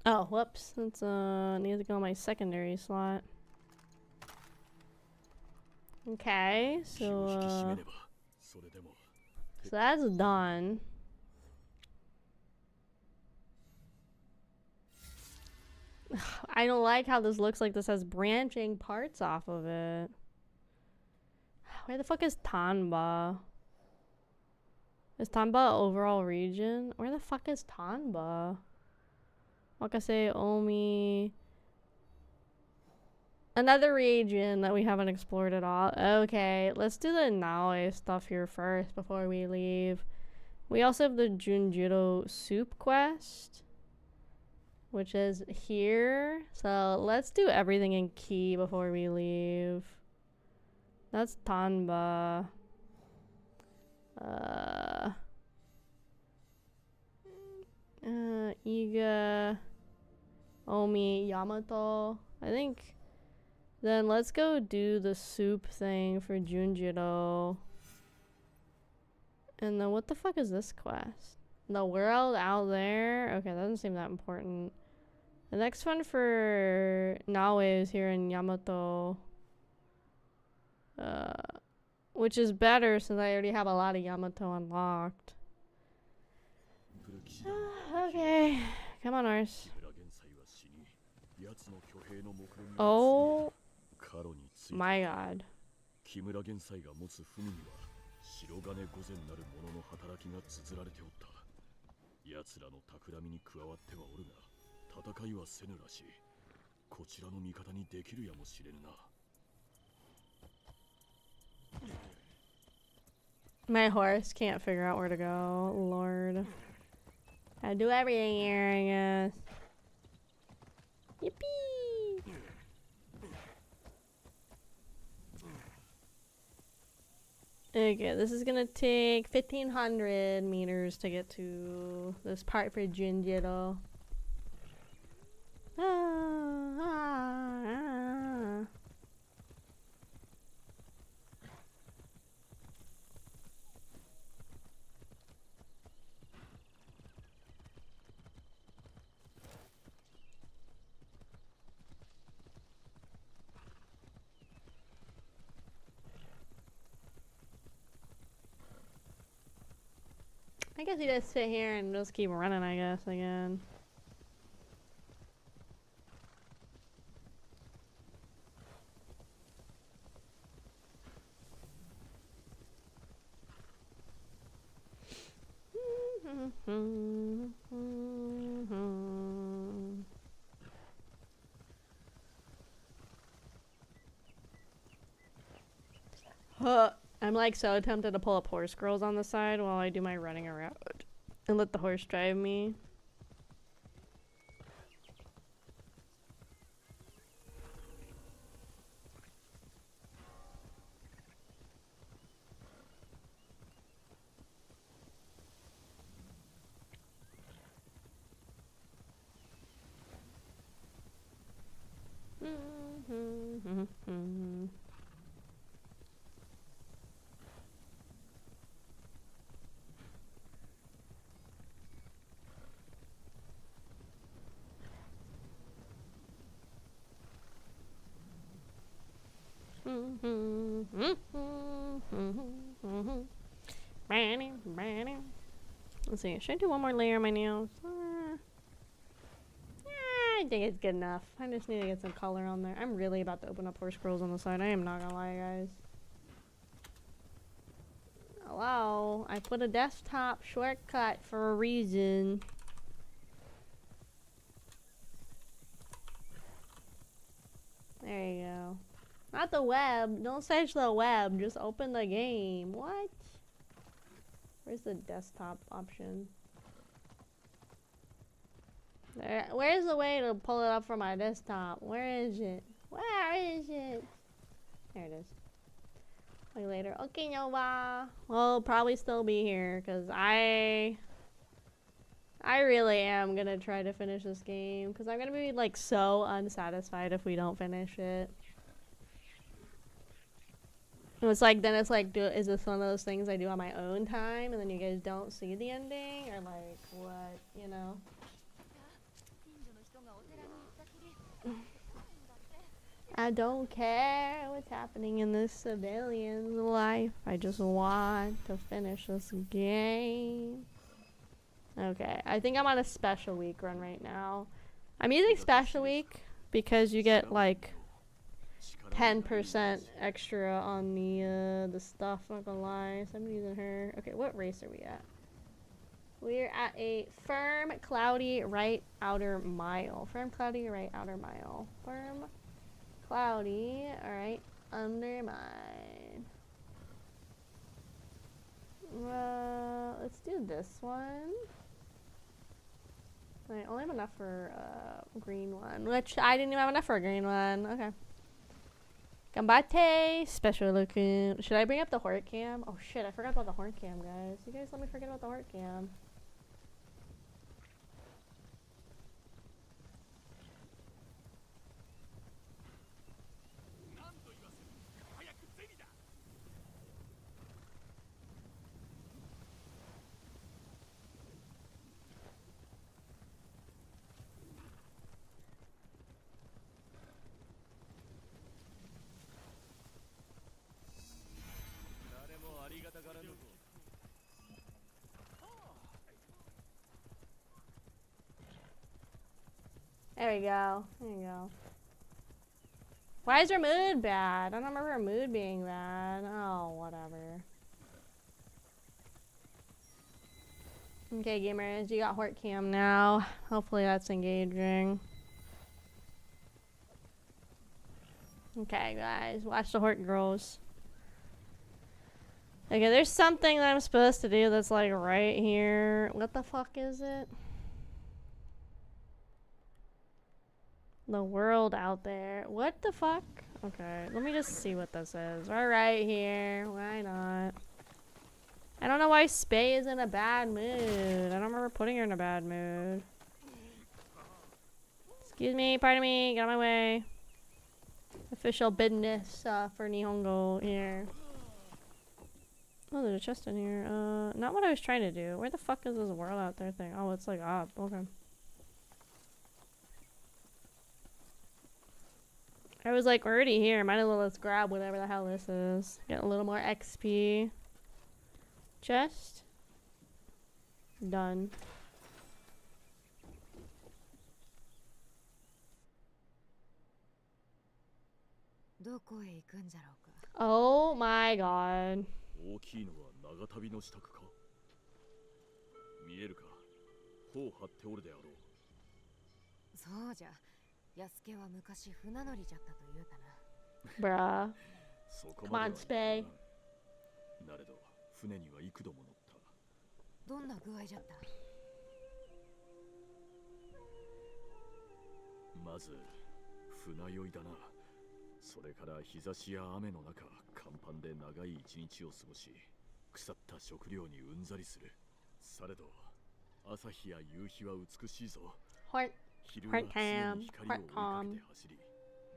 Oh, whoops. That's need to go on my secondary slot. Okay, so that's done. I don't like how this looks like this has branching parts off of it. Where the fuck is Tanba? Is Tanba overall region? Where the fuck is Tanba? Wakase, Omi. Another region that we haven't explored at all. Okay, let's do the Naoe stuff here first before we leave. We also have the Junjiro soup quest, which is here. So let's do everything in key before we leave. That's Tanba. Iga, Omi, Yamato. I think. Then let's go do the soup thing for Junjiro. And then what the fuck is this quest? The world out there? Okay, that doesn't seem that important. The next one for Naoe is here in Yamato. Which is better since I already have a lot of Yamato unlocked. Okay. Come on, Ars. Oh my god. 木村玄斎が持つ文には白金御前なる者の働きが綴られておった。奴らの企みに加わってはおるが、戦いはせぬらしい。こちらの味方にできるやもしれぬな。My horse can't figure out where to go. Lord. I do everything here, I guess. Yippee! Okay, this is gonna take 1,500 meters to get to this part for Junjiro. guess you just sit here and just keep running, I guess, again. I'm like so tempted to pull up horse girls on the side while I do my running around and let the horse drive me. Let's see, should I do one more layer on my nails? I think it's good enough. I just need to get some color on there. I'm really about to open up horse girls on the side. I am not gonna lie, guys. Hello, I put a desktop shortcut for a reason. There you go. Not the web. Don't search the web. Just open the game. What? Where's the desktop option? There. Where's the way to pull it up from my desktop? Where is it? Where is it? There it is. Like later. Okay, Nova. We'll probably still be here because I really am gonna try to finish this game because I'm gonna be like so unsatisfied if we don't finish it. It's like, then it's like, is this one of those things I do on my own time and then you guys don't see the ending? Or like, what, you know? I don't care what's happening in this civilian's life. I just want to finish this game. Okay, I think I'm on a special week run right now. I'm using special week because you get like 10% extra on the stuff, not gonna lie. So I'm using her. Okay, what race are we at? We're at a firm, cloudy, right outer mile. Firm, cloudy, right outer mile. Firm, cloudy, alright, under mine. Let's do this one. I only have enough for a green one, which I didn't even have enough for a green one. Okay. Gambate, special looking. Should I bring up the hort cam? Oh shit, I forgot about the hort cam, guys. You guys let me forget about the hort cam. There we go. There you go. Why is her mood bad? I don't remember her mood being bad. Oh, whatever. Okay, gamers, you got hort cam now. Hopefully that's engaging. Okay, guys, watch the hort girls. Okay, there's something that I'm supposed to do that's like right here. What the fuck is it? The world out there. What the fuck? Okay, let me just see what this is. We're right here. Why not? I don't know why Spay is in a bad mood. I don't remember putting her in a bad mood. Excuse me, pardon me, get out of my way. Official business for Nihongo here. Oh, there's a chest in here. Not what I was trying to do. Where the fuck is this world out there thing? Oh, it's like up. Okay. I was like, we're already here. Might as well let's grab whatever the hell this is. Get a little more XP. Chest. Done. Oh my god. 大きいのは長旅の支度か。見えるか。頬張っておるであろう。そうじゃ。安家は昔船乗りじゃったと言うたな。Bruh. そこ Come ま on, では Spay. なれど船には幾度も乗った。どんな具合じゃった？まず船酔いだな。それから日差しや雨の中、甲板で長い一日を過ごし、腐った食料にうんざりする。されど朝日や夕日は美しいぞ。 Heart 昼は Heart 常 cam. に光を追い Heart か calm. けて走り、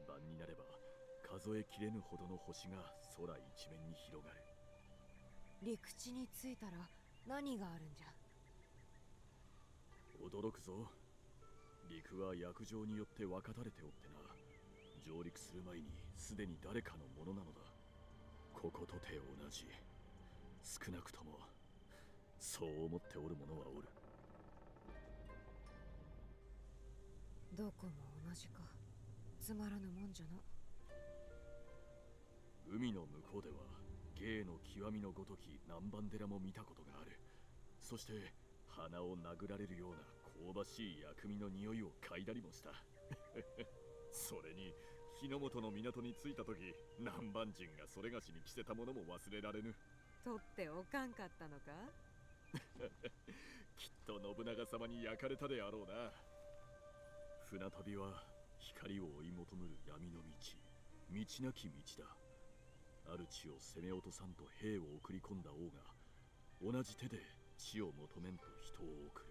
晩になれば数えきれぬほどの星が空一面に広がる。陸地に着いたら何があるんじゃ？驚くぞ。陸は約定によって分かたれておってな。上陸する前にすでに誰かのものなのだ。こことて同じ。少なくともそう思っておる者はおる。どこも同じか。つまらぬもんじゃな。海の向こうでは芸の極みのごとき南蛮寺も見たことがある。そして鼻を殴られるような香ばしい薬味の匂いを嗅いだりもした。それに日の本の港に着いた時、南蛮人がそれがしに着せたものも忘れられぬ。取っておかんかったのか？きっと信長様に焼かれたであろうな。船旅は光を追い求むる闇の道、道なき道だ。ある地を攻め落とさんと兵を送り込んだ王が、同じ手で地を求めんと人を送る。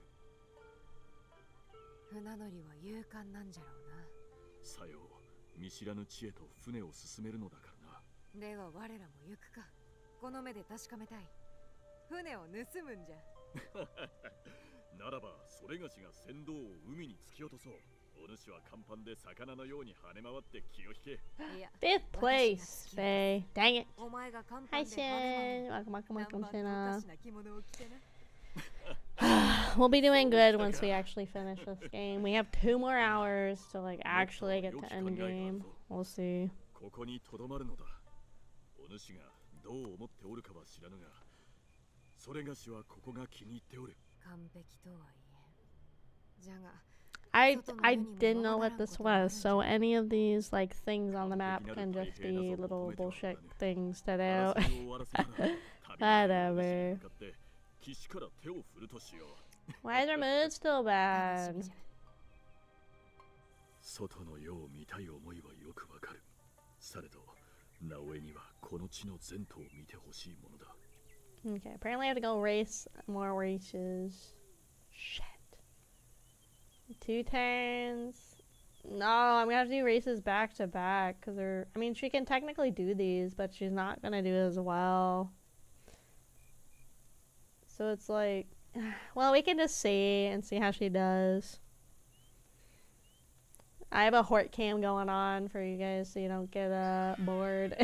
船乗りは勇敢なんじゃろうな。さよう、見知らぬ地へと船を進めるのだからな。では我らも行くか。この目で確かめたい。船を盗むんじゃ。ならばそれがしが船頭を海に突き落とそう。お主は甲板で魚のように跳ね回って気を引け。 Fifth place, Faye. Dang it. お前が甲 Hi, 板で跳ね Shin. Welcome, welcome, 回 welcome, 南蛮のお Shin. かしな着物を着てな。 We'll be doing good once we actually finish this game. We have 2 more hours to like actually get to end game. We'll see. ここにとどまるのだ。お主がどう思っておるかは知らぬが、それがしはここが気に入っておる。完璧とは言えん。じゃが I didn't know what this was, so any of these like things on the map can just be little bullshit things to do. Whatever. Why is our mood still bad? 外の世を見たい思いはよくわかる。されど、なおえにはこの地の前途を見てほしいものだ。 Okay, apparently I have to go race more races. Shit. 2 turns. No, I'm gonna have to do races back to back because they're. I mean, she can technically do these, but she's not gonna do as well. So it's like, well, we can just see and see how she does. I have a hort cam going on for you guys so you don't get bored.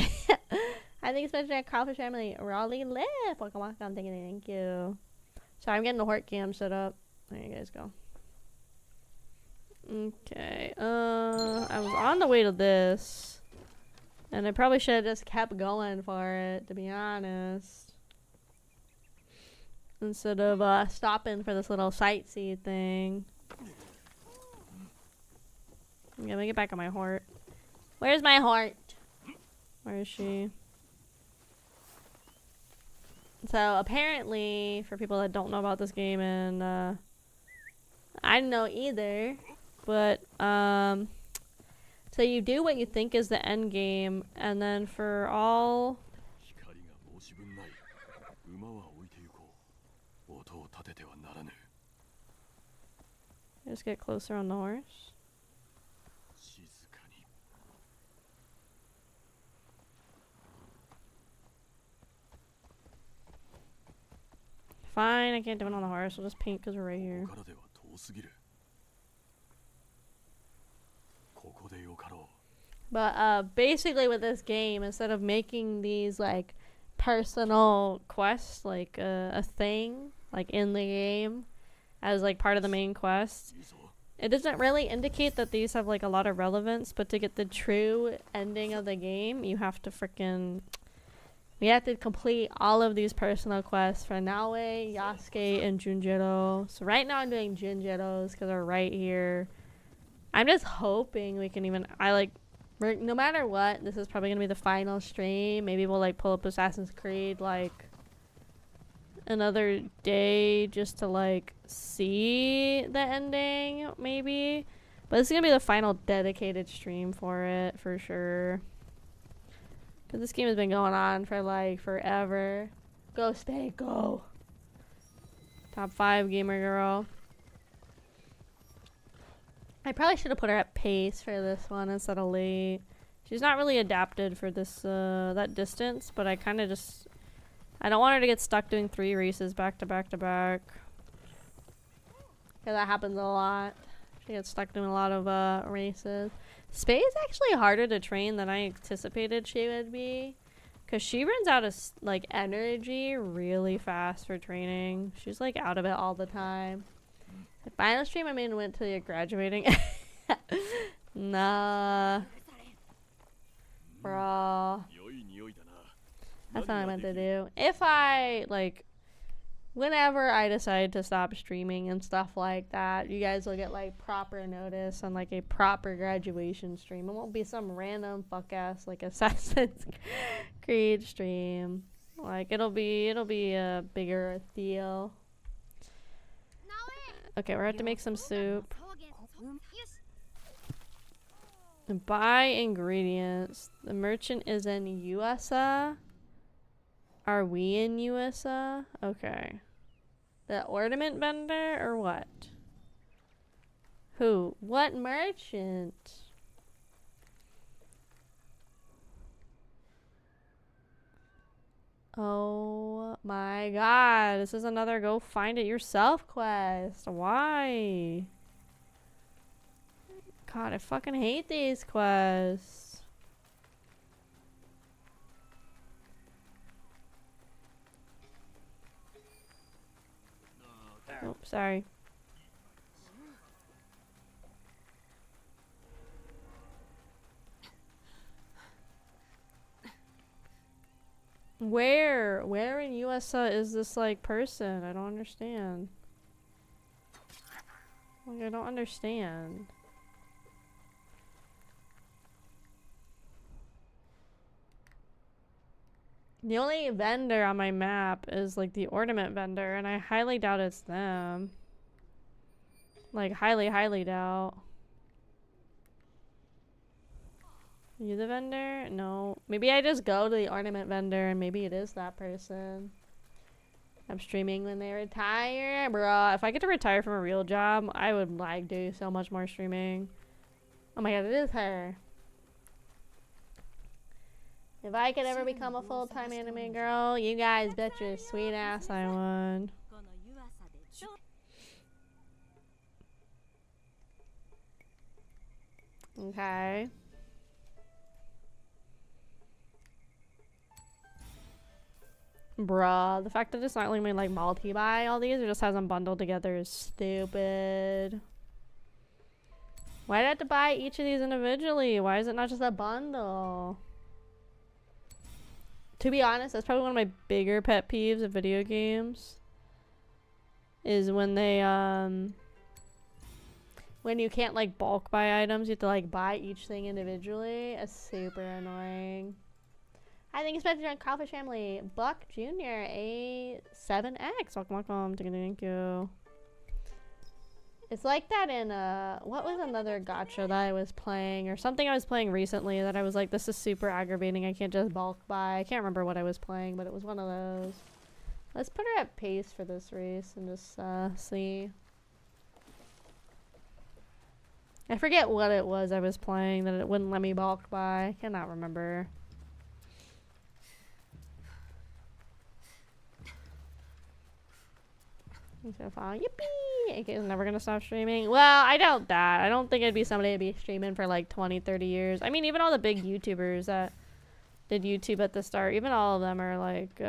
I think especially at Kraufish family, Raleigh live. Welcome, thank you. So I'm getting the hort cam set up. There you guys go. Okay, I was on the way to this, and I probably should have just kept going for it, to be honest, instead of stopping for this little sightsee thing. Okay, let me get back on my heart. Where's my heart? Where is she? So apparently, for people that don't know about this game, and I don't know either, but so you do what you think is the end game, and then for all just get closer on the horse. Fine, I can't do it on the horse. We'll just paint because we're right here. But basically with this game, instead of making these like personal quests like a thing, like in the game as like part of the main quest. It doesn't really indicate that these have like a lot of relevance, but to get the true ending of the game, you have to we have to complete all of these personal quests for Naoe, Yasuke, and Junjiro. So right now I'm doing Junjiro's because they're right here. I'm just hoping we can even, no matter what, this is probably going to be the final stream. Maybe we'll like pull up Assassin's Creed like another day just to like see the ending maybe. But this is going to be the final dedicated stream for it for sure. Because this game has been going on for like forever. Go State, go! Top 5 gamer girl. I probably should have put her at pace for this one instead of late. She's not really adapted for this that distance, but I kind of just, I don't want her to get stuck doing 3 races back to back to back. Because that happens a lot. She gets stuck doing a lot of races. Spay is actually harder to train than I anticipated she would be. Because she runs out of like energy really fast for training. She's like out of it all the time. The final stream I mean went to the graduating. Nah. Bro. That's what I meant to do. If I, like, whenever I decide to stop streaming and stuff like that, you guys will get, like, proper notice on, like, a proper graduation stream. It won't be some random fuck-ass, like, Assassin's Creed stream. Like, it'll be a bigger deal. Okay, we're going to have to make some soup. Buy ingredients. The merchant is in USA. Are we in USA? Okay. The ornament vendor or what? Who? What merchant? Oh my god. This is another go find it yourself quest. Why? God, I fucking hate these quests. Oh, sorry. Where in USA is this like person? I don't understand. Like, I don't understand. The only vendor on my map is like the ornament vendor, and I highly doubt it's them. Like, highly doubt. You the vendor? No. Maybe I just go to the ornament vendor and maybe it is that person. I'm streaming when they retire. Bruh, if I get to retire from a real job, I would like do so much more streaming. Oh my god, it is her. If I could ever become a full-time anime girl, you guys bet your sweet ass I would. Okay. Bruh, the fact that it's not letting me like multi-buy all these or just has them bundled together is stupid. Why'd I have to buy each of these individually? Why is it not just a bundle? To be honest, that's probably one of my bigger pet peeves of video games. Is when they, when you can't like bulk buy items, you have to like buy each thing individually. It's super annoying. I think it's better on Kraufish family. Buck Jr. A7X. Welcome. Thank you. It's like that in what was another gacha that I was playing or something I was playing recently that I was like, this is super aggravating. I can't just bulk buy. I can't remember what I was playing, but it was one of those. Let's put her at pace for this race and just see. I forget what it was I was playing that it wouldn't let me bulk buy. I cannot remember. Yippee! AK is never gonna stop streaming. Well, I doubt that. I don't think it'd be somebody to be streaming for like 20-30 years. I mean, even all the big YouTubers that did YouTube at the start, even all of them are like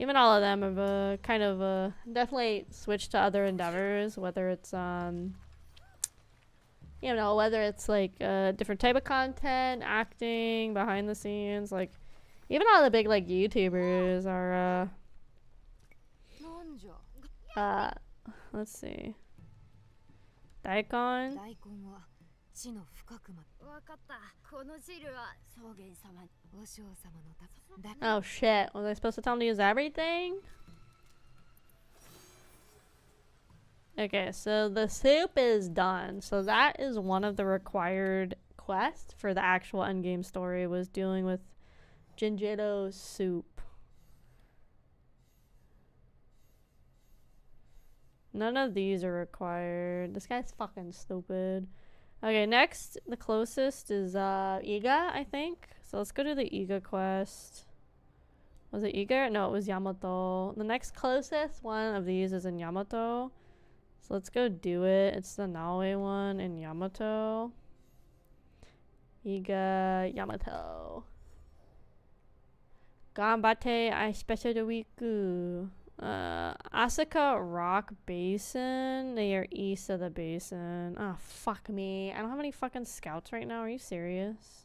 Even all of them have kind of definitely switched to other endeavors, whether it's you know, whether it's like a different type of content, acting, behind the scenes, like even all the big like YouTubers are let's see. Daikon. Oh shit, was I supposed to tell him to use everything? Okay, so the soup is done. So that is one of the required quests for the actual endgame story, was dealing with Jinjiro's soup. None of these are required. This guy's fucking stupid. Okay, next, the closest is Iga, I think. So let's go to the Iga quest. Was it Iga? No, it was Yamato. The next closest one of these is in Yamato. So let's go do it. It's the Naoe one in Yamato. Iga, Yamato. Ganbatte ai special de wiku. Asuka Rock Basin. They are east of the basin. Oh, fuck me. I don't have any fucking scouts right now. Are you serious?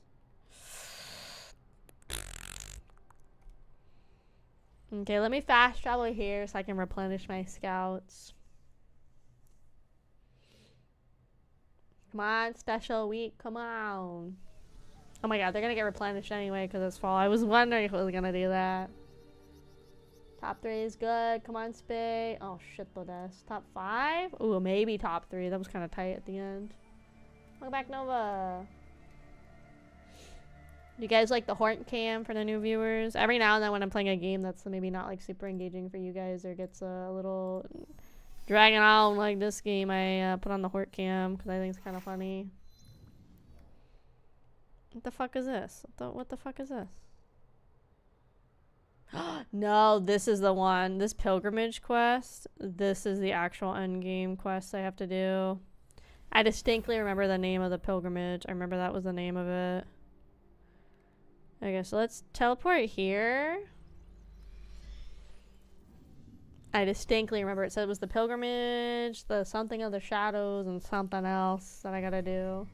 Okay, let me fast travel here so I can replenish my scouts. Come on, special week. Come on. Oh my god, they're gonna get replenished anyway because it's fall. I was wondering if it was gonna do that. Top 3 is good. Come on, Spay. Oh shit, Lodes. Top 5? Ooh, maybe top 3. That was kind of tight at the end. Welcome back, Nova. You guys like the Horn Cam for the new viewers? Every now and then when I'm playing a game that's maybe not like super engaging for you guys or gets a little dragging on like this game, I put on the Hort Cam because I think it's kind of funny. What the fuck is this? What the fuck is this? No, this is the one. This pilgrimage quest. This is the actual endgame quest I have to do. I distinctly remember the name of the pilgrimage. I remember that was the name of it. Okay, so let's teleport here. I distinctly remember it said it was the pilgrimage, the something of the shadows, and something else that I gotta do.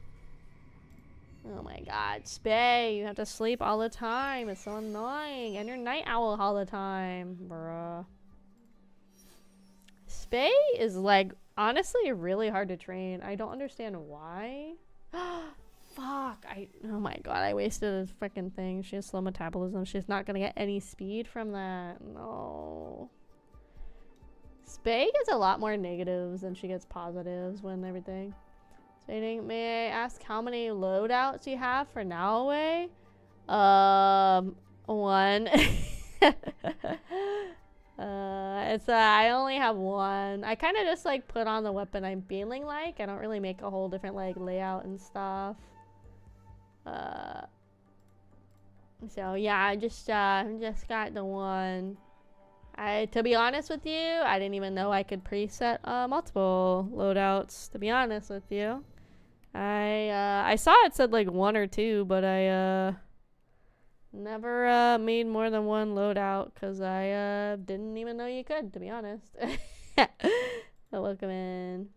Oh my god, Spay, you have to sleep all the time. It's so annoying. And you're night owl all the time, bruh. Spay is like honestly really hard to train. I don't understand why. Fuck, oh my god, I wasted a freaking thing. She has slow metabolism. She's not gonna get any speed from that. No. Spay gets a lot more negatives than she gets positives when everything. Stating, may I ask how many loadouts you have for now away? 1. I only have 1. I kind of just like put on the weapon I'm feeling like. I don't really make a whole different like layout and stuff. So yeah, I just got the 1. To be honest with you, I didn't even know I could preset multiple loadouts, to be honest with you. I saw it said like 1 or 2, but I never made more than 1 loadout because I didn't even know you could, to be honest. But welcome in.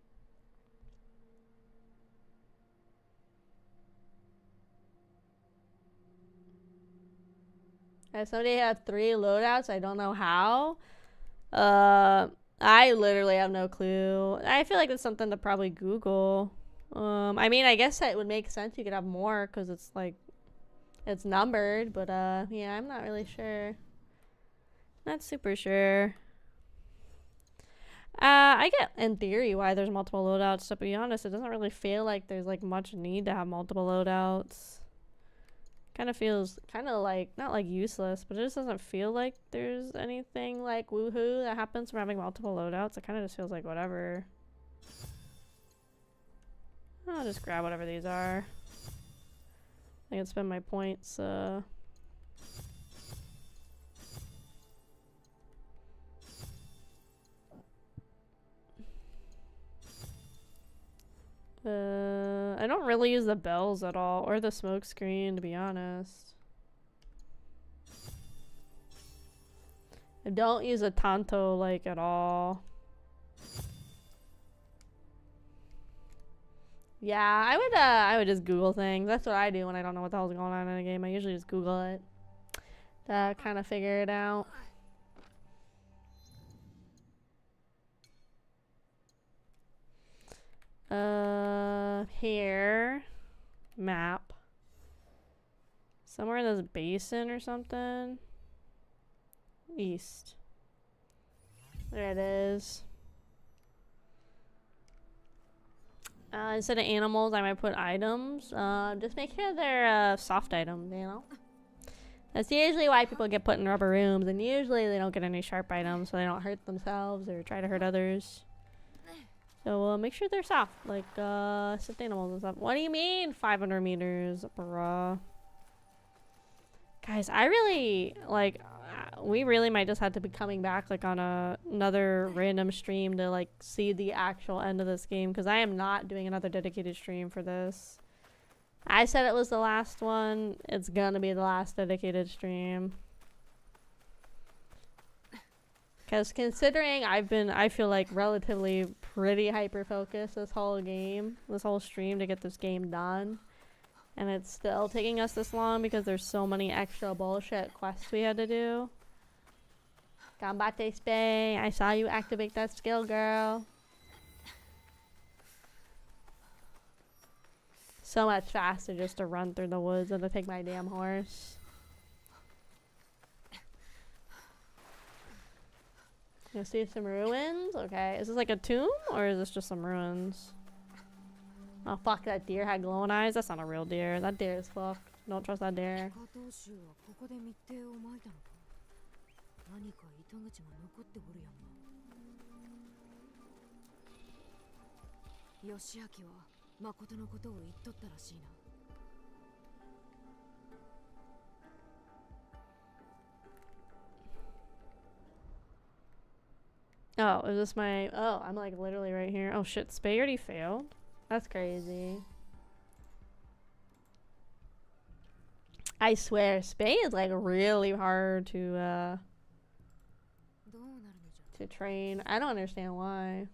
If somebody have 3 loadouts, I don't know how. I literally have no clue. I feel like it's something to probably Google. I mean, I guess it would make sense you could have more because it's like it's numbered, but yeah, I'm not really sure. Not super sure. I get in theory why there's multiple loadouts. To be honest, it doesn't really feel like there's like much need to have multiple loadouts. Kind of feels kind of like not like useless, but it just doesn't feel like there's anything like woohoo that happens from having multiple loadouts. It kind of just feels like whatever. I'll just grab whatever these are. I can spend my points. I don't really use the bells at all, or the smoke screen, to be honest. Don't use a tanto like at all. Yeah, I would just Google things. That's what I do when I don't know what the hell's going on in a game. I usually just Google it to kind of figure it out. Here, map. Somewhere in this basin or something. East. There it is. Instead of animals, I might put items. Just make sure they're soft items, you know? That's usually why people get put in rubber rooms, and usually they don't get any sharp items, so they don't hurt themselves or try to hurt others. So make sure they're soft, like soft animals and stuff. What do you mean 500 meters, bruh? Guys, I really, like, we really might just have to be coming back, like, on another random stream to, like, see the actual end of this game, because I am not doing another dedicated stream for this. I said it was the last one. It's gonna be the last dedicated stream. Because considering I feel like relatively pretty hyper-focused this whole game, this whole stream to get this game done. And it's still taking us this long because there's so many extra bullshit quests we had to do. Gambate Spay, I saw you activate that skill, girl. So much faster just to run through the woods than to take my damn horse. You see some ruins? Okay, is this like a tomb or is this just some ruins? Oh fuck, that deer had glowing eyes. That's not a real deer. That deer is fucked. Don't trust that deer. Oh, is this my... Oh, I'm like literally right here. Oh shit, Spay already failed? That's crazy. I swear, Spay is like really hard to train. I don't understand why.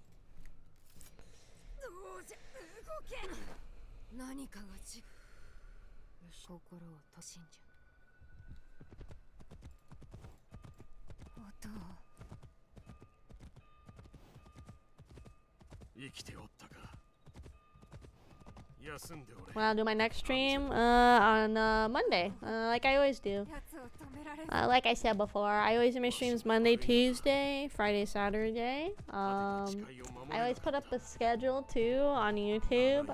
Well, I'll do my next stream on Monday, like I always do. Like I said before, I always do my streams Monday, Tuesday, Friday, Saturday. I always put up a schedule too on YouTube.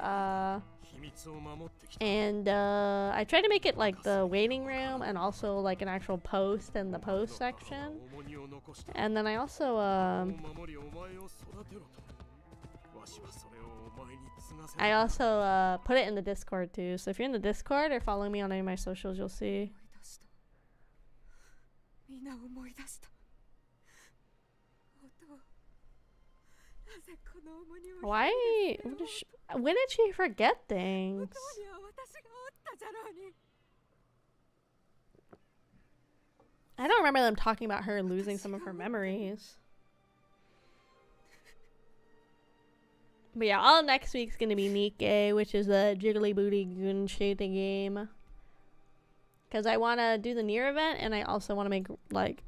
And I try to make it like the waiting room and also like an actual post in the post section. And then I also put it in the Discord too. So if you're in the Discord or follow me on any of my socials, you'll see. Why? When did she forget things? I don't remember them talking about her losing some of her memories. But yeah, all next week's gonna be Nikke, which is a jiggly booty goon shooting game. Because I want to do the Nier event, and I also want to make, like,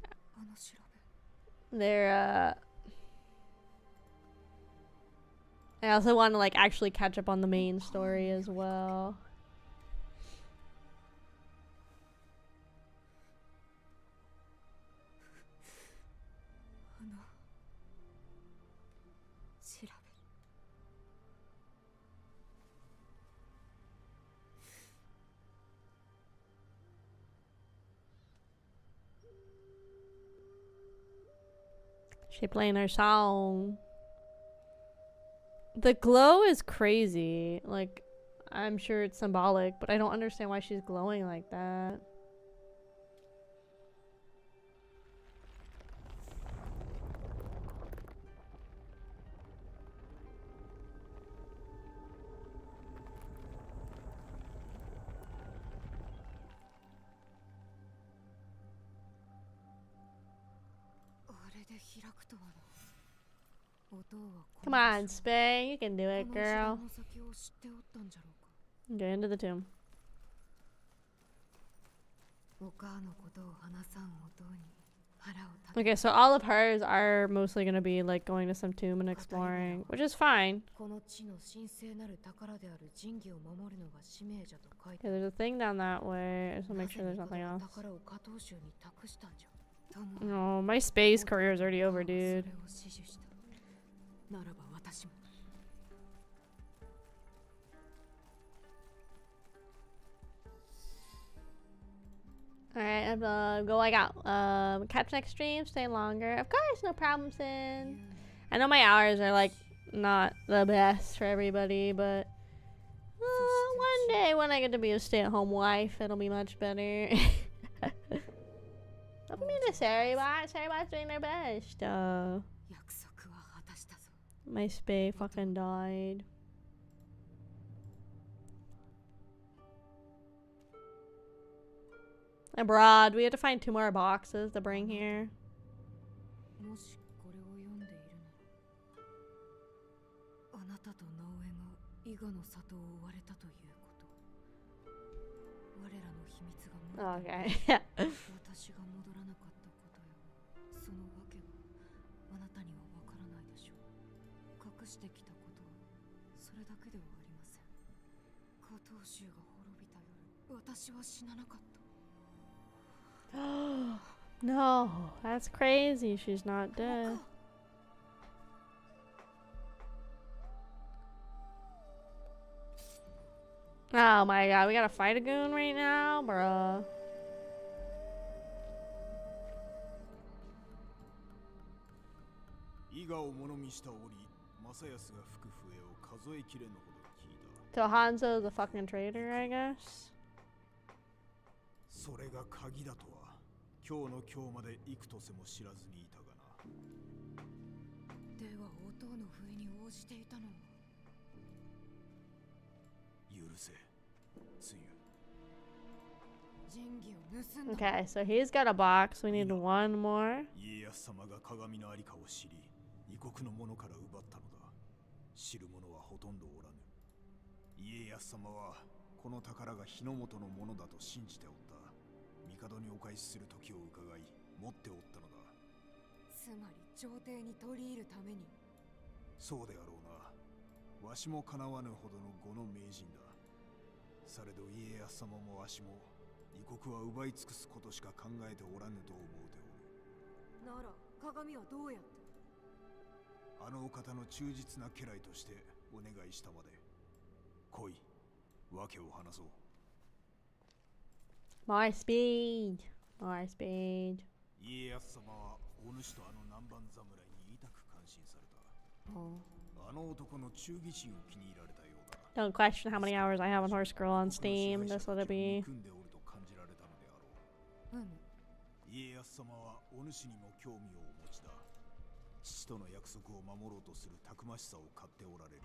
their, I also want to, like, actually catch up on the main story as well. She playing her song. The glow is crazy. Like, I'm sure it's symbolic, but I don't understand why she's glowing like that. Come on, Spay. You can do it, girl. Get into the tomb. Okay, so all of hers are mostly gonna be like going to some tomb and exploring, which is fine. Okay, there's a thing down that way. I just wanna make sure there's nothing else. No, my space career is already over, dude. Alright, I'm gonna go like out. Catch next stream, stay longer. Of course, no problem, Sin. I know my hours are like not the best for everybody, but one day when I get to be a stay-at-home wife, it'll be much better. Don't mean to Sarybot. Sarybot's doing their best. My spay fucking died. Abroad, we have to find 2 more boxes to bring here. Okay. No, that's crazy. She's not dead. Oh my god, we gotta fight a goon right now, bruh. So Hanzo's a fucking traitor, I guess. それが鍵だとは今日の今日まで幾とせも知らずにいたがな。では音の不意に応じていたのは許せ、つゆ。 Okay, so he's got a box. We need 1 more. 家康様が鏡のありかを知り、異国の者から奪ったのだ。知る者はほとんどおらぬ。家康様はこの宝が日の本のものだと信じておった。帝にお返しする時を伺い、持っておったのだ。つまり朝廷に取り入るために。そうであろうな。わしもかなわぬほどの呉の名人だ。されど家康様もわしも異国は奪い尽くすことしか考えておらぬと思うておる。なら鏡はどうやって？あのお方の忠実な家来としてお願いしたまで。来い、訳を話そう。 More speed. More speed. 家康様はお主とあの南蛮侍に痛く感心された。あの男の忠義心を気に入られたようだ。 Don't question how many hours I have on Horse Girl on Steam. Just let it be. 家康様はお主にも興味をお持ちだ。父との約束を守ろうとするたくましさを買っておられる。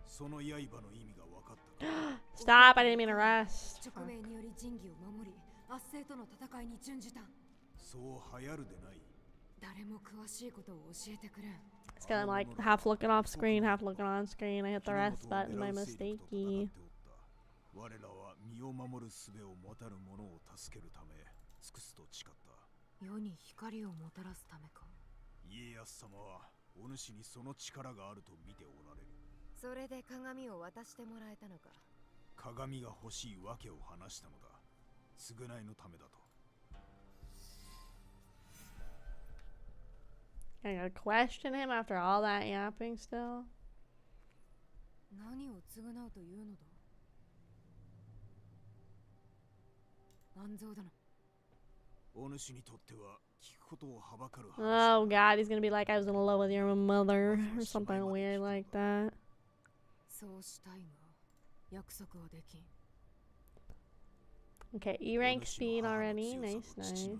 その刃の意味が分かったか。 Stop! I didn't mean to rest. 直命により仁義を守り、圧政との戦いに準じた。そう流行るでない。誰も詳しいことを教えてくれん。 It's kind of like half looking off screen, half looking on screen. I hit the rest button by mistake. 我らは身を守る術を持たる者を助けるため尽くすと誓った。世に光をもたらすためか。家康様はお主にその力があると見ておられる。それで鏡を渡してもらえたのか。鏡が欲しい訳を話したのだ。償いのためだと。 I gotta question him after all that yapping still. 何を償うというのだ。安蔵殿。お主にとっては聞くことをはばかる。 Oh god, he's gonna be like I was in love with your mother or something weird like that. そうしたいが約束はできん。 Okay, E rank speed already. Nice, nice.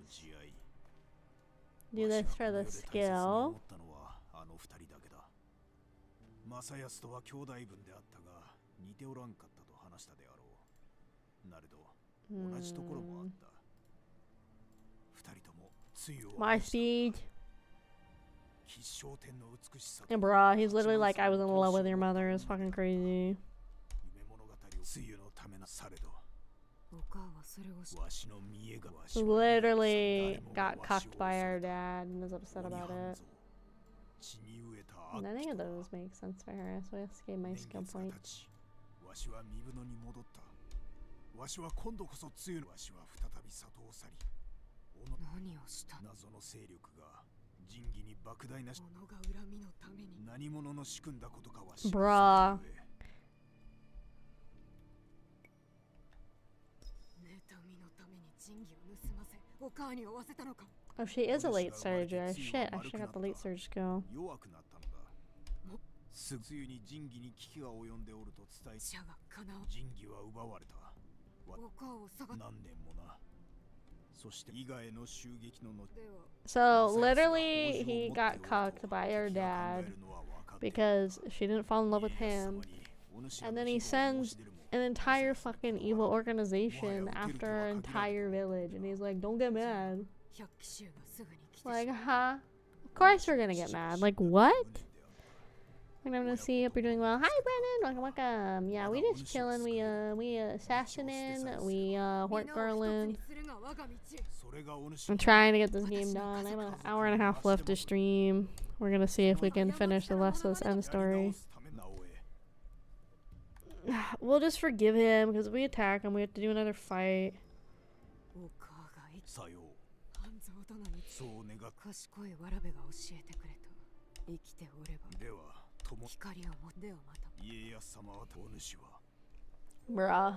Do this for the skill. 正康とは兄弟分であったが似ておらんかったと話したであろう。なれど同じところもあった。二人ともついを My speed. And bruh, he's literally like, I was in love with your mother. It's fucking crazy. Literally got cucked by our dad and is upset about it. None of those make sense for her, so I have to get my skill point. Bruh. Oh, she is a late surger. Shit, I should've got the late surge skill. So literally he got cucked by her dad because she didn't fall in love with him, and then he sends an entire fucking evil organization after our entire village, and he's like, don't get mad. Like, huh? Of course we're gonna get mad. Like, what? I'm gonna see if you're doing well. Hi Brennan, welcome, welcome. Yeah, we just chilling. We assassinating, we hort garland. I'm trying to get this game done. I have an hour and a half left to stream. We're gonna see if we can finish the rest of this end story. We'll just forgive him because if we attack him, we have to do another fight. Bruh.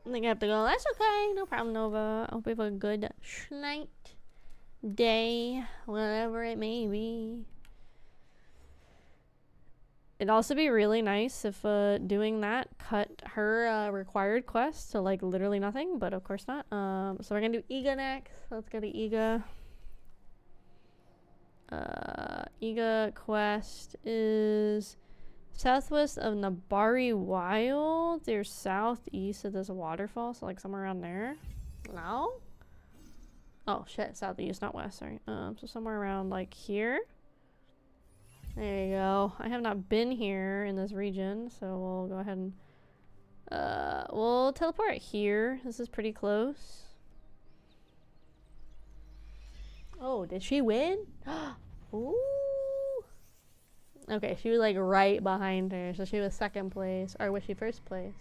I think I have to go. That's okay. No problem, Nova. I hope you have a good night, day, whatever it may be. It'd also be really nice if doing that cut her required quest to like literally nothing, but of course not. So we're gonna do Iga next. Let's go to Iga. Iga quest is southwest of Nabari Wild. They're southeast of this waterfall, so like somewhere around there. No? Oh shit, southeast, not west, sorry. So somewhere around like here. There you go. I have not been here in this region, so we'll go ahead and we'll teleport here. This is pretty close. Oh, did she win? Ooh. Okay, she was like right behind her, so she was second place. Or was she first place?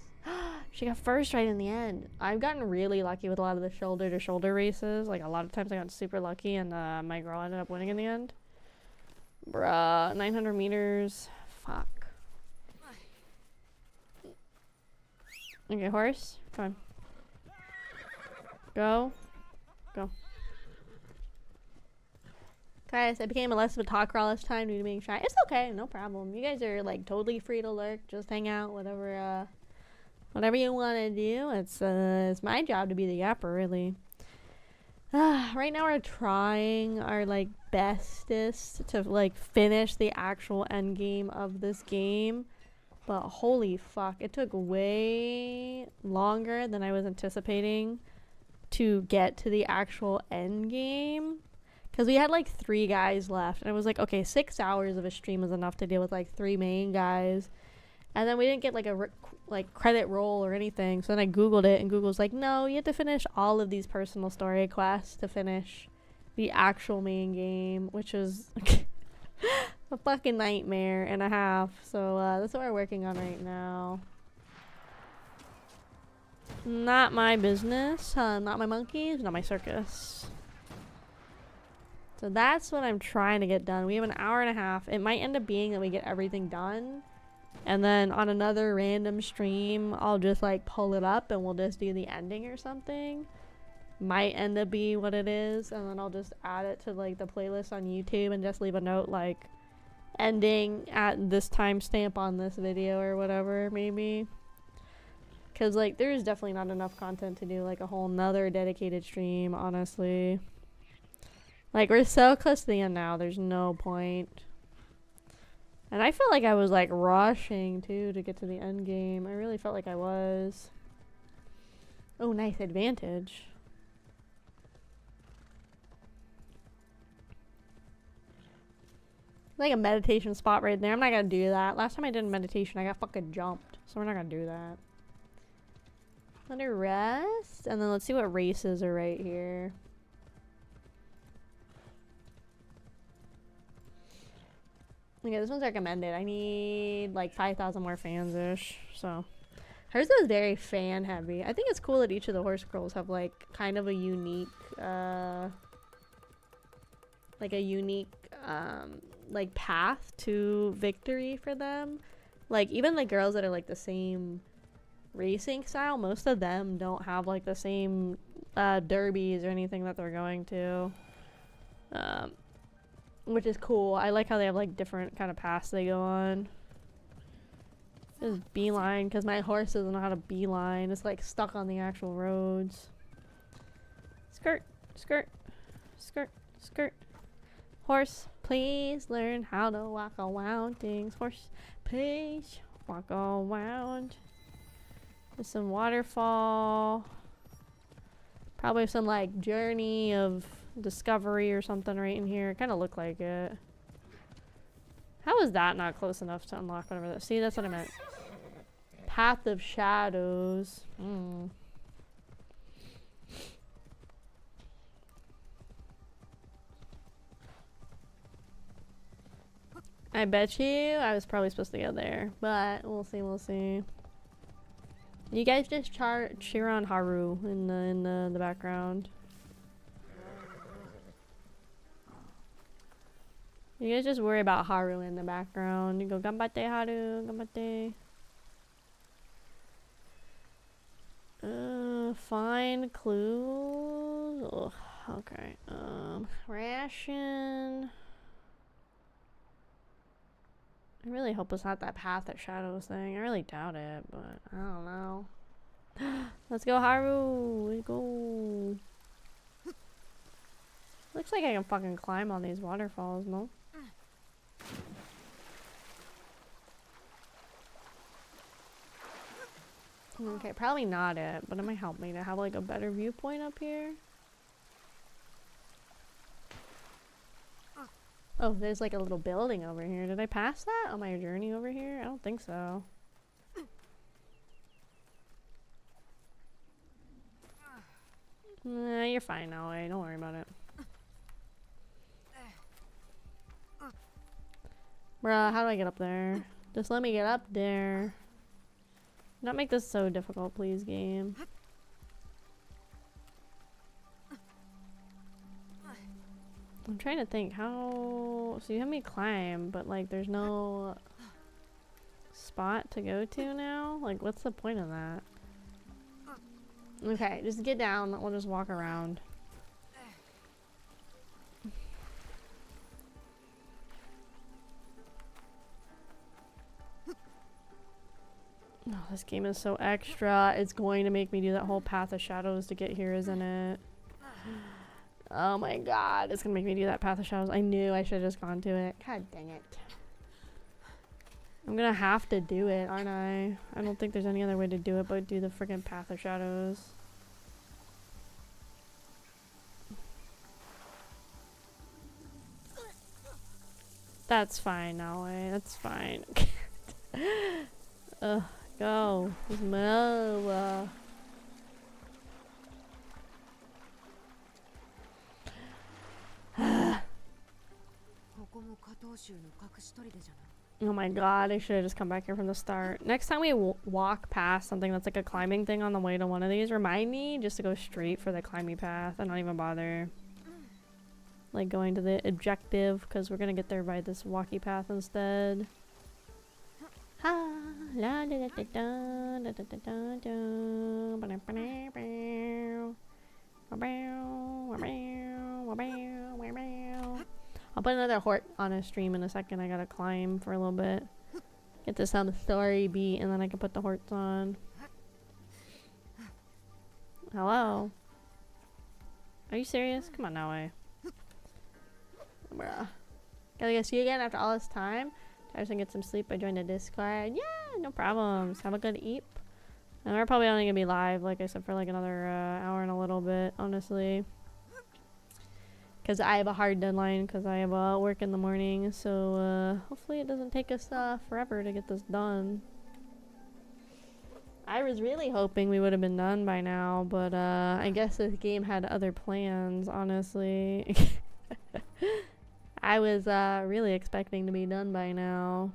She got first right in the end. I've gotten really lucky with a lot of the shoulder to shoulder races. Like a lot of times I got super lucky and my girl ended up winning in the end. Bruh, 900 meters. Fuck. Okay, horse. Come on. Go. Go. Guys, I became less of a talk crawl this time due to being shy. It's okay, no problem. You guys are like totally free to lurk, just hang out, whatever you want to do. It's my job to be the yapper, really. Right now we're trying our like bestest to like finish the actual end game of this game, but holy fuck, it took way longer than I was anticipating to get to the actual end game, because we had like 3 guys left, and I was like, okay, 6 hours of a stream is enough to deal with like 3 main guys, and then we didn't get like a credit roll or anything. So then I googled it, and Google's like, no, you have to finish all of these personal story quests to finish the actual main game, which is a fucking nightmare and a half. So that's what we're working on right now. Not my business, not my monkeys, not my circus. So that's what I'm trying to get done. We have an hour and a half. It might end up being that we get everything done, and then on another random stream I'll just like pull it up and we'll just do the ending or something. Might end up be what it is, and then I'll just add it to like the playlist on YouTube and just leave a note like ending at this timestamp on this video or whatever, maybe. Because like there's definitely not enough content to do like a whole nother dedicated stream, honestly. Like we're so close to the end now, there's no point. And I felt like I was like rushing too to get to the end game. I really felt like I was. Oh, nice advantage. Like a meditation spot right there. I'm not gonna do that. Last time I did a meditation, I got fucking jumped. So we're not gonna do that. Let her rest. And then let's see what races are right here. Okay, this one's recommended. I need like 5,000 more fans-ish. So hers is very fan heavy. I think it's cool that each of the horse girls have like kind of a unique like path to victory for them. Like even the girls that are like the same racing style, most of them don't have like the same derbies or anything that they're going to, which is cool. I like how they have like different kind of paths they go on. Just beeline, because my horse doesn't know how to beeline. It's like stuck on the actual roads. Skirt, skirt, skirt, skirt. Horse, please learn how to walk around things. Horse, please walk around. There's some waterfall. Probably some like journey of discovery or something right in here. Kind of look like it. How is that not close enough to unlock whatever that? See, that's what I meant. Path of Shadows. I bet you I was probably supposed to go there, but we'll see, we'll see. You guys just cheer on Haru in the background. You guys just worry about Haru in the background. You go, Gambate Haru, Gambate. Find clues. Ugh, okay. Ration. I really hope it's not that Path of Shadows thing. I really doubt it, but I don't know. Let's go, Haru. Let's go. Looks like I can fucking climb on these waterfalls, no? Okay, probably not it, but it might help me to have like a better viewpoint up here. Oh, there's like a little building over here. Did I pass that on my journey over here? I don't think so. Nah, you're fine now. Don't worry about it. Bruh, how do I get up there? Just let me get up there. Not make this so difficult, please, game. I'm trying to think how. So you have me climb, but like there's no spot to go to now? Like, what's the point of that? Okay, just get down. We'll just walk around. Oh, this game is so extra. It's going to make me do that whole Path of Shadows to get here, isn't it? Oh my god, it's gonna make me do that Path of Shadows. I knew I should have just gone to it. God dang it. I'm gonna have to do it, aren't I? I don't think there's any other way to do it but do the freaking Path of Shadows. That's fine now, that's fine. Go. Just move. Oh my god, I should have just come back here from the start. Next time we walk past something that's like a climbing thing on the way to one of these, remind me just to go straight for the climbing path and not even bother like going to the objective, because we're gonna get there by this walkie path instead. I'll put another hort on a stream in a second. I gotta climb for a little bit. Get this on the story beat, and then I can put the horts on. Hello? Are you serious? Come on now, Bruh. Gotta go see you again after all this time. I just want to get some sleep. I joined the Discord. Yeah, no problems. Have a good eep. And we're probably only gonna be live, like I said, for like another hour and a little bit, honestly. because I have a hard deadline because I have work in the morning. So hopefully it doesn't take us forever to get this done. I was really hoping we would have been done by now, but I guess this game had other plans, honestly. I was really expecting to be done by now.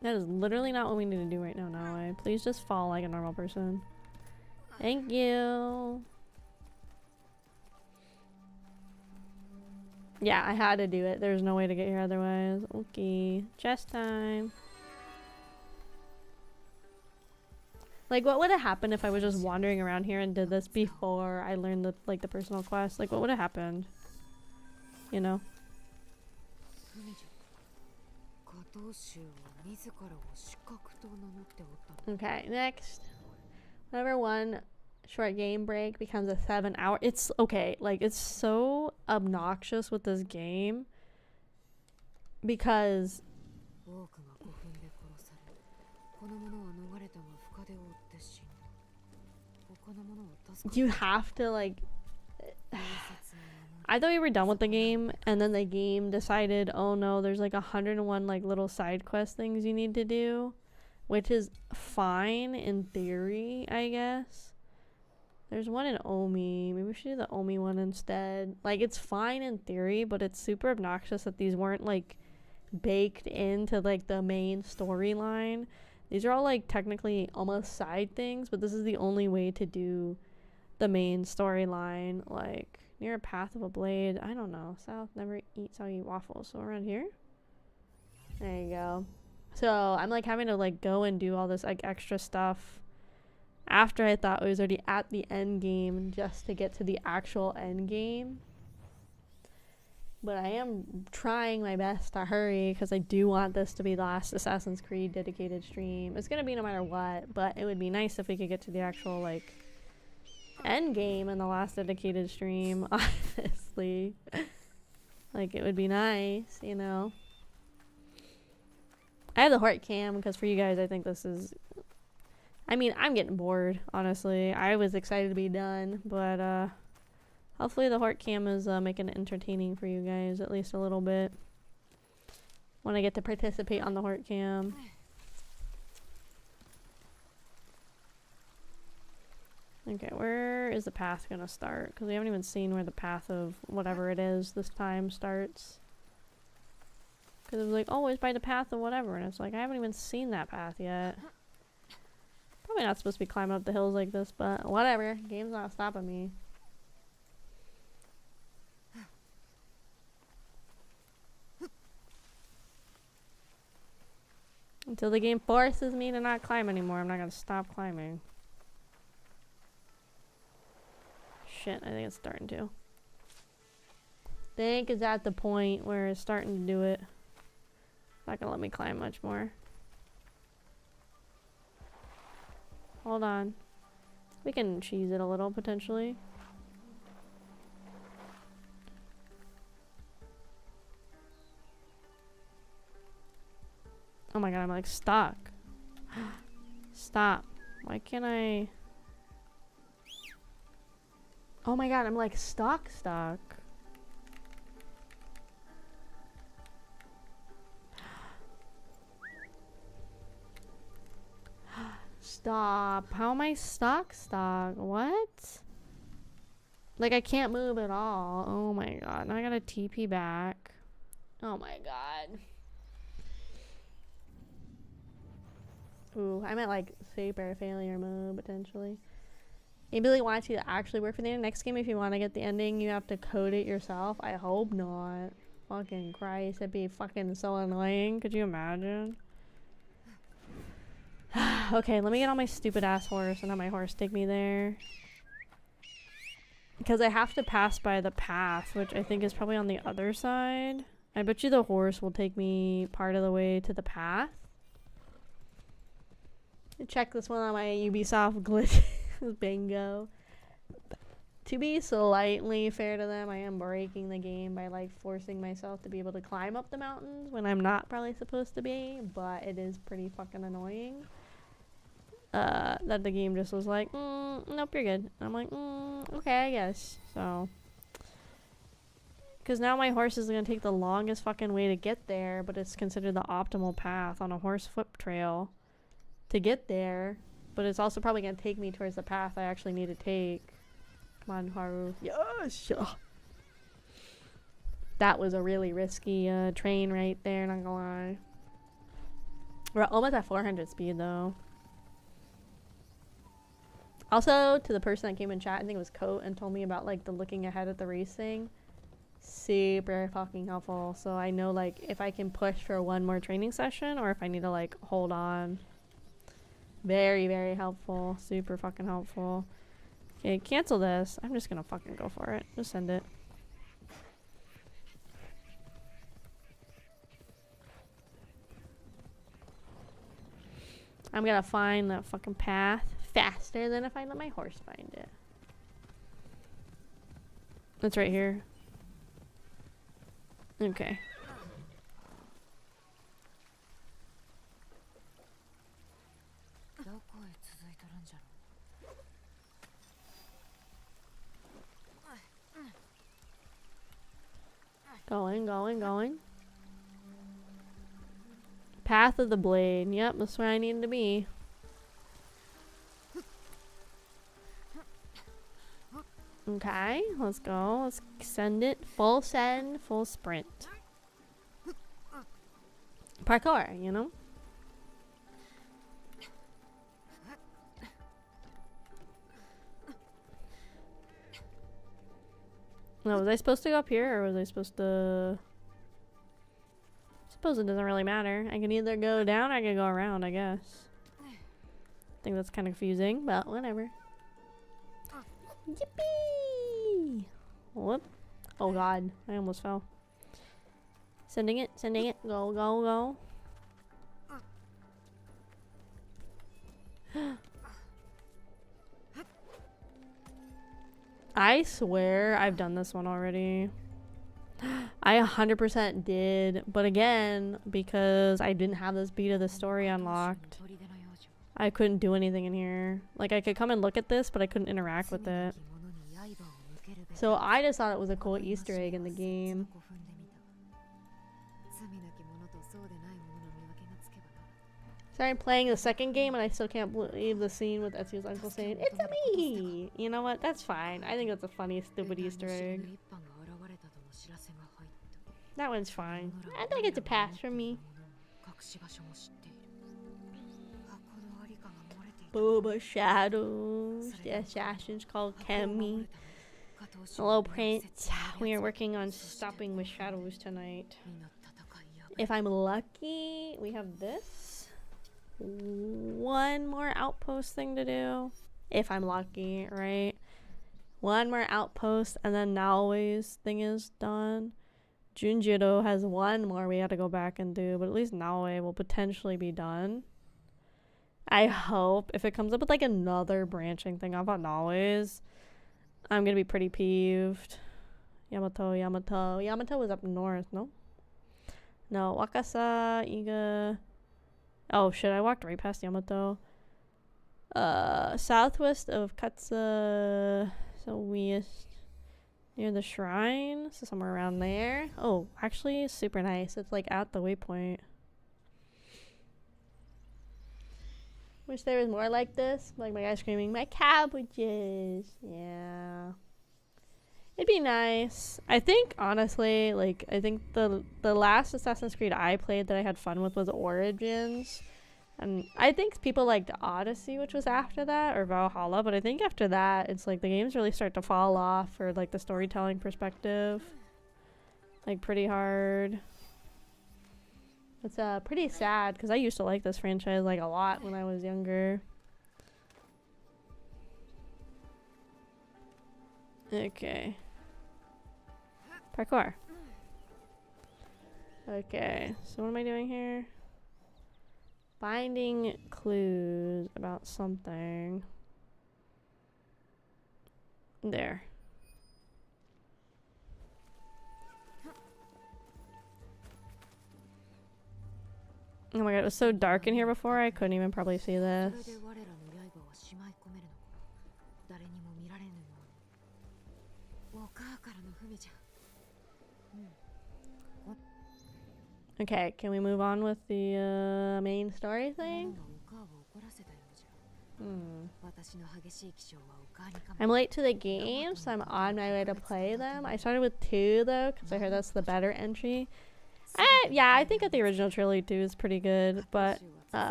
That is literally not what we need to do right now, Naoi. Please just fall like a normal person. Thank you. Yeah, I had to do it. There's no way to get here otherwise. Okay, chest time. Like, what would have happened if I was just wandering around here and did this before I learned the the personal quest? Like, what would have happened? You know? Okay, next. Whenever one short game break becomes a 7-hour, it's okay. Like, it's so obnoxious with this game because you have to like I thought we were done with the game, and then the game decided, oh no, there's like 101 like little side quest things you need to do, which is fine in theory, I guess. There's one in Omi. Maybe we should do the Omi one instead. Like, it's fine in theory, but it's super obnoxious that these weren't like baked into like the main storyline. These are all like technically almost side things, but this is the only way to do the main storyline. Like, near a path of a blade. I don't know. South never eats how you eat waffles. So around here? There you go. So I'm like having to like go and do all this like extra stuff after I thought I was already at the end game just to get to the actual end game. But I am trying my best to hurry because I do want this to be the last Assassin's Creed dedicated stream. It's gonna be no matter what, but it would be nice if we could get to the actual like end game in the last dedicated stream, honestly. Like, it would be nice, you know. I have the Hort Cam because for you guys, I think this is, I mean, I'm getting bored, honestly. I was excited to be done, but hopefully the Hort Cam is making it entertaining for you guys at least a little bit when I get to participate on the Hort Cam. Okay, where is the path gonna start? Because we haven't even seen where the path of whatever it is this time starts. Because it was like, oh, it's by the path of whatever. And it's like, I haven't even seen that path yet. Probably not supposed to be climbing up the hills like this, but whatever. Game's not stopping me. Until the game forces me to not climb anymore, I'm not gonna stop climbing. Shit, I think it's starting to. I think it's at the point where it's starting to do it. It's not gonna let me climb much more. Hold on. We can cheese it a little, potentially. Oh my god, I'm like stuck. Stop. Why can't I... Oh my god, I'm like stuck. Stop. How am I stuck? What? Like, I can't move at all. Oh my god. Now I gotta TP back. Oh my god. Ooh, I'm at like super failure mode potentially. Maybe they want you to actually work for the next game. If you want to get the ending, you have to code it yourself. I hope not. Fucking Christ, that'd be fucking so annoying. Could you imagine? Okay, let me get on my stupid ass horse and have my horse take me there. Because I have to pass by the path, which I think is probably on the other side. I bet you the horse will take me part of the way to the path. Check this one on my Ubisoft glitch. Bingo. To be slightly fair to them, I am breaking the game by like forcing myself to be able to climb up the mountains when I'm not probably supposed to be, but it is pretty fucking annoying. that the game just was like, nope, you're good. And I'm like, okay, I guess. So, because now my horse is gonna take the longest fucking way to get there, but it's considered the optimal path on a horse foot trail to get there. But it's also probably gonna take me towards the path I actually need to take. Come on, Haru. Yes. That was a really risky train right there, not gonna lie. We're almost at 400 speed though. Also, to the person that came in chat, I think it was Coat, and told me about like the looking ahead at the race thing. Super fucking helpful. So I know like if I can push for one more training session or if I need to like hold on. Very, very helpful. Super fucking helpful. Okay, cancel this. I'm just gonna fucking go for it. Just send it. I'm gonna find that fucking path faster than if I let my horse find it. It's right here. Okay. Going, going, going. Path of the Blade. Yep, that's where I need to be. Okay, let's go. Let's send it. Full send, full sprint. Parkour, you know? No, was I supposed to go up here or was I supposed to... I suppose it doesn't really matter. I can either go down or I can go around, I guess. I think that's kind of confusing, but whatever. Yippee! Whoop. Oh god, I almost fell. Sending it, sending it. Go, go, go. I swear I've done this one already. I 100% did, but again, because I didn't have this beat of the story unlocked, I couldn't do anything in here. Like, I could come and look at this, but I couldn't interact with it. So I just thought it was a cool Easter egg in the game. Sorry, I'm playing the second game and I still can't believe the scene with Etsu's uncle saying, "It's a me!" You know what? That's fine. I think that's a funny, stupid Easter egg. That one's fine. I think it's a pass from me. Boba Shadows. The assassin's called Akemi. Hello, Prince. We are working on stopping with shadows tonight. If I'm lucky, we have this. One more outpost thing to do. If I'm lucky, right? One more outpost, and then Naoi's thing is done. Junjiro has one more we have to go back and do, but at least Naoi will potentially be done. I hope. If it comes up with like another branching thing off on Naoi's, I'm gonna be pretty peeved. Yamato. Yamato was up north, no? No, Wakasa, Iga. Oh shit, I walked right past Yamato. Southwest of Katsa, so west near the shrine, so somewhere around there. Oh, actually, super nice. It's like at the waypoint. Wish there was more like this. Like my guy screaming, "My cabbages!" Yeah. It'd be nice. I think, honestly, like, I think the last Assassin's Creed I played that I had fun with was Origins. And I think people liked Odyssey, which was after that, or Valhalla. But I think after that, it's like the games really start to fall off for, like, the storytelling perspective. Like, pretty hard. It's pretty sad, because I used to like this franchise, like, a lot when I was younger. Okay. Parkour. Okay, so what am I doing here? Finding clues about something. There. Oh my god, it was so dark in here before, I couldn't even probably see this. しまい込めるの。誰にも見られぬように。お母からの不備じゃ。Okay, can we move on with the main story thing? I'm late to the game, so I'm on my way to play them. I started with 2 though, because I heard that's the better entry. Yeah, I think that the original trilogy 2 is pretty good, but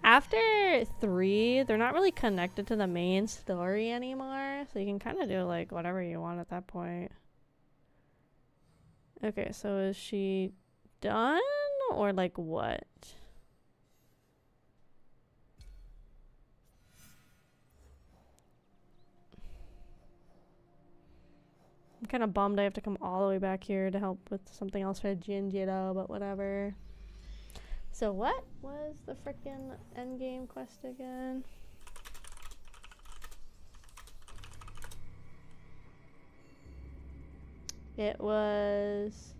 after 3, they're not really connected to the main story anymore, so you can kind of do like whatever you want at that point. Okay, so is she done or like what? I'm kind of bummed I have to come all the way back here to help with something else for Jinjiro, but whatever. So what was the frickin' endgame quest again? It was...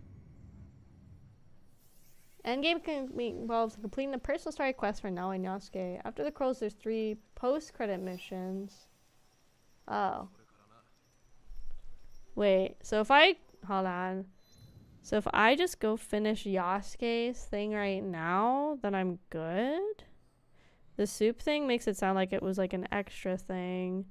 Endgame involves completing the personal story quest for Nao and Yasuke. After the close, there's 3 post-credit missions. Oh. Wait, so if I... Hold on. So if I just go finish Yasuke's thing right now, then I'm good? The soup thing makes it sound like it was like an extra thing.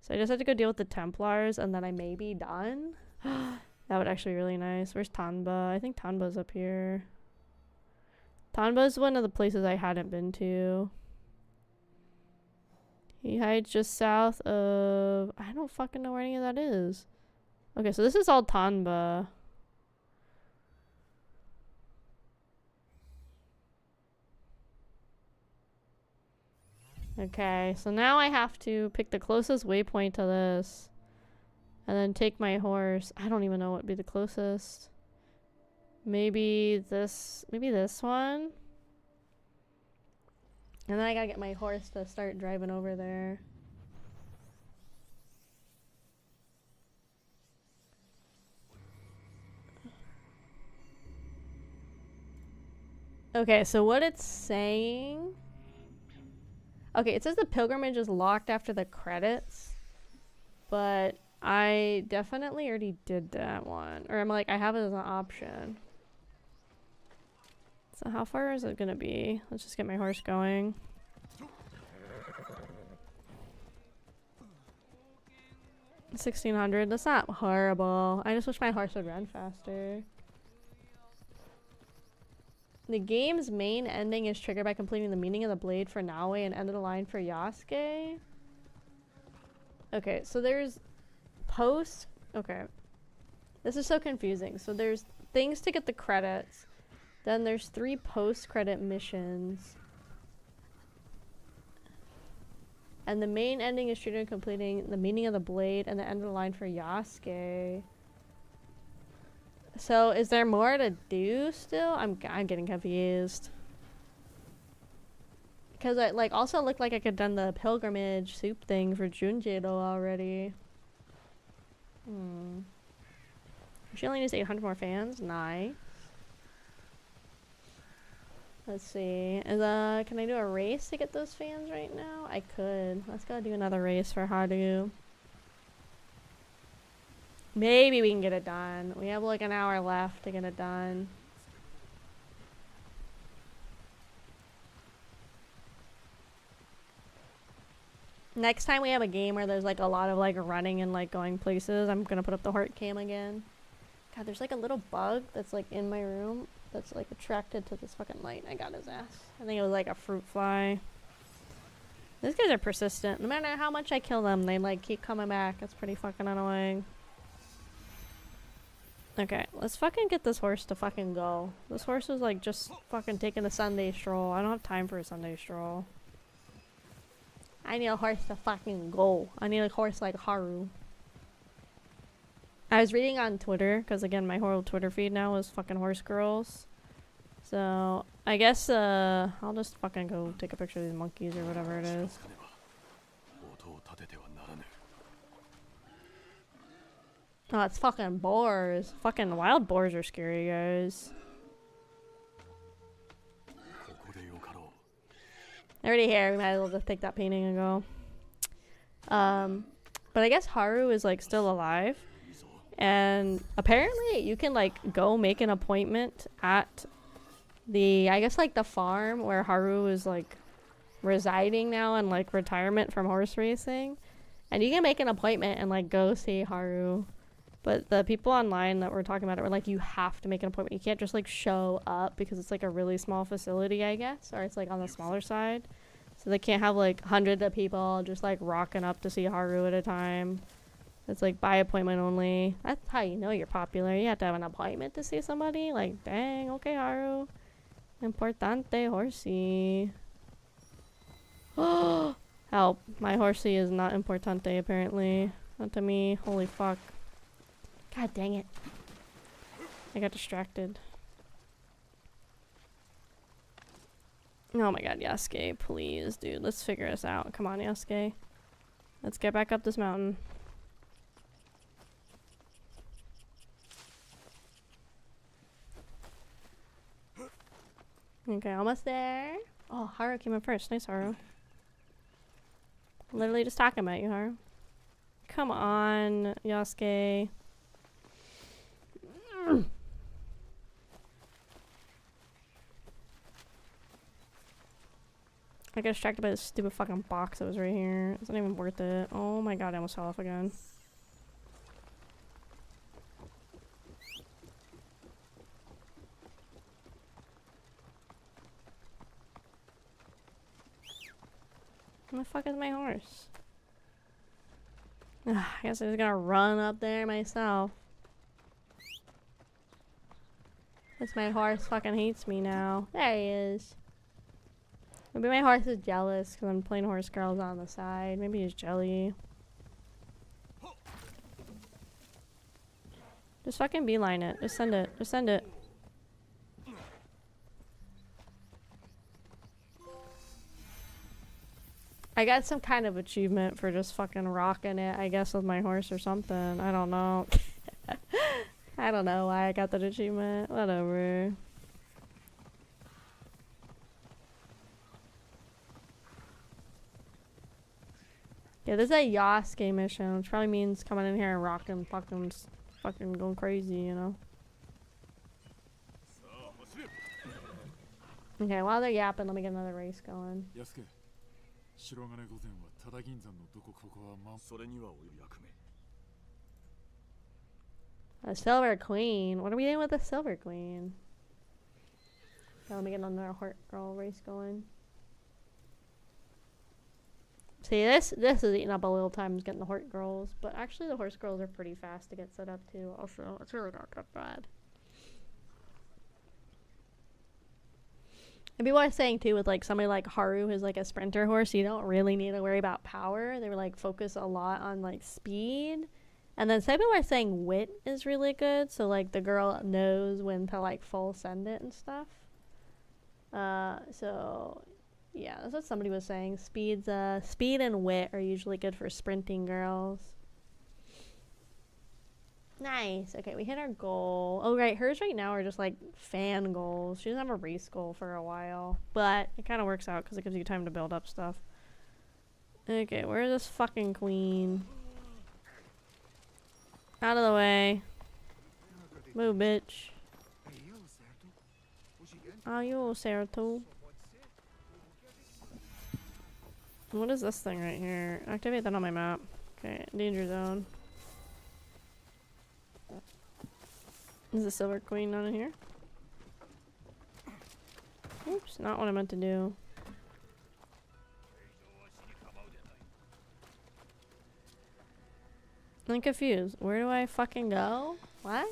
So I just have to go deal with the Templars and then I may be done? That would actually be really nice. Where's Tanba? I think Tanba's up here. Tanba's one of the places I hadn't been to. He hides just south of... I don't fucking know where any of that is. Okay, so this is all Tanba. Okay, so now I have to pick the closest waypoint to this. And then take my horse. I don't even know what would be the closest. Maybe this one? And then I gotta get my horse to start driving over there. Okay, so what it's saying... Okay, it says the pilgrimage is locked after the credits. But I definitely already did that one. Or I'm like, I have it as an option. So how far is it gonna be? Let's just get my horse going. $1,600. That's not horrible. I just wish my horse would run faster. The game's main ending is triggered by completing the meaning of the blade for Naoe and end of the line for Yasuke. Okay, so there's post... Okay. This is so confusing. So there's things to get the credits. Then there's 3 post-credit missions. And the main ending is triggered completing the meaning of the blade and the end of the line for Yasuke. So, is there more to do still? I'm getting confused. Because it like also looked like I could done the pilgrimage soup thing for Junjiro already. She only needs 800 more fans. Nice. Let's see. Can I do a race to get those fans right now? I could. Let's go do another race for Haru. Maybe we can get it done. We have like an hour left to get it done. Next time we have a game where there's like a lot of like running and like going places, I'm gonna put up the heart cam again. God, there's like a little bug that's like in my room that's like attracted to this fucking light. I got his ass. I think it was like a fruit fly. These guys are persistent. No matter how much I kill them, they like keep coming back. It's pretty fucking annoying. Okay, let's fucking get this horse to fucking go. This horse is like just fucking taking a Sunday stroll. I don't have time for a Sunday stroll. I need a horse to fucking go. I need a horse like Haru. I was reading on Twitter, because again, my whole Twitter feed now is fucking horse girls. So, I guess, I'll just fucking go take a picture of these monkeys or whatever it is. Oh, it's fucking boars. Fucking wild boars are scary, guys. Already here. We might as well just take that painting and go. But I guess Haru is like still alive. And apparently you can like go make an appointment at the, I guess like the farm where Haru is like residing now in like retirement from horse racing. And you can make an appointment and like go see Haru. But the people online that were talking about it were like, you have to make an appointment. You can't just like show up because it's like a really small facility, I guess. Or it's like on the smaller side. So they can't have like hundreds of people just like rocking up to see Haru at a time. It's like by appointment only. That's how you know you're popular. You have to have an appointment to see somebody. Like, dang, okay, Haru. Importante horsey. Help. My horsey is not importante, apparently. Not to me. Holy fuck. God dang it. I got distracted. Oh my god, Yasuke, please, dude. Let's figure this out. Come on, Yasuke. Let's get back up this mountain. Okay, almost there. Oh, Haru came in first. Nice, Haru. Literally just talking about you, Haru. Come on, Yasuke. I got distracted by this stupid fucking box that was right here. It's not even worth it. Oh my god, I almost fell off again. Where the fuck is my horse? I guess I'm just gonna run up there myself. Because my horse fucking hates me now. There he is. Maybe my horse is jealous because I'm playing horse girls on the side. Maybe he's jelly. Just fucking beeline it. Just send it. Just send it. I got some kind of achievement for just fucking rocking it, I guess, with my horse or something. I don't know. I don't know why I got that achievement. Whatever. Yeah, this is a Yasuke mission, which probably means coming in here and rocking fucking going crazy, you know? Okay, while they're yapping, let me get another race going. A silver queen? What are we doing with a silver queen? Okay, let me get another horse girl race going. See, this is eating up a little time getting the horse girls, but actually the horse girls are pretty fast to get set up too. Also, it's really not that bad. And people are saying too, with like somebody like Haru who's like a sprinter horse, you don't really need to worry about power. They were like focus a lot on like speed. And then some people are saying wit is really good, so like the girl knows when to like full send it and stuff. So yeah, that's what somebody was saying. Speed and wit are usually good for sprinting girls. Nice. Okay, we hit our goal. Oh, right. Hers right now are just like fan goals. She doesn't have a race goal for a while, but it kind of works out because it gives you time to build up stuff. Okay, where's this fucking queen? Out of the way. Move, bitch. Oh, you certo. What is this thing right here? Activate that on my map. Okay, danger zone. Is the silver queen not in here? Oops, not what I meant to do. I'm confused. Where do I fucking go? What?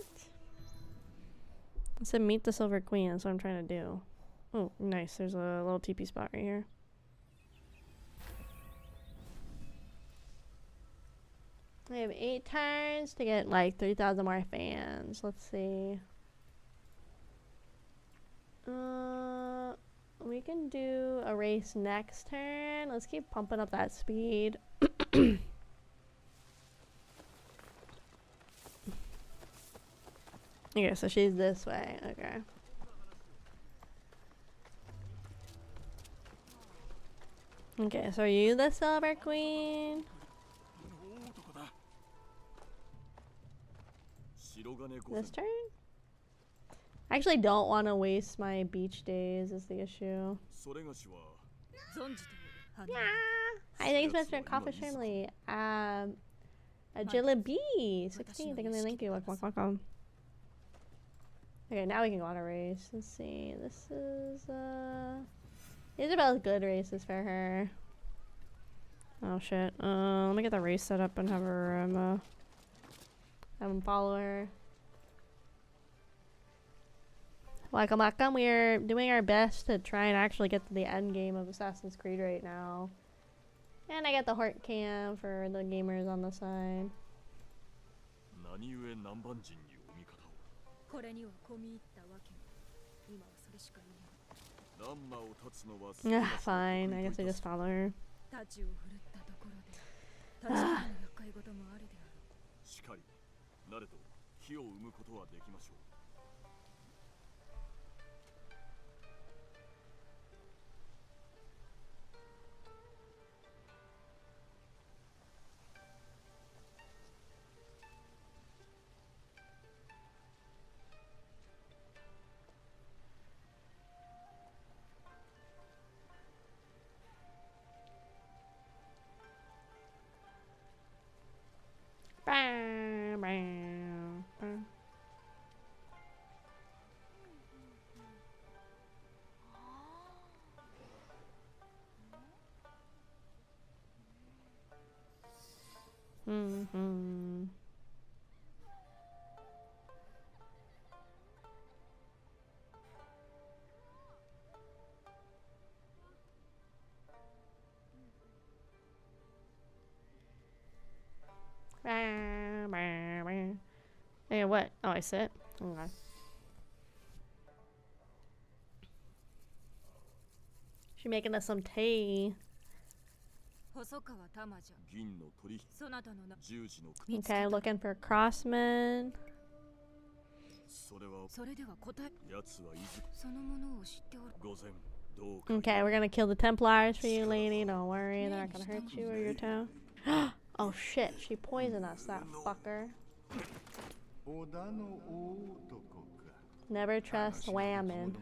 It said meet the silver queen. That's what I'm trying to do. Oh, nice. There's a little TP spot right here. I have 8 turns to get like 3,000 more fans. Let's see. We can do a race next turn. Let's keep pumping up that speed. Okay, so she's this way. Okay. Okay, so are you the Silver Queen? This turn? I actually don't want to waste my beach days is the issue. Yeah. Hi, thanks Mr. Kraufish family. Agility 16, thank you. Welcome. Okay, now we can go on a race. Let's see. This is Isabel's good races for her. Oh shit. Let me get the race set up and have her have him follow her. Welcome. We're doing our best to try and actually get to the end game of Assassin's Creed right now. And I got the Hort cam for the gamers on the side. Yeah, fine. I guess I just follow her. Hey, what? Oh, I sit? Okay. She making us some tea. Okay, looking for crossmen. Okay, we're gonna kill the Templars for you, lady. Don't worry, they're not gonna hurt you or your town. Oh shit, she poisoned us, that fucker. Never trust women.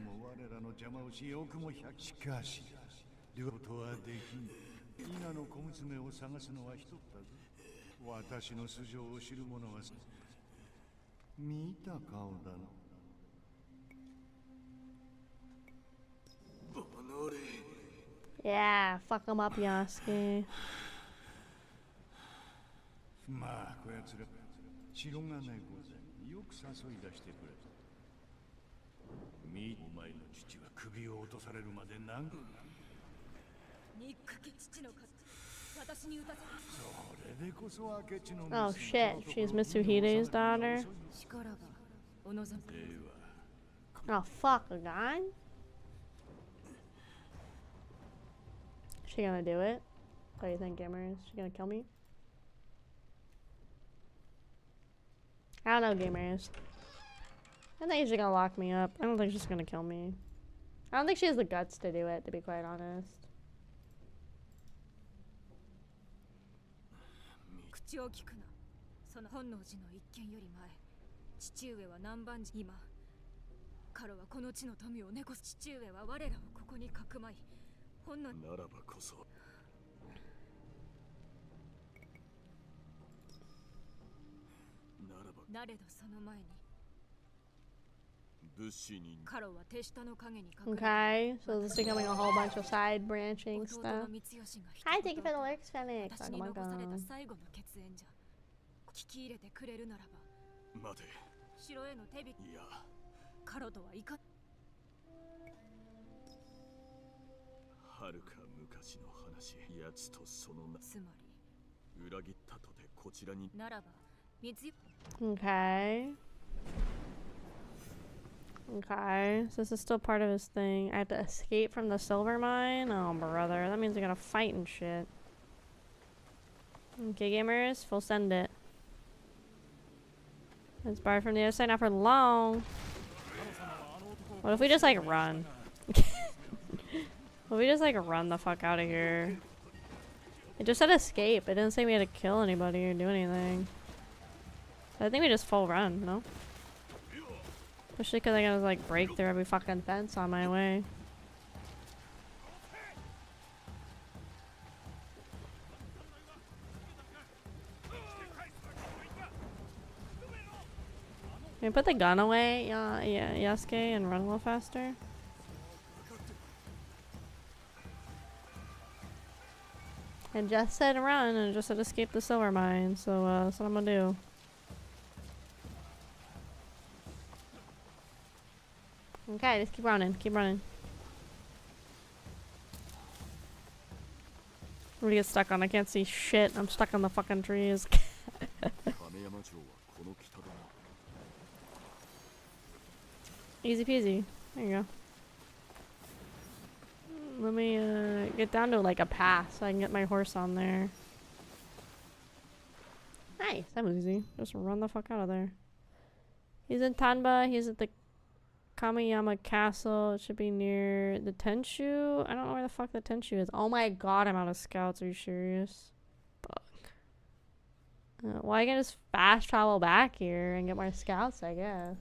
Yeah, fuck them up, Yasuke. Oh shit, she's Mitsuhide's daughter. Oh fuck, a gun? She gonna do it? What do you think, gamers? She gonna kill me? I don't know, gamers. I think she's gonna lock me up. I don't think she's gonna kill me. I don't think she has the guts to do it, to be quite honest. Okay, so this is becoming a whole bunch of side branching stuff. Hi, thank you for the lurks, Felix. Okay. Okay, so this is still part of his thing. I have to escape from the silver mine? Oh, brother. That means I gotta fight and shit. Okay, gamers, full send it. It's barred from the other side, not for long. What if we just, like, run? Well, we just like run the fuck out of here. It just said escape. It didn't say we had to kill anybody or do anything. I think we just full run, no? Especially because I gotta like break through every fucking fence on my way. Can we put the gun away, Yasuke, and run a little faster? And just said run, and it just said escape the silver mine, so that's what I'm gonna do. Okay, just keep running, keep running. I'm gonna get stuck on, I can't see shit, I'm stuck on the fucking trees. Easy peasy. There you go. Let me get down to like a path so I can get my horse on there. Nice, that was easy. Just run the fuck out of there. He's in Tanba, he's at the Kamiyama Castle. It should be near the Tenshu. I don't know where the fuck the Tenshu is. Oh my god, I'm out of scouts. Are you serious? Fuck. Well, I can just fast travel back here and get more scouts, I guess.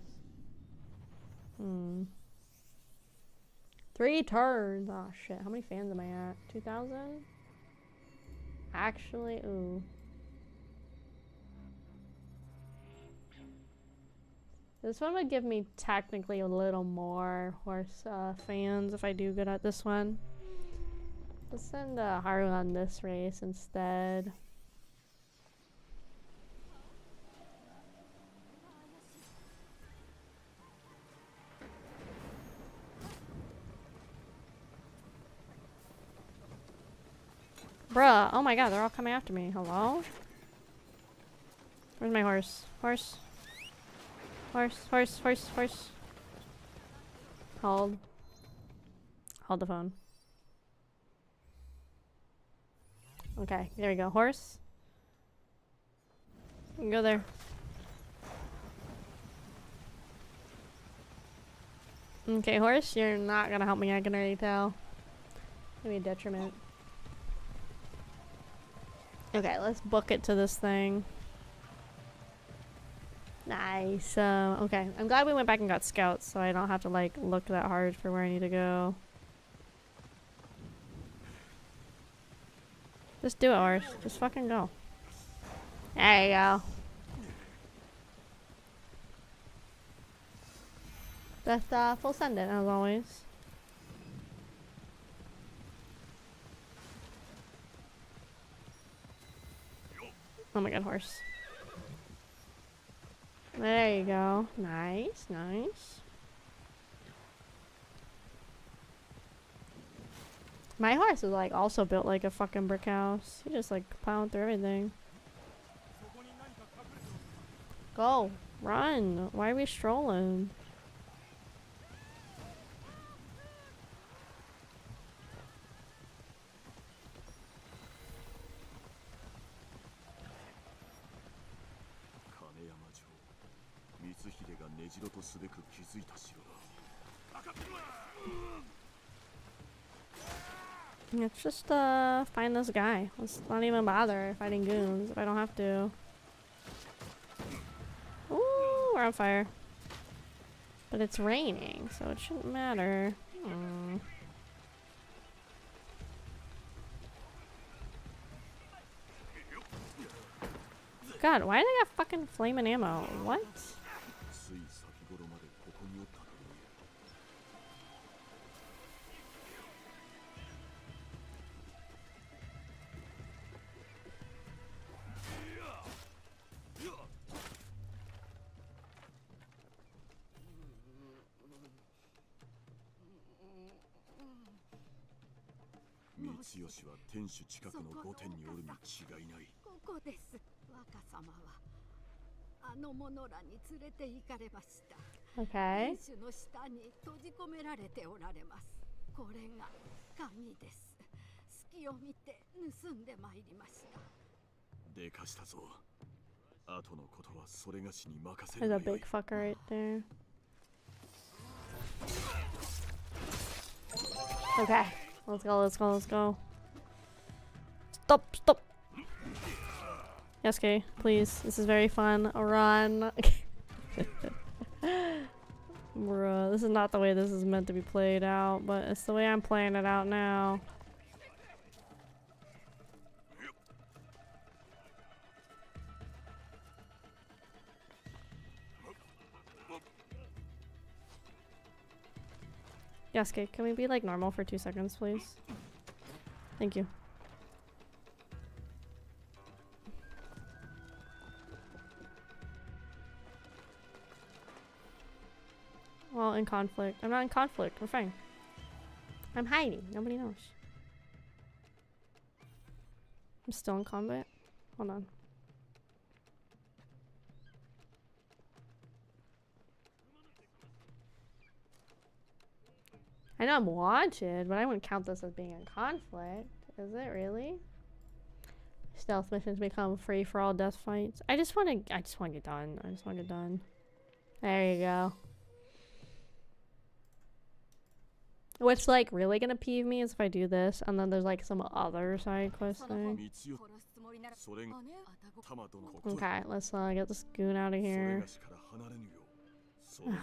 3 turns. Oh shit. How many fans am I at? 2,000? Actually, ooh. This one would give me technically a little more horse fans if I do good at this one. Let's send Haru on this race instead. Bruh, oh my god, they're all coming after me. Hello? Where's my horse? Horse? Horse, horse, horse, horse. Hold. Hold the phone. Okay, there we go. Horse. You can go there. Okay, horse, you're not gonna help me, I can already tell. Maybe a detriment. Okay, let's book it to this thing. Nice. Okay, I'm glad we went back and got scouts so I don't have to like look that hard for where I need to go. Just do it, horse. Just fucking go. There you go. Just full send it as always. Oh my god, horse. There you go. Nice, nice. My horse is like also built like a fucking brick house. He just like plowing through everything. Go. Run. Why are we strolling? Let's just find this guy. Let's not even bother fighting goons if I don't have to. Ooh, we're on fire. But it's raining, so it shouldn't matter. God, why do they got fucking flaming ammo? What? Yoshi は天守近くの御殿におるに違いない。ここです。若様はあの者らに連れて行かれました。Okay. 天守の下に閉じ込められておられます。これが鍵です。隙を見て盗んでまいりました。でかしたぞ。後のことはそれがしに任せ There's る a big fucker right there. Okay. Let's go, let's go, let's go. Stop, stop. Yasuke, please. This is very fun. Run. Bruh, this is not the way this is meant to be played out, but it's the way I'm playing it out now. Yasuke, can we be like normal for 2 seconds, please? Thank you. Well, in conflict. I'm not in conflict. We're fine. I'm hiding. Nobody knows. I'm still in combat. Hold on. I know I'm wanted, but I wouldn't count this as being in conflict. Is it really? Stealth missions become free for all death fights. I just want to get done. I just want to get done. There you go. What's like really gonna peeve me is if I do this and then there's like some other side quest thing. Okay, let's get this goon out of here.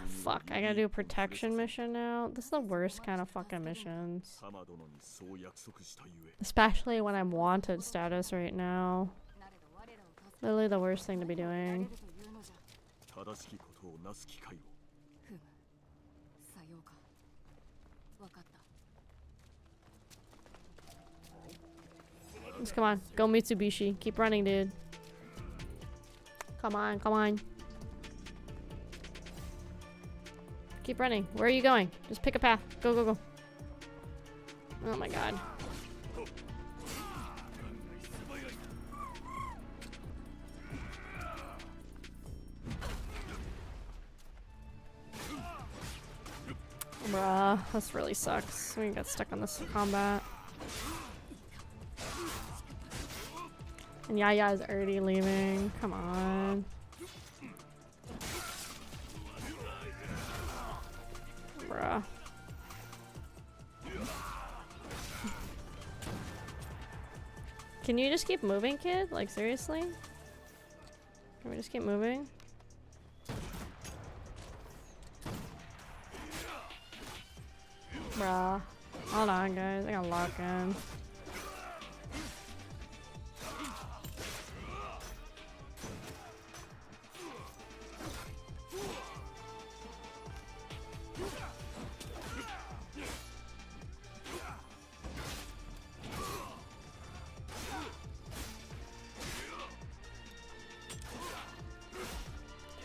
Fuck, I gotta do a protection mission now. This is the worst kind of fucking missions. Especially when I'm wanted status right now. Literally the worst thing to be doing. Just come on, go Mitsubishi. Keep running, dude. Come on, come on. Keep running. Where are you going? Just pick a path. Go, go, go. Oh my god. Bruh, this really sucks. We got stuck on this combat. And Yaya is already leaving. Come on. Bruh. Can you just keep moving, kid? Like, seriously? Can we just keep moving? Bruh. Hold on, guys. I gotta lock in.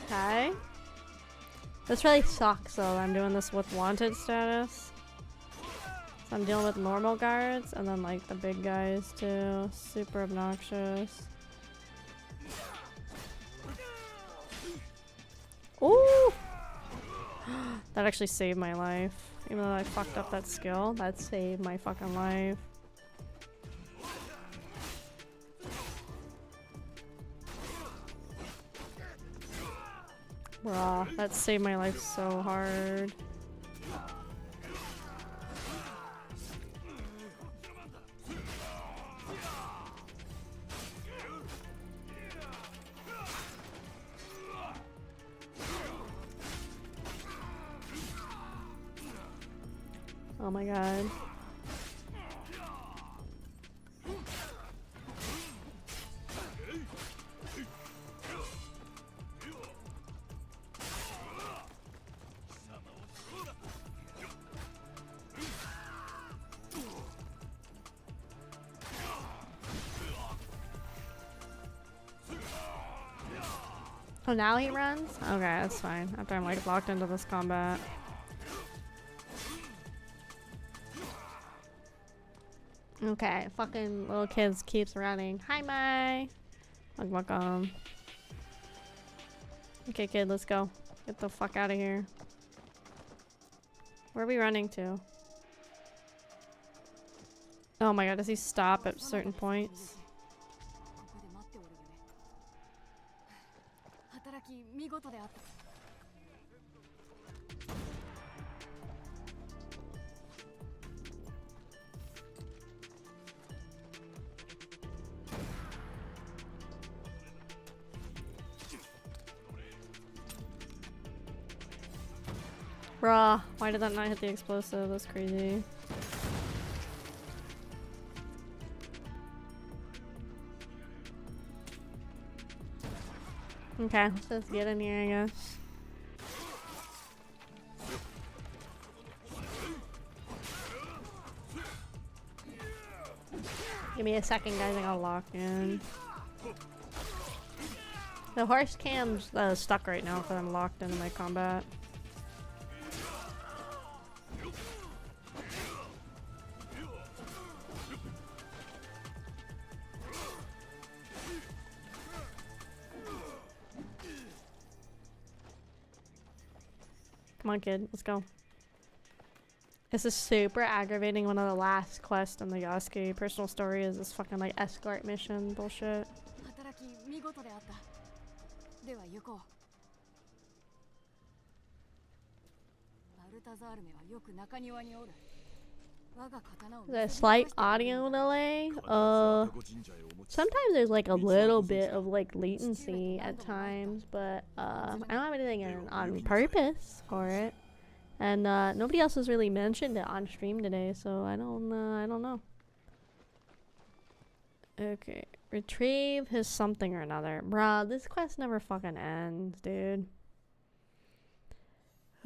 Okay. This really sucks though. I'm doing this with wanted status. So I'm dealing with normal guards and then like the big guys too. Super obnoxious. Ooh! That actually saved my life. Even though I fucked up that skill, that saved my fucking life. Bruh, that saved my life so hard. Oh my god. Oh, now he runs? Okay, that's fine. After I'm like locked into this combat. Okay, fucking little kids keeps running. Hi, Mai. Welcome. Okay, kid, let's go. Get the fuck out of here. Where are we running to? Oh my god, does he stop at certain points? Bruh, why did that not hit the explosive? That's crazy. Okay, let's just get in here, I guess. Give me a second, guys. I gotta lock in. The horse cam's stuck right now because I'm locked into my combat. Come on, kid. Let's go. This is super aggravating. One of the last quests in the Yasuke personal story is this fucking like escort mission bullshit. The slight audio delay. Sometimes there's like a little bit of like latency at times, but I don't have anything on purpose for it, and nobody else has really mentioned it on stream today, so I don't know. Okay, retrieve his something or another, bruh. This quest never fucking ends, dude.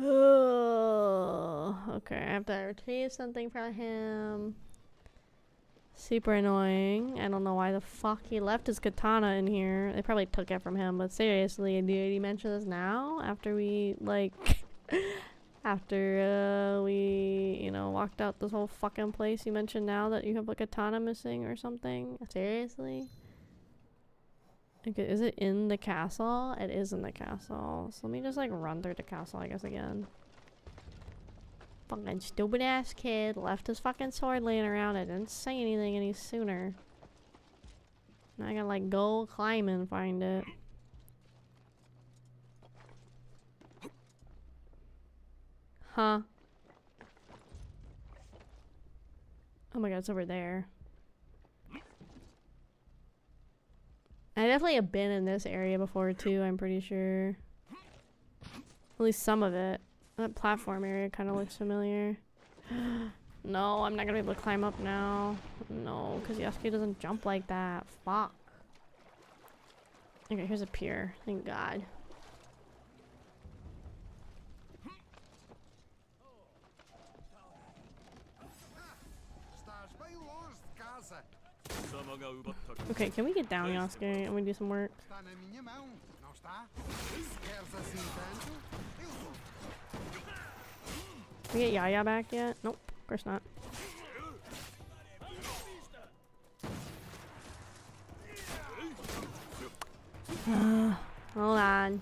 Oh, okay, I have to retrieve something from him. Super annoying. I don't know why the fuck he left his katana in here. They probably took it from him, but seriously, dude, you mention this now? After we, like, after we, you know, walked out this whole fucking place, you mentioned now that you have a katana missing or something? Seriously? Okay, is it in the castle? It is in the castle. So let me just like run through the castle, I guess, again. Fucking stupid ass kid left his fucking sword laying around. I didn't say anything any sooner. Now I gotta like go climb and find it. Huh? Oh my god, it's over there. I definitely have been in this area before too, I'm pretty sure. At least some of it. That platform area kind of looks familiar. No, I'm not gonna be able to climb up now. No, because Yasuke doesn't jump like that. Fuck. Okay, here's a pier. Thank God. Okay, can we get down, Yasuke, and we do some work? Can we get Yaya back yet? Nope, of course not. Hold on.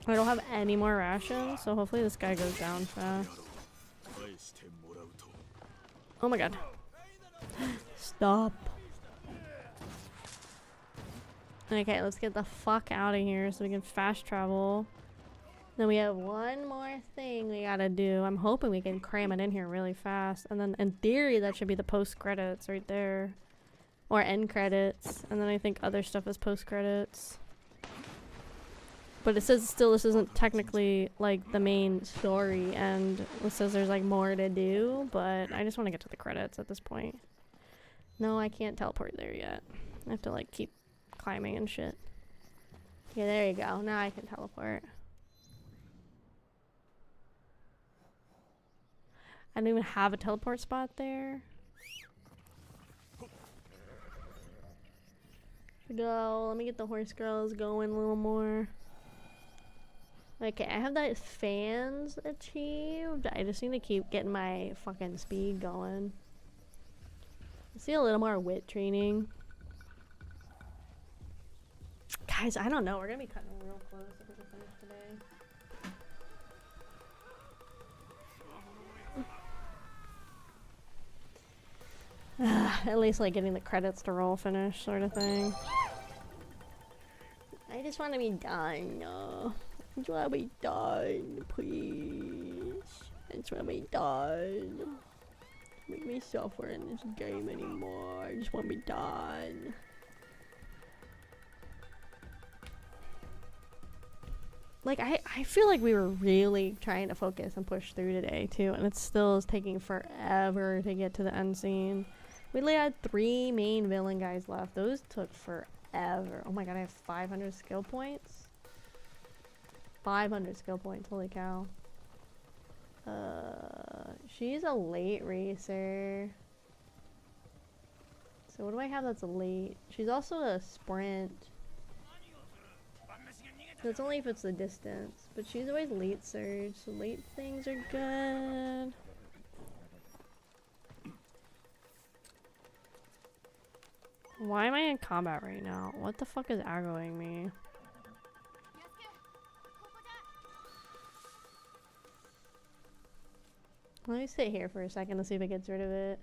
I don't have any more rations, so hopefully this guy goes down fast. Oh my god. Stop. Okay, let's get the fuck out of here so we can fast travel. Then we have one more thing we gotta do. I'm hoping we can cram it in here really fast. And then in theory that should be the post credits right there. Or end credits. And then I think other stuff is post credits. But it says still this isn't technically like the main story, and it says there's like more to do, but I just want to get to the credits at this point. No, I can't teleport there yet. I have to like keep climbing and shit. Yeah, there you go. Now I can teleport. I don't even have a teleport spot there. Go. Let me get the horse girls going a little more. Okay, I have that fans achieved. I just need to keep getting my fucking speed going. Let's see a little more wit training. Guys, I don't know. We're gonna be cutting real close if we can finish today. At least like getting the credits to roll finish sort of thing. just want to be done. I just want to be done, please. I just want to be done. Make me suffer in this game anymore. I just want to be done. Like, I feel like we were really trying to focus and push through today, too. And it still is taking forever to get to the end scene. We only had 3 main villain guys left. Those took forever. Oh my god, I have 500 skill points. 500 skill points, holy cow. She's a late racer. So what do I have that's late? She's also a sprint. That's only if it's the distance. But she's always late surge, so late things are good. Why am I in combat right now? What the fuck is aggroing me? Let me sit here for a second to see if it gets rid of it.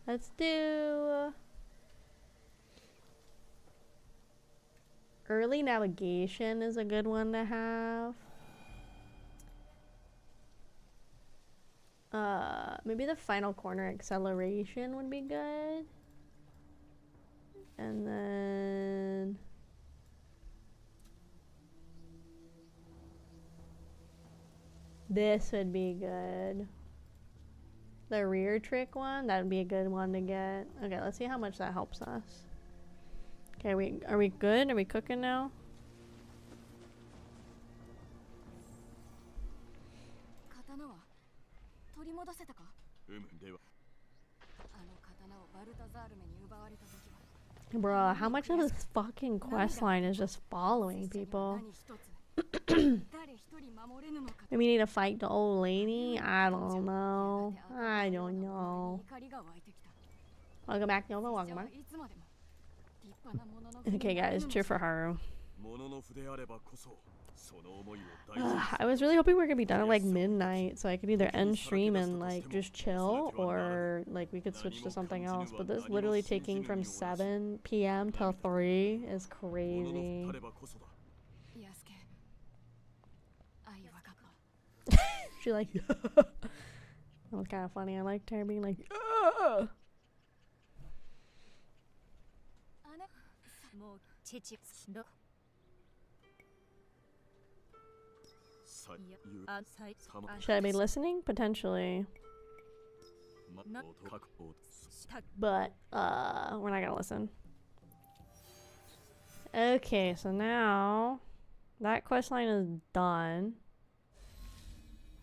Let's do early navigation is a good one to have. Maybe the final corner acceleration would be good. And then this would be good. The rear trick one, that would be a good one to get. Okay, let's see how much that helps us. Okay, are we good? Are we cooking now? Bruh, how much of this fucking quest line is just following people? Maybe we need to fight the old lady? I don't know. I don't know. Welcome back, Nova. Welcome back. Okay, guys, cheer for Haru. I was really hoping we were gonna be done at like midnight, so I could either end stream and like just chill, or like we could switch to something else. But this literally taking from 7 p.m. till 3 is crazy. She like that was kind of funny. I liked her being like should I be listening? Potentially. But we're not gonna listen. Okay, so now that quest line is done.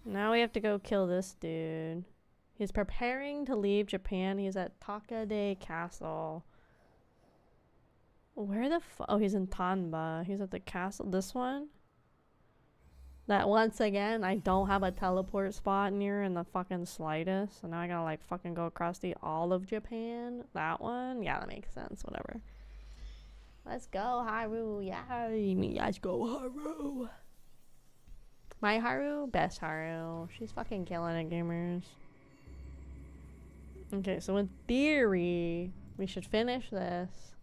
Now we have to go kill this dude. He's preparing to leave Japan. He's at Takade Castle. Where the oh, he's in Tanba. He's at the castle. This one? That once again, I don't have a teleport spot near in the fucking slightest. So now I gotta like fucking go across the all of Japan. That one? Yeah, that makes sense. Whatever. Let's go, Haru. Yeah, let's go, Haru. My Haru? Best Haru. She's fucking killing it, gamers. Okay, so in theory, we should finish this.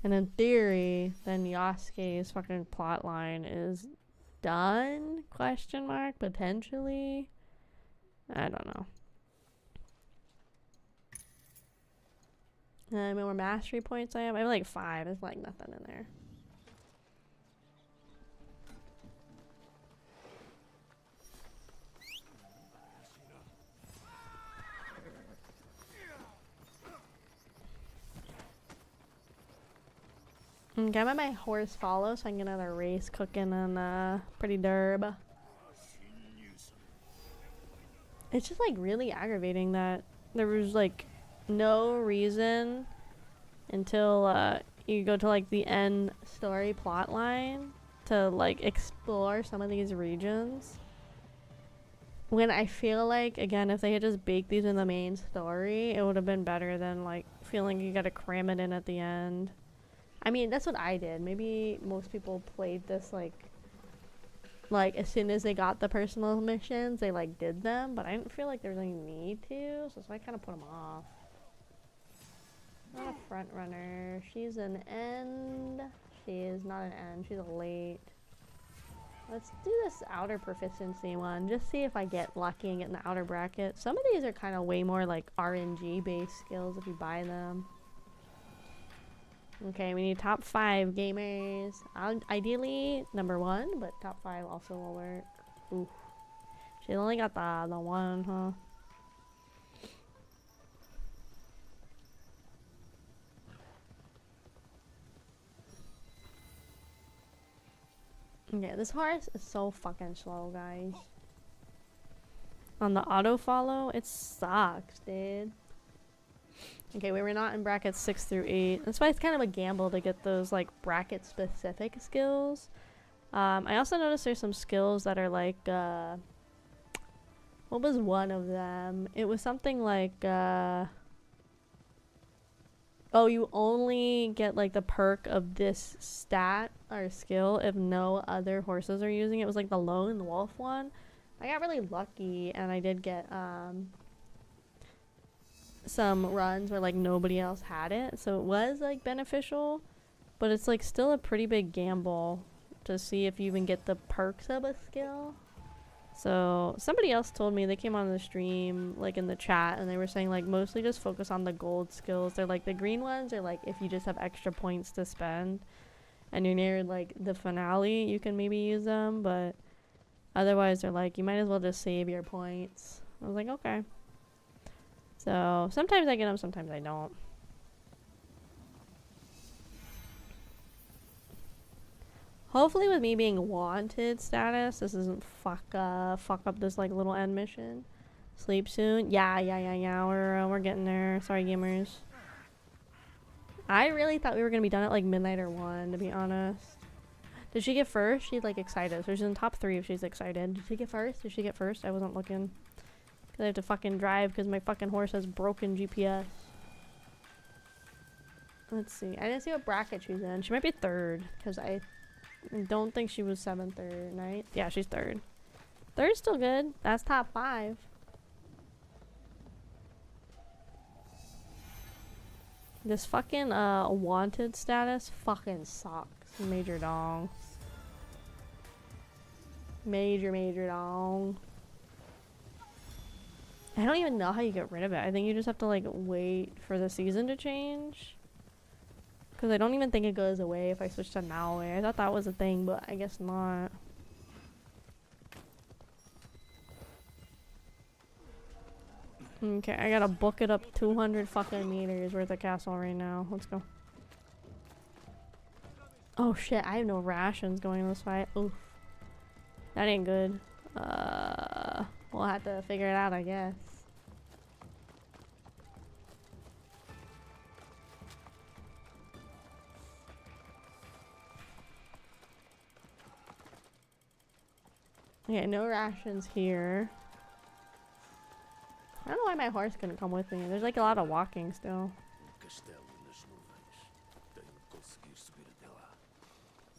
And in theory, then Yasuke's fucking plotline is done? Question mark? Potentially? I don't know. How many more mastery points I have? I have like 5. There's like nothing in there. Okay, I'm at my horse follow, so I can get another race cooking and pretty derb. It's just like really aggravating that there was like no reason until you go to like the end story plot line to like explore some of these regions. When I feel like, again, if they had just baked these in the main story, it would have been better than like feeling you gotta cram it in at the end. I mean, that's what I did. Maybe most people played this like as soon as they got the personal missions, they like did them, but I didn't feel like there was any need to, so I kind of put them off. Not a front runner. She's an end. She is not an end. She's a late. Let's do this outer proficiency one. Just see if I get lucky and get in the outer bracket. Some of these are kind of way more like RNG based skills if you buy them. Okay, we need top 5 gamers. Ideally number 1, but top 5 also will work. Ooh. She only got the one, huh? Okay, this horse is so fucking slow, guys. On the auto follow, it sucks, dude. Okay, we were not in brackets 6 through 8. That's why it's kind of a gamble to get those like bracket specific skills. I also noticed there's some skills that are like, what was one of them? It was something like, oh, you only get like the perk of this stat or skill if no other horses are using it. It was like the lone wolf one. I got really lucky and I did get some runs where like nobody else had it, so it was like beneficial, but it's like still a pretty big gamble to see if you even get the perks of a skill. So somebody else told me, they came on the stream like in the chat and they were saying like mostly just focus on the gold skills. They're like the green ones are like if you just have extra points to spend and you're near like the finale, you can maybe use them, but otherwise they're like you might as well just save your points. I was like, okay. So sometimes I get them, sometimes I don't. Hopefully with me being wanted status, this doesn't fuck up this like little end mission. Sleep soon. Yeah. We're getting there. Sorry, gamers. I really thought we were gonna be done at like midnight or 1, to be honest. Did she get first? She's like excited. So she's in top 3 if she's excited. Did she get first? Did she get first? I wasn't looking. Cause I have to fucking drive because my fucking horse has broken GPS. Let's see. I didn't see what bracket she's in. She might be 3rd because I don't think she was 7th or 9th. Yeah, she's 3rd. 3rd's still good. That's top 5. This fucking wanted status fucking sucks. Major dong. Major dong. I don't even know how you get rid of it. I think you just have to like wait for the season to change. Because I don't even think it goes away if I switch to Maui. I thought that was a thing, but I guess not. Okay, I gotta book it up 200 fucking meters worth of castle right now. Let's go. Oh shit, I have no rations going in this fight. Oof. That ain't good. We'll have to figure it out, I guess. Okay, no rations here. I don't know why my horse couldn't come with me. There's like a lot of walking still.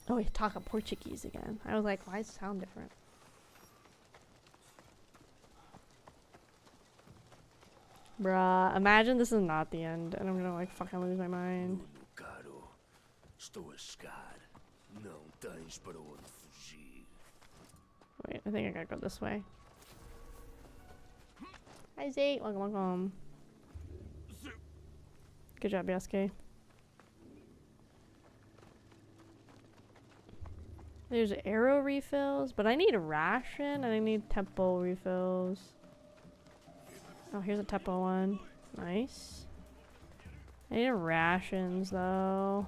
Oh, he's talking Portuguese again. I was like, why does it sound different? Bruh, imagine this is not the end and I'm gonna like fucking lose my mind. Wait, I think I gotta go this way. Hi Zate, welcome. Good job, Yasuke. There's arrow refills, but I need a ration and I need tempo refills. Oh, here's a tempo one. Nice. I need rations though.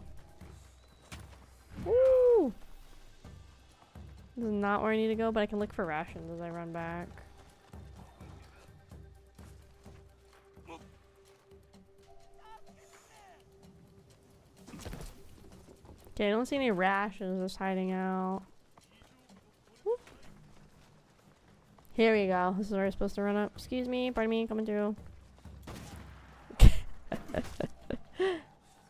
Woo! This is not where I need to go, but I can look for rations as I run back. Okay, I don't see any rations just hiding out. Whoop. Here we go. This is where I'm supposed to run up. Excuse me, pardon me, coming through.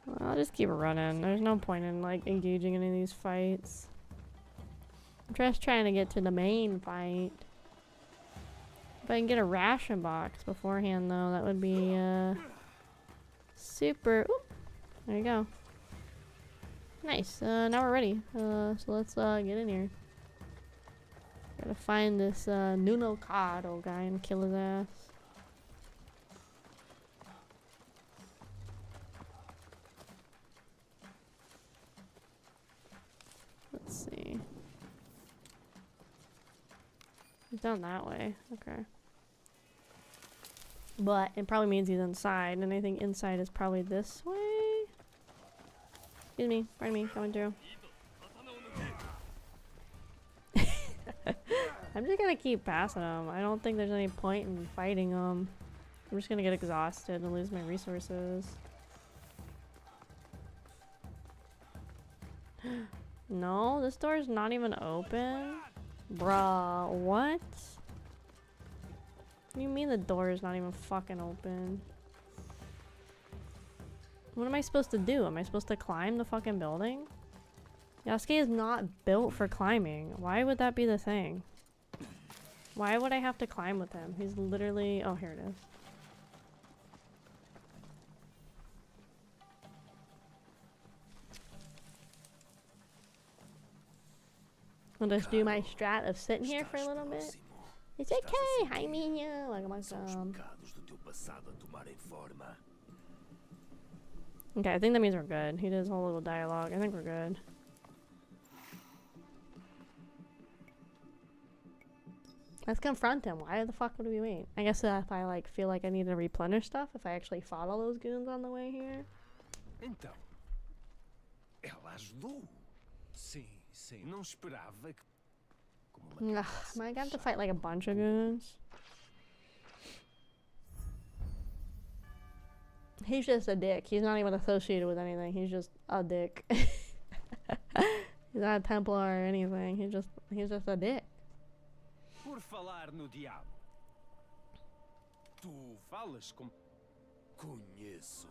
Well, I'll just keep running. There's no point in like engaging in any of these fights. I'm just trying to get to the main fight. If I can get a ration box beforehand though, that would be Super. Oop, there you go. Nice. Now we're ready. So let's get in here. Gotta find this Nuno Cado guy and kill his ass. Let's see. He's down that way. Okay. But it probably means he's inside, and I think inside is probably this way. Excuse me, pardon me, coming through. I'm just gonna keep passing him. I don't think there's any point in fighting him. I'm just gonna get exhausted and lose my resources. No, this door is not even open. Bruh, what? What do you mean the door is not even fucking open? What am I supposed to do? Am I supposed to climb the fucking building? Yasuke is not built for climbing. Why would that be the thing? Why would I have to climb with him? He's literally... Oh, here it is. I'll just do my strat of sitting here for a little bit. It's okay, hi Minha. Welcome. Okay, I think that means we're good. He does a whole little dialogue. I think we're good. Let's confront him. Why the fuck would we wait? I guess if I like feel like I need to replenish stuff, if I actually fought all those goons on the way here. Então, ela ajudou. Sim, sim. Não esperava que... Am I gonna have to fight like a bunch of goons? He's just a dick. He's not even associated with anything. He's just a dick. He's not a Templar or anything. He's just a dick. Por falar no diabo. Tu falas com... Conheço.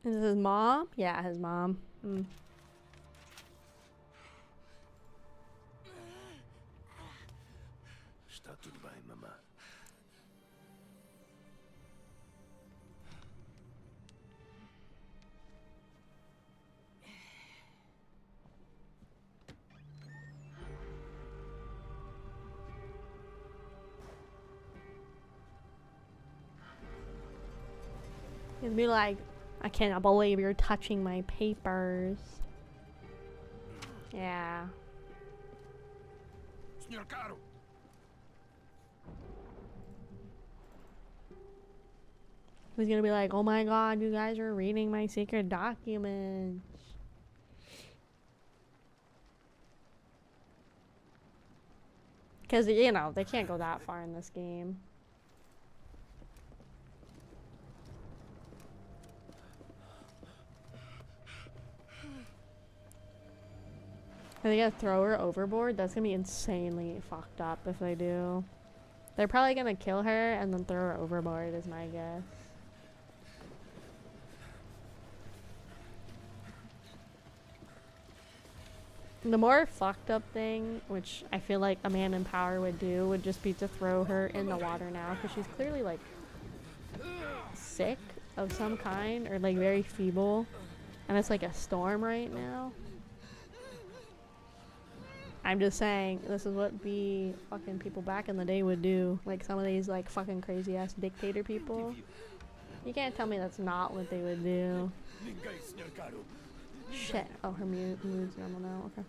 Is this his mom? Yeah, his mom. Está tudo bem, mamã. He'd be like, I cannot believe you're touching my papers. Yeah. Senhor Caro. He's gonna be like, oh my god, you guys are reading my secret documents. Because, you know, they can't go that far in this game. Are they gonna throw her overboard? That's gonna be insanely fucked up if they do. They're probably gonna kill her and then throw her overboard is my guess. The more fucked up thing, which I feel like a man in power would do, would just be to throw her in the water now, because she's clearly like sick of some kind, or like very feeble, and it's like a storm right now. I'm just saying, this is what the fucking people back in the day would do. Like some of these like fucking crazy ass dictator people. You can't tell me that's not what they would do. Shit. Oh, her mood's normal now. Okay.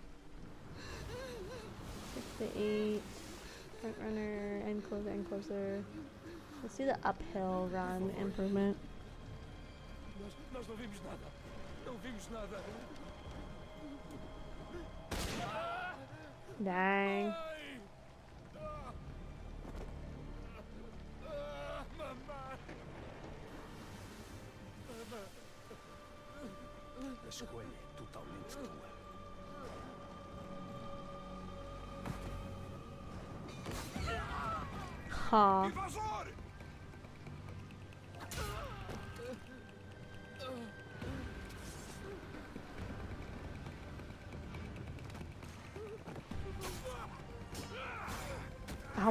6 to 8. Front runner. End closer. Let's do the uphill run improvement. Nós não vimos nada. Não vimos nada. Dang. A escolha é totalmente tua. Ha. Invasor!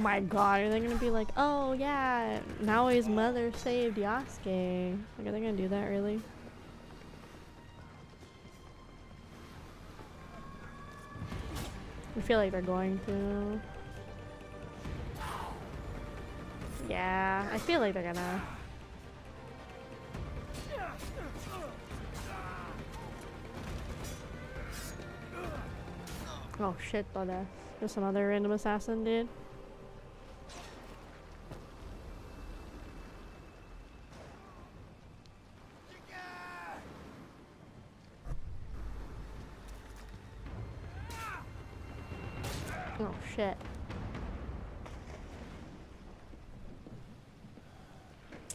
my god, are they gonna be like, oh yeah, Naoi's mother saved Yasuke? Like, are they gonna do that really? I feel like they're going to. Yeah, I feel like they're gonna. Oh shit, thought there's some other random assassin dude. Oh shit.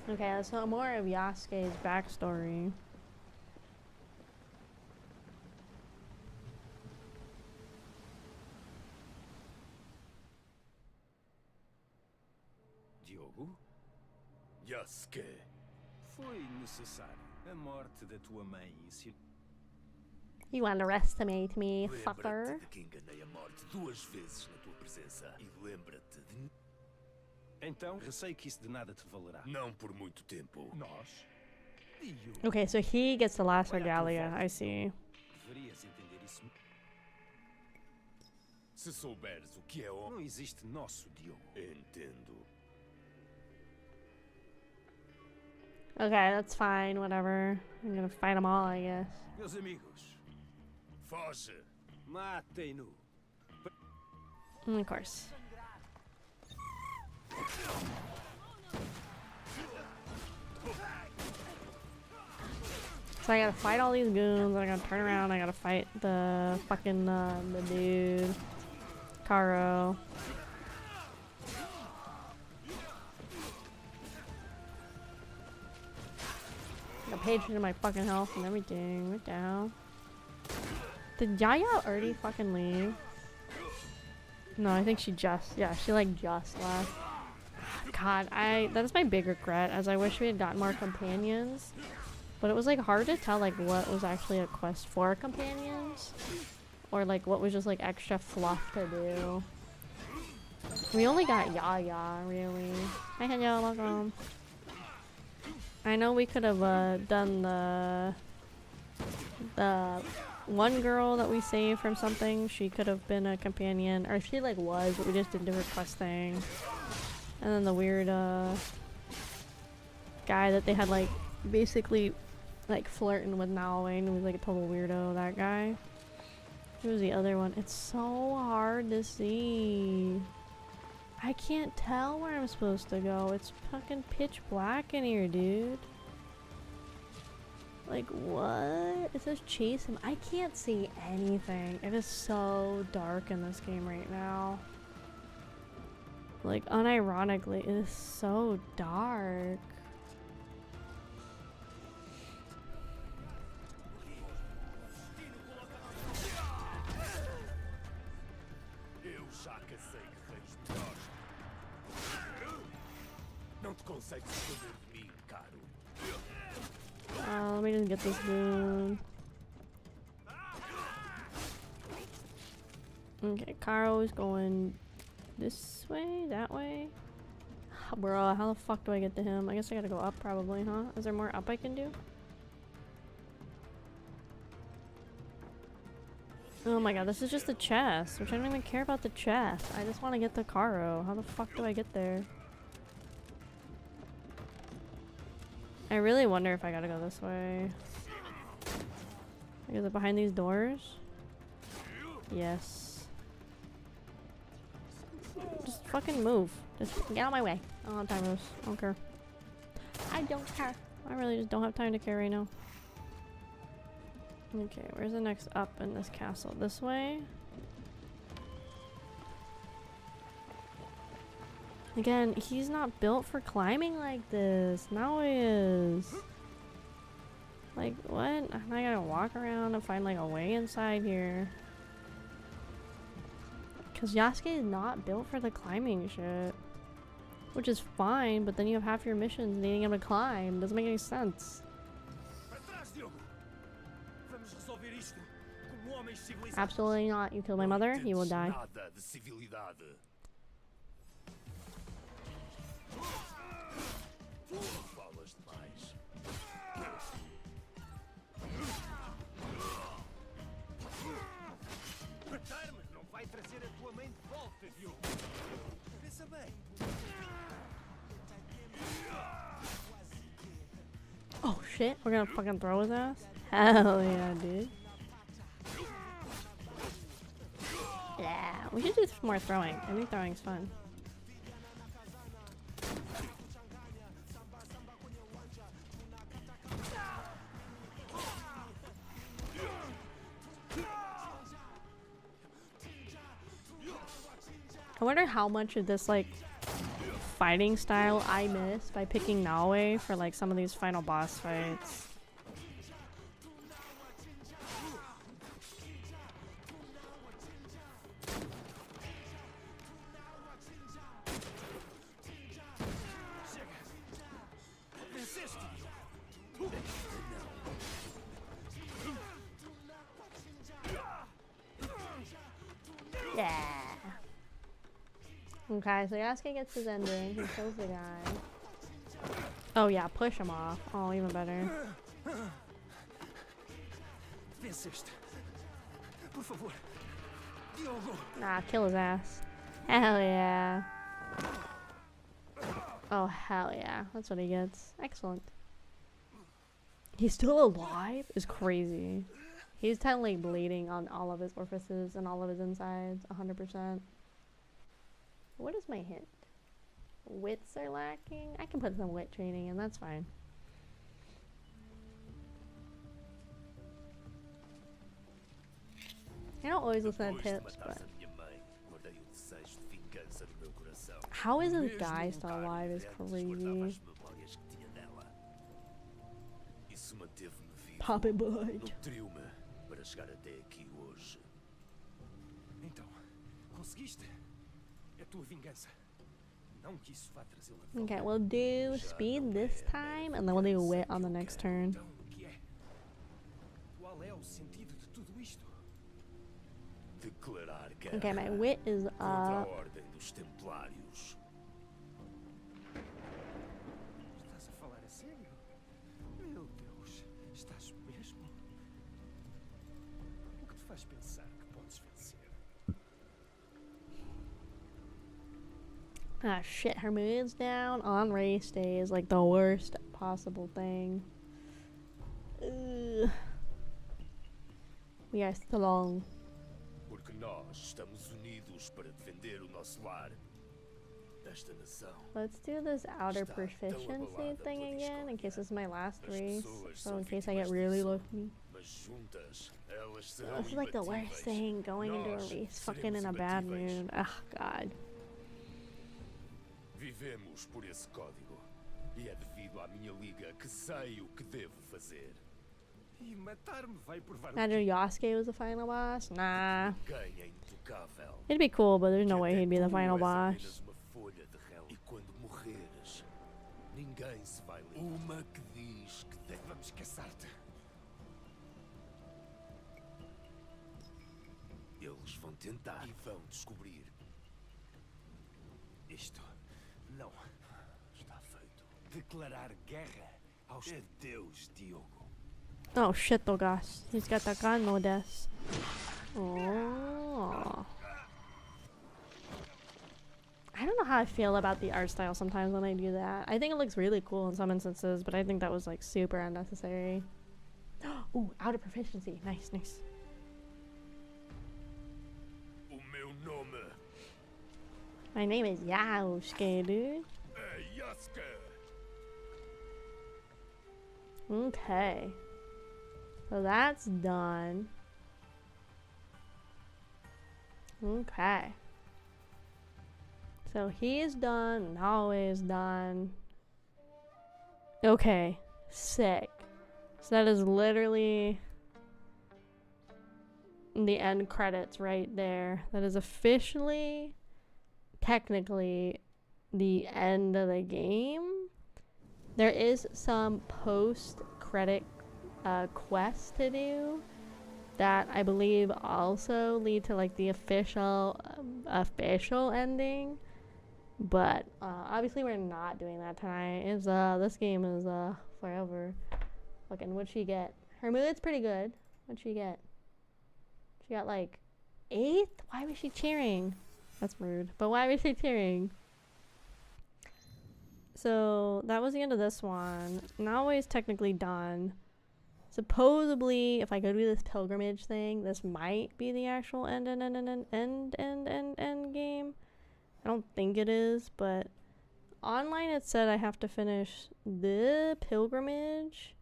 Okay, let's know more of Yasuke's backstory. Diogo? Yasuke. Foi necessário. A morte da tua mãe ensinou. You underestimate me, fucker. Lembra-te de que enganei a morte 2 vezes na tua presença. E lembra-te de... Então, receio que isso de nada te valerá. Não por muito tempo. Nós? Okay, so he gets the last regalia, I see. Deverias entender isso. Se souberes o que é não existe nosso Diogo. Entendo. Okay, that's fine, whatever. I'm gonna fight them all, I guess. Meus amigos, foge. Matem-no. Of course. So I gotta fight all these goons, I gotta turn around, I gotta fight the fucking, the dude. Karo. I paid for my fucking health and everything. What the hell? Did Yaya already fucking leave? No, I think she just, yeah, she like just left. God, that is my big regret, as I wish we had gotten more companions. But it was like hard to tell like what was actually a quest for companions. Or like what was just like extra fluff to do. We only got Yaya, really. Hi Henya, welcome. I know we could have done the one girl that we saved from something. She could have been a companion, or she like was, but we just didn't do her quest thing. And then the weird guy that they had like basically like flirting with Naoi and was like a total weirdo. That guy. Who was the other one? It's so hard to see. I can't tell where I'm supposed to go. It's fucking pitch black in here, dude. Like, what? It says chase him. I can't see anything. It is so dark in this game right now. Like, unironically, it is so dark. Let me just get this dude. Okay, Karo is going this way, that way. Bro, how the fuck do I get to him? I guess I gotta go up probably, huh? Is there more up I can do? Oh my god, this is just the chest, which I don't even care about the chest. I just want to get the Karo. How the fuck do I get there? I really wonder if I gotta go this way. Is it behind these doors? Yes. Just fucking move. Just get out of my way. I don't have time for this. I don't care. I don't care. I really just don't have time to care right now. Okay, where's the next up in this castle? This way? Again, he's not built for climbing like this. Now he is. Like, what? I gotta walk around and find like a way inside here. Because Yasuke is not built for the climbing shit. Which is fine, but then you have half your missions needing him to climb. Doesn't make any sense. Absolutely not. You killed my mother, you will die. Falas demais. Matar-me não vai trazer a tua mãe de volta, Diogo. Pensa bem. Oh shit, we're gonna fucking throw his ass? Hell yeah, dude. Yeah, we should do some more throwing. I think throwing's fun. I wonder how much of this like fighting style I miss by picking Nawe for like some of these final boss fights. Yeah. Okay, so Yasuke gets his ending. He kills the guy. Oh yeah, push him off. Oh, even better. Nah, kill his ass. Hell yeah. Oh, hell yeah. That's what he gets. Excellent. He's still alive? Is crazy. He's technically bleeding on all of his orifices and all of his insides. 100%. What is my hint? Wits are lacking? I can put some wit training in, that's fine. I don't always listen to tips, but... How is this guy still alive is crazy. Pop it, boy. Okay, we'll do speed this time, and then we'll do wit on the next turn. Okay, my wit is up. Ah shit, her mood's down on race day is like the worst possible thing. Ugh. We are still on. Let's do this outer proficiency thing again in case this is my last race. So in case I get really lucky. This is like the worst thing, going into a race fucking in a bad mood. Ugh, God. Vivemos por esse código. E é devido à minha liga que sei o que devo fazer. E matar-me vai provar. Imagine Yasuke was the final boss? Nah. It'd be cool, but there's no way he'd be the final boss. E quando morreres, ninguém se vai lembrar. Uma que diz que devemos caçar-te. Eles vão tentar e vão descobrir. Isto não está feito. Declarar guerra aos Deus, Diogo. Oh shit, though, guys. He's got that gun, no deaths. Oh. I don't know how I feel about the art style sometimes when I do that. I think it looks really cool in some instances, but I think that was like super unnecessary. Ooh, outer proficiency. Nice, nice. O meu nome. My name is Yasuke, dude. É Yasuke. Okay. So that's done. Okay. So he's done, Nawe is done. Okay, sick. So that is literally the end credits right there. That is officially, technically, the end of the game. There is some post-credit quests to do that I believe also lead to like the official ending. But obviously we're not doing that tonight. It's this game is forever. Fucking what'd she get? Her mood's pretty good. What'd she get? She got like 8th? Why was she cheering? That's rude. But why was she cheering? So that was the end of this one. Now it's technically done. Supposedly, if I go do this pilgrimage thing, this might be the actual end game. I don't think it is, but online it said I have to finish the pilgrimage.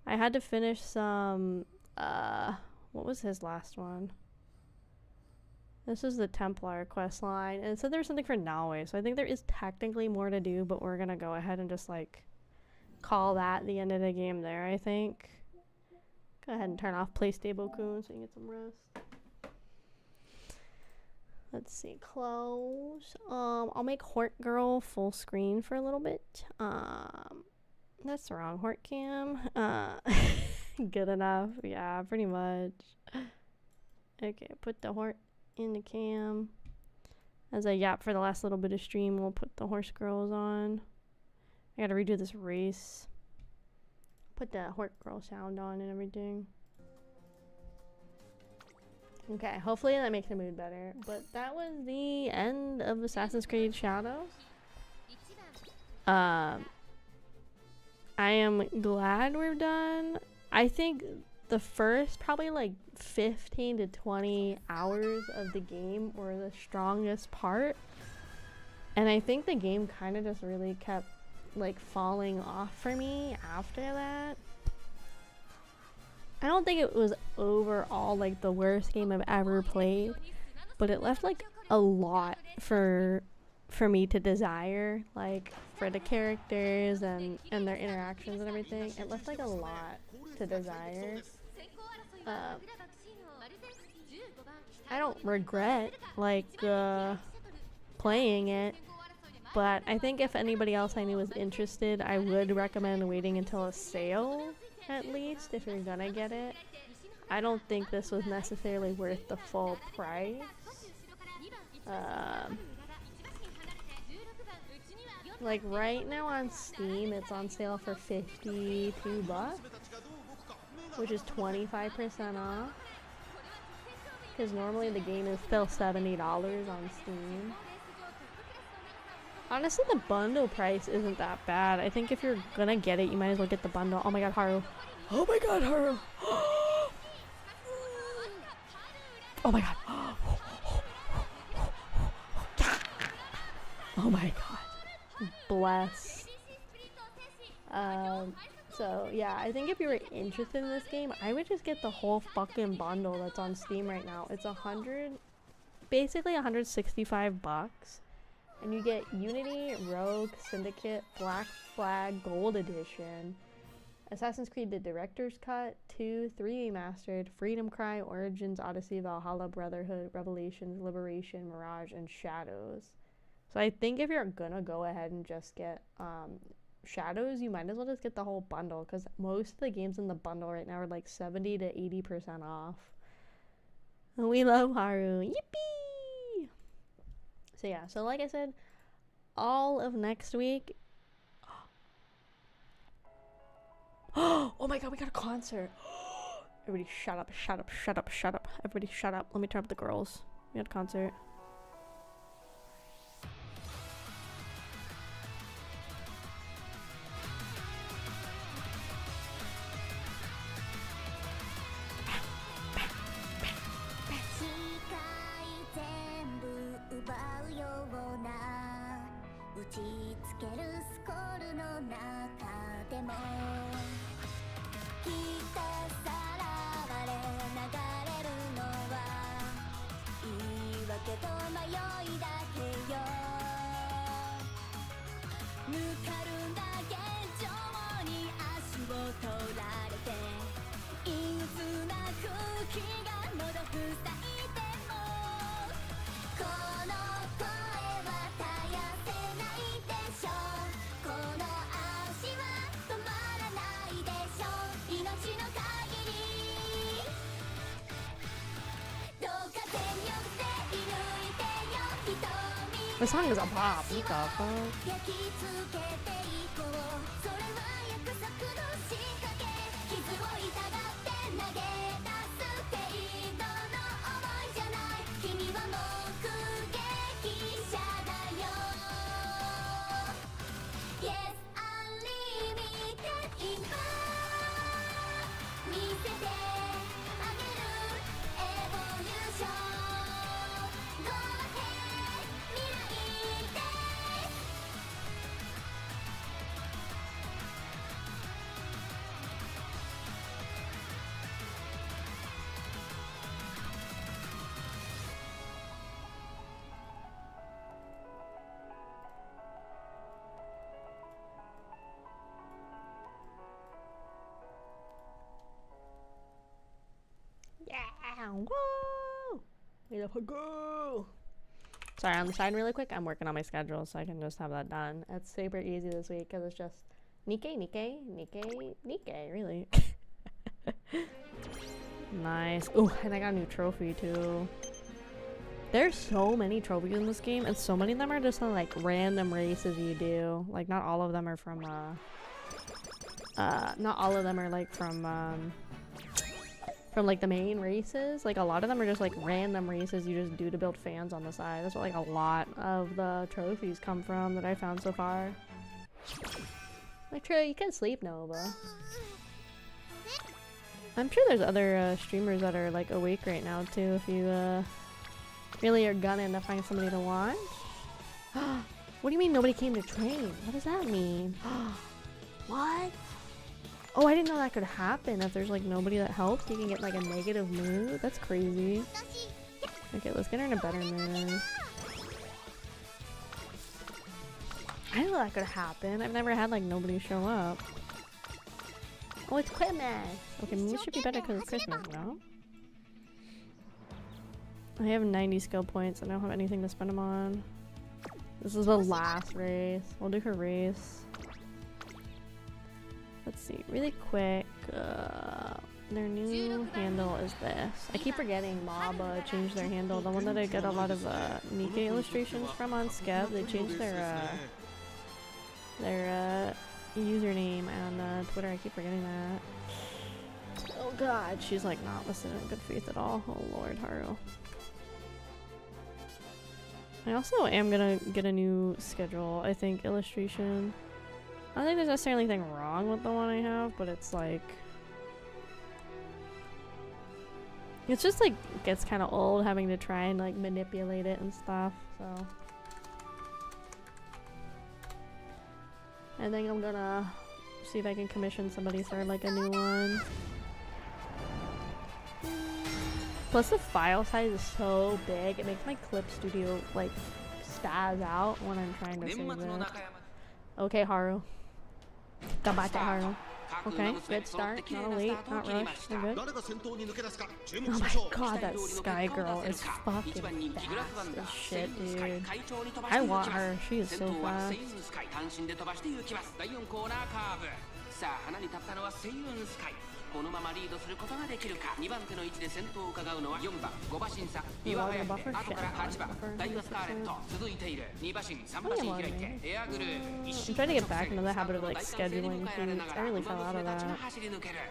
I had to finish some, what was his last one? This is the Templar quest line, and it said there was something for Naue, so I think there is technically more to do, but we're gonna go ahead and just like call that the end of the game there, I think. Go ahead and turn off Play Stable Coon so you can get some rest. Let's see, close. I'll make Hort Girl full screen for a little bit. That's the wrong Hort Cam. Good enough. Yeah, pretty much. Okay, put the Hort in the cam. As I yap for the last little bit of stream, we'll put the horse girls on. I gotta redo this race. Put the Hort Girl sound on and everything. Okay, hopefully that makes the mood better. But that was the end of Assassin's Creed Shadows. I am glad we're done. I think the first probably like 15 to 20 hours of the game were the strongest part. And I think the game kind of just really kept like falling off for me after that. I don't think it was overall like the worst game I've ever played, but it left like a lot for me to desire, like for the characters and their interactions and everything. It left like a lot to desire. I don't regret like playing it, but I think if anybody else I knew was interested, I would recommend waiting until a sale at least if you're gonna get it. I don't think this was necessarily worth the full price. Like right now on Steam, it's on sale for $52, which is 25% off. Because normally the game is still $70 on Steam. Honestly, the bundle price isn't that bad. I think if you're gonna get it, you might as well get the bundle. Oh my god, Haru. Oh my god, Haru. Oh my god. Oh my god. Bless. So yeah, I think if you were interested in this game, I would just get the whole fucking bundle that's on Steam right now. It's basically $165. And you get Unity, Rogue, Syndicate, Black Flag, Gold Edition, Assassin's Creed The Director's Cut, 2, 3 Remastered, Freedom Cry, Origins, Odyssey, Valhalla, Brotherhood, Revelations, Liberation, Mirage, and Shadows. So I think if you're gonna go ahead and just get Shadows, you might as well just get the whole bundle, because most of the games in the bundle right now are like 70 to 80% off. And we love Haru. Yippee! So yeah, so like I said, all of next week. Oh my god, we got a concert. Everybody shut up, shut up, shut up, shut up. Everybody shut up. Let me turn up the girls. We had a concert. The song is a pop. What the fuck? Yeah, whoa! Go! Sorry, on the side really quick, I'm working on my schedule so I can just have that done. It's super easy this week because it's just Nikkei, really. Nice. Oh, and I got a new trophy too. There's so many trophies in this game, and so many of them are just on like random races you do. Like not all of them are from not all of them are like from like the main races. Like a lot of them are just like random races you just do to build fans on the side. That's what like a lot of the trophies come from that I found so far. Like true, you can sleep, Nova. I'm sure there's other streamers that are like awake right now too if you really are gunning to find somebody to watch. What do you mean nobody came to train? What does that mean? What? Oh, I didn't know that could happen. If there's like nobody that helps, you can get like a negative mood. That's crazy. Okay, let's get her in a better mood. I didn't know that could happen. I've never had like nobody show up. Oh, it's Christmas. Okay, maybe it should be better because it's Christmas, no? I have 90 skill points. I don't have anything to spend them on. This is the last race. We'll do her race. Let's see, really quick. Their new handle is this. I keep forgetting Mob changed their handle. The one that I get a lot of Nikkei illustrations from on Skev. They changed their username on Twitter. I keep forgetting that. Oh god, she's like not listening in good faith at all. Oh lord, Haru. I also am gonna get a new schedule, I think, illustration. I don't think there's necessarily anything wrong with the one I have, but it's like... It's just like, gets kind of old having to try and like manipulate it and stuff, so... I think I'm gonna see if I can commission somebody for like a new one. Plus the file size is so big, it makes my clip studio like spaz out when I'm trying to save it. Okay, Haru. Gabate, Haru. Okay, good start. Not a wait, not rush. We're good. Oh my god, that Sky Girl is fucking fast as shit, dude. I want her. She is so fast. このままリードすることができるか。2番手の位置で先頭を伺うのは4番5馬身差岩林後から8番ダイワスカーレット続いている2馬身3馬身開いてエアグルー I'm trying to get back into the habit of like scheduling things. I really fell out of that.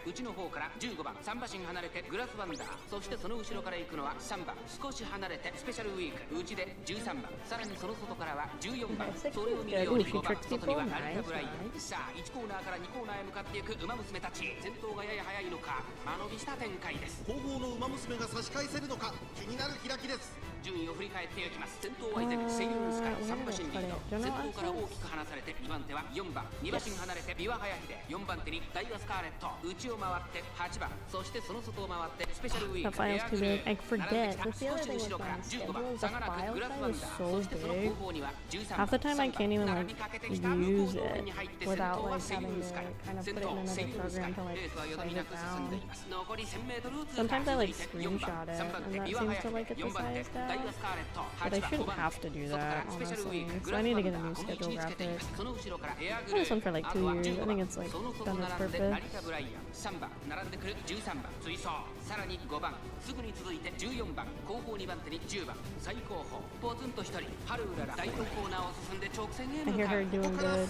内の方から15番3馬身離れてグラスワンダーそしてその後ろから行くのは3番少し離れてスペシャルウィーク内で13番さらにその外からは14番それを見るように5番外にはアルタブラインさあ1コーナーから2コーナーへ向かっていく馬娘たち先頭がやや早いのか間延びした展開です後方の馬娘が差し返せるのか気になる開きです順位を振り返っていきます先頭は依然セイユンスカイ3馬身リード先頭から大きく離されて2番手は4番2馬身離れてビワハヤヒデ4番手にダイワスカーレット内を回って8番そしてその外を回ってスペシャルウィークエアグルー I forget. That's the other thing with my schedule. The file size is so big. Half the time I can't even like use it without like having to kind of put it in another program to like size it down. Sometimes I like screenshot it and that seems to like get the size down. But I shouldn't have to do that, honestly. So I need to get a new schedule graphic. I've had this one for like 2 years. I think it's like done its purpose. 3番並んでくる13番追走さらに5番すぐに続いて14番後方2番手に10番最後方ポツンと1人春うらら第4コーナーを進んで直線へ向かう I hear her doing good.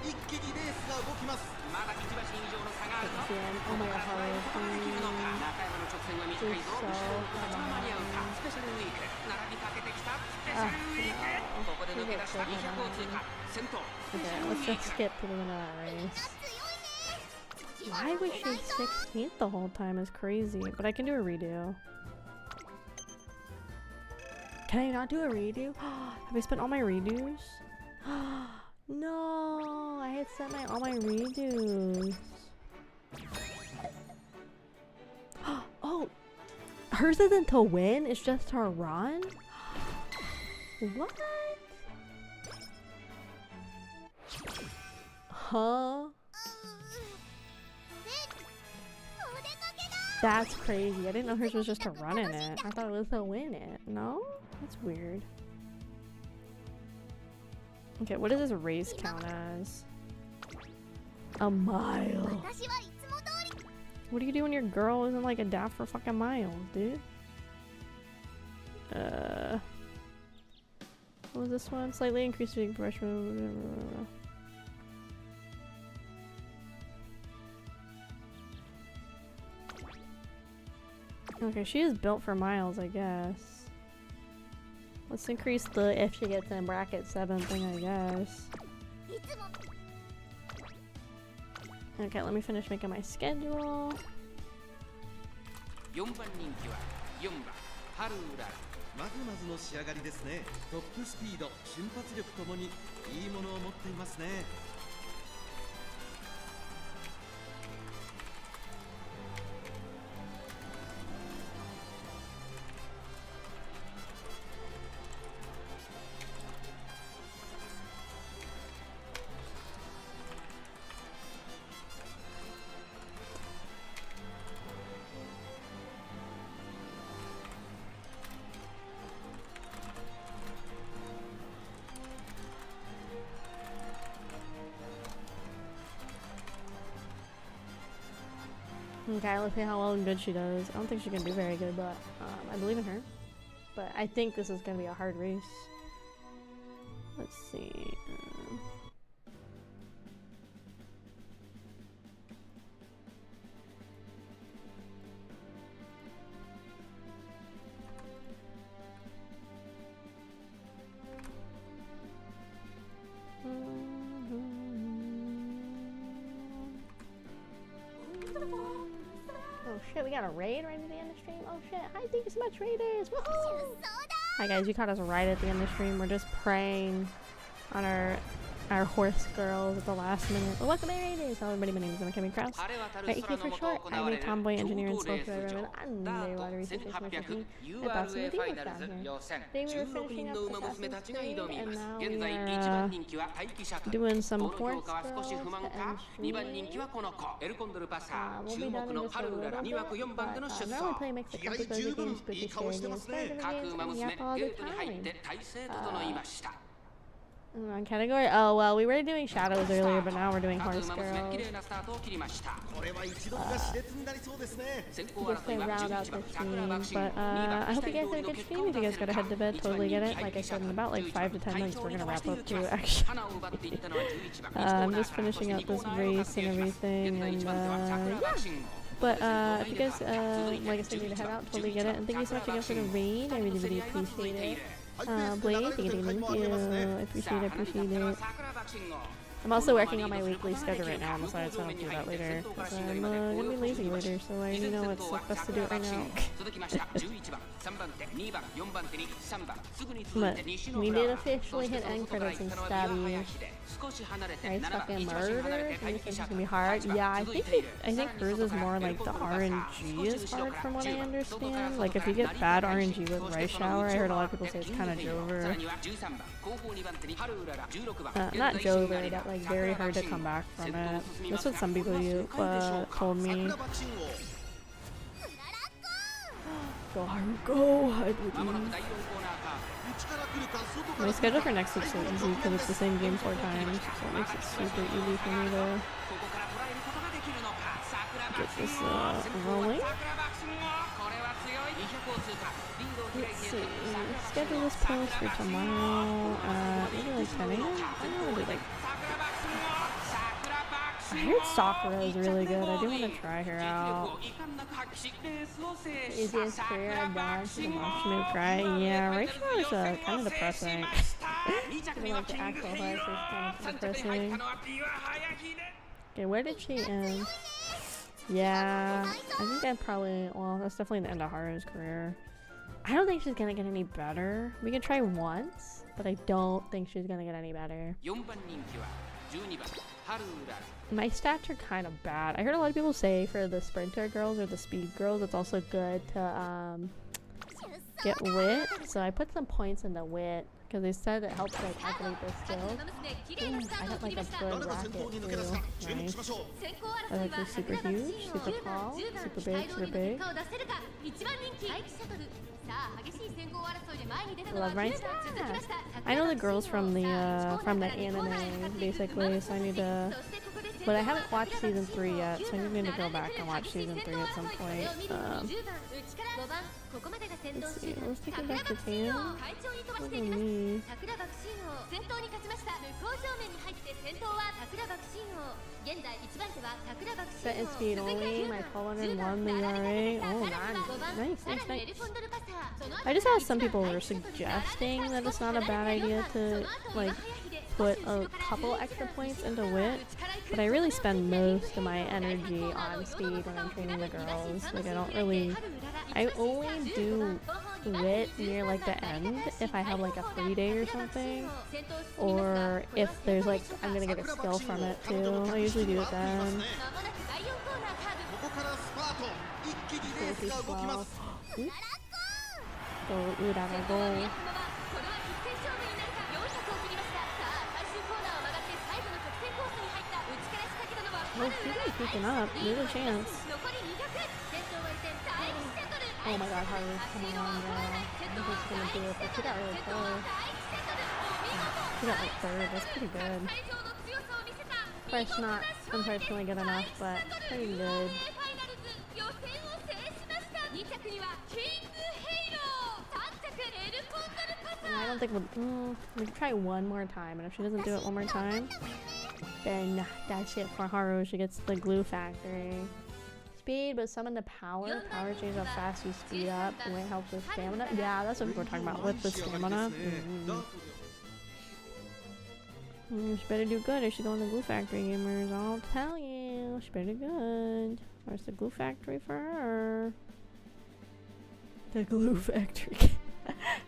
一気にレースが動きます。まだ1馬身以上の差があるぞ Oh my god, 中山の直線は短いぞ後ろの形が間に合うかスペシャルウィーク並びかけてきたスペシャルウィークここで抜け出した200を通過先頭 Okay, let's just skip to the end of that race. Why was she 16th the whole time is crazy, but I can do a redo. Can I not do a redo? Have I spent all my redos? No, I had sent all my redos. Oh, hers isn't to win, it's just to run? What? Huh? That's crazy. I didn't know hers was just to run in it. I thought it was to win it. No? That's weird. Okay, what does this race count as? A mile. What do you do when your girl isn't like a daft for fucking miles, dude? What was this one? Slightly increased reading professional. Okay, she is built for miles, I guess. Let's increase the if she gets in bracket 7 thing, I guess. Okay, let me finish making my schedule. 4番人気は4番春うららまずまずの仕上がりですね。トップスピード、瞬発力ともにいいものを持っていますね。Okay, let's see how well and good she does. I don't think she can do very good, but I believe in her. But I think this is gonna be a hard race. Let's see. Oh shit, we got a raid right at the end of the stream. Oh shit, hi, thank you so much, raiders. Woohoo! Hi guys, you caught us right at the end of the stream. We're just praying on our horse girls at the last minute. Well, welcome in, raiders. Hello everybody, my name is Akemi Kraus. EQ for short. I'm a tomboy engineer and social driver. I'm underwater research station. I brought some videos down here. Today we were finishing up Assassin's Creed, and now we are doing some horse girls to end stream. We'll be done in just a little bit, but normally play mix of complicated games, spooky scary games, starter games, and yep, all the time. On category? Oh well, we were doing shadows earlier, but now we're doing horse girls. Just to round out the stream, but I hope you guys had a good stream. If you guys gotta head to bed, totally get it. Like I said, in about like 5 to 10 minutes, we're gonna wrap up too. Actually, I'm just finishing up this race and everything, and yeah. But if you guys, like I said, need to head out, totally get it. And thank you so much again for the raid. I really, really appreciate it. Blade, thank you. I appreciate it. I'm also working on my weekly schedule right now on the side, so I'll do that later. Because I'm gonna be lazy later, so I already know what's best to do it right now. But we did officially hit end credits and stabby. Right, fucking murder. You think it's gonna be hard? Yeah, I think hers is more like the RNG is hard from what I understand. Like if you get bad RNG with Rice Shower, I heard a lot of people say it's kind of Jover. Not Jover, but like very hard to come back from it. That's what some people told me. go, Haru, go! I believe. My schedule for next week's so easy because it's the same game 4 times, so it makes it super easy for me to get this rolling. Let's see, schedule this post for tomorrow, maybe like 10 a.m? I don't know, like... I heard Sakura is really good, I do want to try her out. Easiest career I've done, she's a move cry. Yeah, Rachel is kind of depressing. Like the actual life is kind of depressing. Okay, where did she end? Yeah, I think I'd probably, well, that's definitely the end of Haru's career. I don't think she's gonna get any better. We can try once, but I don't think she's gonna get any better. My stats are kind of bad. I heard a lot of people say for the sprinter girls or the speed girls, it's also good to get wit. So I put some points into wit because they said it helps like activate their skills. I got like a good rocket too. Nice. That's actually super huge, super tall, super big, super big. Love my stats. I know the girls from the anime basically, so I need to. But I haven't watched season 3 yet, so I need to go back and watch season 3 at some point. Let's see, let's take it back to Tan. Look at me. Set and speed only, my 1201, the URA. Oh, nice. I just saw some people were suggesting that it's not a bad idea to, like, put a couple extra points into wit, but I really spend most of my energy on speed when I'm training the girls. Like, I only do wit near like the end if I have like a free day or something, or if there's like I'm gonna get a skill from it too. I usually do it then. Go, Urara, go. Oh, she's really peeking up. There's a chance. Oh my god, Haru, come on, girl. I think she's gonna do it, but she got really close. She got like 3rd, that's pretty good. Fresh not unfortunately good enough, but pretty good. And I don't think we can try one more time, and if she doesn't do it one more time, then that's it for Haru. She gets the glue factory. Speed, but summon the power. Power changes how fast you speed up. And it helps with stamina. Yeah, that's what we're talking about with the stamina. She better do good if she's going to glue factory, gamers. I'll tell you. She better do good. Where's the glue factory for her? The glue factory.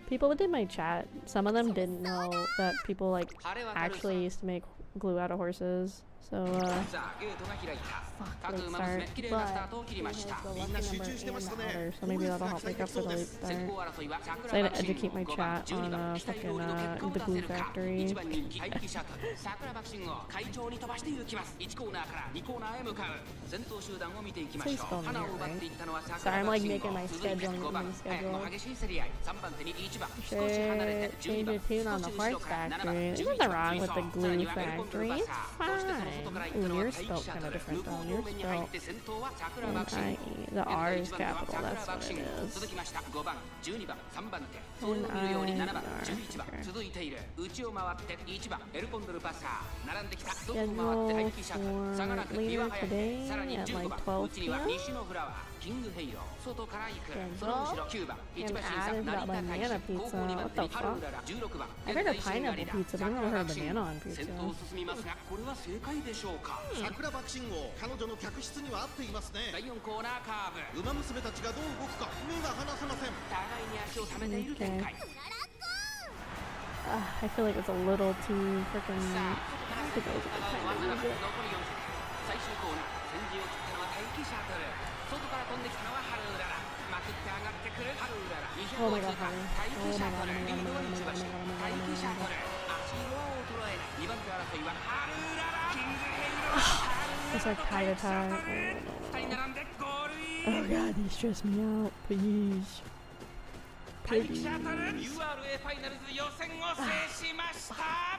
People within my chat, some of them didn't know that people like actually used to make glue out of horses. So, fuck, late start, but he has the lucky number and the outer, so maybe that'll help make up for the late start. So I had to educate my chat on fucking the glue factory. Say spell me right? Sorry, I'm like making my schedule. Should change your tune on the horse factory. There's nothing wrong with the glue factory. It's fine. Ooh, yours spelled kind of different though. Yours spelled N-I-E. The R is capital, that's what it is. N-I-E-R. Schedule for later today at like 12 p.m. And added that banana pizza. What the fuck? I've heard of pineapple pizza, but I've never heard of banana on pizza. Okay. I feel like it's a little too freaking. I think it was a good time to use it. Oh my god, Haru. Oh my god, it's like tie to tie. Oh god, these stress me out, please. titties. URA ファイナルズ予選を制しました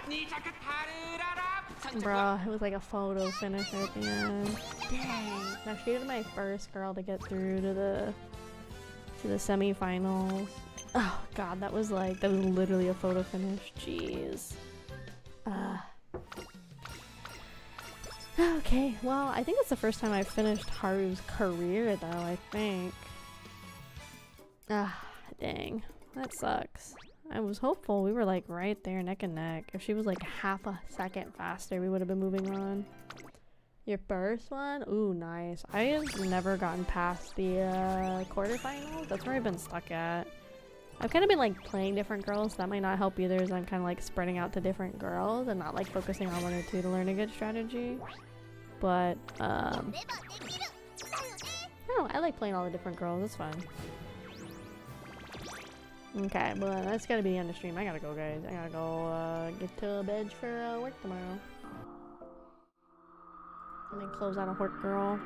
2着タルララ3着は Bruh, it was like a photo finish at the end. Dang. Now she was my first girl to get through to the semifinals. Oh god, that was literally a photo finish. Jeez. Okay, well, I think it's the first time I've finished Haru's career though, I think. Dang. That sucks. I was hopeful we were like right there neck and neck. If she was like half a second faster, we would have been moving on. Your first one? Ooh, nice. I have never gotten past the quarterfinals. That's where I've been stuck at. I've kind of been like playing different girls. That might not help either, as I'm kind of like spreading out to different girls and not like focusing on one or two to learn a good strategy. But, oh, I like playing all the different girls. It's fun. Okay, but that's gotta be the end of the stream. I gotta go, guys. I gotta go get to bed for work tomorrow. And then close out a Hort Girl.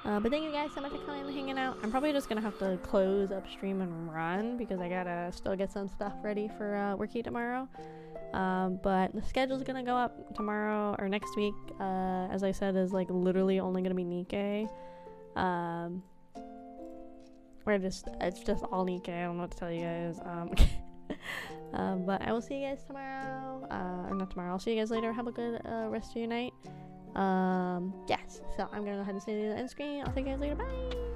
But thank you guys so much for coming and hanging out. I'm probably just gonna have to close up stream and run because I gotta still get some stuff ready for worky tomorrow. But the schedule's gonna go up tomorrow or next week. As I said, is like literally only gonna be Nikkei. It's just all Nikkei. I don't know what to tell you guys. But I will see you guys tomorrow. Or not tomorrow. I'll see you guys later. Have a good rest of your night. Yes. So I'm gonna go ahead and say the end screen. I'll see you guys later. Bye.